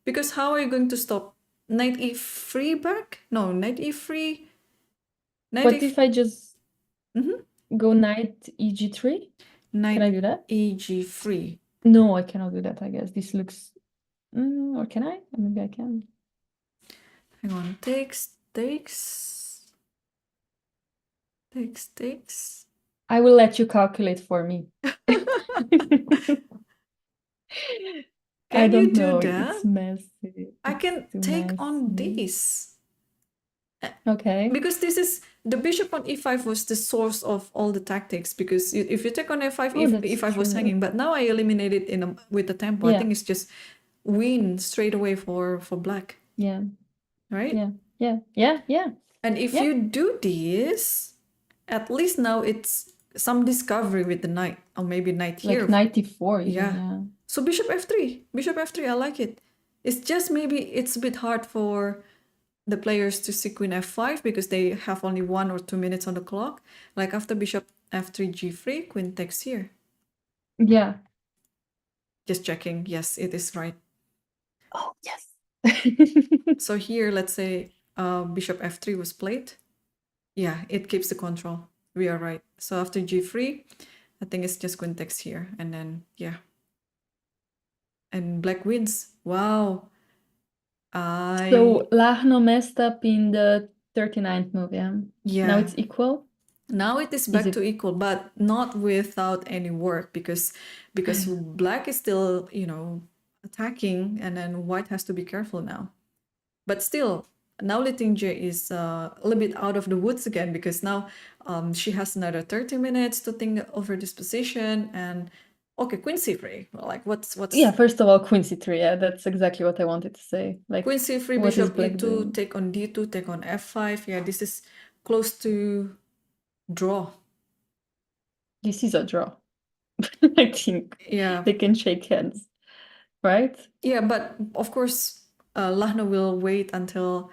Because how are you going to stop? Knight e3 back? No, knight e3. What if I just go knight eg3? Knight Can I do that? eg3. No, I cannot do that, I guess. This looks... or can I? Maybe I can. Hang on. Takes. I will let you calculate for me. I don't know. It's messy. I can take on this. Okay. Because this is the bishop on e5 was the source of all the tactics. Because if you take on f5, e5 was hanging. But now I eliminate it with the tempo. I think it's just win straight away for black. Yeah. Right? Yeah. And if you do this, at least now it's some discovery with the knight, or maybe knight here. Like knight e4 even, yeah. So bishop f3. I like it. It's just maybe it's a bit hard for the players to see queen f5 because they have only 1 or 2 minutes on the clock. Like after bishop f3, g3, queen takes here. Yeah. Just checking. Yes, it is right. Oh, yes. So here, let's say bishop f3 was played. Yeah, it keeps the control. We are right. So after g3, I think it's just queen takes here. And then, yeah. And black wins. Wow. So Lagno messed up in the 39th move, yeah? Now it's equal? Now it is back to equal, but not without any work because black is still, attacking, and then white has to be careful now. But still, now Lichess is a little bit out of the woods again because now she has another 30 minutes to think over this position. And okay, queen c3. Like what's Yeah, first of all, queen c3. Yeah, that's exactly what I wanted to say. Like queen c3, bishop e2, take on d2, take on f5. Yeah, this is close to draw. This is a draw. I think. Yeah. They can shake hands, right? Yeah, but of course, Lagno will wait until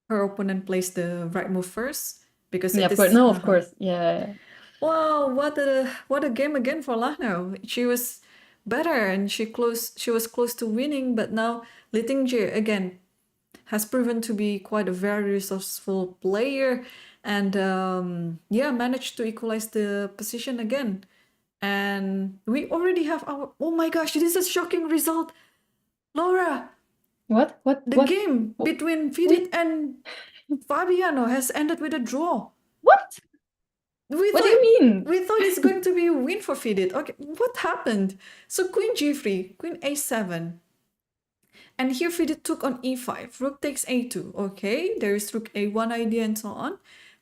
her opponent plays the right move first because it is. Of course, yeah. Wow, what a game again for Lagno. She was better and she was close to winning, but now Lichess again has proven to be quite a very resourceful player, and managed to equalize the position again. And we already have our, oh my gosh, this is a shocking result. Laura, What? the game between FIDE and Fabiano has ended with a draw. What? What do you mean? We thought it's going to be a win for FIDE. Okay, what happened? So queen g3, queen a7. And here FIDE took on e5. Rook takes a2. Okay, there is rook a1 idea and so on.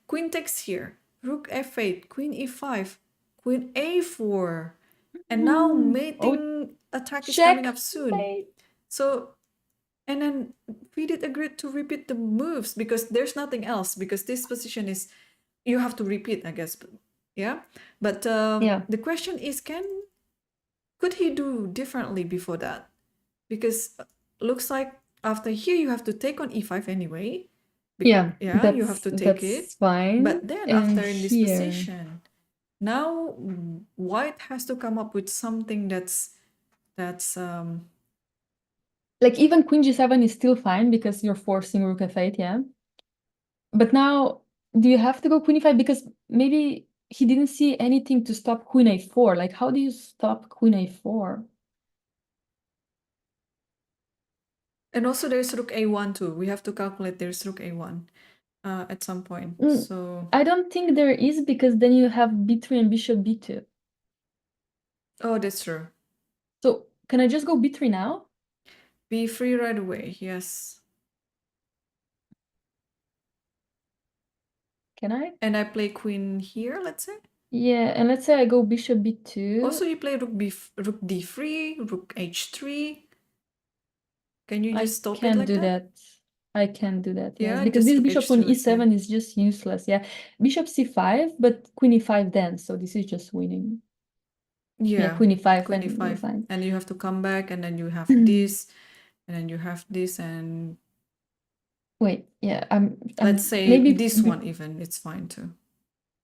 Queen takes here. Rook f8, queen e5, queen a4. And now mating attack is coming up soon. So, and then FIDE agreed to repeat the moves because there's nothing else, because this position is, you have to repeat, I guess. Yeah. But the question is, could he do differently before that? Because looks like after here you have to take on e5 anyway. You have to take it. Fine. But then after in this position, now white has to come up with something that's like even queen g7 is still fine because you're forcing rook f8, yeah. But now, do you have to go queen e5? Because maybe he didn't see anything to stop queen a4. Like, how do you stop queen a4? And also there's rook a1 too. We have to calculate there's rook a1 at some point. So I don't think there is, because then you have b3 and bishop b2. Oh, that's true. So can I just go b3 now? b3 right away, yes. Can I? And I play queen here, let's say? Yeah, and let's say I go bishop b2. Also, you play rook d3, rook h3. Can you just stop it like that? I can't do that. Yeah, Yes, because just this rook bishop on h2 like e7 is just useless. Yeah, bishop c5, but queen e5 then. So this is just winning. Yeah, queen e5 queen and e5. fine. And you have to come back, and then you have this, and then you have this, and wait, yeah, let's say maybe this one even, it's fine too.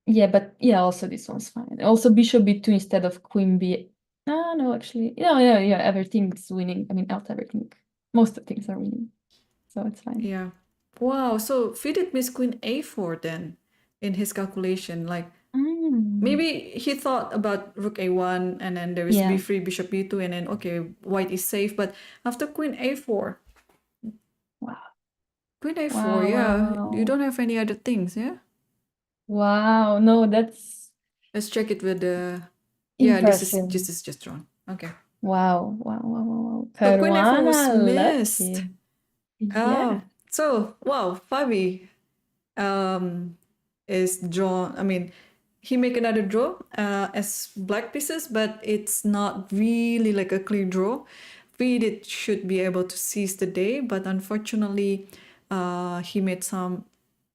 Yeah, but yeah, also this one's fine. Also bishop b2 instead of queen b. No, actually, yeah, everything's winning. I mean, not everything. Most of things are winning, so it's fine. Yeah. Wow. So FIDE missed queen a4 then in his calculation. Like maybe he thought about rook a1, and then there is b3, bishop b2, and then okay, white is safe. But after queen a4, wow, queen a4, wow. you don't have any other things, yeah. Wow, no, that's. Let's check it with the. Impressive. This is just drawn. Okay. Wow. So queen a4 was missed. Lucky. Yeah. So wow, Fabi is drawn. I mean, he make another draw as black pieces, but it's not really like a clear draw. FIDE should be able to seize the day, but unfortunately, he made some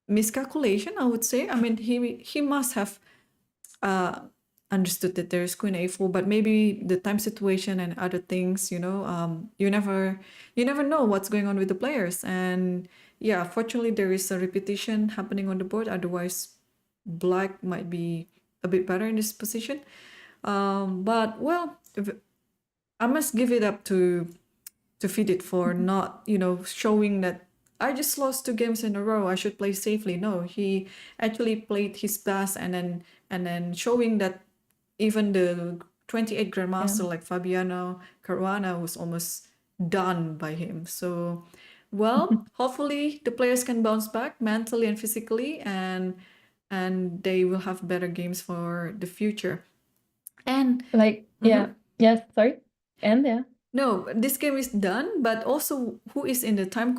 miscalculation, I would say. I mean, he must have understood that there's queen a4, but maybe the time situation and other things, you never know what's going on with the players. And yeah, fortunately there is a repetition happening on the board, otherwise black might be a bit better in this position. But well, I must give it up to FIDE for not showing that I just lost 2 games in a row, I should play safely. No, he actually played his best, and then showing that even the 28 grandmaster like Fabiano Caruana was almost done by him. So, well, hopefully the players can bounce back mentally and physically, and they will have better games for the future. And sorry. And no, this game is done, but also who is in the time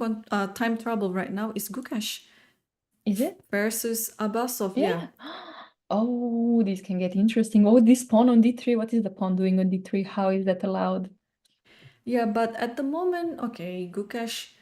trouble right now is Gukash. Is it? Versus Abbasov, yeah. Oh, this can get interesting. Oh, this pawn on d3. What is the pawn doing on d3? How is that allowed? Yeah, but at the moment, okay, Gukash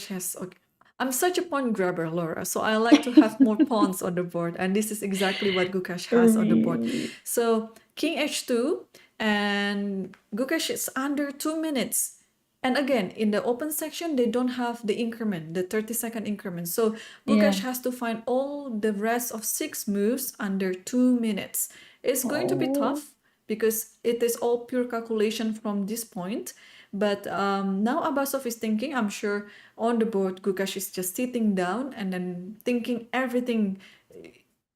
has... Okay. I'm such a pawn grabber, Laura, so I like to have more pawns on the board, and this is exactly what Gukash has on the board. So king h2, and Gukash is under 2 minutes. And again, in the open section, they don't have the increment, the 30-second increment. So Gukash has to find all the rest of 6 moves under 2 minutes. It's going to be tough because it is all pure calculation from this point. But now Abasov is thinking, I'm sure on the board, Gukash is just sitting down and then thinking everything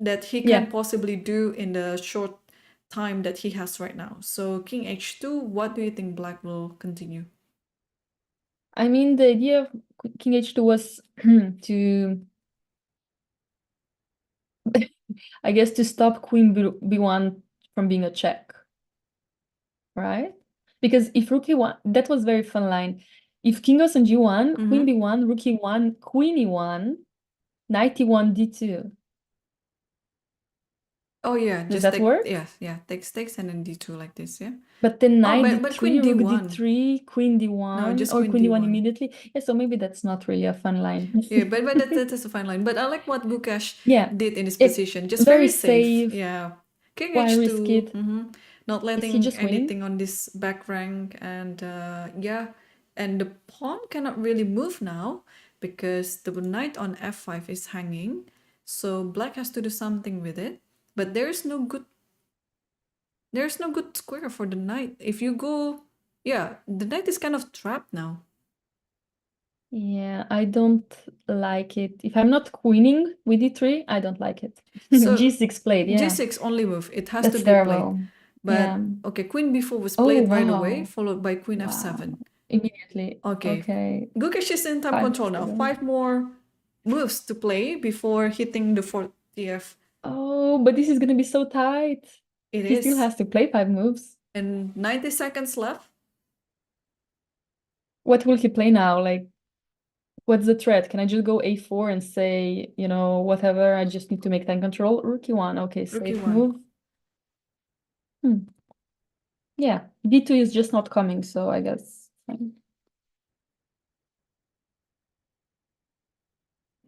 that he can Yeah. possibly do in the short time that he has right now. So King H2, what do you think Black will continue? I mean, the idea of King H2 was to, I guess, to stop Queen B1 from being a check, right? Because if Rook E1, that was very fun line. If King goes on G1, Queen B1, Rook E1, Queen E1, Knight E1, D2. Oh yeah, Does just that take, work? yeah, takes and then D2 like this, yeah. But then Oh, knight but D3, Queen Rook D1. D3, Queen D1, No, just or Queen Queen D1 D1. immediately. Yeah, so maybe that's not really a fun line. Yeah, but that is a fine line. But I like what Gukash Yeah, did in his it's position. Just very very safe. safe. Yeah. King Why risk H2. it? Not Is he letting just winning? anything on this back rank. And yeah. And the pawn cannot really move now because the knight on F5 is hanging. So black has to do something with it. But there's no good square for the knight. If you go, yeah, the knight is kind of trapped now. Yeah, I don't like it. If I'm not queening with D3, I don't like it. So G6 played, yeah. G6 only move. It has That's to be terrible. played. But Yeah. okay, Queen B4 was Oh, played right away, wow. followed by Queen Wow. F7. Immediately. Okay. Okay. Gukesh is in time 5 control now. 5 more moves to play before hitting the 40th. Oh, but this is gonna be so tight. He still has to play 5 moves. And 90 seconds left. What will he play now? Like, what's the threat? Can I just go A4 and say, you know, whatever, I just need to make time control? Rook E1, okay, Rook safe E1. move. Yeah, D2 is just not coming, so I guess fine.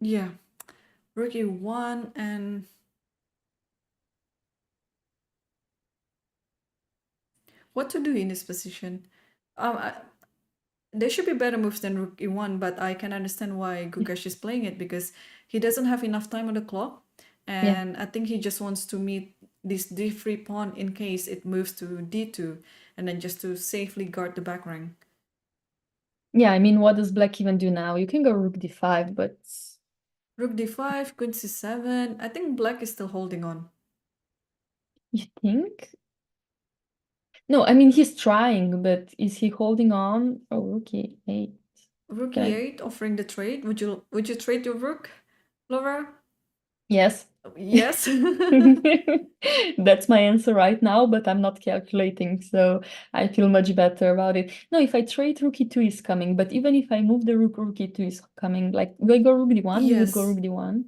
Yeah. Rook E1 and what to do in this position? There should be better moves than Rook E1, but I can understand why Gukesh is playing it because he doesn't have enough time on the clock. And I think he just wants to meet this D3 pawn in case it moves to D2 and then just to safely guard the back rank. Yeah, I mean, what does black even do now? You can go Rook D5, but... Rook D5, Queen C7. I think black is still holding on. You think? No, I mean, he's trying, but is he holding on? Oh, Rook E8. Rook Can I- E8, offering the trade. Would you trade your rook, Laura? Yes. Yes. That's my answer right now, but I'm not calculating, so I feel much better about it. No, if I trade Rook E2 is coming, but even if I move the Rook E2 is coming. Like, do I go Rook D1? You would go Yes. Rook D1.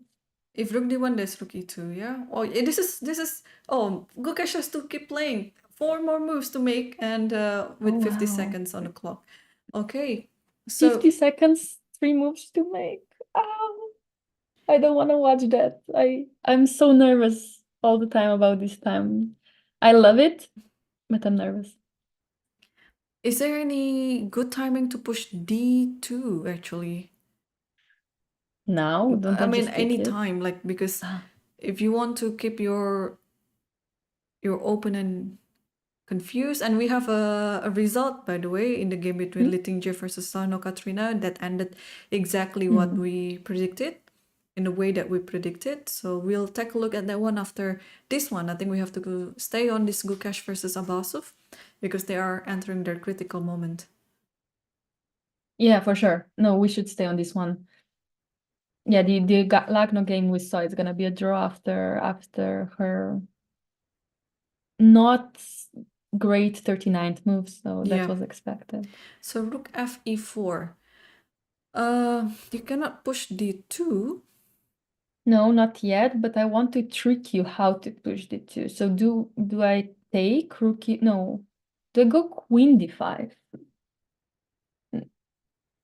If Rook D1, there's Rook E2, yeah? Oh, this is, oh, Gukesh has to keep playing. 4 more moves to make and with 50 wow. seconds on the clock. Okay, so... 50 seconds, 3 moves to make. I don't want to watch that. I'm so nervous all the time about this time. I love it, but I'm nervous. Is there any good timing to push D2, actually? Now? Don't I mean, just take any it? time, like, because if you want to keep your opponent confused, and we have a result, by the way, in the game between Lichess versus Sano Katrina that ended exactly what we predicted, in the way that we predicted. So we'll take a look at that one after this one. I think we have to stay on this Gukesh versus Abasov because they are entering their critical moment. Yeah, for sure. No, we should stay on this one. Yeah, the Lagno game we saw is gonna be a draw after her not great 39th move, so that was expected. So Rook F e4. You cannot push D2. No, not yet, but I want to trick you how to push D2. So do I take Rook E... No. Do I go Queen D5?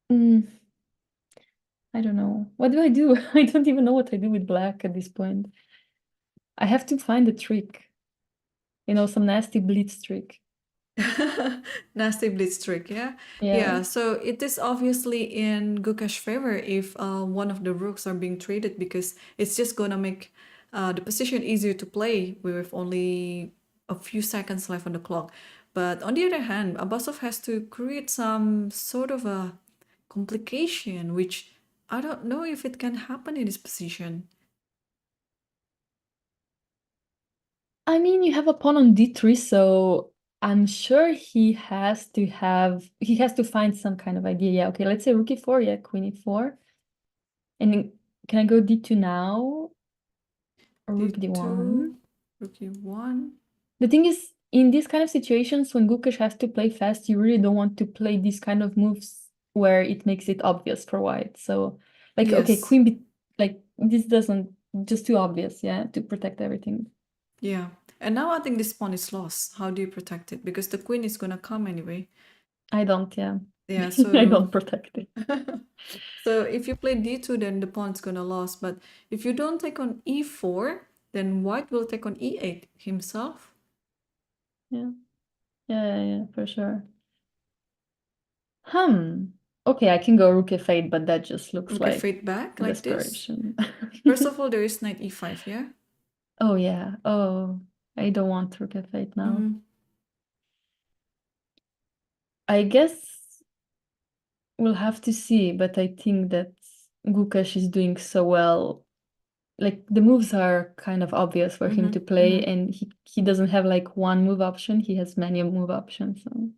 I don't know. What do I do? I don't even know what I do with black at this point. I have to find a trick. You know, some nasty blitz trick. Nasty blitz trick, yeah. So it is obviously in Gukesh's favor if one of the rooks are being traded because it's just gonna make the position easier to play with only a few seconds left on the clock. But on the other hand, Abbasov has to create some sort of a complication, which I don't know if it can happen in this position. I mean, you have a pawn on d3, so I'm sure he has to find some kind of idea. Yeah, okay, let's say rook e4, yeah, queen e4. And then, can I go d2 now? Or rook d1? D2, rook e1. The thing is, in these kind of situations, when Gukesh has to play fast, you really don't want to play these kind of moves where it makes it obvious for white. So, like, okay, Yes. queen b, like, this doesn't, just too obvious, yeah, to protect everything. Yeah. And now I think this pawn is lost. How do you protect it? Because the queen is gonna come anyway. I don't, yeah. Yeah, I so don't protect it. so if you play d2, then the pawn's gonna lose. But if you don't take on e4, then white will take on e8 himself. Yeah. Yeah, for sure. Okay, I can go rook f8, but that just looks Rook like f8 back like this. desperation. First of all, there is knight e5, yeah? Oh yeah. Oh, I don't want rook f8 now. I guess we'll have to see, but I think that Gukesh is doing so well. Like, the moves are kind of obvious for him to play, and he doesn't have like one move option, he has many move options. So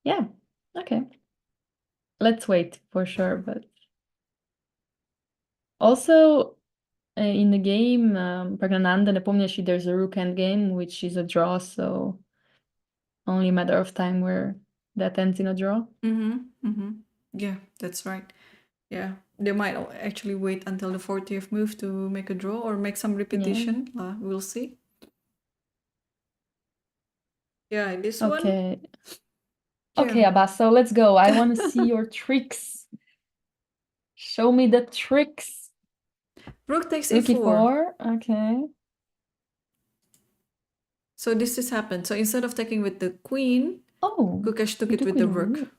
yeah, okay. Let's wait for sure, but also in the game, Praggnanandhaa, Nepomniachtchi, there's a rook endgame, which is a draw, so only a matter of time where that ends in a draw. Yeah, that's right. Yeah, they might actually wait until the 40th move to make a draw or make some repetition. Yeah. We'll see. Yeah, this one. Okay. Okay, Abbas, so let's go. I want to see your tricks. Show me the tricks. Rook takes Rook e4. e4. Okay. So this has happened. So instead of taking with the queen, Gukesh took it with the rook.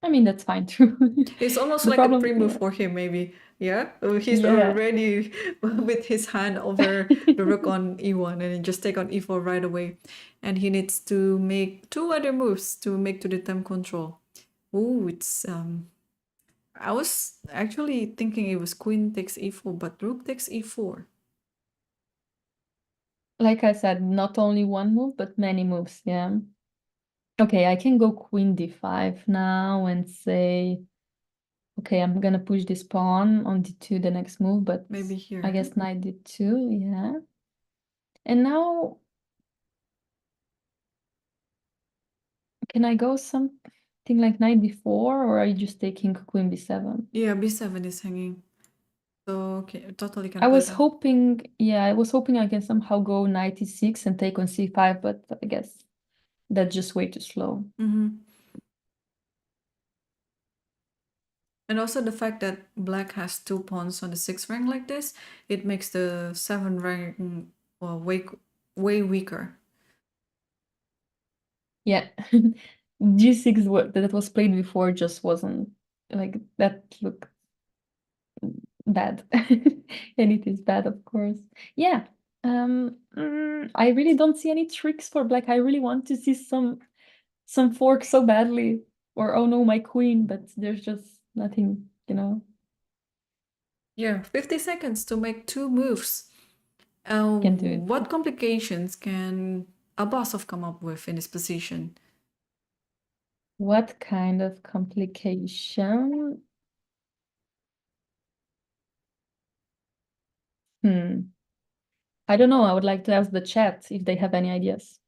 I mean, that's fine too. It's almost like a pre-move for him, maybe. Yeah, he's already with his hand over the rook on e1 and then just take on e4 right away. And he needs to make two other moves to make to the time control. Oh, it's I was actually thinking it was queen takes e4, but rook takes e4. Like I said, not only one move, but many moves, yeah. Okay, I can go queen d5 now and say, okay, I'm gonna push this pawn on d2 the next move, but maybe here. I guess knight d2, yeah. And now, can I go something like knight b4, or are you just taking queen b7? Yeah, b7 is hanging. So, okay, totally can I play was that. hoping, yeah, I was hoping I can somehow go knight e6 and take on c5, but I guess that's just way too slow. And also the fact that black has two pawns on the 6th rank like this, it makes the 7th rank way weaker. Yeah, g6 that was played before just wasn't like that looked bad, and it is bad, of course. Yeah, I really don't see any tricks for black. I really want to see some fork so badly, or oh no, my queen, but there's just nothing, you know. Yeah, 50 seconds to make two moves. Can do it. What complications can Abbasov come up with in this position? What kind of complication? I don't know. I would like to ask the chat if they have any ideas.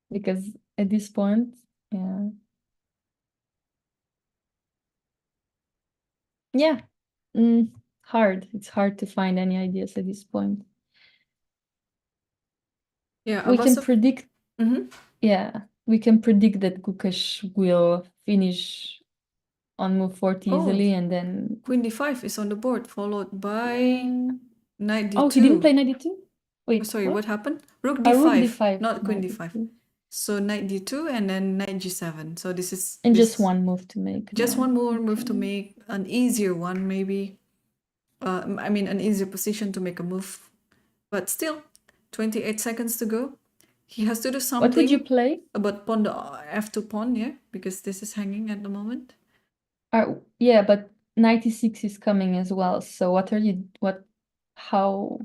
Because at this point, yeah. Yeah. Hard. It's hard to find any ideas at this point. Yeah, We can predict. Yeah, we can predict that Gukesh will finish on move 40 easily, and then queen d5 is on the board, followed by knight d2. Oh, he didn't play knight d2? Wait, sorry, what happened? Rook rook d5, d5, not queen knight d5. d2. So knight d2 and then knight g7. So this is And just one move to make. Just one more move to make an easier one, maybe. I mean, an easier position to make a move. But still, 28 seconds to go. He has to do What would you something play? about pawn the f2 pawn, yeah, because this is hanging at the moment. Yeah, but 96 is coming as well. So how,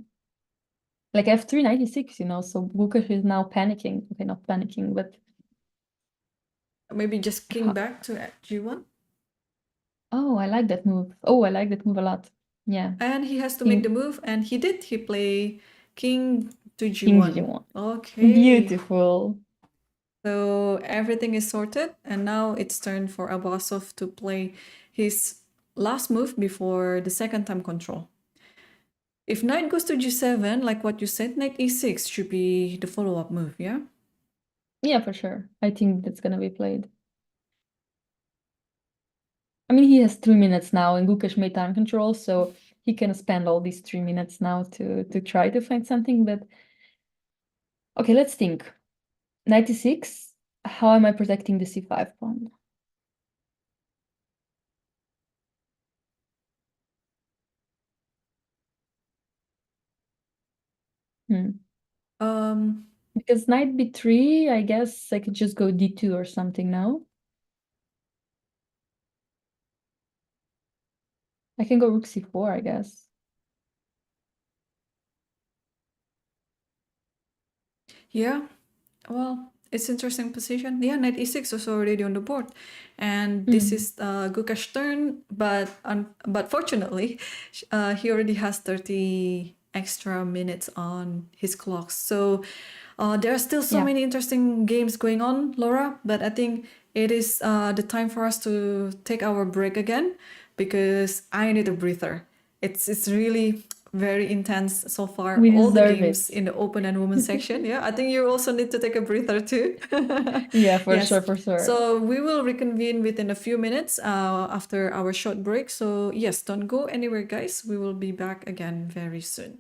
like F3 96, so Lukasz is now panicking. Okay, not panicking, but Maybe just king back to g1. oh, I like that move. Oh, I like that move a lot. Yeah. And he has to King, make the move, and he did. He play king to King g1. G1. Okay. Beautiful. So everything is sorted, and now it's turn for Abbasov to play his last move before the second time control. If knight goes to g7, like what you said, knight e6 should be the follow-up move, yeah? Yeah, for sure. I think that's gonna be played. I mean, he has 3 minutes now, and Lukasz made time control, so he can spend all these 3 minutes now to try to find something. But okay, let's think. 96. How am I protecting the c5 pawn? Because knight b3, I guess I could just go d2 or something now. I can go rook c4, I guess. Yeah, well, it's interesting position. Yeah, knight e6 is already on the board, and this is Gukash's turn. But fortunately, he already has 30 extra minutes on his clock. So there are still so many interesting games going on, Laura. But I think it is the time for us to take our break again because I need a breather. It's really very intense so far. We All the deserve games it. in the open and women section. Yeah, I think you also need to take a breather too. Yeah, for Yes. sure, for sure. So we will reconvene within a few minutes after our short break. So yes, don't go anywhere, guys. We will be back again very soon.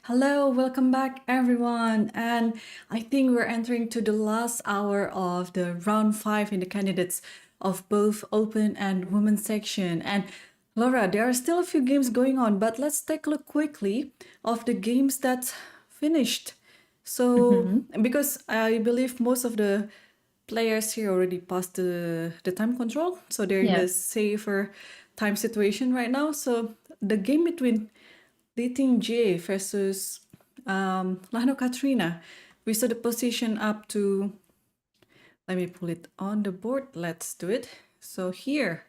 Hello, welcome back everyone. And I think we're entering to the last hour of the round 5 in the candidates of both open and women's section. And Laura, there are still a few games going on, but let's take a look quickly of the games that finished. So, because I believe most of the players here already passed the time control, so they're in Yeah. the safer time situation right now. So the game between Dating J versus Lano Katrina. We saw the position up to, let me pull it on the board. Let's do it. So here,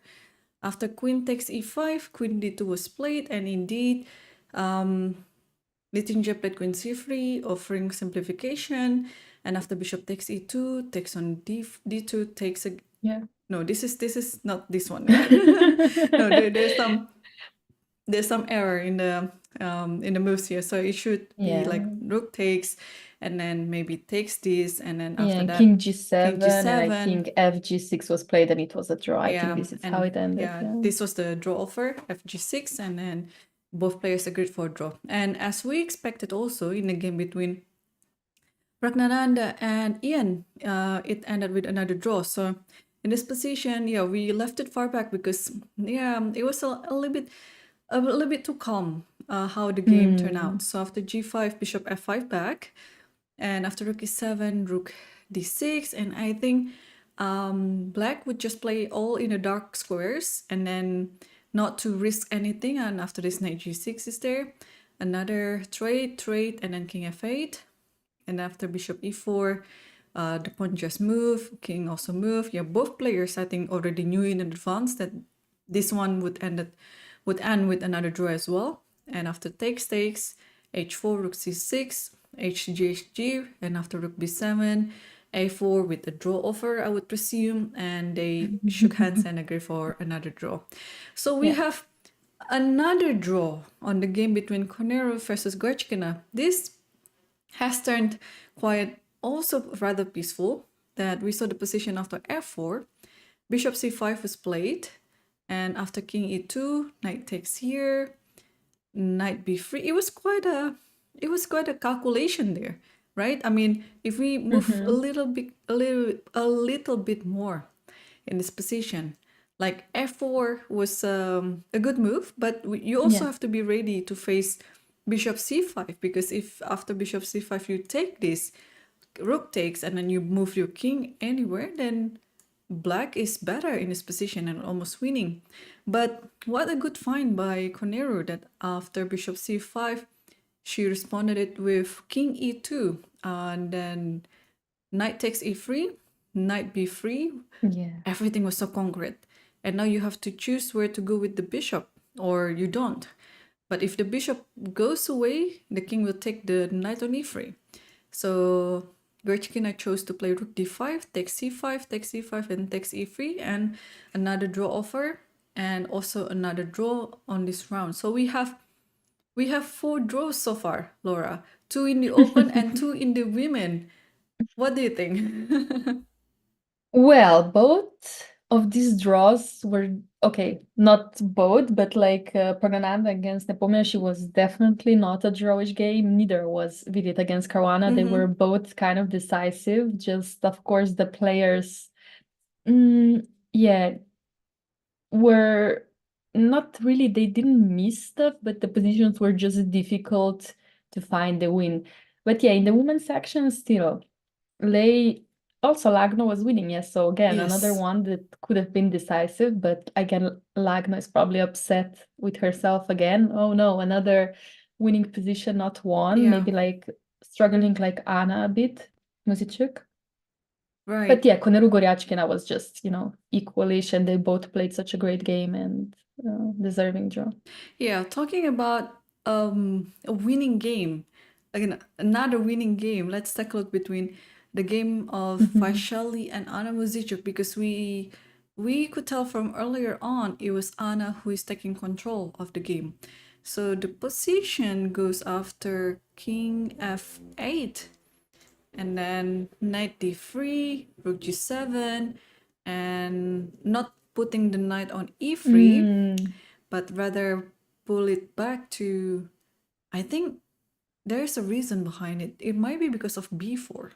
after queen takes e5, queen d2 was played, and indeed, Dating J played queen c3, offering simplification. And after bishop takes e2, takes on d2, takes a no. This is not this one. No, there's some error in the moves here, so it should be like rook takes, and then maybe takes this, and then after that king g7, king and I think fg6 was played and it was a draw. I think this is how it ended. This was the draw offer, fg6, and then both players agreed for a draw. And as we expected also in the game between Praggnanandhaa and Ian, it ended with another draw. So in this position, we left it far back because it was a little bit too calm how the game turned out. So after g5, bishop f5 back, and after rook e7, rook d6, and I think black would just play all in the dark squares and then not to risk anything. And after this, knight g6 is there, another trade, and then king f8, and after bishop e4, the pawn just moved, king also moved. Both players I think already knew in advance that this one would end with another draw as well. And after takes, h4, rook c6, hg, and after rook b7, a4 with a draw offer, I would presume, and they shook hands and agreed for another draw. So we have another draw on the game between Koneru versus Goichkina. This has turned quite also rather peaceful, that we saw the position after f4, bishop c5 was played, and after king e2, knight takes here, knight b3. It was quite a calculation there, right? I mean, if we move a little bit more in this position, like f4 was a good move, but you also have to be ready to face bishop c5, because if after bishop c5 you take this, rook takes, and then you move your king anywhere, then black is better in this position and almost winning. But what a good find by Koneru, that after bishop c5, she responded it with king e2, and then knight takes e3, knight b3. Everything was so concrete. And now you have to choose where to go with the bishop, or you don't. But if the bishop goes away, the king will take the knight on e3. So Goichkina chose to play rook d5, takes c5, and takes e3, and another draw offer, and also another draw on this round. So we have 4 draws so far, Laura. 2 in the open and 2 in the women. What do you think? Well, both of these draws were okay, not both, but like Praggnanandhaa against Nepomniachtchi was definitely not a drawish game. Neither was Vidit against Caruana. They were both kind of decisive. Just of course the players, were not really. They didn't miss stuff, but the positions were just difficult to find the win. But in the women's section still, also Lagno was winning, yes. So again, another one that could have been decisive, but again, Lagno is probably upset with herself again. Oh no, another winning position not won. Maybe like struggling like Anna a bit, Muzychuk. Right. But Koneru Goryachkina was just, equalish, and they both played such a great game and deserving draw. Yeah, talking about a winning game, again, another winning game. Let's take a look between the game of Vaishali and Anna Muzychuk, because we could tell from earlier on it was Anna who is taking control of the game. So the position goes after king f8, and then knight d3, rook g7, and not putting the knight on e3, but rather pull it back to, I think there's a reason behind it. It might be because of b4.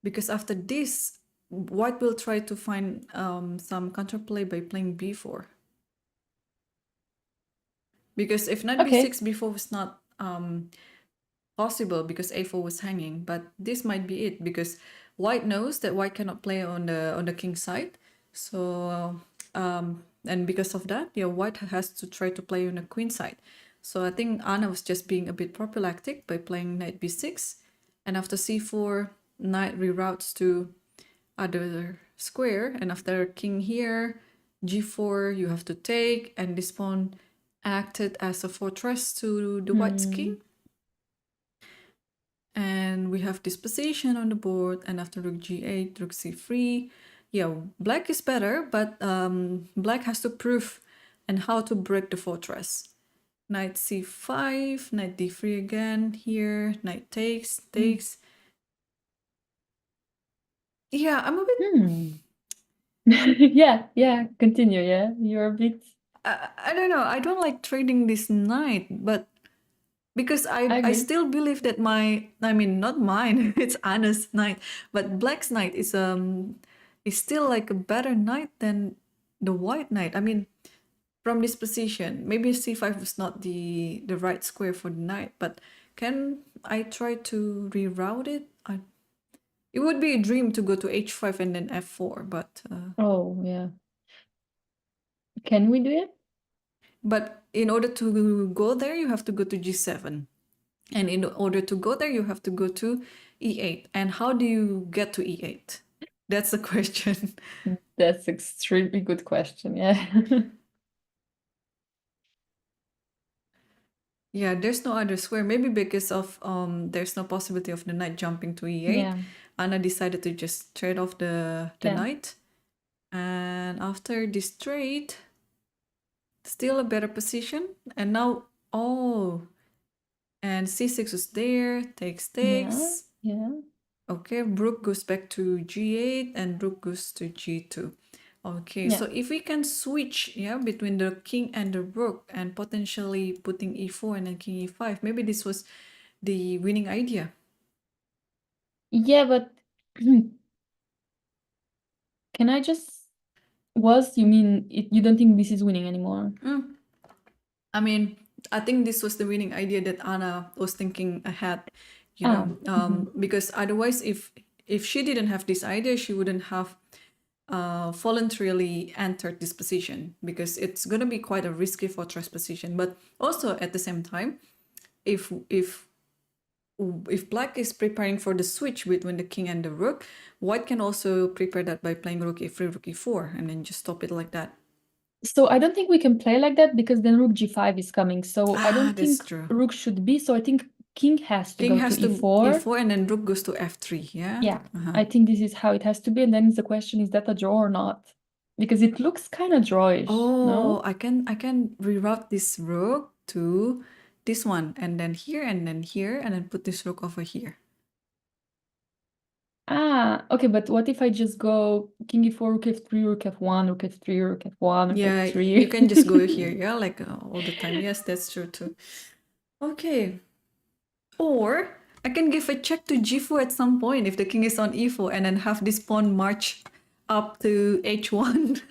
Because after this, white will try to find some counterplay by playing b4. Because if knight Okay. b6, b4 was not possible because a4 was hanging. But this might be it, because white knows that white cannot play on the king side. So and because of that, yeah, white has to try to play on the queen side. So I think Anna was just being a bit prophylactic by playing knight b6, and after c4, knight reroutes to other square, and after king here, g4, you have to take, and this pawn acted as a fortress to the white's king. And we have this position on the board, and after rook g8, rook c3. Yeah, black is better, but black has to prove and how to break the fortress. Knight c5, knight d3 again here, knight takes. Yeah, I'm a bit... Yeah, continue, yeah. You're a bit... I don't know, I don't like trading this knight, but because I agree. still believe that not mine, it's Anna's knight, but black's knight is still like a better knight than the white knight. I mean, from this position, maybe c5 was not the right square for the knight, but can I try to reroute it? It would be a dream to go to h5 and then f4, but Oh, yeah. Can we do it? but in order to go there, you have to go to g7. And in order to go there, you have to go to e8. And how do you get to e8? That's the question. That's extremely good question, yeah. Yeah, there's no other square. Maybe because of there's no possibility of the knight jumping to e8. Yeah. Anna decided to just trade off the Yeah. knight. And after this trade, still a better position. And now, and c6 was there, takes. Yeah. Okay, rook goes back to g8 and rook goes to g2. Okay, Yeah. so if we can switch, yeah, between the king and the rook and potentially putting e4 and then king e5, maybe this was the winning idea. Yeah, but can I just... You mean you don't think this is winning anymore? I mean, I think this was the winning idea that Anna was thinking ahead, you know, because otherwise, if she didn't have this idea, she wouldn't have voluntarily entered this position, because it's going to be quite a risky fortress position. But also at the same time, if black is preparing for the switch between the king and the rook, white can also prepare that by playing rook e3, rook e4, and then just stop it like that. So I don't think we can play like that, because then rook g5 is coming. So I don't that's think true. rook should be. So I think king has to King go has to to e4. e4, and then rook goes to f3. Yeah. Yeah, I think this is how it has to be. And then the question, is that a draw or not? Because it looks kind of drawish. Oh, no? I can reroute this rook to this one, and then here, and then here, and then put this rook over here. Ah, okay, but what if I just go king e4, rook f3, rook f1, rook f3, rook f1, rook Yeah, f3? you can just go here, yeah, like all the time. Yes, that's true too. Okay. Or I can give a check to g4 at some point if the king is on e4, and then have this pawn march up to h1.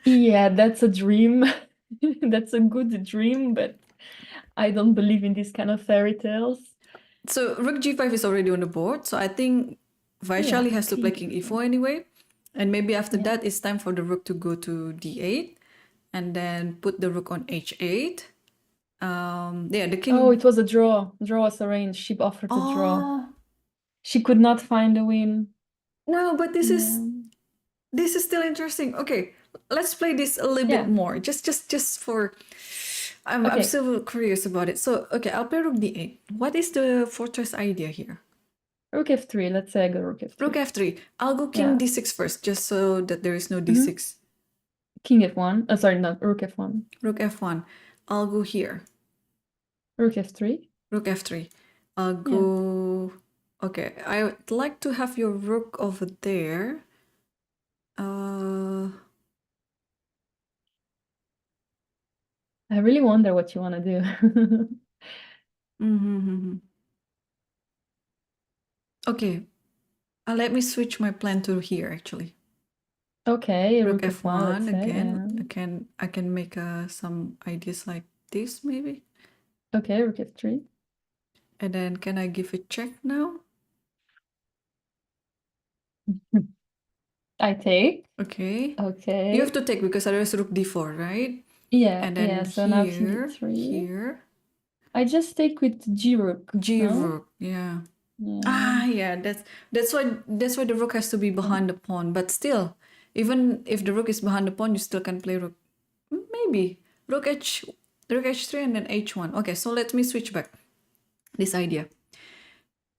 Yeah, that's a dream. That's a good dream, but I don't believe in these kind of fairy tales. So rook g5 is already on the board, so I think Vaishali has to play king e4 anyway. And maybe after that, it's time for the rook to go to d8, and then put the rook on h8. Yeah, the king... Oh, it was a draw. Draw was arranged. She offered to draw. She could not find a win. No, but this is still interesting. Okay, let's play this a little bit more. Just for... I'm still curious about it. So, okay, I'll play rook d8. What is the fortress idea here? Rook f3. Let's say I go rook f3. Rook f3. I'll go king d6 first, just so that there is no d6. King f1. Sorry, not rook f1. Rook f1. I'll go here. Rook f3. Rook f3. I'll go... Okay, I would like to have your rook over there. I really wonder what you want to do. Mm-hmm. Okay, let me switch my plan to here actually. Okay, Rook rook f1, let's f1 say. again. I can make some ideas like this maybe. Okay, rook f3. And then can I give a check now? I take. Okay. Okay. You have to take because otherwise rook d4, right? Yeah, And then yeah. So now king here, d3. I just take with g rook. G No? rook, yeah. Yeah. Yeah, that's why the rook has to be behind the pawn. But still, even if the rook is behind the pawn, you still can play rook. Maybe rook h3 and then h1. Okay, so let me switch back this idea.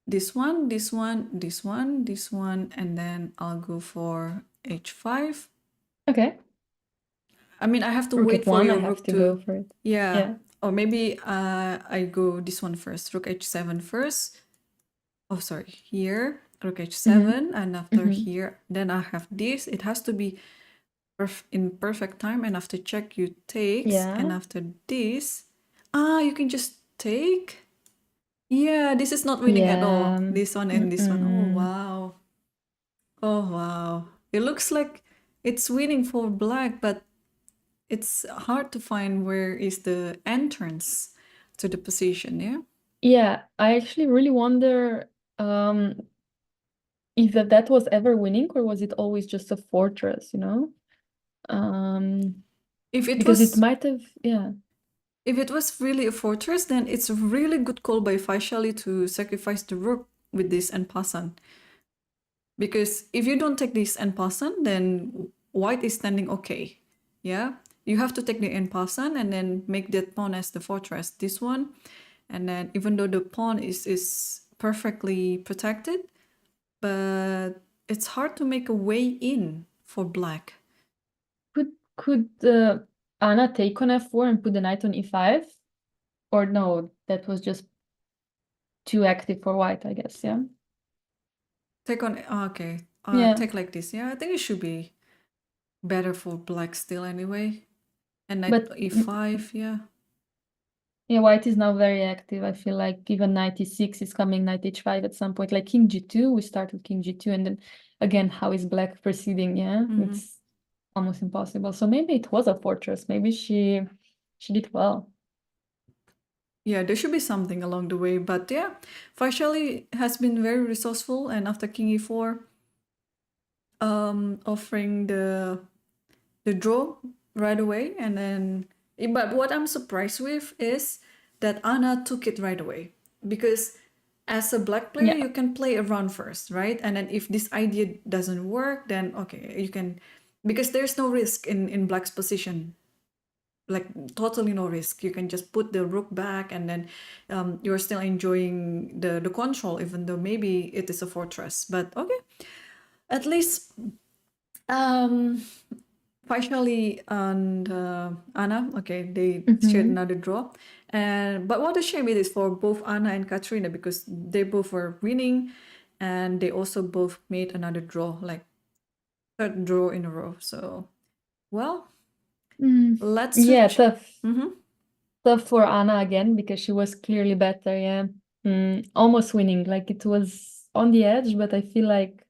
This one, this one, this one, this one, and then I'll go for h5. Okay. I mean, I have to Rook wait for f1, your I have rook to go for it. Yeah. Yeah. Or maybe I go this one first. Rook h7 first. Oh, sorry. Here, rook h7, and after here, then I have this. It has to be in perfect time, and after check you takes, and Yeah. after this, you can just take. Yeah, this is not winning at all. Yeah. This one and this one. Oh wow. Oh wow. It looks like it's winning for black, but it's hard to find where is the entrance to the position, yeah? Yeah, I actually really wonder if that was ever winning or was it always just a fortress, you know? If it Because it was might have, yeah. if it was really a fortress, then it's a really good call by Vaishali to sacrifice the rook with this en passant. Because if you don't take this en passant, then white is standing okay. Yeah? You have to take the en passant and then make that pawn as the fortress. This one. And then even though the pawn is perfectly protected, but it's hard to make a way in for black. Could Anna take on f4 and put the knight on e5? Or no, that was just too active for white, I guess, yeah? Take on, okay. Yeah. Take like this. Yeah, I think it should be better for black still anyway. And knight But e5, yeah. yeah, white is now very active. I feel like even knight e6 is coming, knight h5 at some point. Like king g2, we start with king g2, and then again, how is black proceeding? Yeah, it's almost impossible. So maybe it was a fortress. Maybe she did well. Yeah, there should be something along the way. But yeah, Vaishali has been very resourceful, and after king e4, offering the draw right away. And then, but what I'm surprised with is that Anna took it right away. Because as a black player, Yeah. you can play around first, right? And then if this idea doesn't work, then okay, you can, because there's no risk in black's position, like totally no risk. You can just put the rook back, and then you're still enjoying the control, even though maybe it is a fortress. But okay, at least Vaishali and Anna, okay, they shared another draw. And but what a shame it is for both Anna and Katrina, because they both were winning, and they also both made another draw, like third draw in a row. So, well, let's Yeah, switch. tough for Anna again because she was clearly better. Yeah, almost winning. Like it was on the edge, but I feel like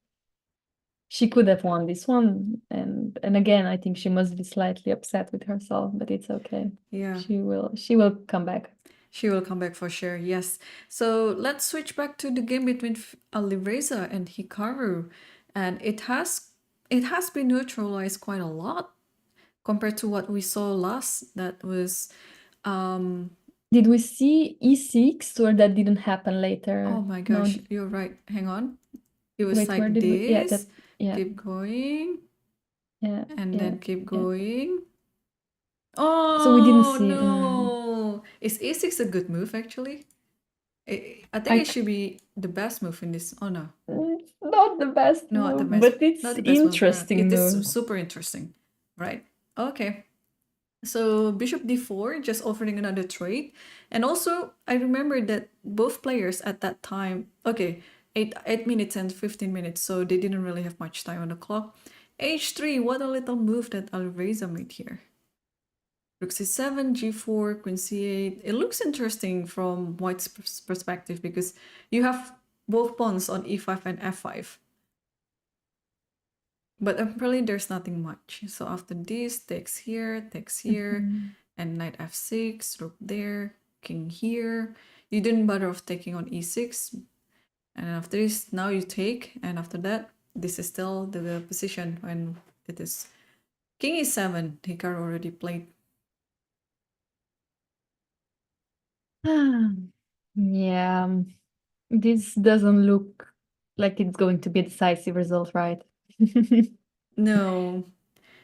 she could have won this one. And again, I think she must be slightly upset with herself, but it's okay. Yeah. She will come back. She will come back for sure, yes. So let's switch back to the game between Alireza and Hikaru. And it has been neutralized quite a lot compared to what we saw last. That was Did we see e6 or that didn't happen later? oh my No, gosh, you're right. Hang on. It was wait, where like did we? Yeah, this. yeah, Keep going. yeah, And yeah, then keep yeah. going. So we didn't Oh see. no. Is a6 a good move actually? I think it should be the best move in this. Oh no. It's not the best Not the move, best, but it's not the best move. interesting It is move. super interesting, right? Okay. So bishop d4, just offering another trade. And also, I remember that both players at that time, okay, 8 minutes and 15 minutes, so they didn't really have much time on the clock. h3, what a little move that Alireza made here. Rook c7, g4, queen c8. It looks interesting from white's perspective because you have both pawns on e5 and f5. But apparently there's nothing much. So after this, takes here, and knight f6, rook there, king here. You didn't bother of taking on e6. And after this, now you take, and after that, this is still the position when it is king e7. Hikaru already played. Yeah, this doesn't look like it's going to be a decisive result, right? No.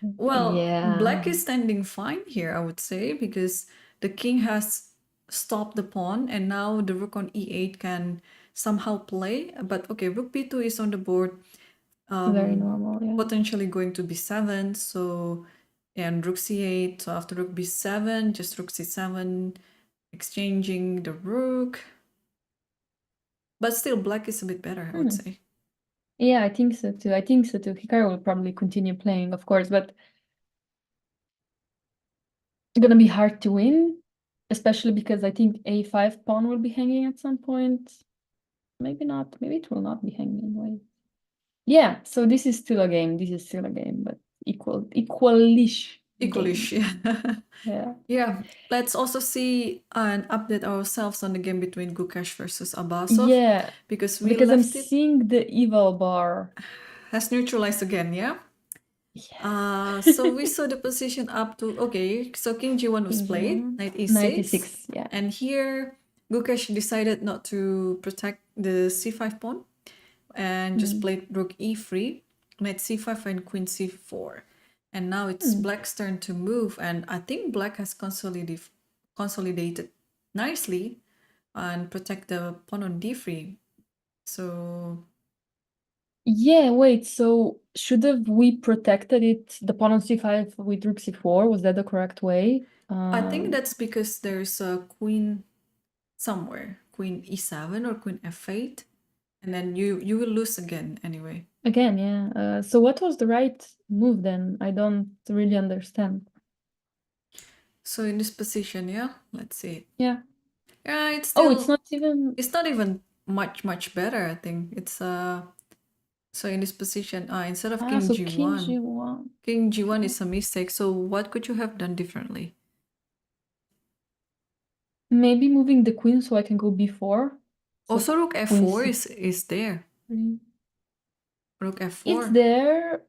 Well, Yeah, black is standing fine here, I would say, because the king has stopped the pawn, and now the rook on e8 can somehow play. But okay, rook b2 is on the board, very normal, yeah. potentially going to b7. So, and rook c8. So after rook b7, just rook c7, exchanging the rook. But still, black is a bit better, I would say. Yeah, I think so too. Hikaru will probably continue playing, of course, but it's gonna be hard to win, especially because I think a5 pawn will be hanging at some point. Maybe not. Maybe it will not be hanging anyway. Yeah, so this is still a game. But equalish Equalish, game. yeah. Yeah. Yeah, let's also see and update ourselves on the game between Gukesh versus Abasov. Yeah, because we because I'm left it seeing the eval bar. has neutralized again, yeah? Yeah. So we saw the position up to, okay, so king g1 was King played, G1. knight e6. Knight e6, yeah. And here, Gukesh decided not to protect the c5 pawn and just played rook e3, knight c5 and queen c4. And now it's black's turn to move, and I think black has consolidated nicely and protect the pawn on d3. So Yeah, wait, so should have we protected it, the pawn on c5 with rook c4? Was that the correct way? I think that's because there's a queen somewhere, queen e7 or queen f8, and then you will lose again anyway. Again, yeah. So what was the right move then? I don't really understand. So in this position, yeah, let's see. Yeah. Yeah, it's still. Oh, it's not even much better. I think it's So in this position, instead of king so g1, king g1. king g1 is a mistake. So what could you have done differently? Maybe moving the queen so I can go b4. So Also, rook queen f4 is there. Rook f4. It's there.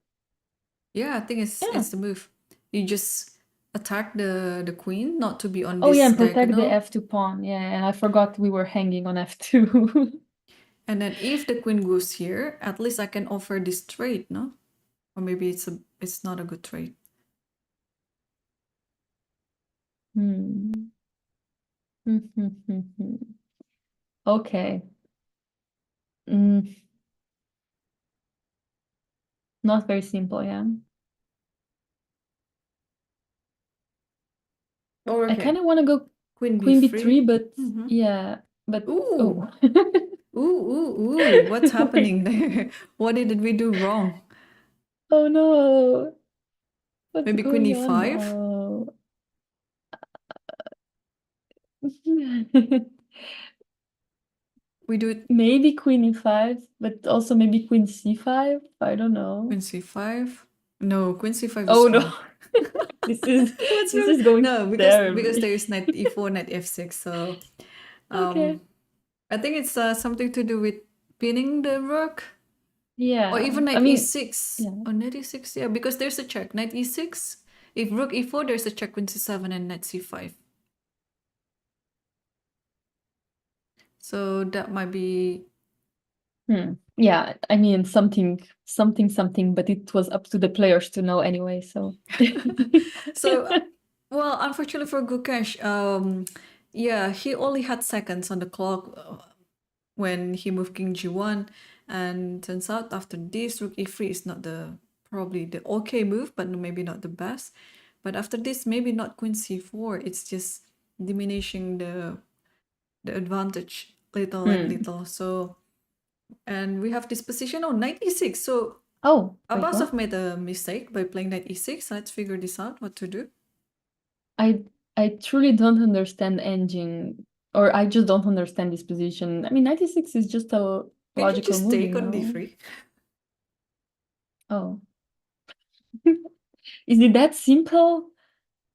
Yeah, I think it's the move. You just attack the queen, not to be on this Oh yeah, and protect the diagonal. f2 pawn. Yeah, and I forgot we were hanging on f2. And then if the queen goes here, at least I can offer this trade, no? Or maybe it's not a good trade. Okay. Not very simple, yeah. Oh, okay. I kind of want to go queen b3, but yeah, but ooh. Ooh, what's happening there? What did we do wrong? Oh no. What's Maybe queen going on e5? now? We do it Maybe queen e5, but also maybe queen c5. I don't know. queen c5. No, queen c5 is Oh fine. no. This is What's this wrong? is going No, terribly. because there is knight e4, knight f6. So Okay. I think it's something to do with pinning the rook. Yeah. Or even knight I mean, e6. yeah. Or knight e6, yeah, because there's a check. Knight e6. If rook e4, there's a check, queen c7 and knight c5. So that might be. Yeah, I mean something, but it was up to the players to know anyway. So, So, well, unfortunately for Gukesh, yeah, he only had seconds on the clock when he moved king g1, and turns out after this, rook e3 is not probably the okay move, but maybe not the best. But after this, maybe not queen c4. It's just diminishing the advantage little and little. So, and we have this position on knight e6. So oh, Abasov made a mistake by playing knight e6. Let's figure this out, what to do. I truly don't understand engine, or I just don't understand this position. I mean, 96 is just a Can you logical just move, take you on know? d3? Oh. Is it that simple?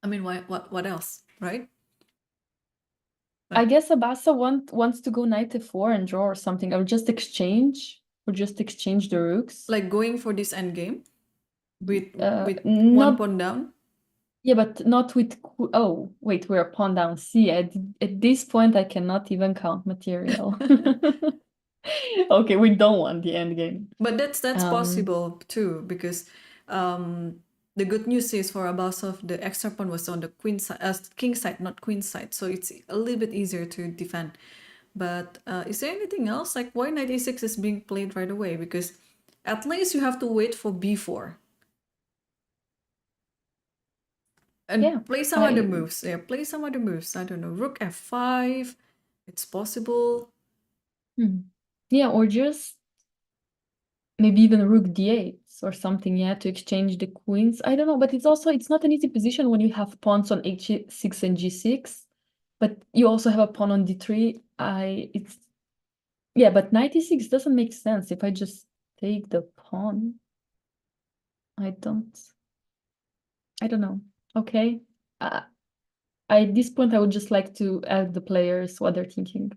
I mean, what else, right? I guess Abasa wants to go knight f4 and draw or something, or just exchange the rooks. Like going for this endgame with one Not pawn down. Yeah, but not with oh, wait, we're pawn down C. At this point, I cannot even count material. Okay, we don't want the endgame. But that's possible too, because the good news is for Abasov, the extra pawn was on the queen side, king side, not queen side, so it's a little bit easier to defend. But is there anything else? Like why knight a6 is being played right away? Because at least you have to wait for b4 and Yeah, play some other moves. Yeah, play some other moves. I don't know, rook f5. It's possible. Yeah, or just maybe even rook d8 or something, yeah, to exchange the queens. I don't know, but it's not an easy position when you have pawns on h6 and g6, but you also have a pawn on d3. Yeah, but knight e6 doesn't make sense if I just take the pawn. I don't know. Okay. At this point, I would just like to ask the players what they're thinking.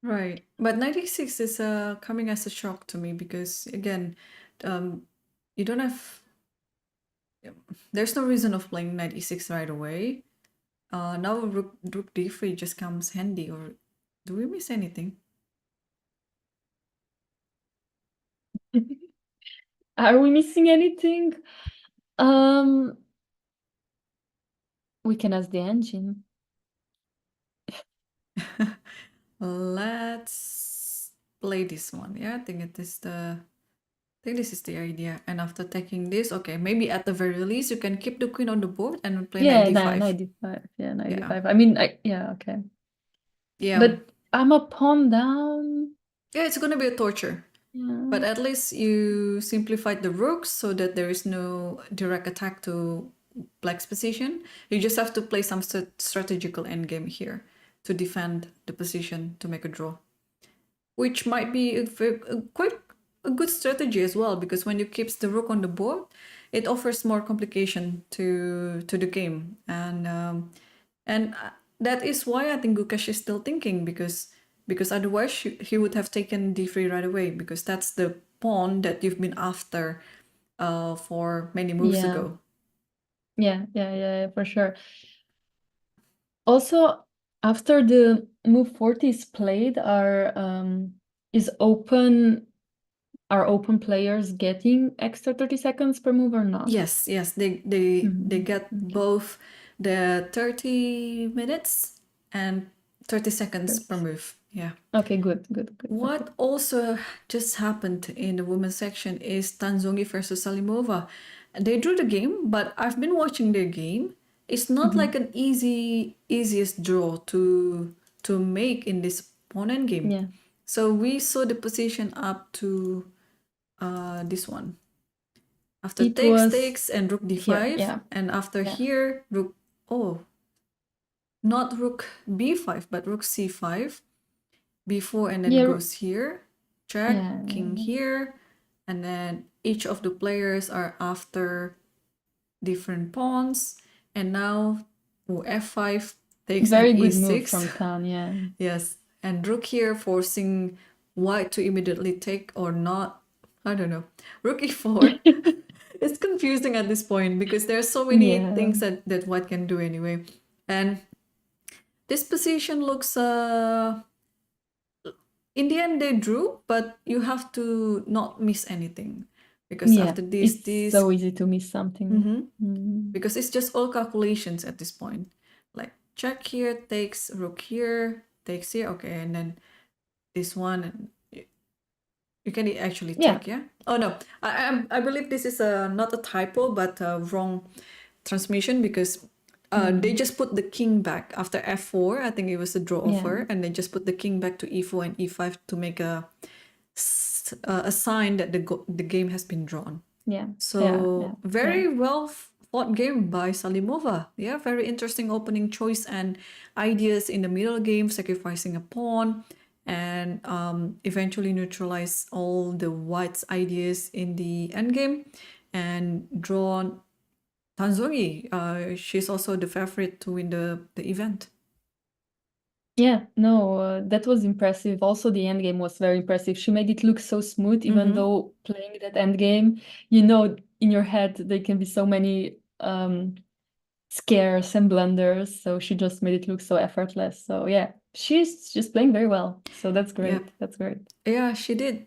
Right. But 96 is coming as a shock to me because, again, you don't have... There's no reason of playing 96 right away. Now rook d3 just comes handy. Or do we miss anything? Are we missing anything? We can ask the engine. Let's play this one. Yeah, I think this is the idea. And after taking this, okay, maybe at the very least you can keep the queen on the board and play Yeah, knight d5. knight d5. Yeah, knight d5. I mean, yeah, okay. Yeah. But I'm a pawn down. Yeah, it's gonna be a torture. Yeah. But at least you simplified the rooks so that there is no direct attack to black's position. You just have to play some strategical endgame here to defend the position to make a draw, which might be quite a good strategy as well, because when you keep the rook on the board, it offers more complication to the game, and that is why I think Gukesh is still thinking, because otherwise he would have taken d3 right away, because that's the pawn that you've been after for many moves ago. Yeah, for sure. Also, after the move 40 is played, are open players getting extra 30 seconds per move or not? Yes, they get both the 30 minutes and 30 seconds per move. Yeah. Okay, good. What Okay. also just happened in the women's section is Zhongyi versus Salimova. They drew the game, but I've been watching their game. It's not like an easiest draw to make in this pawn end game. Yeah. So we saw the position up to this one. After takes and rook d5, yeah. and after here rook, not rook b5 but rook c5, b4, and then goes here, check, king here, and then each of the players are after different pawns, and now f5 takes very an good e6 move from Tan. Yeah. Yes, and rook here forcing white to immediately take or not. I don't know. Rook e4. It's confusing at this point because there are so many things that white can do anyway. And this position looks in the end they drew, but you have to not miss anything, because after this it's so easy to miss something. Because it's just all calculations at this point. Like check here, takes, rook here, takes here, okay, and then this one, and you can actually check. Yeah. Oh no, I believe this is not a typo but a wrong transmission, because they just put the king back after f4. I think it was a draw offer, and they just put the king back to e4 and e5 to make a sign that the game has been drawn. Yeah. So Yeah. very well fought game by Salimova. Yeah, very interesting opening choice and ideas in the middle game, sacrificing a pawn and eventually neutralize all the white's ideas in the end game and draw Tanzongi. She's also the favorite to win the event. Yeah, no, that was impressive. Also, the end game was very impressive. She made it look so smooth, even though playing that end game, in your head there can be so many scares and blunders. So she just made it look so effortless. So yeah, she's just playing very well. So that's great. Yeah. That's great. Yeah, she did.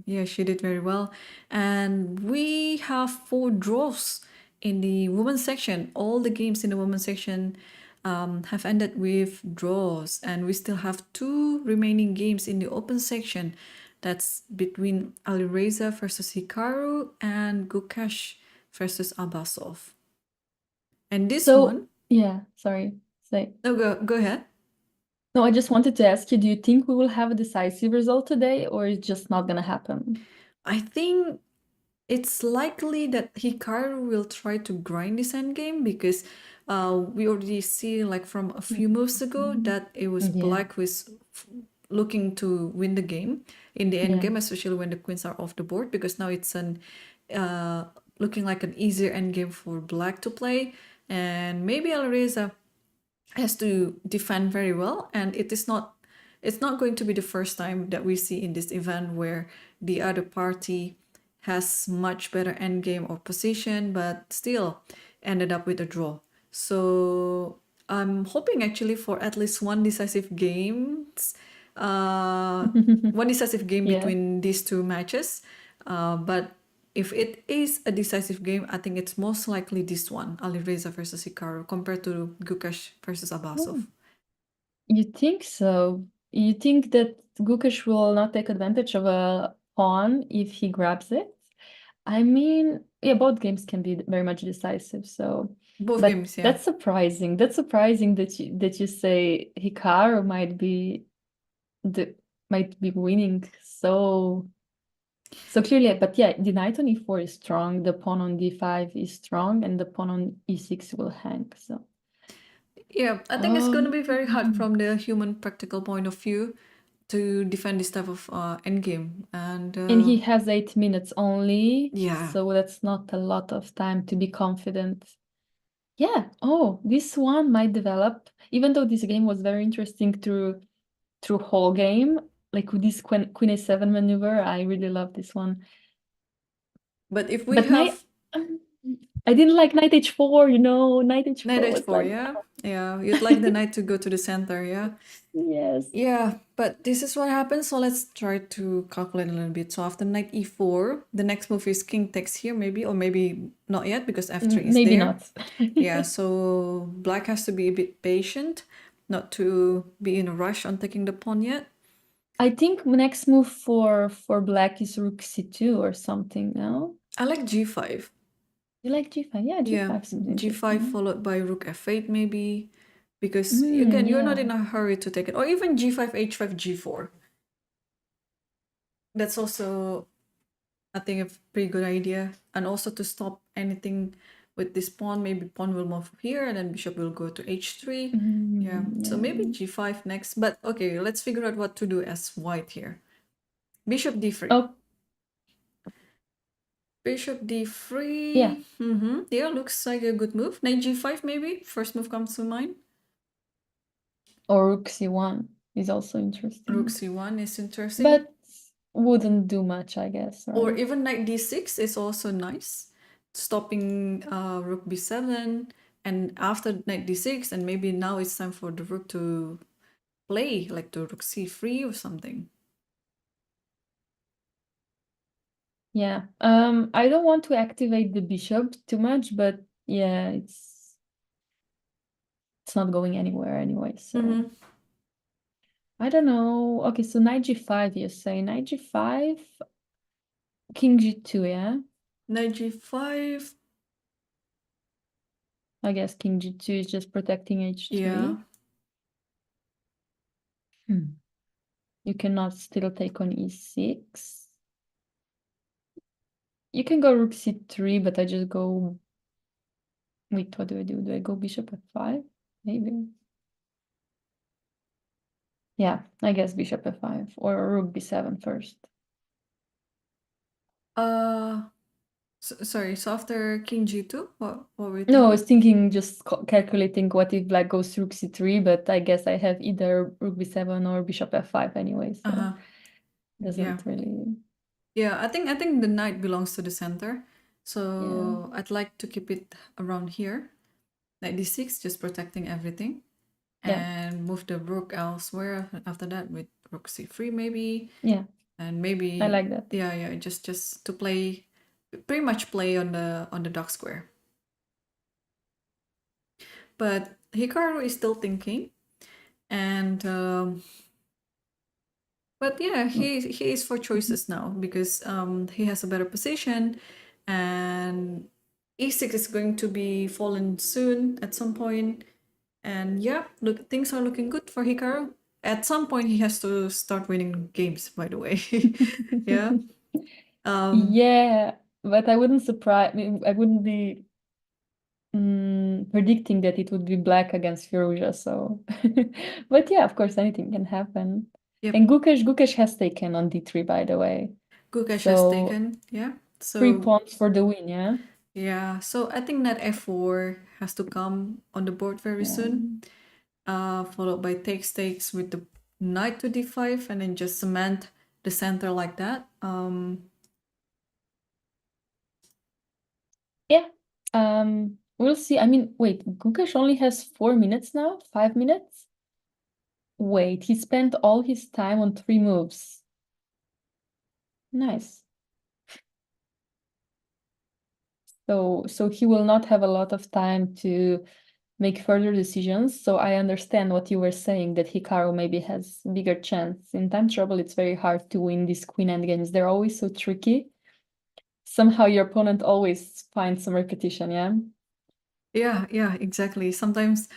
Yeah, she did very well. And we have 4 draws in the women's section. All the games in the women's section have ended with draws, and we still have 2 remaining games in the open section. That's between Alireza versus Hikaru and Gukash versus Abbasov. And this one, yeah, sorry. Say. no, go ahead. No, I just wanted to ask you, do you think we will have a decisive result today, or it's just not gonna happen? I think it's likely that Hikaru will try to grind this endgame because we already see like from a few moves ago that it was black who is looking to win the game in the endgame, especially when the queens are off the board, because now it's looking like an easier endgame for black to play, and maybe Alireza has to defend very well, and it's not going to be the first time that we see in this event where the other party has much better endgame or position, but still ended up with a draw. So I'm hoping actually for at least one decisive games, one decisive game between these 2 matches. But if it is a decisive game, I think it's most likely this one, Alireza versus Hikaru, compared to Gukash versus Abbasov. You think so? You think that Gukash will not take advantage of a pawn if he grabs it? I mean, yeah, both games can be very much decisive. So, Both but games, yeah. that's surprising. That's surprising that you say Hikaru might be winning so clearly. But yeah, the knight on e4 is strong. The pawn on d5 is strong, and the pawn on e6 will hang. So. Yeah, I think it's going to be very hard from the human practical point of view to defend this type of endgame. And he has 8 minutes only. Yeah. So that's not a lot of time to be confident. Yeah. Oh, this one might develop. Even though this game was very interesting through whole game, like with this queen a7 maneuver, I really love this one. But if we have I didn't like knight h4, knight h4 knight was h4, like, yeah, yeah, you'd like the knight to go to the center, yeah. yes. Yeah, but this is what happens. So let's try to calculate a little bit. So after knight e4, the next move is king takes here, maybe, or maybe not yet because f3 is maybe there. not. Yeah, so black has to be a bit patient, not to be in a rush on taking the pawn yet. I think next move for black is rook c2 or something, no? I like g5. You like g5? Yeah, g5 seems interesting. G5 followed by rook f8 maybe, because again, you're not in a hurry to take it. Or even g5, h5, g4. That's also, I think, a pretty good idea. And also to stop anything with this pawn, maybe pawn will move here and then bishop will go to h3. Yeah, so maybe g5 next. But okay, let's figure out what to do as white here. Bishop d3. Oh. Bishop d3. Yeah. Yeah, looks like a good move. Knight g5 maybe. First move comes to mind. Or rook c1 is also interesting. Rook c1 is interesting. But wouldn't do much, I guess. Right? Or even knight d6 is also nice. Stopping rook b7. And after knight d6, and maybe now it's time for the rook to play, like to rook c3 or something. Yeah. I don't want to activate the bishop too much, but yeah, it's not going anywhere anyway. So I don't know. Okay, so knight g5, you say knight g5, king g2, yeah? Knight g5. I guess king g2 is just protecting h3. Yeah. You cannot still take on e6. You can go rook c3, but I just go... Wait, what do I do? Do I go bishop f5? Maybe. Yeah, I guess bishop f5 or rook b7 first. Sorry, so after king g2, what were you No, I thinking? was thinking just calculating what if black goes rook c3, but I guess I have either rook b7 or bishop f5 anyway, so Yeah. doesn't really... Yeah, I think the knight belongs to the center. So I'd like to keep it around here. Knight d6, just protecting everything. Yeah. And move the rook elsewhere after that with rook c3 maybe. Yeah, And maybe I like that. yeah, just to play, pretty much play on the dark square. But Hikaru is still thinking, and but yeah, he is for choices now because he has a better position, and e6 is going to be fallen soon at some point, and yeah, look, things are looking good for Hikaru. At some point, he has to start winning games. By the way, yeah. Yeah, but I wouldn't I wouldn't be predicting that it would be black against Firouzja, so but yeah, of course anything can happen. Yep. And Gukesh has taken on d3, by the way. Gukesh has So taken, yeah. 3 So pawns for the win, yeah? yeah, so I think that f4 has to come on the board very Yeah. soon. Followed by takes with the knight to d5, and then just cement the center like that. Yeah. We'll see. I mean, wait, Gukesh only has 4 minutes now? 5 minutes? Wait, he spent all his time on 3 moves. Nice. So he will not have a lot of time to make further decisions. So I understand what you were saying, that Hikaru maybe has bigger chance. In time trouble, it's very hard to win these queen endgames. They're always so tricky. Somehow your opponent always finds some repetition, yeah? Yeah, exactly. Sometimes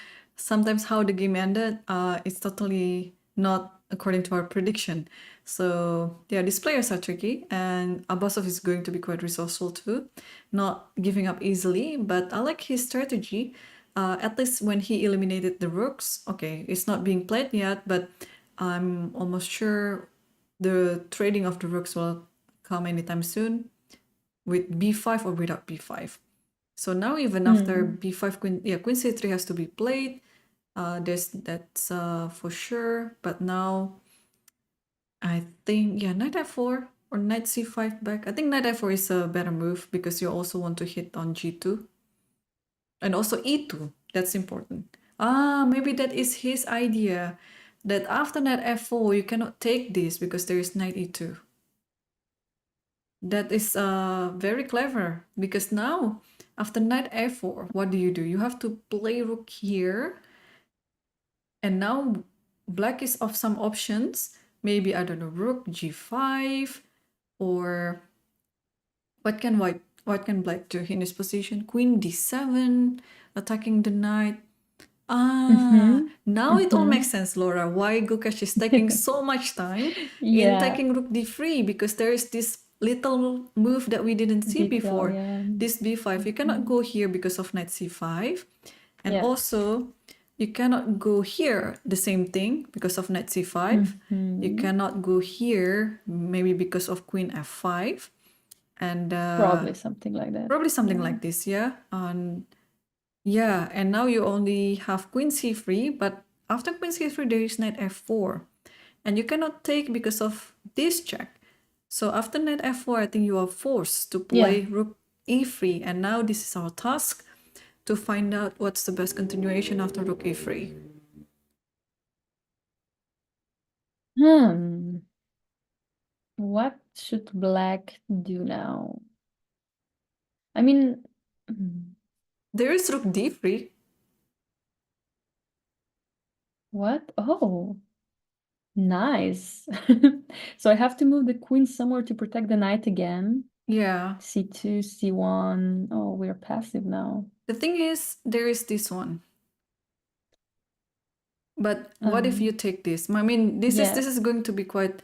how the game ended, it's totally not according to our prediction. So yeah, these players are tricky, and Abbasov is going to be quite resourceful too, not giving up easily. But I like his strategy. At least when he eliminated the rooks, okay, it's not being played yet, but I'm almost sure the trading of the rooks will come anytime soon with b5 or without b5. So now even after b5, queen c3 has to be played. That's for sure. But now I think, yeah, knight f4 or knight c5 back. I think knight f4 is a better move because you also want to hit on g2. And also e2, that's important. Maybe that is his idea, that after knight f4 you cannot take this because there is knight e2. That is very clever, because now after knight f4, what do? You have to play rook here, and now black is off some options. Maybe, I don't know, rook g5, or what can black do in this position? Queen d7, attacking the knight. Now it all makes sense, Laura, why Gukesh is taking so much time in Yeah. taking rook d3, because there is this little move that we didn't see Detail, before. yeah. This b5, you cannot go here because of knight c5. And Yeah. also, you cannot go here, the same thing, because of knight c5. You cannot go here, maybe because of queen f5. And Probably something like that. probably something like this, yeah. Yeah, and now you only have queen c3, but after queen c3 there is knight f4, and you cannot take because of this check. So after knight f4, I think you are forced to play rook e3, and now this is our task to find out what's the best continuation after rook e3. What should black do now? I mean, There is rook d3. what? Oh, nice. So I have to move the queen somewhere to protect the knight again. Yeah. C2, C1. Oh, we're passive now. The thing is, there is this one. But what if you take this? I mean, this is going to be quite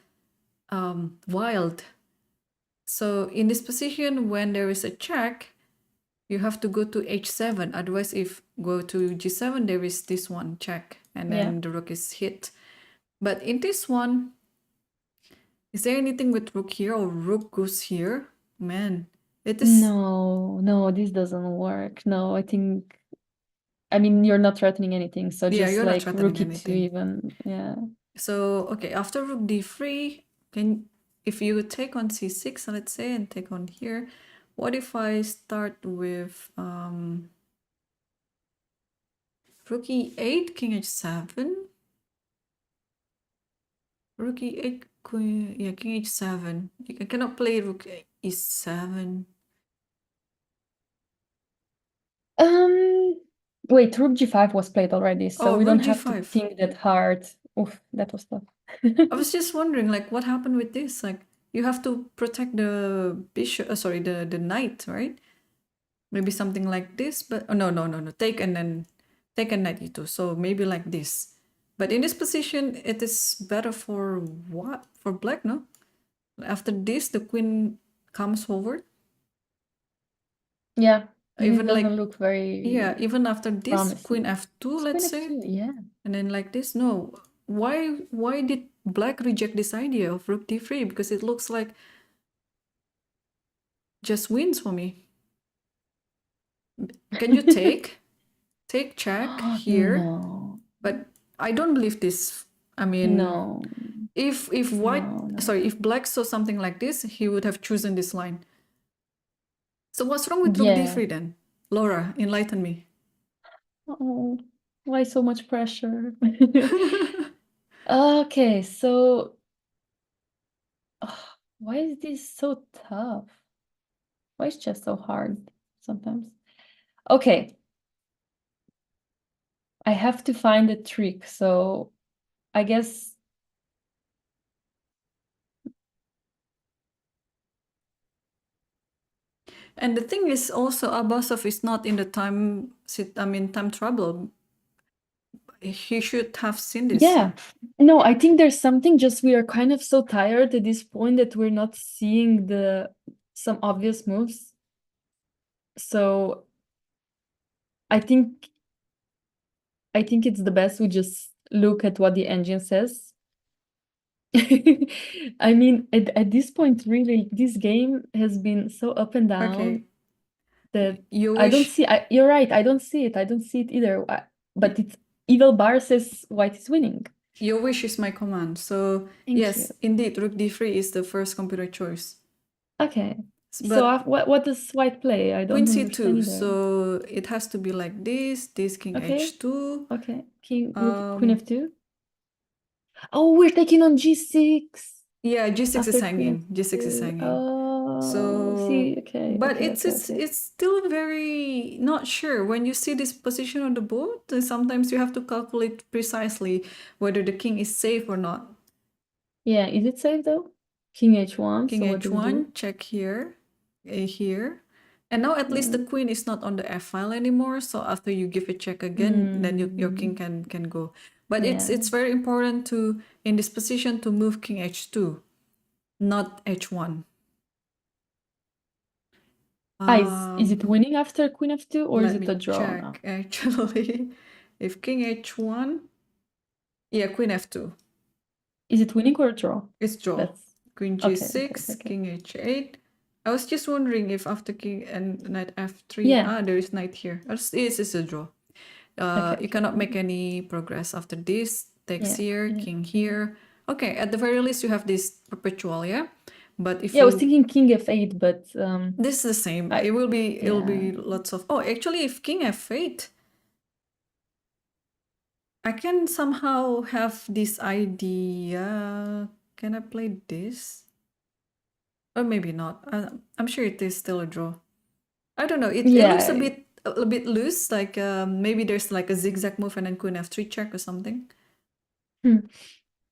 wild. So in this position, when there is a check, you have to go to h7. Otherwise, if go to g7, there is this one check, and then the rook is hit. But in this one, is there anything with rook here or rook goes here? Man, it is. No, this doesn't work. No, I mean, you're not threatening anything, so Yeah, just you're not like threatening rook e2 anything. even, yeah. So okay, after rook d3, if you take on c6, let's say, and take on here, what if I start with rook e8, king h7, rook e8, queen, yeah, king h7. I cannot play rook e7. Wait, rook g5 was played already, so Oh, we don't rook have to g5. think that hard. Oof, that was tough. I was just wondering, like, what happened with this? Like, you have to protect the bishop, sorry, the knight, right? Maybe something like this, but oh, no. Take and then take a knight e2. So maybe like this. But in this position, it is better for what? For black, no? After this, the queen comes forward. Yeah, this Even doesn't like, look very yeah, even after this, queen promising. f2, It's let's queen say. f2, yeah. And then like this, no. Why did black reject this idea of rook d3? Because it looks like just wins for me. Can you take? Take check here. No, But I don't believe this. I mean, no, if white, no. sorry, if black saw something like this, he would have chosen this line. So what's wrong with rook Yeah. d3 then? Laura, enlighten me. Oh, why so much pressure? Okay, so why is this so tough? Why is chess so hard sometimes? Okay, I have to find a trick, so I guess And the thing is also, Abbasov is not in the time trouble. He should have seen this. yeah. No, I think there's something, just we are kind of so tired at this point that we're not seeing some obvious moves. So I think it's the best we just look at what the engine says. I mean, at this point, really, this game has been so up and down Okay. that You I don't wish. see. You're right. I don't see it. I don't see it either. But it's evil bar says white is winning. Your wish is my command. So Thank yes, you. indeed, rook d3 is the first computer choice. Okay. So But what does white play? I queen don't understand c2, either. so it has to be like this king Okay. h2. Okay. Queen f2. Oh, we're taking on g6. Yeah, g6 is After hanging. queen g6 is f2. hanging. Oh, So see, okay, but okay, it's okay, okay. it's still very not sure. When you see this position on the board, sometimes you have to calculate precisely whether the king is safe or not. Yeah, is it safe though? King h1, King so what do we h1, do? check here, here. And now at least the queen is not on the f file anymore. So after you give a check again, then your king can go. But Yeah. it's very important to, in this position, to move king h2, not h1. Is it winning after queen f2 or is Let it a me draw check now? actually. If king h1, yeah, queen f2. Is it winning or a draw? It's draw. That's Queen okay, g6, okay. king h8. I was just wondering if after king and knight f3, Yeah. there is knight here. This is a draw. You cannot make any progress after this. Takes here, king here. Okay, at the very least you have this perpetual, yeah. But if I was thinking king f8, but this is the same. It will be lots of. Oh, actually, if king f8, I can somehow have this idea. Can I play this? Or maybe not. I'm sure it is still a draw. I don't know. It looks a bit loose. Like maybe there's like a zigzag move and then queen f3 check or something.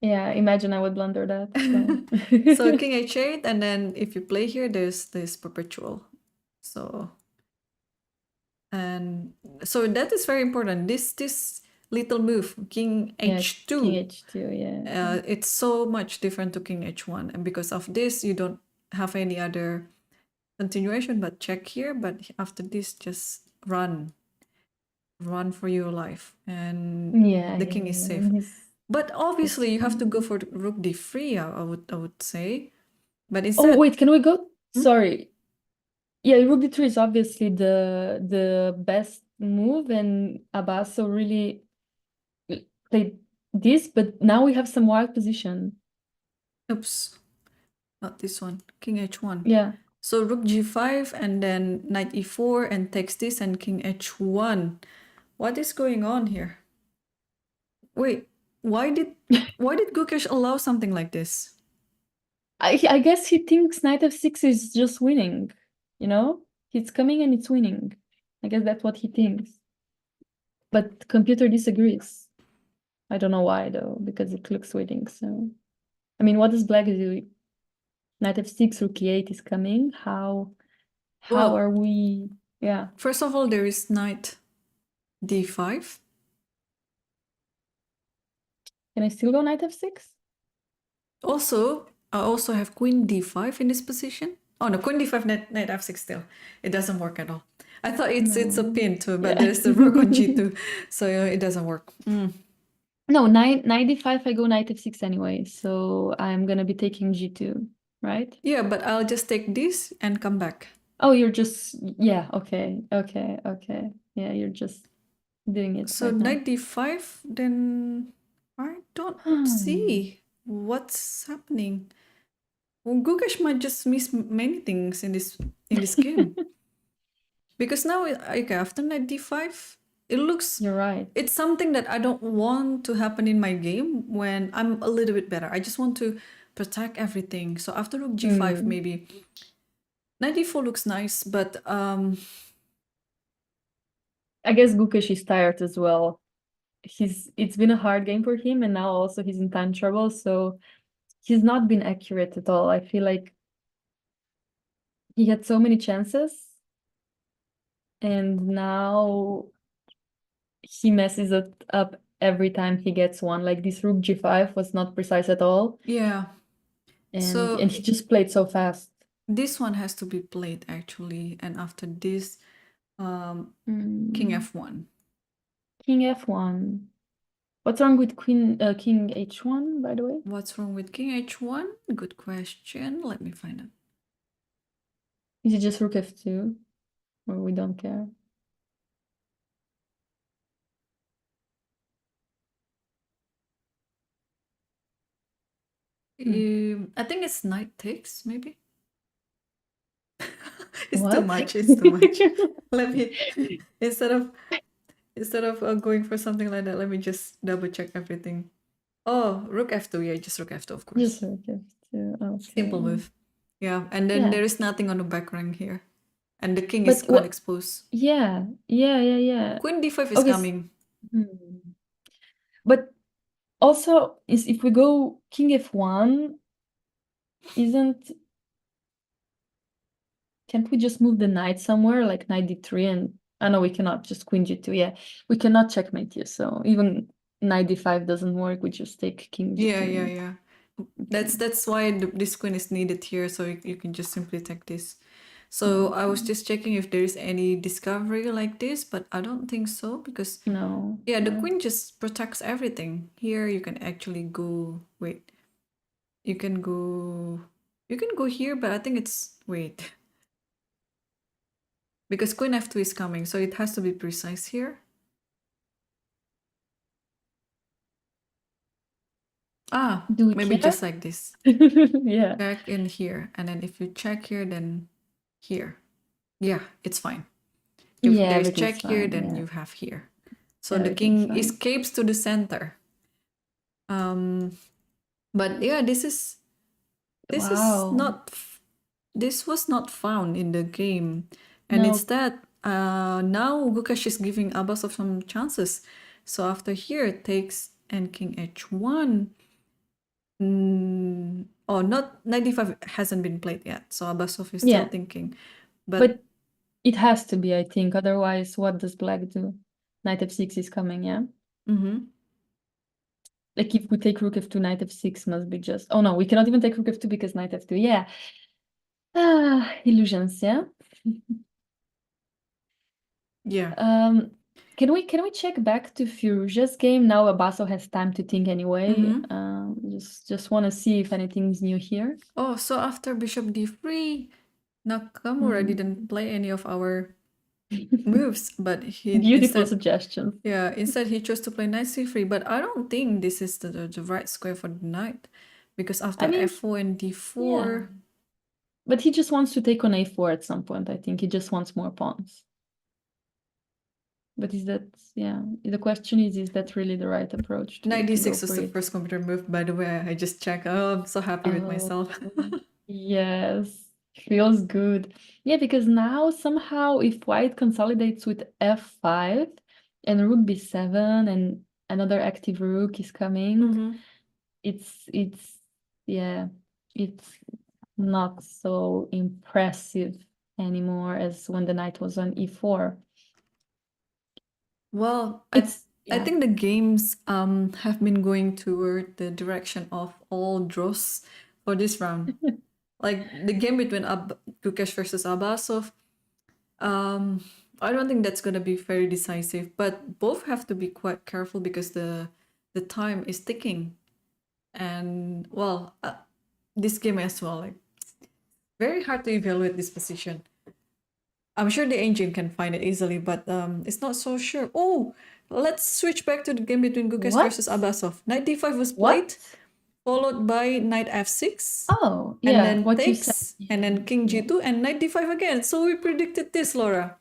Yeah, imagine I would blunder that. So king h8, and then if you play here, there's this perpetual. So and so that is very important. This little move, king h2. King h2, yeah. It's so much different to king h1, and because of this, you don't have any other continuation, but check here. But after this, just run for your life, and Yeah, the yeah, king is yeah. safe. But obviously, you have to go fine. for rook d3. I would say, but Oh, instead, wait, can we go? Hmm? Sorry. Yeah, rook d3 is obviously the best move, and Abaso really played this, but now we have some wild position. oops, not this one. King h1. Yeah. So rook g5 and then knight e4 and takes this and king h1. What is going on here? Wait, why did Gukesh allow something like this? I guess he thinks knight f6 is just winning, you know? It's coming and it's winning. I guess that's what he thinks. But computer disagrees. I don't know why though, because it looks winning. So, I mean, what does black do? Knight f6, rook e8 is coming. How Well, are we? Yeah. first of all, there is knight d5. Can I still go knight f6? Also, I also have queen d5 in this position. Oh no, queen d5, knight f6 still. It doesn't work at all. I thought it's a No. pin too, but Yeah. there's the rook on g2, so it doesn't work. No, knight d5, I go knight f6 anyway, so I'm gonna be taking g2, right? Yeah, but I'll just take this and come back. Oh, you're just, yeah, okay. Yeah, you're just doing it So right now. knight d5, then I don't see what's happening. Well, Gukesh might just miss many things in this game. Because now, okay, after knight d5, it looks... You're right. It's something that I don't want to happen in my game when I'm a little bit better. I just want to protect everything. So after rook g5, maybe. Knight d4 looks nice, but I guess Gukesh is tired as well. It's been a hard game for him, and now also he's in time trouble, so he's not been accurate at all. I feel like he had so many chances, and now he messes it up every time he gets one. Like this rook g5 was not precise at all, yeah. So and he just played so fast. this one has to be played actually, and after this, king f1. King f1. What's wrong with king h1, by the way? What's wrong with king h1? Good question. Let me find out. Is it just rook f2? Or we don't care? I think it's knight takes, maybe. It's What? too much. It's too much. Let me instead of going for something like that, let me just double check everything. Oh, rook f2. Yeah, just rook f2, of course. Just rook f2. Okay. Simple move. Yeah, and then there is nothing on the back rank here, and the king is unexposed. Yeah. Queen d5 is coming. But also, if we go king f1, can't we just move the knight somewhere, like knight d3, and I know we cannot, just queen g2. Yeah, we cannot checkmate here, so even knight d5 doesn't work. We just take king g2. Yeah. That's why this queen is needed here, so you can just simply take this. So I was just checking if there is any discovery like this, but I don't think so, because no. Yeah, the queen just protects everything. Here you can actually go, wait. You can go here, but I think it's, wait. Because queen f2 is coming, so it has to be precise here. Maybe just like this. Yeah. Check in here, and then if you check here, then here. Yeah, it's fine. If there's check here, then you have here. So the king escapes to the center. But yeah, this was not found in the game, and instead now Gukesh is giving Abasov some chances. So after here it takes and king h1. Not 95 hasn't been played yet, so Abasov is still thinking. But it has to be, I think. Otherwise, what does black do? Knight f6 is coming, yeah? Like if we take rook f2, knight f6 must be just... Oh no, we cannot even take rook f2 because knight f2. Yeah. Illusions, yeah. Yeah. Can we check back to Firouzja's game now? Abaso has time to think anyway. Just want to see if anything's new here. Oh, so after bishop d3, Nakamura didn't play any of our moves, but he Beautiful instead, suggestion. yeah, instead he chose to play knight c3. But I don't think this is the right square for the knight, because after I mean, f4 and d4, but he just wants to take on a4 at some point. I think he just wants more pawns. But is that, yeah, the question is that really the right approach to knight go d6 was for the it? first computer move, by the way. I just checked. Oh, I'm so happy with myself. Yes, feels good. Yeah, because now somehow if white consolidates with f5 and rook b7 and another active rook is coming, it's yeah, it's not so impressive anymore as when the knight was on e4. Well, I Yeah. think the games have been going toward the direction of all draws for this round. Like the game between Gukesh versus Abasov, I don't think that's gonna be very decisive. But both have to be quite careful because the time is ticking, and well, this game as well, like very hard to evaluate this position. I'm sure the engine can find it easily, but it's not so sure. Oh, let's switch back to the game between Gukesh versus Abasov. Knight d5 was played, followed by knight f6. Oh, And yeah, then what you takes, said. and then king g2, and knight d5 again. So we predicted this, Laura.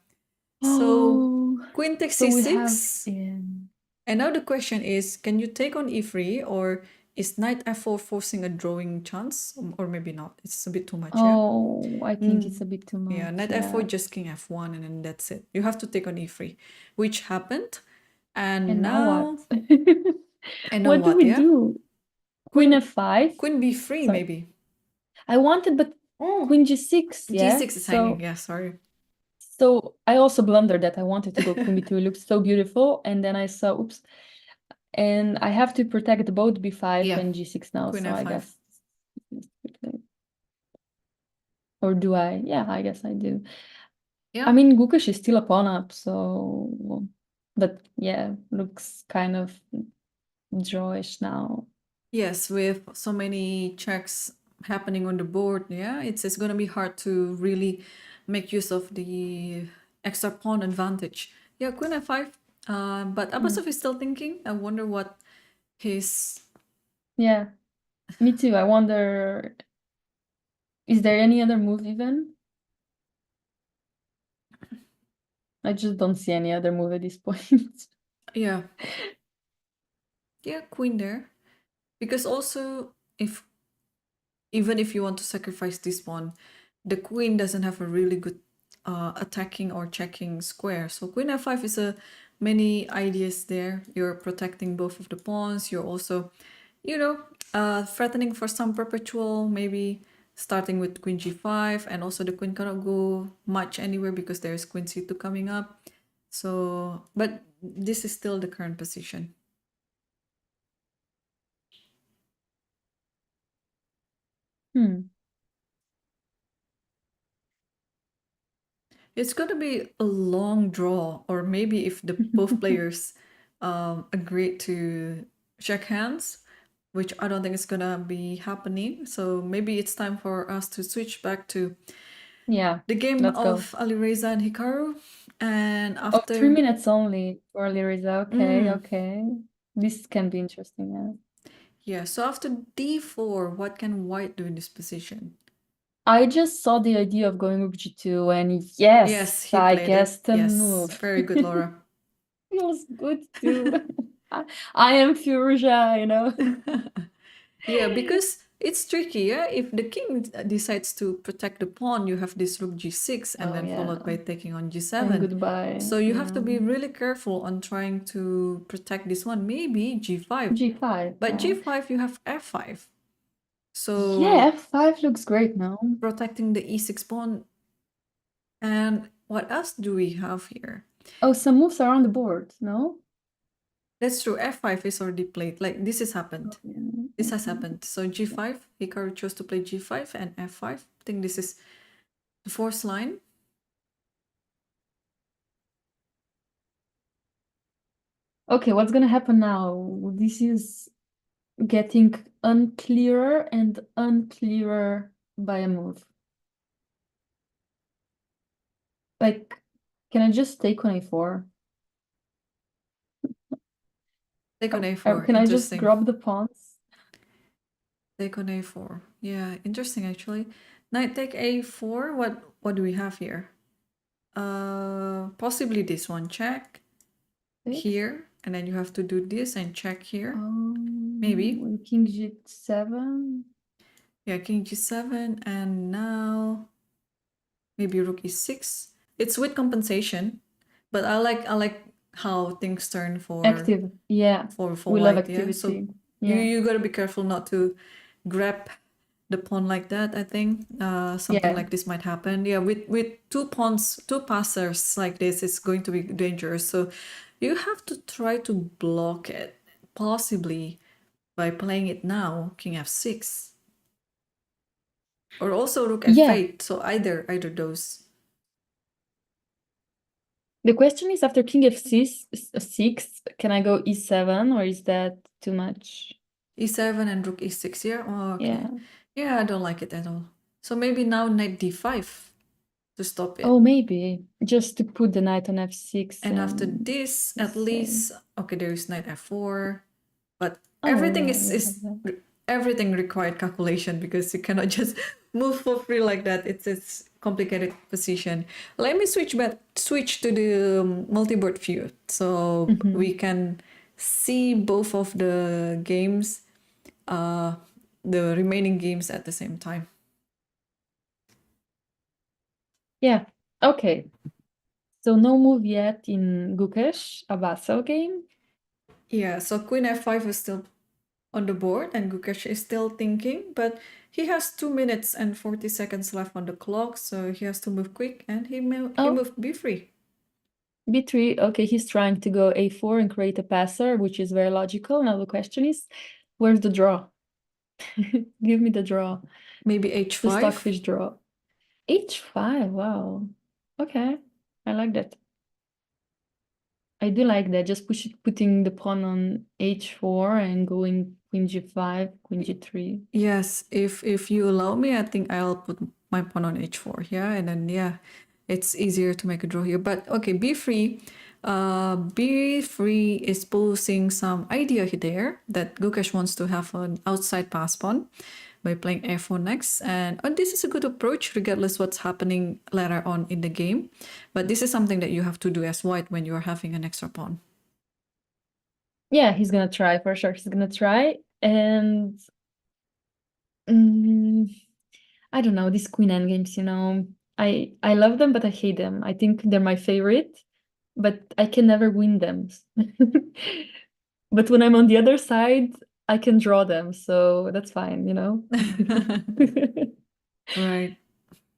So Oh, queen takes so we have, c6. And now the question is, can you take on e3, or is knight f4 forcing a drawing chance? Or maybe not. It's a bit too much, yeah? Oh, I think it's a bit too much. Yeah, knight f4, just king f1, and then that's it. You have to take on e3, which happened. And now what? and now What do we yeah? do? Queen f5? Queen b3, Sorry. maybe. I wanted, but queen g6, yeah? g6 is hanging, yeah, sorry. So I also blundered that I wanted to go queen b2. It looks so beautiful. And then I saw, oops. And I have to protect both b5 Yeah. and g6 now. Queen so f5. I guess. Or do I? Yeah, I guess I do. Yeah. I mean, Gukesh is still a pawn up, so. But yeah, looks kind of drawish now. Yes, with so many checks happening on the board, yeah, it's going to be hard to really make use of the extra pawn advantage. Yeah, queen f5. But Abasov is still thinking. I wonder what his... Yeah, me too. I wonder, is there any other move even? I just don't see any other move at this point. Yeah. Yeah, queen there. Because also, even if you want to sacrifice this pawn, the queen doesn't have a really good attacking or checking square. So queen f5 is many ideas there. You're protecting both of the pawns. You're also, threatening for some perpetual, maybe starting with queen g5, and also the queen cannot go much anywhere because there's queen c2 coming up. So, but this is still the current position. It's going to be a long draw, or maybe if the both players agree to shake hands, which I don't think is going to be happening. So maybe it's time for us to switch back to the game of Alireza and Hikaru. And after 3 minutes only for Alireza. Okay. This can be interesting, yeah. Yeah, so after d4, what can white do in this position? I just saw the idea of going rook g2, and yes, he I played guessed it. the Yes, move. very good, Laura. Feels good too. I am Firouzja, Yeah, because it's tricky, yeah? If the king decides to protect the pawn, you have this rook g6 and then followed by taking on g7. And goodbye. So you have to be really careful on trying to protect this one. Maybe g5. G5. But g5, you have f5. So yeah, f5 looks great now. Protecting the e6 pawn. And what else do we have here? Oh, some moves are on the board, no? That's true. f5 is already played. Like, this has happened. This has happened. So g5, Hikaru chose to play g5 and f5. I think this is The fourth line. Okay, what's gonna happen now? This is getting unclearer and unclearer by a move. Like, can I just take on a4? Take on a4. Can I just Interesting. grab the pawns? Take on a4. Yeah, interesting actually. Knight take a4. What do we have here? Possibly this one. Check here, and then you have to do this and check here. Maybe. King g7. Yeah, king g7, and now maybe rook e6. It's with compensation, but I like how things turn for Active. Yeah. for We love white. Yeah, so activity. Yeah. you gotta be careful not to grab the pawn like that. I think something Yeah. like this might happen. Yeah, with two pawns, two passers like this, it's going to be dangerous. So you have to try to block it, possibly by playing it now, king f6, or also rook Yeah. f8. So either those. The question is, after king f6, can I go e7, or is that too much? e7 and rook e6. Yeah. Oh, okay. Yeah. Yeah, I don't like it at all. So maybe now knight d5 to stop it. Oh, maybe just to put the knight on f6. And after this, at least, okay, there is knight f4, but everything everything required calculation, because you cannot just move for free like that. It's complicated position. Let me switch to the multi-board view, so we can see both of the games, the remaining games at the same time. Yeah. Okay. So no move yet in Gukesh, a vassal game. Yeah, so queen f5 is still on the board, and Gukesh is still thinking, but he has 2 minutes and 40 seconds left on the clock, so he has to move quick, and he moved b3. b3, okay, he's trying to go a4 and create a passer, which is very logical. Now the question is, where's the draw? Give me the draw. Maybe h5? The stockfish draw. h5, wow. Okay, I like that. I do like that, just putting the pawn on h4 and going queen g5, queen g3. Yes, if you allow me, I think I'll put my pawn on h4, yeah, and then yeah, it's easier to make a draw here. But okay, b3, b3 is posing some idea there that Gukesh wants to have an outside pass pawn by playing f4 next, and this is a good approach regardless what's happening later on in the game. But this is something that you have to do as white when you are having an extra pawn. Yeah, he's gonna try for sure. He's gonna try, and I don't know, these queen endgames, I love them, but I hate them. I think they're my favorite, but I can never win them. But when I'm on the other side, I can draw them, so that's fine, Right.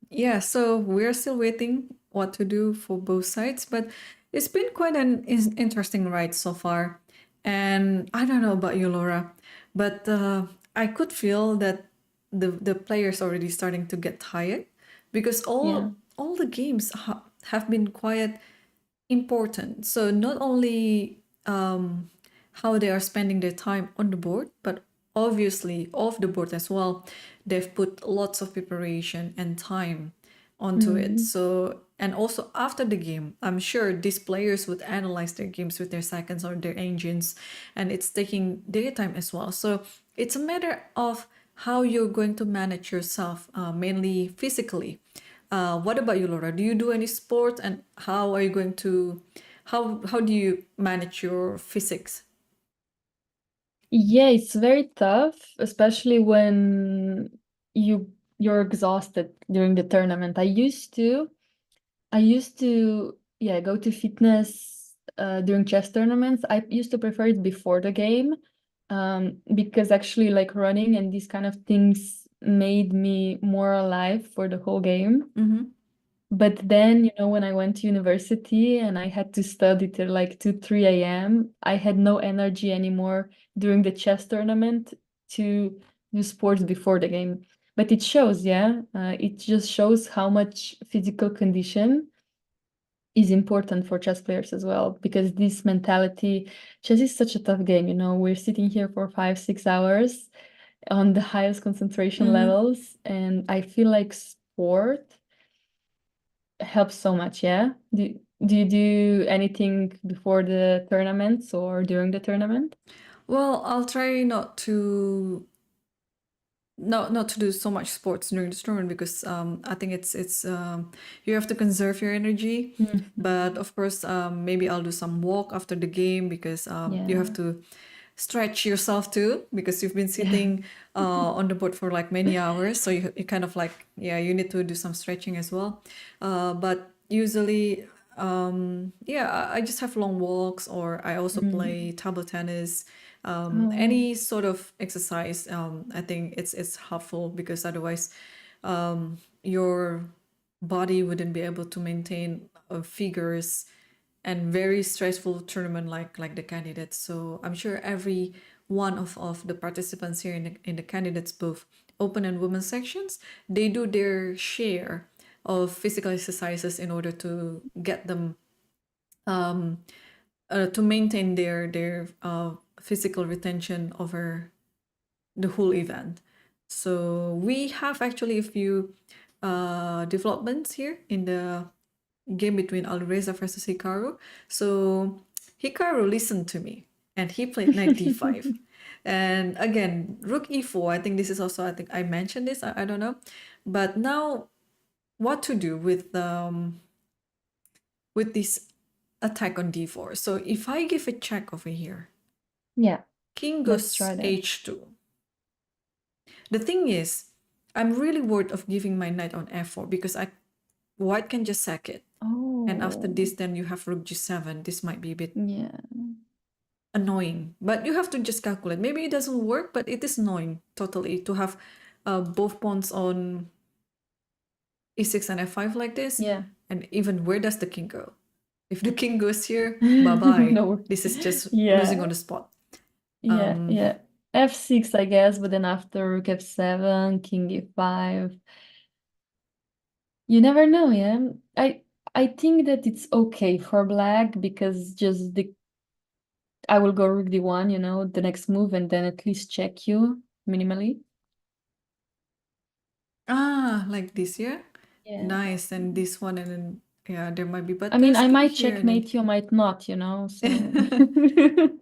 Yeah, so we're still waiting what to do for both sides, but it's been quite an interesting ride so far. And I don't know about you, Laura, but I could feel that the players already starting to get tired, because all the games have been quite important. So not only how they are spending their time on the board, but obviously off the board as well. They've put lots of preparation and time onto it. So, and also after the game, I'm sure these players would analyze their games with their seconds or their engines, and it's taking their time as well. So it's a matter of how you're going to manage yourself, mainly physically. What about you, Laura? Do you do any sport, and how are you going to, how do you manage your physics? Yeah, it's very tough, especially when you're exhausted during the tournament. I used to go to fitness during chess tournaments. I used to prefer it before the game, because actually like running and these kind of things made me more alive for the whole game. But then, when I went to university and I had to study till like 2, 3 a.m., I had no energy anymore during the chess tournament to do sports before the game. But it shows, yeah. It just shows how much physical condition is important for chess players as well, because this mentality, chess is such a tough game, you know. We're sitting here for 5-6 hours on the highest concentration levels, and I feel like sport helps so much, yeah. Do you do anything before the tournaments or during the tournament? Well, I'll try not to do so much sports during the tournament because I think it's you have to conserve your energy. But of course, maybe I'll do some walk after the game because you have Yeah. to stretch yourself too because you've been sitting on the board for like many hours. So you kind of like, yeah, you need to do some stretching as well. But usually, yeah, I just have long walks or I also play table tennis. Oh, Any sort of exercise, I think it's helpful because otherwise your body wouldn't be able to maintain figures and very stressful tournament like the candidates. So I'm sure every one of the participants here in the candidates, both open and women's sections, they do their share of physical exercises in order to get them to maintain their physical retention over the whole event. So we have actually a few developments here in the game between Alireza versus Hikaru. So Hikaru listened to me and he played knight d5. And again, rook e4. I think this is also, I think I mentioned this, I don't know. But now what to do with this attack on d4. So if I give a check over here, yeah. king Let's goes try that. h2. The thing is, I'm really worried of giving my knight on f4 because white can just sack it. Oh. And after this, then you have rook g7. This might be a bit Yeah. annoying, but you have to just calculate. Maybe it doesn't work, but it is annoying totally to have both pawns on e6 and f5 like this. Yeah. And even where does the king go? If the king goes here, bye-bye. No. This is just Yeah. losing on the spot. Yeah, yeah. f6, I guess, but then after rook f7, king e5. You never know, yeah. I think that it's okay for black because just I will go rook d1, you know, the next move, and then at least check you minimally. Like this, yeah? Yeah. Nice. And this one, and then, yeah, there might be, but I mean, there's I king might here and checkmate you, might not, you know, so.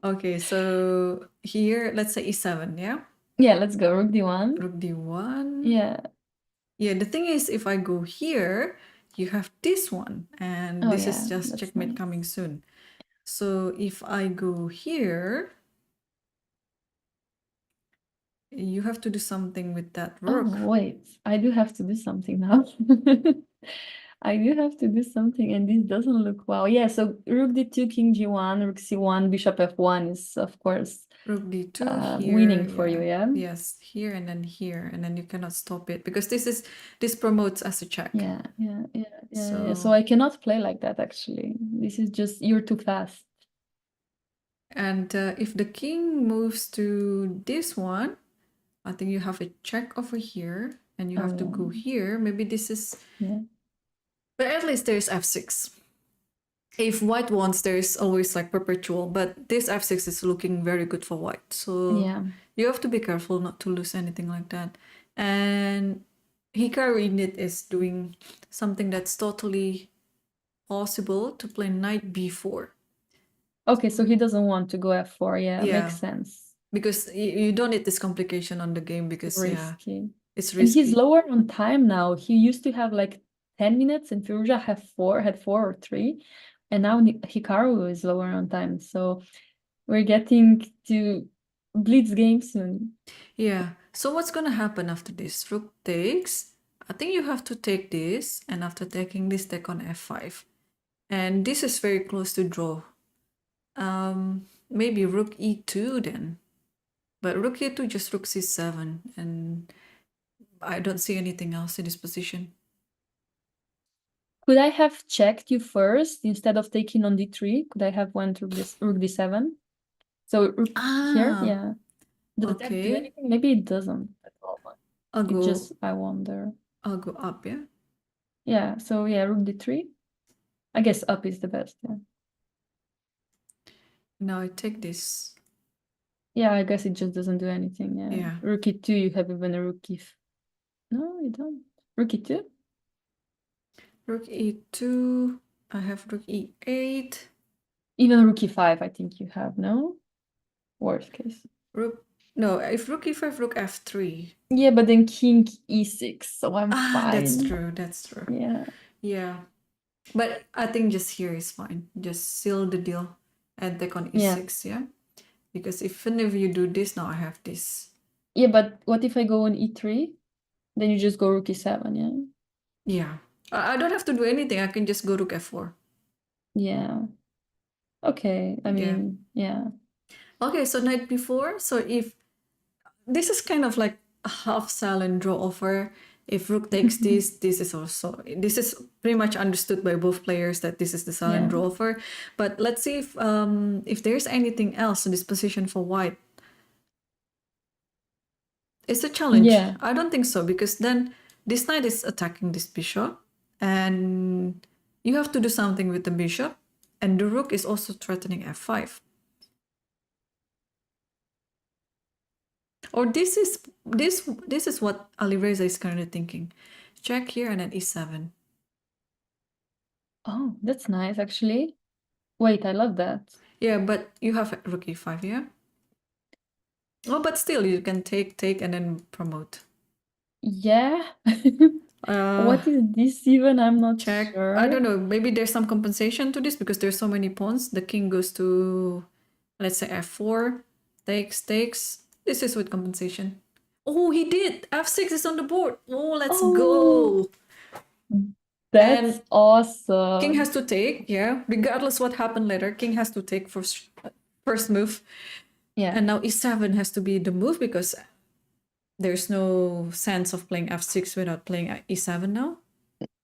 Okay, so here, let's say e7, yeah? Yeah, let's go rook d1. Rook d1. Yeah. Yeah, the thing is, if I go here, you have this one, and Oh, this yeah, is just that's checkmate nice. coming soon. So if I go here, you have to do something with that rook. Oh, wait, I do have to do something now. I do have to do something, and this doesn't look well. Yeah, so rook d2, king g1, rook c1, bishop f1 is, of course, Rook d2 here. winning for you, yeah? Yes, here, and then you cannot stop it because this promotes as a check. Yeah. So I cannot play like that, actually. This is just, you're too fast. And if the king moves to this one, I think you have a check over here, and you have to go here. Maybe this is... Yeah. But at least there's f6. If white wants, there's always like perpetual, but this f6 is looking very good for white. So Yeah. you have to be careful not to lose anything like that. And Hikaru init is doing something that's totally possible, to play knight b4. Okay, so he doesn't want to go f4. Yeah, Yeah. makes sense. Because you don't need this complication on the game because Risky. it's And risky. he's lower on time now. He used to have like 10 minutes, and Firouzja had 4 or 3. And now Hikaru is lower on time. So we're getting to blitz game soon. Yeah. So what's gonna happen after this? Rook takes. I think you have to take this, and after taking this, take on f5. And this is very close to draw. Maybe rook e2 then. But rook e2, just rook c7, and I don't see anything else in this position. Could I have checked you first instead of taking on d3? Could I have went rook d7? So rook here, yeah. Does that do Okay. anything? Maybe it doesn't at all. I'll It just, go, I wonder. I'll go up, yeah? Yeah, so yeah, rook d3. I guess up is the best, yeah. Now I take this. Yeah, I guess it just doesn't do anything, yeah. Yeah. Rook e2, you have even a rook e5. No, you don't. Rook e2? Rook e2. I have rook e8. Even rook e5, I think you have, no? Worst case. Rook. No, if rook e5, rook f3. Yeah, but then king e6, so I'm Ah, that's fine. true. That's true. Yeah. Yeah. But I think just here is fine. Just seal the deal and take on Yeah. e6, yeah? Because even if you do this, now I have this. Yeah, but what if I go on e3? Then you just go rook e7, yeah? Yeah. I don't have to do anything. I can just go rook f4. Yeah. Okay, I mean, yeah. Okay, so knight b4. So if this is kind of like a half silent draw offer. If rook takes this, this is pretty much understood by both players that this is the silent Yeah. draw offer. But let's see if there's anything else in this position for white. It's a challenge. Yeah. I don't think so, because then this knight is attacking this bishop, and you have to do something with the bishop, and the rook is also threatening f5. Or this is what Alireza is currently thinking. Check here and then e7. Oh, that's nice, actually. Wait, I love that. Yeah, but you have rook e5, yeah? Oh, but still, you can take, and then promote. Yeah. What is this even? I'm not Check. sure. I don't know. Maybe there's some compensation to this because there's so many pawns. The king goes to, let's say, f4. Takes. This is with compensation. Oh, he did. f6 is on the board. Oh, let's go. That's And awesome. king has to take, yeah. Regardless what happened later, king has to take first move. Yeah. And now e7 has to be the move because there's no sense of playing f6 without playing e7 now.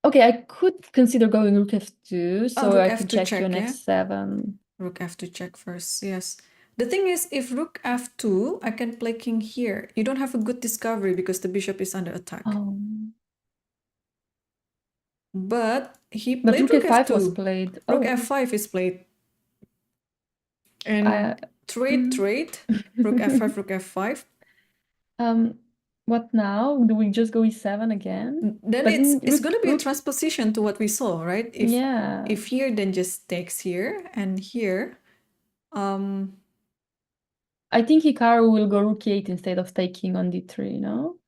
Okay, I could consider going rook f2, so rook I can check you on yeah? f7. Rook f2 check first, yes. The thing is, if rook f2, I can play king here. You don't have a good discovery because the bishop is under attack. Oh. But he But played rook rook f5 f2. was played. Rook Oh. f5 is played. And trade, rook f5, rook f5. What now? Do we just go e7 again? Then But it's going to be a transposition to what we saw, right? Yeah. If here, then just takes here, and here. I think Hikaru will go rook e8 instead of taking on d3, no?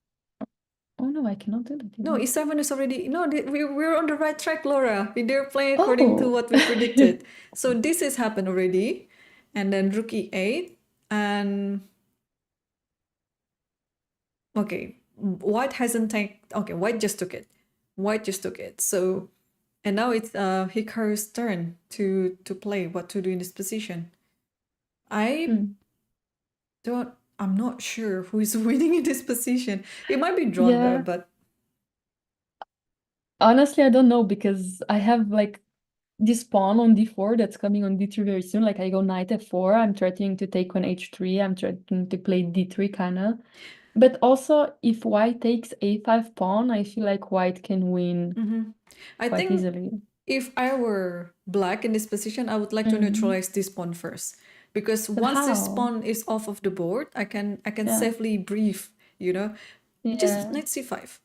Oh no, I cannot do that. No, e7 is already... No, we're on the right track, Laura. They're playing according to what we predicted. So this has happened already. And then rook e8. And... Okay, white hasn't taken... Okay, white just took it. So... And now it's Hikaru's turn to play what to do in this position. I'm not sure who is winning in this position. It might be drawn though, but... Honestly, I don't know because I have like this pawn on d4 that's coming on d3 very soon. Like I go knight f4, I'm threatening to take on h3, I'm threatening to play d3 kind of. But also, if white takes a5 pawn, I feel like white can win I quite think easily. If I were black in this position, I would like to neutralize this pawn first. Because once this pawn is off of the board, I can safely breathe, you know? Just knight c5.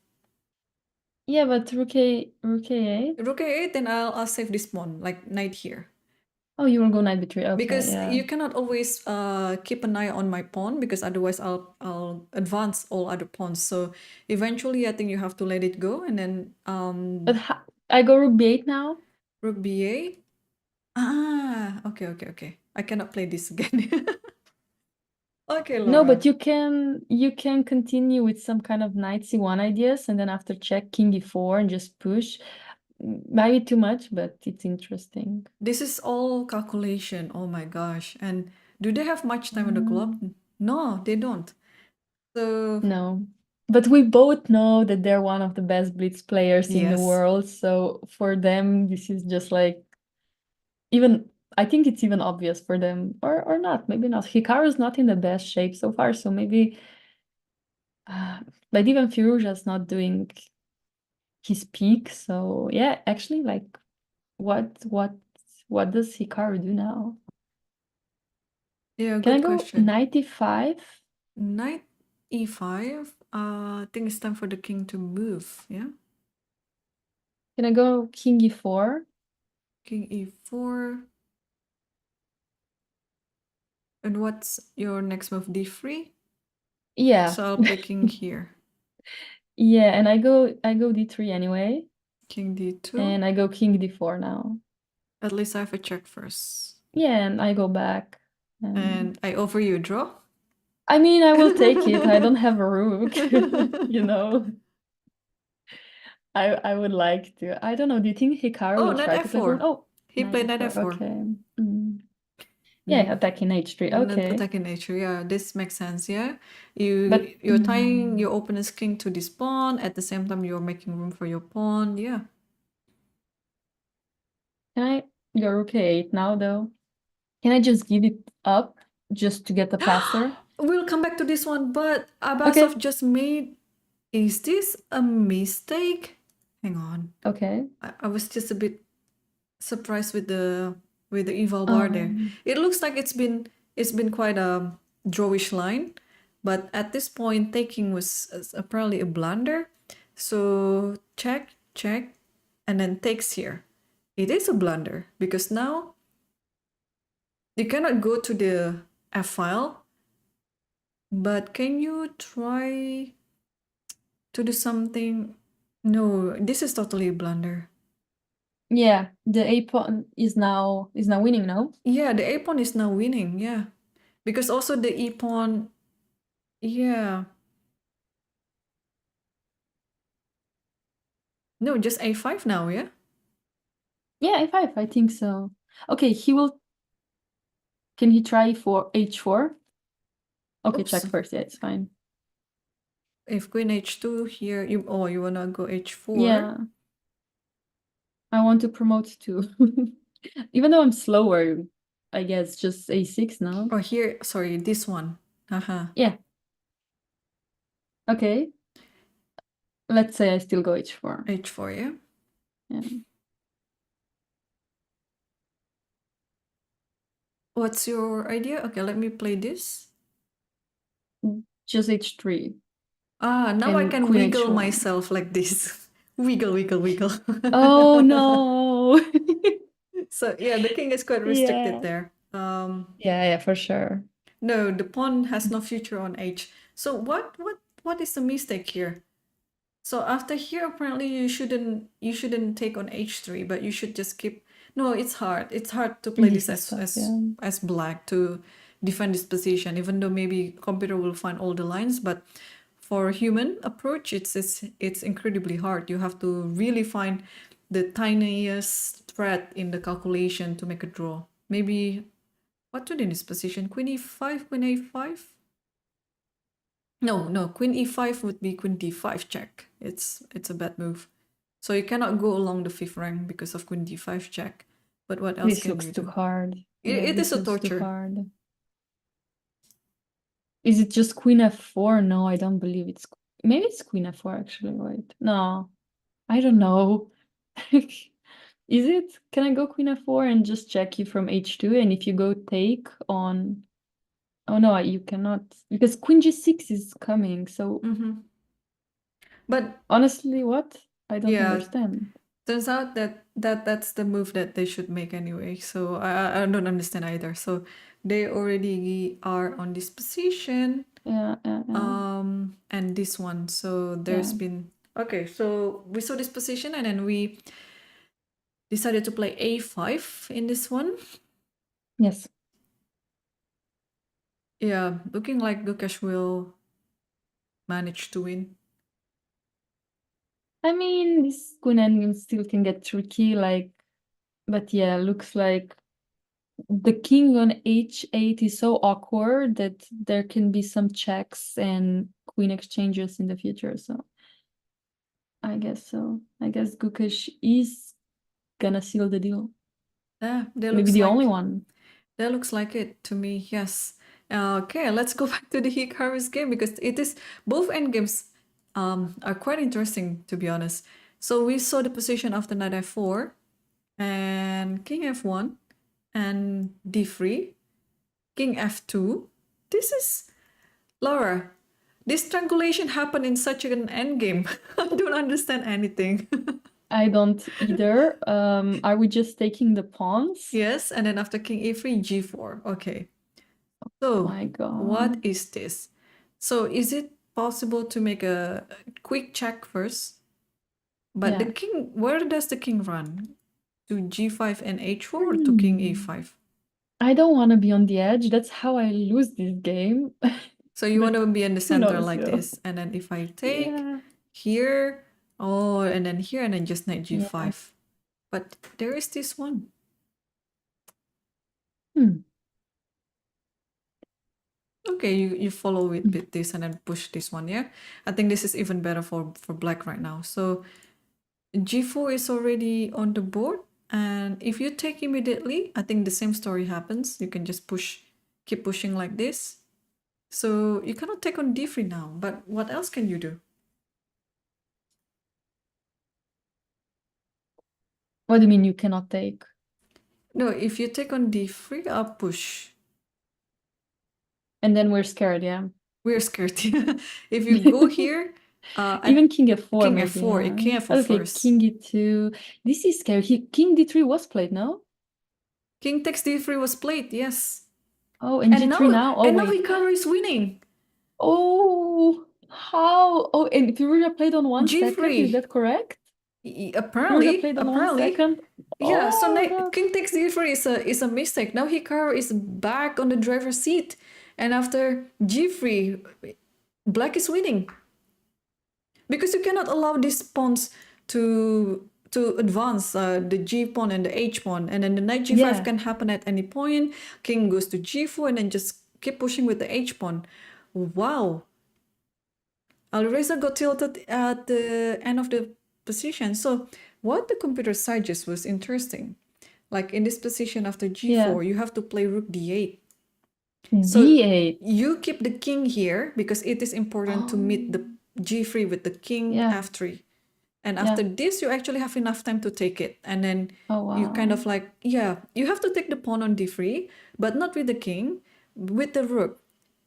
Yeah, but rook a8? Rook a8, then I'll save this pawn, like knight here. Oh, you will go knight b3. Okay, because you cannot always keep an eye on my pawn, because otherwise I'll advance all other pawns. So eventually I think you have to let it go, and then But I go rook b8 now? Rook b8? Ah, okay. I cannot play this again. Okay, Laura. No, but you can continue with some kind of knight c1 ideas, and then after check king e4 and just push. Might be too much, but it's interesting. This is all calculation. Oh my gosh. And do they have much time on the clock? No, they don't. So no. But we both know that they're one of the best blitz players in the world. So for them, this is just like I think it's even obvious for them, or not, maybe not. Hikaru's not in the best shape so far, so maybe But even Firouzja's not doing his peak, so yeah, actually, like, what does Hikaru do now? Yeah, Can I good go question. knight e5? Knight e5. I think it's time for the king to move. Yeah. Can I go king e4? King e4. And what's your next move? d3? Yeah. So I'll play king here. Yeah, and I go d3 anyway, King d2. and I go king d4 now. At least I have a check first. Yeah, and I go back. And I offer you a draw. I mean, I will take it. I don't have a rook, you know. I would like to. I don't know. Do you think Hikaru Oh, will knight try to play pawn? f4. Oh, He knight played knight f4. f4. Okay. Yeah, attacking h3. Okay. Attacking nature, yeah, this makes sense, yeah. But You're tying your opponent's king to this pawn, at the same time you're making room for your pawn, yeah. can I go rook a8 now though? Can I just give it up just to get the passer? We'll come back to this one, but Okay. Abasov just made... Is this a mistake? Hang on. Okay. I was just a bit surprised with the eval bar there. It looks like it's been quite a drawish line, but at this point taking was apparently a blunder. So check, and then takes here. It is a blunder because now you cannot go to the F file, but can you try to do something? No, this is totally a blunder. Yeah, the a pawn is now winning, no? Yeah, the A pawn is now winning, yeah. Because also the E pawn, yeah. No, just A5 now, yeah? Yeah, a5, I think so. Okay, can he try for h4? Okay, Oops. check first. Yeah, it's fine. If queen H2 here, you wanna go H4? Yeah. I want to promote too. Even though I'm slower, I guess just a6 now. Or here, sorry, this one. Haha. Yeah. Okay. Let's say I still go h4. H4, yeah? Yeah. What's your idea? Okay, let me play this. Just h3. Now I And can queen wiggle h1. myself like this. Wiggle, wiggle, wiggle. Oh no. So yeah, the king is quite restricted there. Yeah, for sure. No, the pawn has no future on H. So what is the mistake here? So after here, apparently you shouldn't take on H3, but you should just keep... No, it's hard. It's hard to play this This is tough, as black to defend this position, even though maybe computer will find all the lines, but for human approach, it's incredibly hard. You have to really find the tiniest thread in the calculation to make a draw. Maybe what to do in this position? Queen e5, queen a5? No, queen e5 would be queen d5 check. It's a bad move. So you cannot go along the fifth rank because of queen d5 check. But what else This can looks you too do? hard. It is a looks too torture. hard. Is it just queen f4? No, I don't believe it's... Maybe it's queen f4 actually. Wait. No. I don't know. Is it? Can I go queen f4 and just check you from h2? And if you go take on... Oh no, you cannot. Because queen g6 is coming. So But honestly, what? I don't yeah, understand. turns out that's the move that they should make anyway. So I don't understand either. So they already are on this position. Yeah. And this one. So there's been... Okay, so we saw this position and then we decided to play a5 in this one. Yes. Yeah, looking like Gukesh will manage to win. I mean, this queen endgame still can get tricky, like, but yeah, looks like the king on h8 is so awkward that there can be some checks and queen exchanges in the future. So I guess so. I guess Gukesh is gonna seal the deal. Yeah, Maybe the only one. That looks like it to me, yes. Okay, let's go back to the Hikaru's game because it is both endgames are quite interesting to be honest. So we saw the position after knight f4 and king f1 and d3, king f2. This is Laura. This triangulation happened in such an endgame. I don't understand anything. I don't either. Are we just taking the pawns? Yes, and then after king e3, g4. Okay. So, My God. what is this? So, is it possible to make a quick check first? But Yeah. the king, where does the king run? To g5 and h4 or to king e5? I don't want to be on the edge. That's how I lose this game. So you But want to be in the who center knows, like you know? this. And then if I take Yeah. here, oh, and then here, and then just knight g5. Yeah. But there is this one. Okay, you follow it with this and then push this one, yeah? I think this is even better for black right now. So g4 is already on the board. And if you take immediately, I think the same story happens. You can just push, keep pushing like this. So you cannot take on d3 now, but what else can you do? What do you mean you cannot take? No, if you take on d3, I'll push. And then we're scared, yeah. We're scared. If you go here, even king f4 king maybe, f4, yeah. king f4 Okay, first. king e2. This is scary. King d3 was played, no? King takes d3 was played, yes. Oh, and g3 now? Oh, and now wait. Hikaru is winning. Oh, how? Oh, and Firuza played on 1 second, is G3. that correct? Apparently, Firuza played on 1 second? Yeah, so Oh, God. king takes d3 is a mistake. Now Hikaru is back on the driver's seat. And after g3, black is winning. Because you cannot allow these pawns to advance, the g pawn and the h pawn, and then the knight g5 Yeah. can happen at any point. King goes to g4 and then just keep pushing with the h pawn. Wow. Alireza got tilted at the end of the position. So what the computer suggests was interesting. Like in this position after g4, Yeah. you have to play rook d8. So d8. You keep the king here because it is important to meet the g3 with the king f3. And after this, you actually have enough time to take it. And then you kind of like, yeah, you have to take the pawn on d3, but not with the king, with the rook.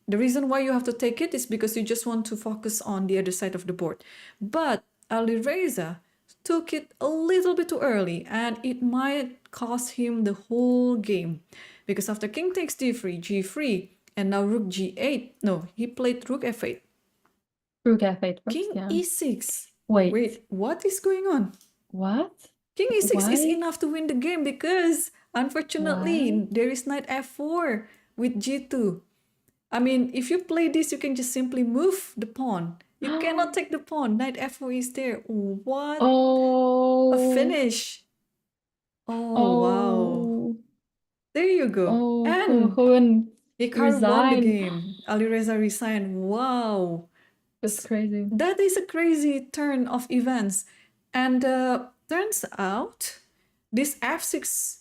The reason why you have to take it is because you just want to focus on the other side of the board. But Alireza took it a little bit too early, and it might cost him the whole game. Because after king takes d3, g3, and now rook g8. No, he played rook f8. Rook f8 first, King e6. Wait, what is going on? What? King e6 Why? is enough to win the game because, unfortunately, there is knight f4 with g2. I mean, if you play this, you can just simply move the pawn. You cannot take the pawn. Knight f4 is there. What? Oh. A finish. Oh, wow. There you go. And Hikaru won the game. Alireza resigned. Wow. That's crazy. That is a crazy turn of events. And turns out this f6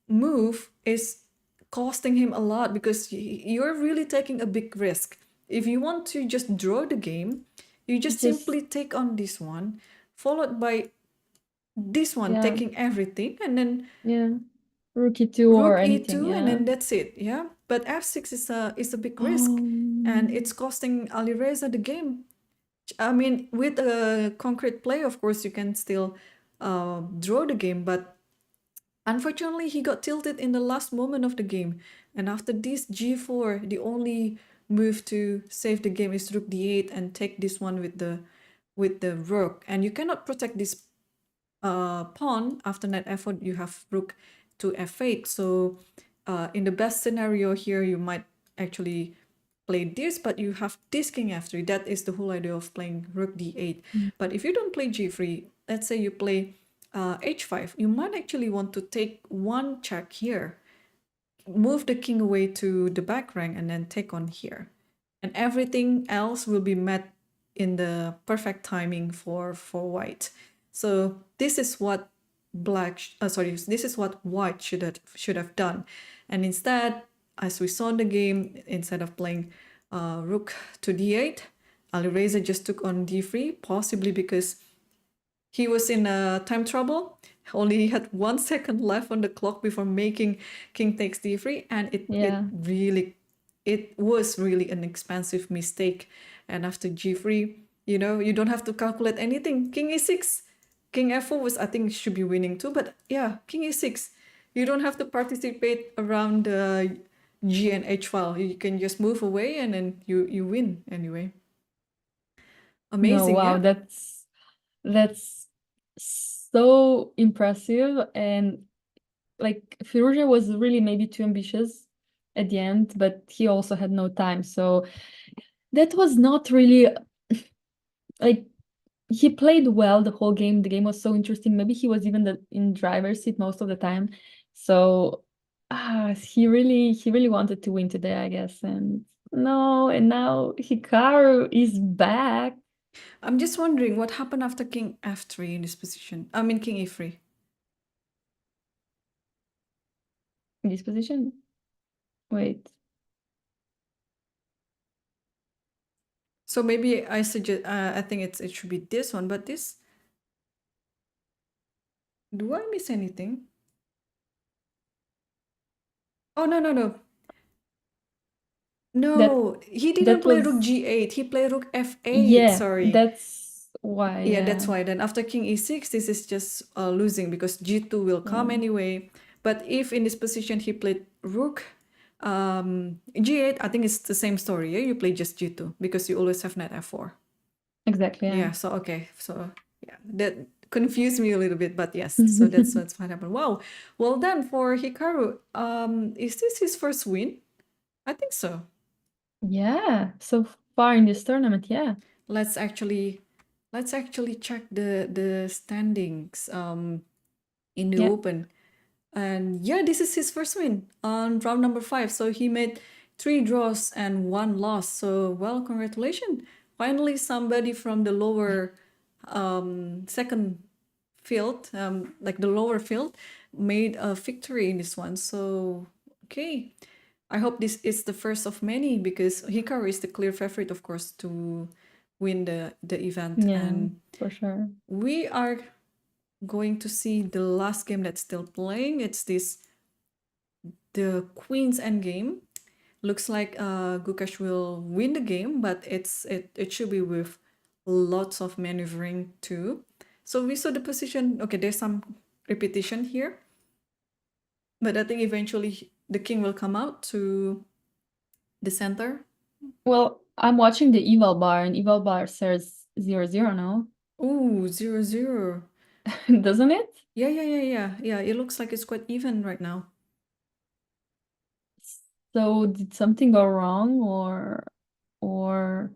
move is costing him a lot because you're really taking a big risk. If you want to just draw the game, you just simply take on this one, followed by this one taking everything, and then rook e2 or anything, and then that's it. Yeah, but f6 is a big risk, and it's costing Alireza the game. I mean, with a concrete play, of course, you can still draw the game, but unfortunately, he got tilted in the last moment of the game. And after this g4, the only move to save the game is rook d8 and take this one with the rook. And you cannot protect this pawn. After knight f4, you have rook to f8. So in the best scenario here, you might actually play this, but you have this king f3. That is the whole idea of playing rook d8. But if you don't play g3, let's say you play h5, you might actually want to take one check here, move the king away to the back rank, and then take on here. And everything else will be met in the perfect timing for white. So this is what this is what white should have done. And instead, as we saw in the game, instead of playing rook to d8, Alireza just took on d3, possibly because he was in time trouble. Only had 1 second left on the clock before making king takes d3, and it was really an expensive mistake. And after g3, you don't have to calculate anything. King e6, king f4 was, I think, should be winning too, but yeah, king e6. You don't have to participate around g and h file. You can just move away and then you win anyway. Amazing. No, wow, yeah. that's so impressive. And like Firouzja was really maybe too ambitious at the end, but he also had no time. So that was not really like he played well the whole game. The game was so interesting. Maybe he was even in driver's seat most of the time. So he really wanted to win today, I guess. And no, and now Hikaru is back. I'm just wondering what happened after king f3 in this position. I mean king e3. In this position. Wait. So maybe I suggest, I think it should be this one, but this, do I miss anything? Oh, no. No, he didn't play rook g8. He played rook f8. Yeah, sorry. that's why. Yeah, that's why. Then after king e6, this is just losing because g2 will come anyway. But if in this position he played rook g8, I think it's the same story. Yeah, you play just g2 because you always have knight f4. Exactly. Yeah. So okay. So yeah, that confused me a little bit, but yes. So that's what happened. Wow. Well done for Hikaru. Is this his first win? I think so. Yeah, so far in this tournament, yeah. Let's actually check the standings in the Open. And yeah, this is his first win on round number 5. So he made 3 draws and 1 loss. So well, congratulations. Finally, somebody from the lower second field, like the lower field, made a victory in this one. So okay, I hope this is the first of many because Hikaru is the clear favorite, of course, to win the event. Yeah, and for sure. We are going to see the last game that's still playing. It's the Queen's Endgame. Looks like Gukash will win the game, but it should be with lots of maneuvering too. So we saw the position. Okay, there's some repetition here, but I think eventually the king will come out to the center. Well, I'm watching the eval bar, and eval bar says 0-0 now. Ooh, 0-0. Doesn't it? Yeah. It looks like it's quite even right now. So did something go wrong, or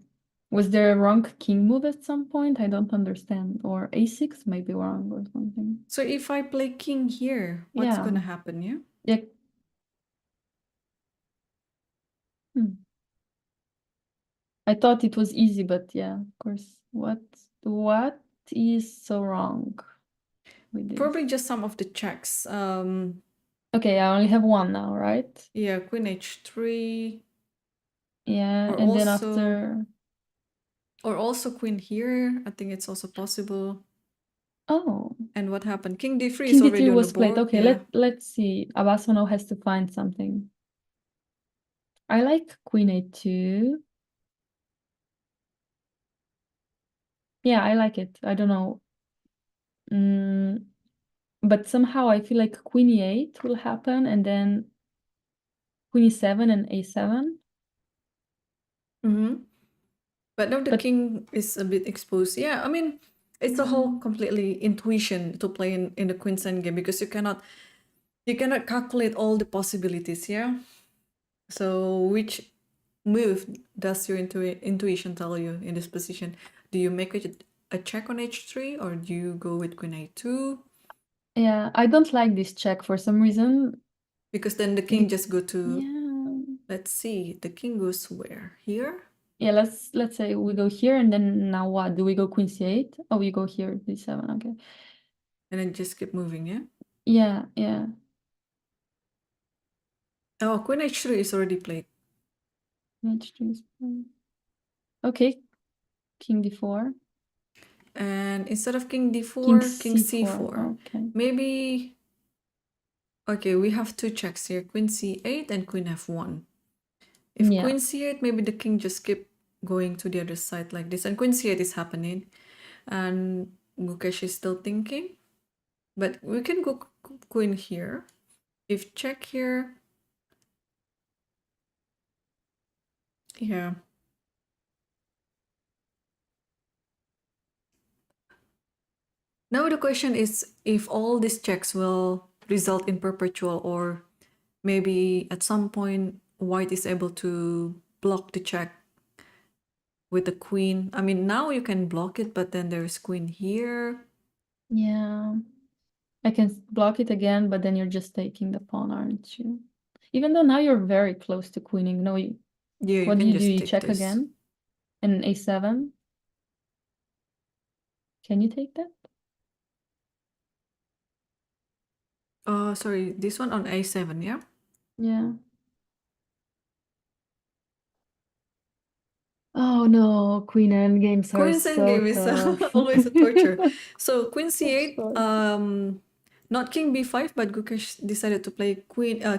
was there a wrong king move at some point? I don't understand. Or a6 may be wrong or something. So if I play king here, what's gonna happen? Yeah. I thought it was easy, but yeah, of course. What is so wrong with this? Probably just some of the checks. Okay, I only have one now, right? Yeah, queen h3. Yeah, and then after... Or also queen here. I think it's also possible. Oh. And what happened? King d3 King is already d3 on was the board. played. Okay, yeah. let's see. Abbasano has to find something. I like queen a2. Yeah, I like it. I don't know. But somehow I feel like queen e8 will happen, and then queen e7 and a7. But now the king is a bit exposed. Yeah, I mean, it's a whole completely intuition to play in the queen's endgame because you cannot calculate all the possibilities. Yeah. So which move does your intuition tell you in this position? Do you make a check on h3 or do you go with queen a2? Yeah, I don't like this check for some reason. Because then the king just go to... Let's see, the king goes where? Here? Yeah, let's say we go here, and then now what? Do we go queen c8? Oh, we go here, d7, okay. And then just keep moving, yeah? Yeah. Oh, queen h3 is already played. H3 is fine. Okay, king d4. And instead of king King d4, king c4. c4. Okay. Maybe... Okay, we have two checks here. Queen c8 and queen f1. If Yeah. queen c8, maybe the king just keep going to the other side like this. And queen c8 is happening. And Gukesh is still thinking. But we can go queen here. If check here... Yeah. Now the question is if all these checks will result in perpetual, or maybe at some point white is able to block the check with the queen. I mean, now you can block it, but then there's queen here. Yeah. I can block it again, but then you're just taking the pawn, aren't you? Even though now you're very close to queening. No, Yeah, you what do can you do? just You take check this. again? And a7? Can you take that? Oh, sorry, this one on a7, yeah? Yeah. Oh no, queen endgames are Queen's so endgame is tough. always a torture. So queen So c8, sorry. not king b5, but Gukesh decided to play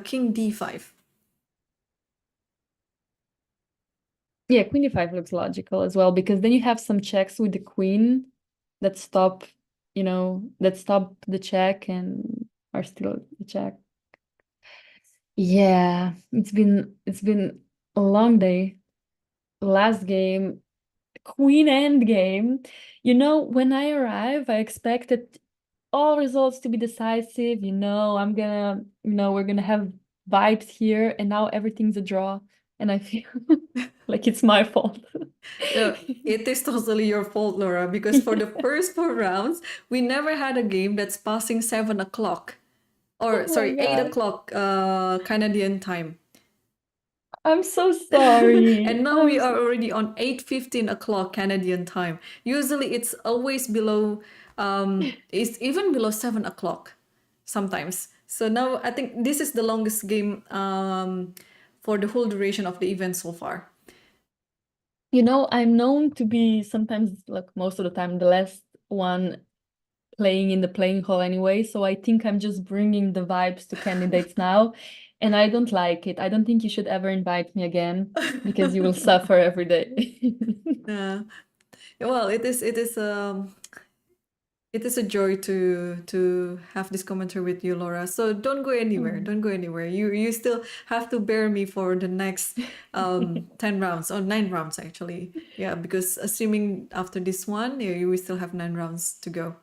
king d5. Yeah, queen d5 looks logical as well, because then you have some checks with the queen that stop, that stop the check and are still the check. Yeah, it's been a long day. Last game, queen endgame. When I arrive, I expected all results to be decisive. We're gonna have vibes here, and now everything's a draw, and I feel like it's my fault. No, it is totally your fault, Laura, because for the first 4 rounds, we never had a game that's passing 7 o'clock. Or, Oh my sorry, 8 God. o'clock Canadian time. I'm so sorry. And now we are already on 8:15 o'clock Canadian time. Usually it's always below, it's even below 7 o'clock sometimes. So now I think this is the longest game for the whole duration of the event so far. I'm known to be sometimes, like most of the time, the last one playing in the playing hall anyway. So I think I'm just bringing the vibes to candidates now. And I don't like it. I don't think you should ever invite me again because you will suffer every day. Yeah. Well, it is a joy to have this commentary with you, Laura. So don't go anywhere. Don't go anywhere. You still have to bear me for the next 10 rounds, or 9 rounds actually. Yeah, because assuming after this one, you will still have 9 rounds to go.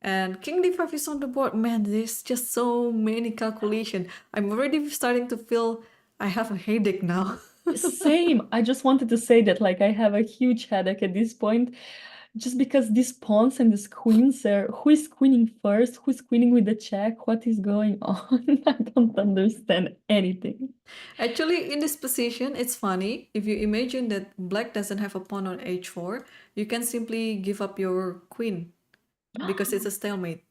And king d5 is on the board. Man, there's just so many calculation. I'm already starting to feel I have a headache now. Same. I just wanted to say that, like, I have a huge headache at this point, just because these pawns and these queens are, who is queening first? Who's queening with the check? What is going on? I don't understand anything. Actually, in this position, it's funny. If you imagine that black doesn't have a pawn on h4, you can simply give up your queen because it's a stalemate.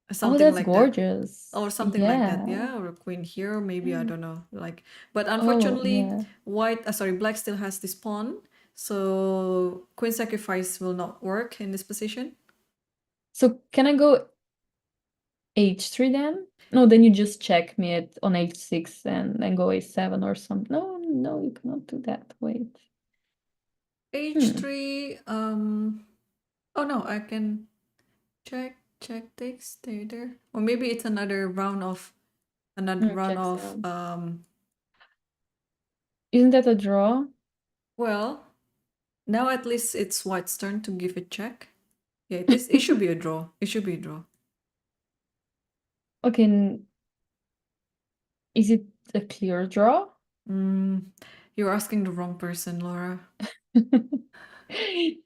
Oh, Something that's like that. gorgeous. Or something like that, Yeah. yeah? Or a queen here, maybe, I don't know. But Oh, unfortunately, yeah. black still has this pawn. So queen sacrifice will not work in this position. So can I go h3 then? No, then you just check me on h6 and then go a7 or something. No, you cannot do that. Wait. h3, oh no, I can check takes, stay there. Or maybe it's another round of Check seven. um Isn't that a draw? well, now at least it's white's turn to give a check. Yeah, it should be a draw. It should be a draw. Okay, is it a clear draw? You're asking the wrong person, Laura.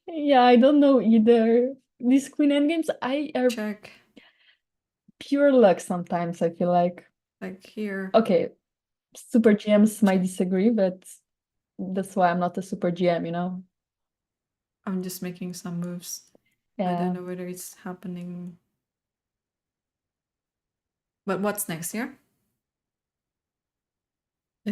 Yeah, I don't know either. These queen endgames, are Check. pure luck sometimes, I feel like. Like here. Okay, super GMs might disagree, but that's why I'm not a super GM. I'm just making some moves. I Yeah. don't know whether it's happening. But what's next here?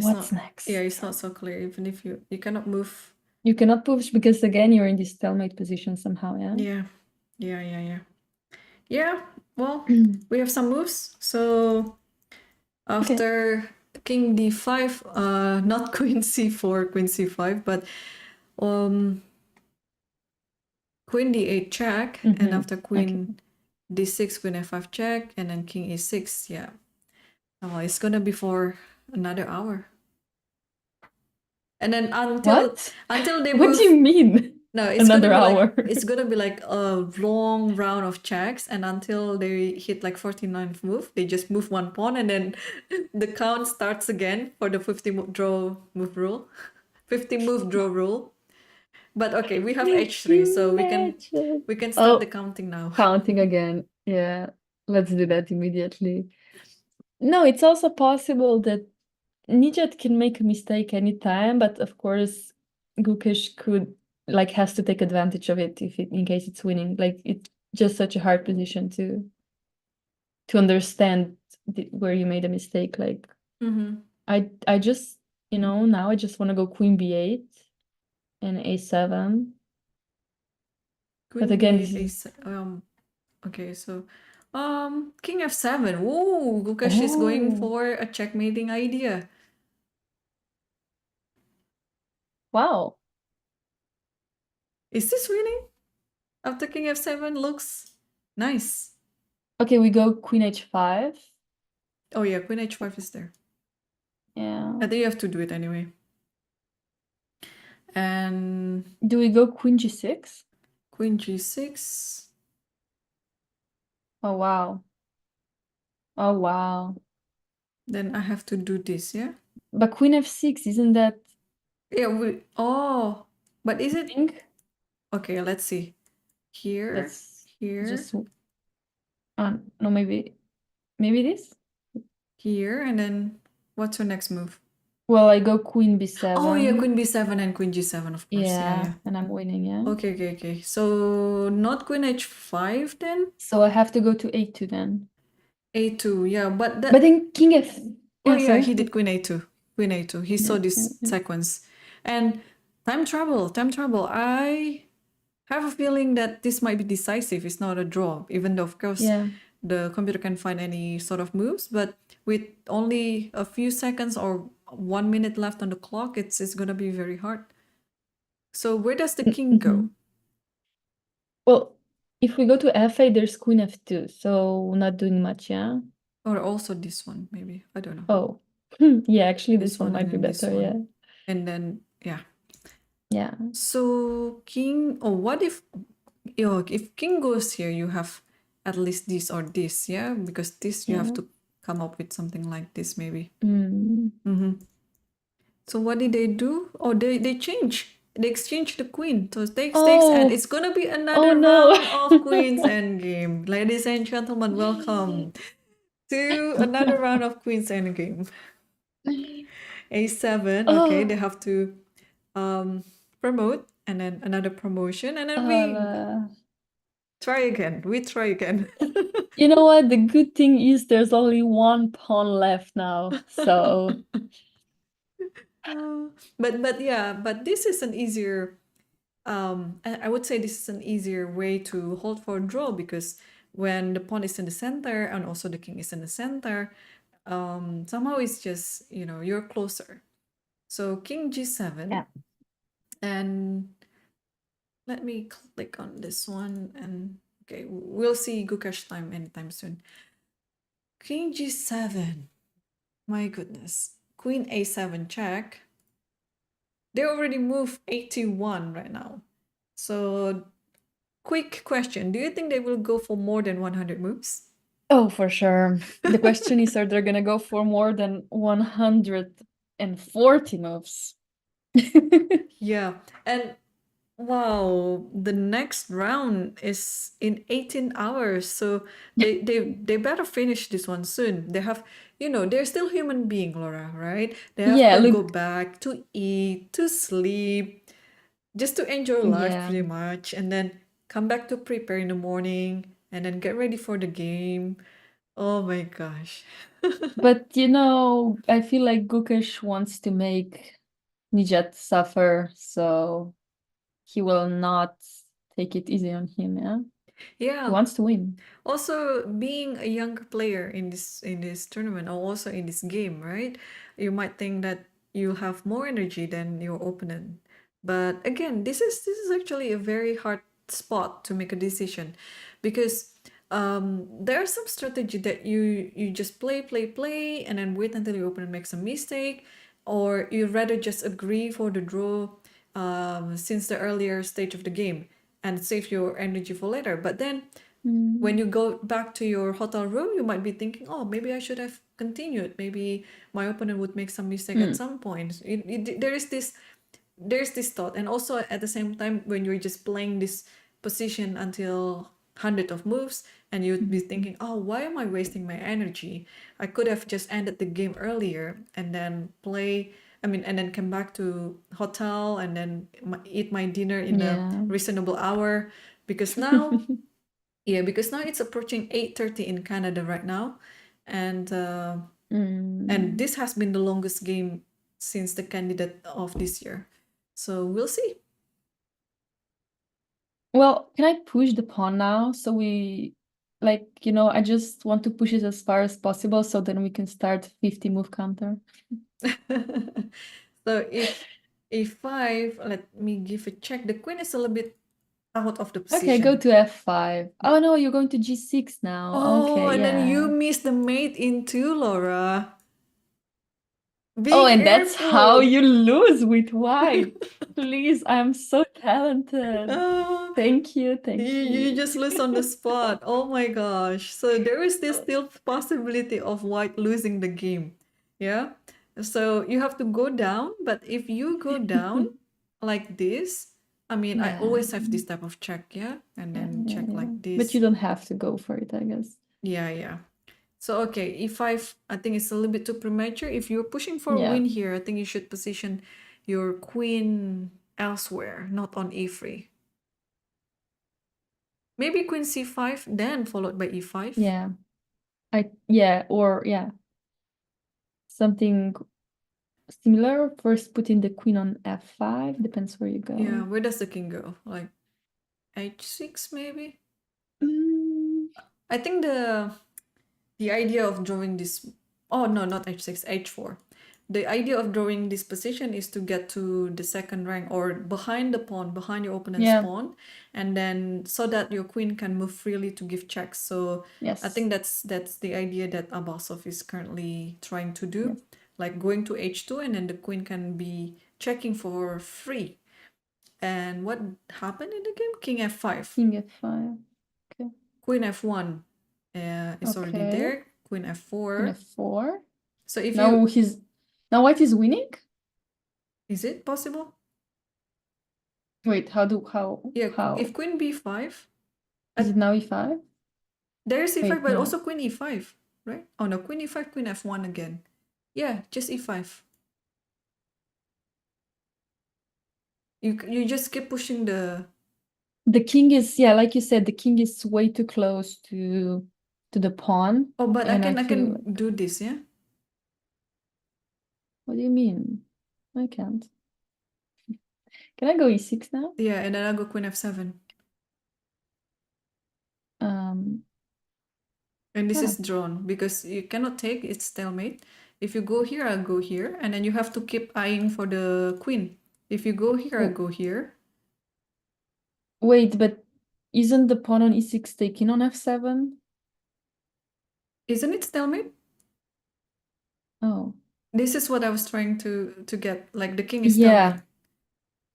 What's next? Yeah, it's not so clear. Even if you cannot move. You cannot push because again you're in this stalemate position somehow, Yeah. Yeah, well, we have some moves. So after king d5, not queen c4, queen c5, but queen d8 check, and after queen d6, queen f5 check, and then king e6. Yeah. Oh, it's gonna be for another hour. And then until they What move. do you mean? No, it's another gonna be hour. like it's gonna be like a long round of checks, and until they hit like 49th move, they just move one pawn, and then the count starts again for the 50 draw move rule, 50 move draw rule. But okay, we have h3, so we can start the counting now. Counting again. Yeah, let's do that immediately. No, it's also possible that Nijat can make a mistake anytime, but of course Gukesh has to take advantage of it in case it's winning. Like it's just such a hard position to understand where you made a mistake. Like I just now I just want to go queen b8 and a7. But again, this is okay, so king f7. Ooh, Gukesh is going for a checkmating idea. Wow. Is this winning? After king f7 looks nice. Okay, we go queen h5. Oh yeah, queen h5 is there. Yeah. I think you have to do it anyway. And do we go queen g6? Queen g6. Oh wow. Oh wow. Then I have to do this, yeah? But queen f6, isn't that... Yeah, but is it... Okay, let's see. Here, here. Just... no, maybe this? Here, and then what's your next move? Well, I go queen b7. Oh yeah, queen b7 and queen g7, of course. Yeah. And I'm winning, yeah. Okay. So not queen h5 then? So I have to go to a2 then. a2, yeah, but that... But then king f... Yeah, he did queen a2. Queen a2. He saw this sequence. And time travel. I have a feeling that this might be decisive. It's not a draw, even though, of course, the computer can find any sort of moves. But with only a few seconds or 1 minute left on the clock, it's going to be very hard. So where does the king go? Well, if we go to f8, there's queen f2. So not doing much, yeah? Or also this one, maybe. I don't know. Oh, yeah, actually this one might be better, yeah. And then, yeah. Yeah. So king... Oh, what if king goes here, you have at least this or this, yeah? Because this, you have to come up with something like this, maybe. So what did they do? Oh, they change. They exchange the queen. So takes, and it's gonna be another round of Queen's Endgame. Ladies and gentlemen, welcome to another round of Queen's Endgame. a7. Okay, they have to promote, and then another promotion, and then we try again. You know what? The good thing is there's only one pawn left now. So but this is an easier I would say this is an easier way to hold for a draw, because when the pawn is in the center and also the king is in the center, somehow it's just, you're closer. So king g7, and let me click on this one, and okay, we'll see Gukesh time anytime soon. King g7, my goodness. Queen a7 check. They already moved 81 right now. So quick question, do you think they will go for more than 100 moves? Oh, for sure. The question is, are they gonna go for more than 140 moves? Yeah, and wow, the next round is in 18 hours, so they better finish this one soon. They have, they're still human being, Laura, right? They have to go back to eat, to sleep, just to enjoy life pretty much, and then come back to prepare in the morning, and then get ready for the game. Oh my gosh. But I feel like Gukesh wants to make Nijat suffer, so he will not take it easy on him, yeah? He Yeah. wants to win. Also, being a younger player in this tournament or also in this game, right? You might think that you have more energy than your opponent. But again, this is actually a very hard spot to make a decision because there are some strategy that you just play and then wait until your opponent makes a mistake, or you rather just agree for the draw since the earlier stage of the game and save your energy for later. But then when you go back to your hotel room, you might be thinking, oh, maybe I should have continued. Maybe my opponent would make some mistake at some point. There's this thought, and also at the same time, when you're just playing this position until hundred of moves, and you'd be thinking, oh, why am I wasting my energy? I could have just ended the game earlier and then play. I mean, and then come back to hotel and then eat my dinner in a Yeah. reasonable hour, because now yeah, because now it's approaching 8:30 in Canada right now, and this has been the longest game since the candidate of this year. So we'll see. Well, can I push the pawn now? So I just want to push it as far as possible so then we can start 50 move counter. So if e5, let me give a check. The queen is a little bit out of the position. Okay, go to f5. Oh no, you're going to g6 now. Oh, Okay, and then you yeah. missed the mate in two, Laura. Be Oh, and that's how careful. you lose with white. Please, I'm so talented. Oh, Thank you, thank you you. just lose on the spot. Oh my gosh. So there is this still possibility of white losing the game. Yeah. So you have to go down, but if you go down like this, I mean, I Yeah. always have this type of check, yeah? And then Yeah, check yeah. like this. But you don't have to go for it, I guess. Yeah, yeah. So okay, e5, I think it's a little bit too premature. If you're pushing for a Yeah. win here, I think you should position your queen elsewhere, not on e3. Maybe queen c5, then followed by e5. Yeah. Or something similar. First putting the queen on f5, depends where you go. Yeah, where does the king go? Like h6 maybe? I think the idea of drawing this, oh no, not h6, h4. The idea of drawing this position is to get to the second rank or behind the pawn, behind your opponent's pawn, and then so that your queen can move freely to give checks. So Yes. I think that's the idea that Abbasov is currently trying to do, like going to h2 and then the queen can be checking for free. And what happened in the game? King f5. King f5. Okay. Queen f1 is already there. Queen f4. Queen f4. So if now white is winning? Is it possible? Wait, how? If queen b5. Is it now e5? There's e5, Wait, but no. also queen e5, right? Oh no, queen e5, queen f1 again. Yeah, just e5. You just keep pushing the king is, like you said, the king is way too close to the pawn. Oh, but I and can do this, yeah? What do you mean? I can't. Can I go e6 now? Yeah, and then I'll go queen f7. And this is drawn because you cannot take, it's stalemate. If you go here, I'll go here, and then you have to keep eyeing for the queen. If you go here, I go here. Wait, but isn't the pawn on e6 taken on f7? Isn't it stalemate? Oh. This is what I was trying to get. Like the king is stalemate.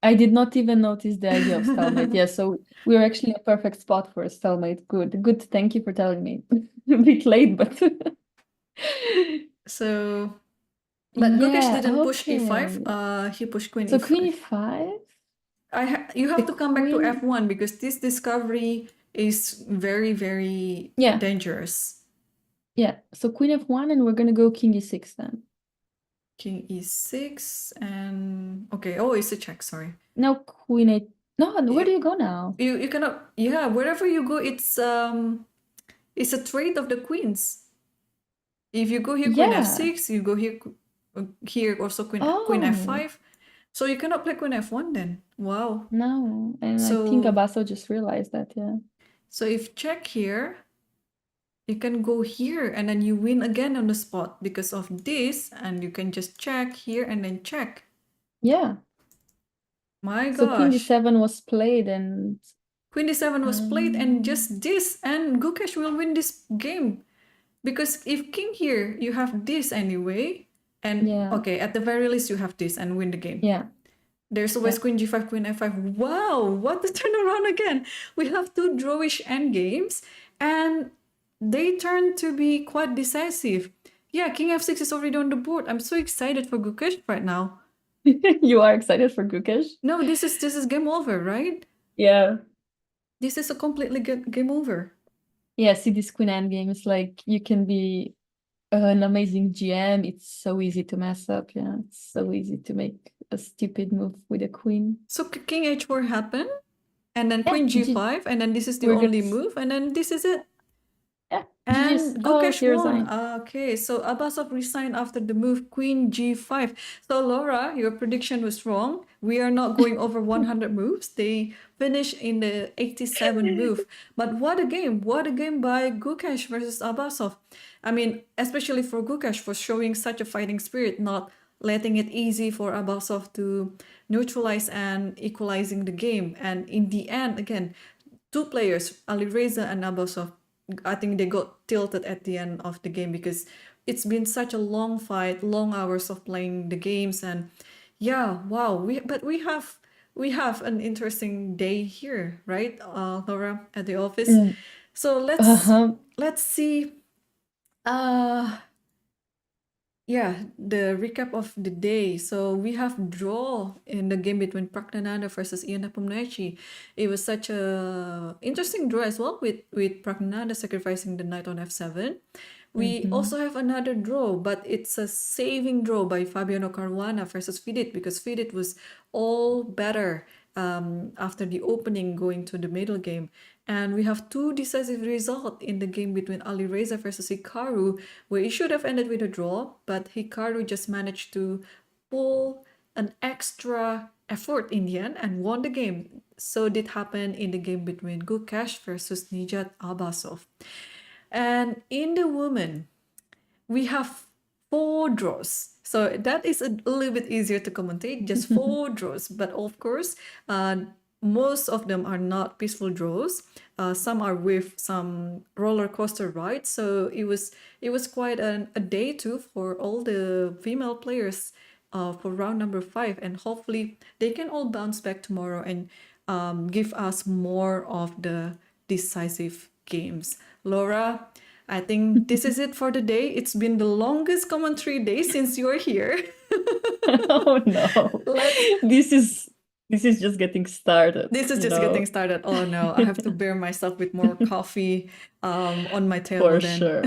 I did not even notice the idea of stalemate. Yeah, so we're actually a perfect spot for a stalemate. Good. Thank you for telling me. A bit late, but so, but Gukesh didn't push e5. He pushed queen e5. So queen e5. You have to come back to f1 because this discovery is very, very dangerous. Yeah. So queen f1, and we're gonna go king e6 then. King e6 and okay. Oh, it's a check. Sorry. Now queen a. No, where do you go now? You cannot. Yeah, wherever you go, it's a trade of the queens. If you go here, queen Yeah. f6, you go here, here also queen Oh, f5. So you cannot play queen f1 then. Wow. no. And I think So Abaso just realized that, yeah. so if check here, you can go here and then you win again on the spot because of this, and you can just check here and then check. Yeah. My So Queen gosh. d7 was played and Queen d7 was played and just this, and Gukesh will win this game. Because if king here, you have this anyway. And yeah. okay, at the very least, you have this and win the game. Yeah. There's always queen g5, queen f5. Wow, what the turnaround again. We have two drawish endgames, and they turn to be quite decisive. Yeah, king f6 is already on the board. I'm so excited for Gukesh right now. You are excited for Gukesh? No, this is game over, right? Yeah. This is a completely game over. Yeah, see this queen endgame is like you can be an amazing GM. It's so easy to mess up. Yeah, it's so easy to make a stupid move with a queen. So king h4 happened, and then Yeah, queen g5, and then this is the we're only gonna- move, and then this is it. Yeah, And GG's. Oh, Gukesh he won. resigned. Okay, so Abbasov resigned after the move queen g5. So Laura, your prediction was wrong. We are not going over 100 moves. They finished in the 87 move. But what a game! What a game by Gukesh versus Abbasov. I mean, especially for Gukesh for showing such a fighting spirit, not letting it easy for Abbasov to neutralize and equalizing the game. And in the end, again, two players, Alireza and Abbasov, I think they got tilted at the end of the game because it's been such a long fight, long hours of playing the games, and yeah, wow. We have an interesting day here, right, Laura, at the office. So let's see. Yeah, the recap of the day. So we have draw in the game between Praggnanandhaa versus Nepomniachtchi. It was such a interesting draw as well with Praggnanandhaa sacrificing the knight on f7. We also have another draw, but it's a saving draw by Fabiano Caruana versus FIDE because FIDE was all better after the opening going to the middle game. And we have two decisive results in the game between Alireza versus Hikaru, where it should have ended with a draw, but Hikaru just managed to pull an extra effort in the end and won the game. So did happen in the game between Gukesh versus Nijat Abbasov. And in the women, we have 4 draws. So that is a little bit easier to commentate, just 4 draws. But of course, most of them are not peaceful draws. Some are with some roller coaster rides. So it was quite a day too for all the female players for round number 5. And hopefully they can all bounce back tomorrow and give us more of the decisive games. Laura, I think this is it for the day. It's been the longest commentary day since you're here. Oh no. This is just getting started. This is just getting started. Oh no, I have to bear myself with more coffee on my table For then. sure.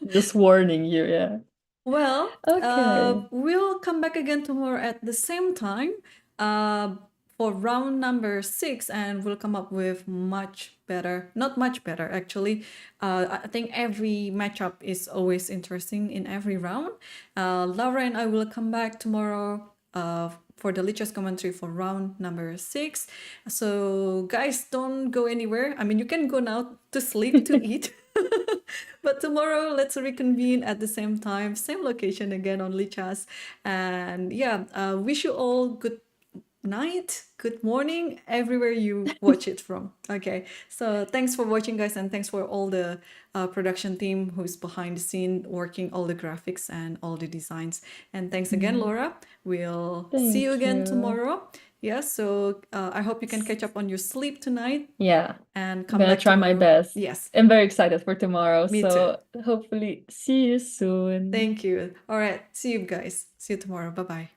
Just warning you, yeah. Well, Okay. we'll come back again tomorrow at the same time for round number 6, and we'll come up with much better, not much better actually. I think every matchup is always interesting in every round. Laura and I will come back tomorrow for the Lichess commentary for round number 6. So guys, don't go anywhere. I mean, you can go now to sleep, to eat. But tomorrow, let's reconvene at the same time, same location again on Lichess. And yeah, wish you all good night, good morning, everywhere you watch it from. Okay, so thanks for watching, guys, and thanks for all the production team who's behind the scene working all the graphics and all the designs. And thanks again, Laura. We'll see you again tomorrow. Yeah, so I hope you can catch up on your sleep tonight. Yeah. And I'm come gonna back try my tomorrow. best. Yes. I'm very excited for tomorrow. Me so hopefully see you soon. Thank you. All right. See you guys. See you tomorrow. Bye-bye.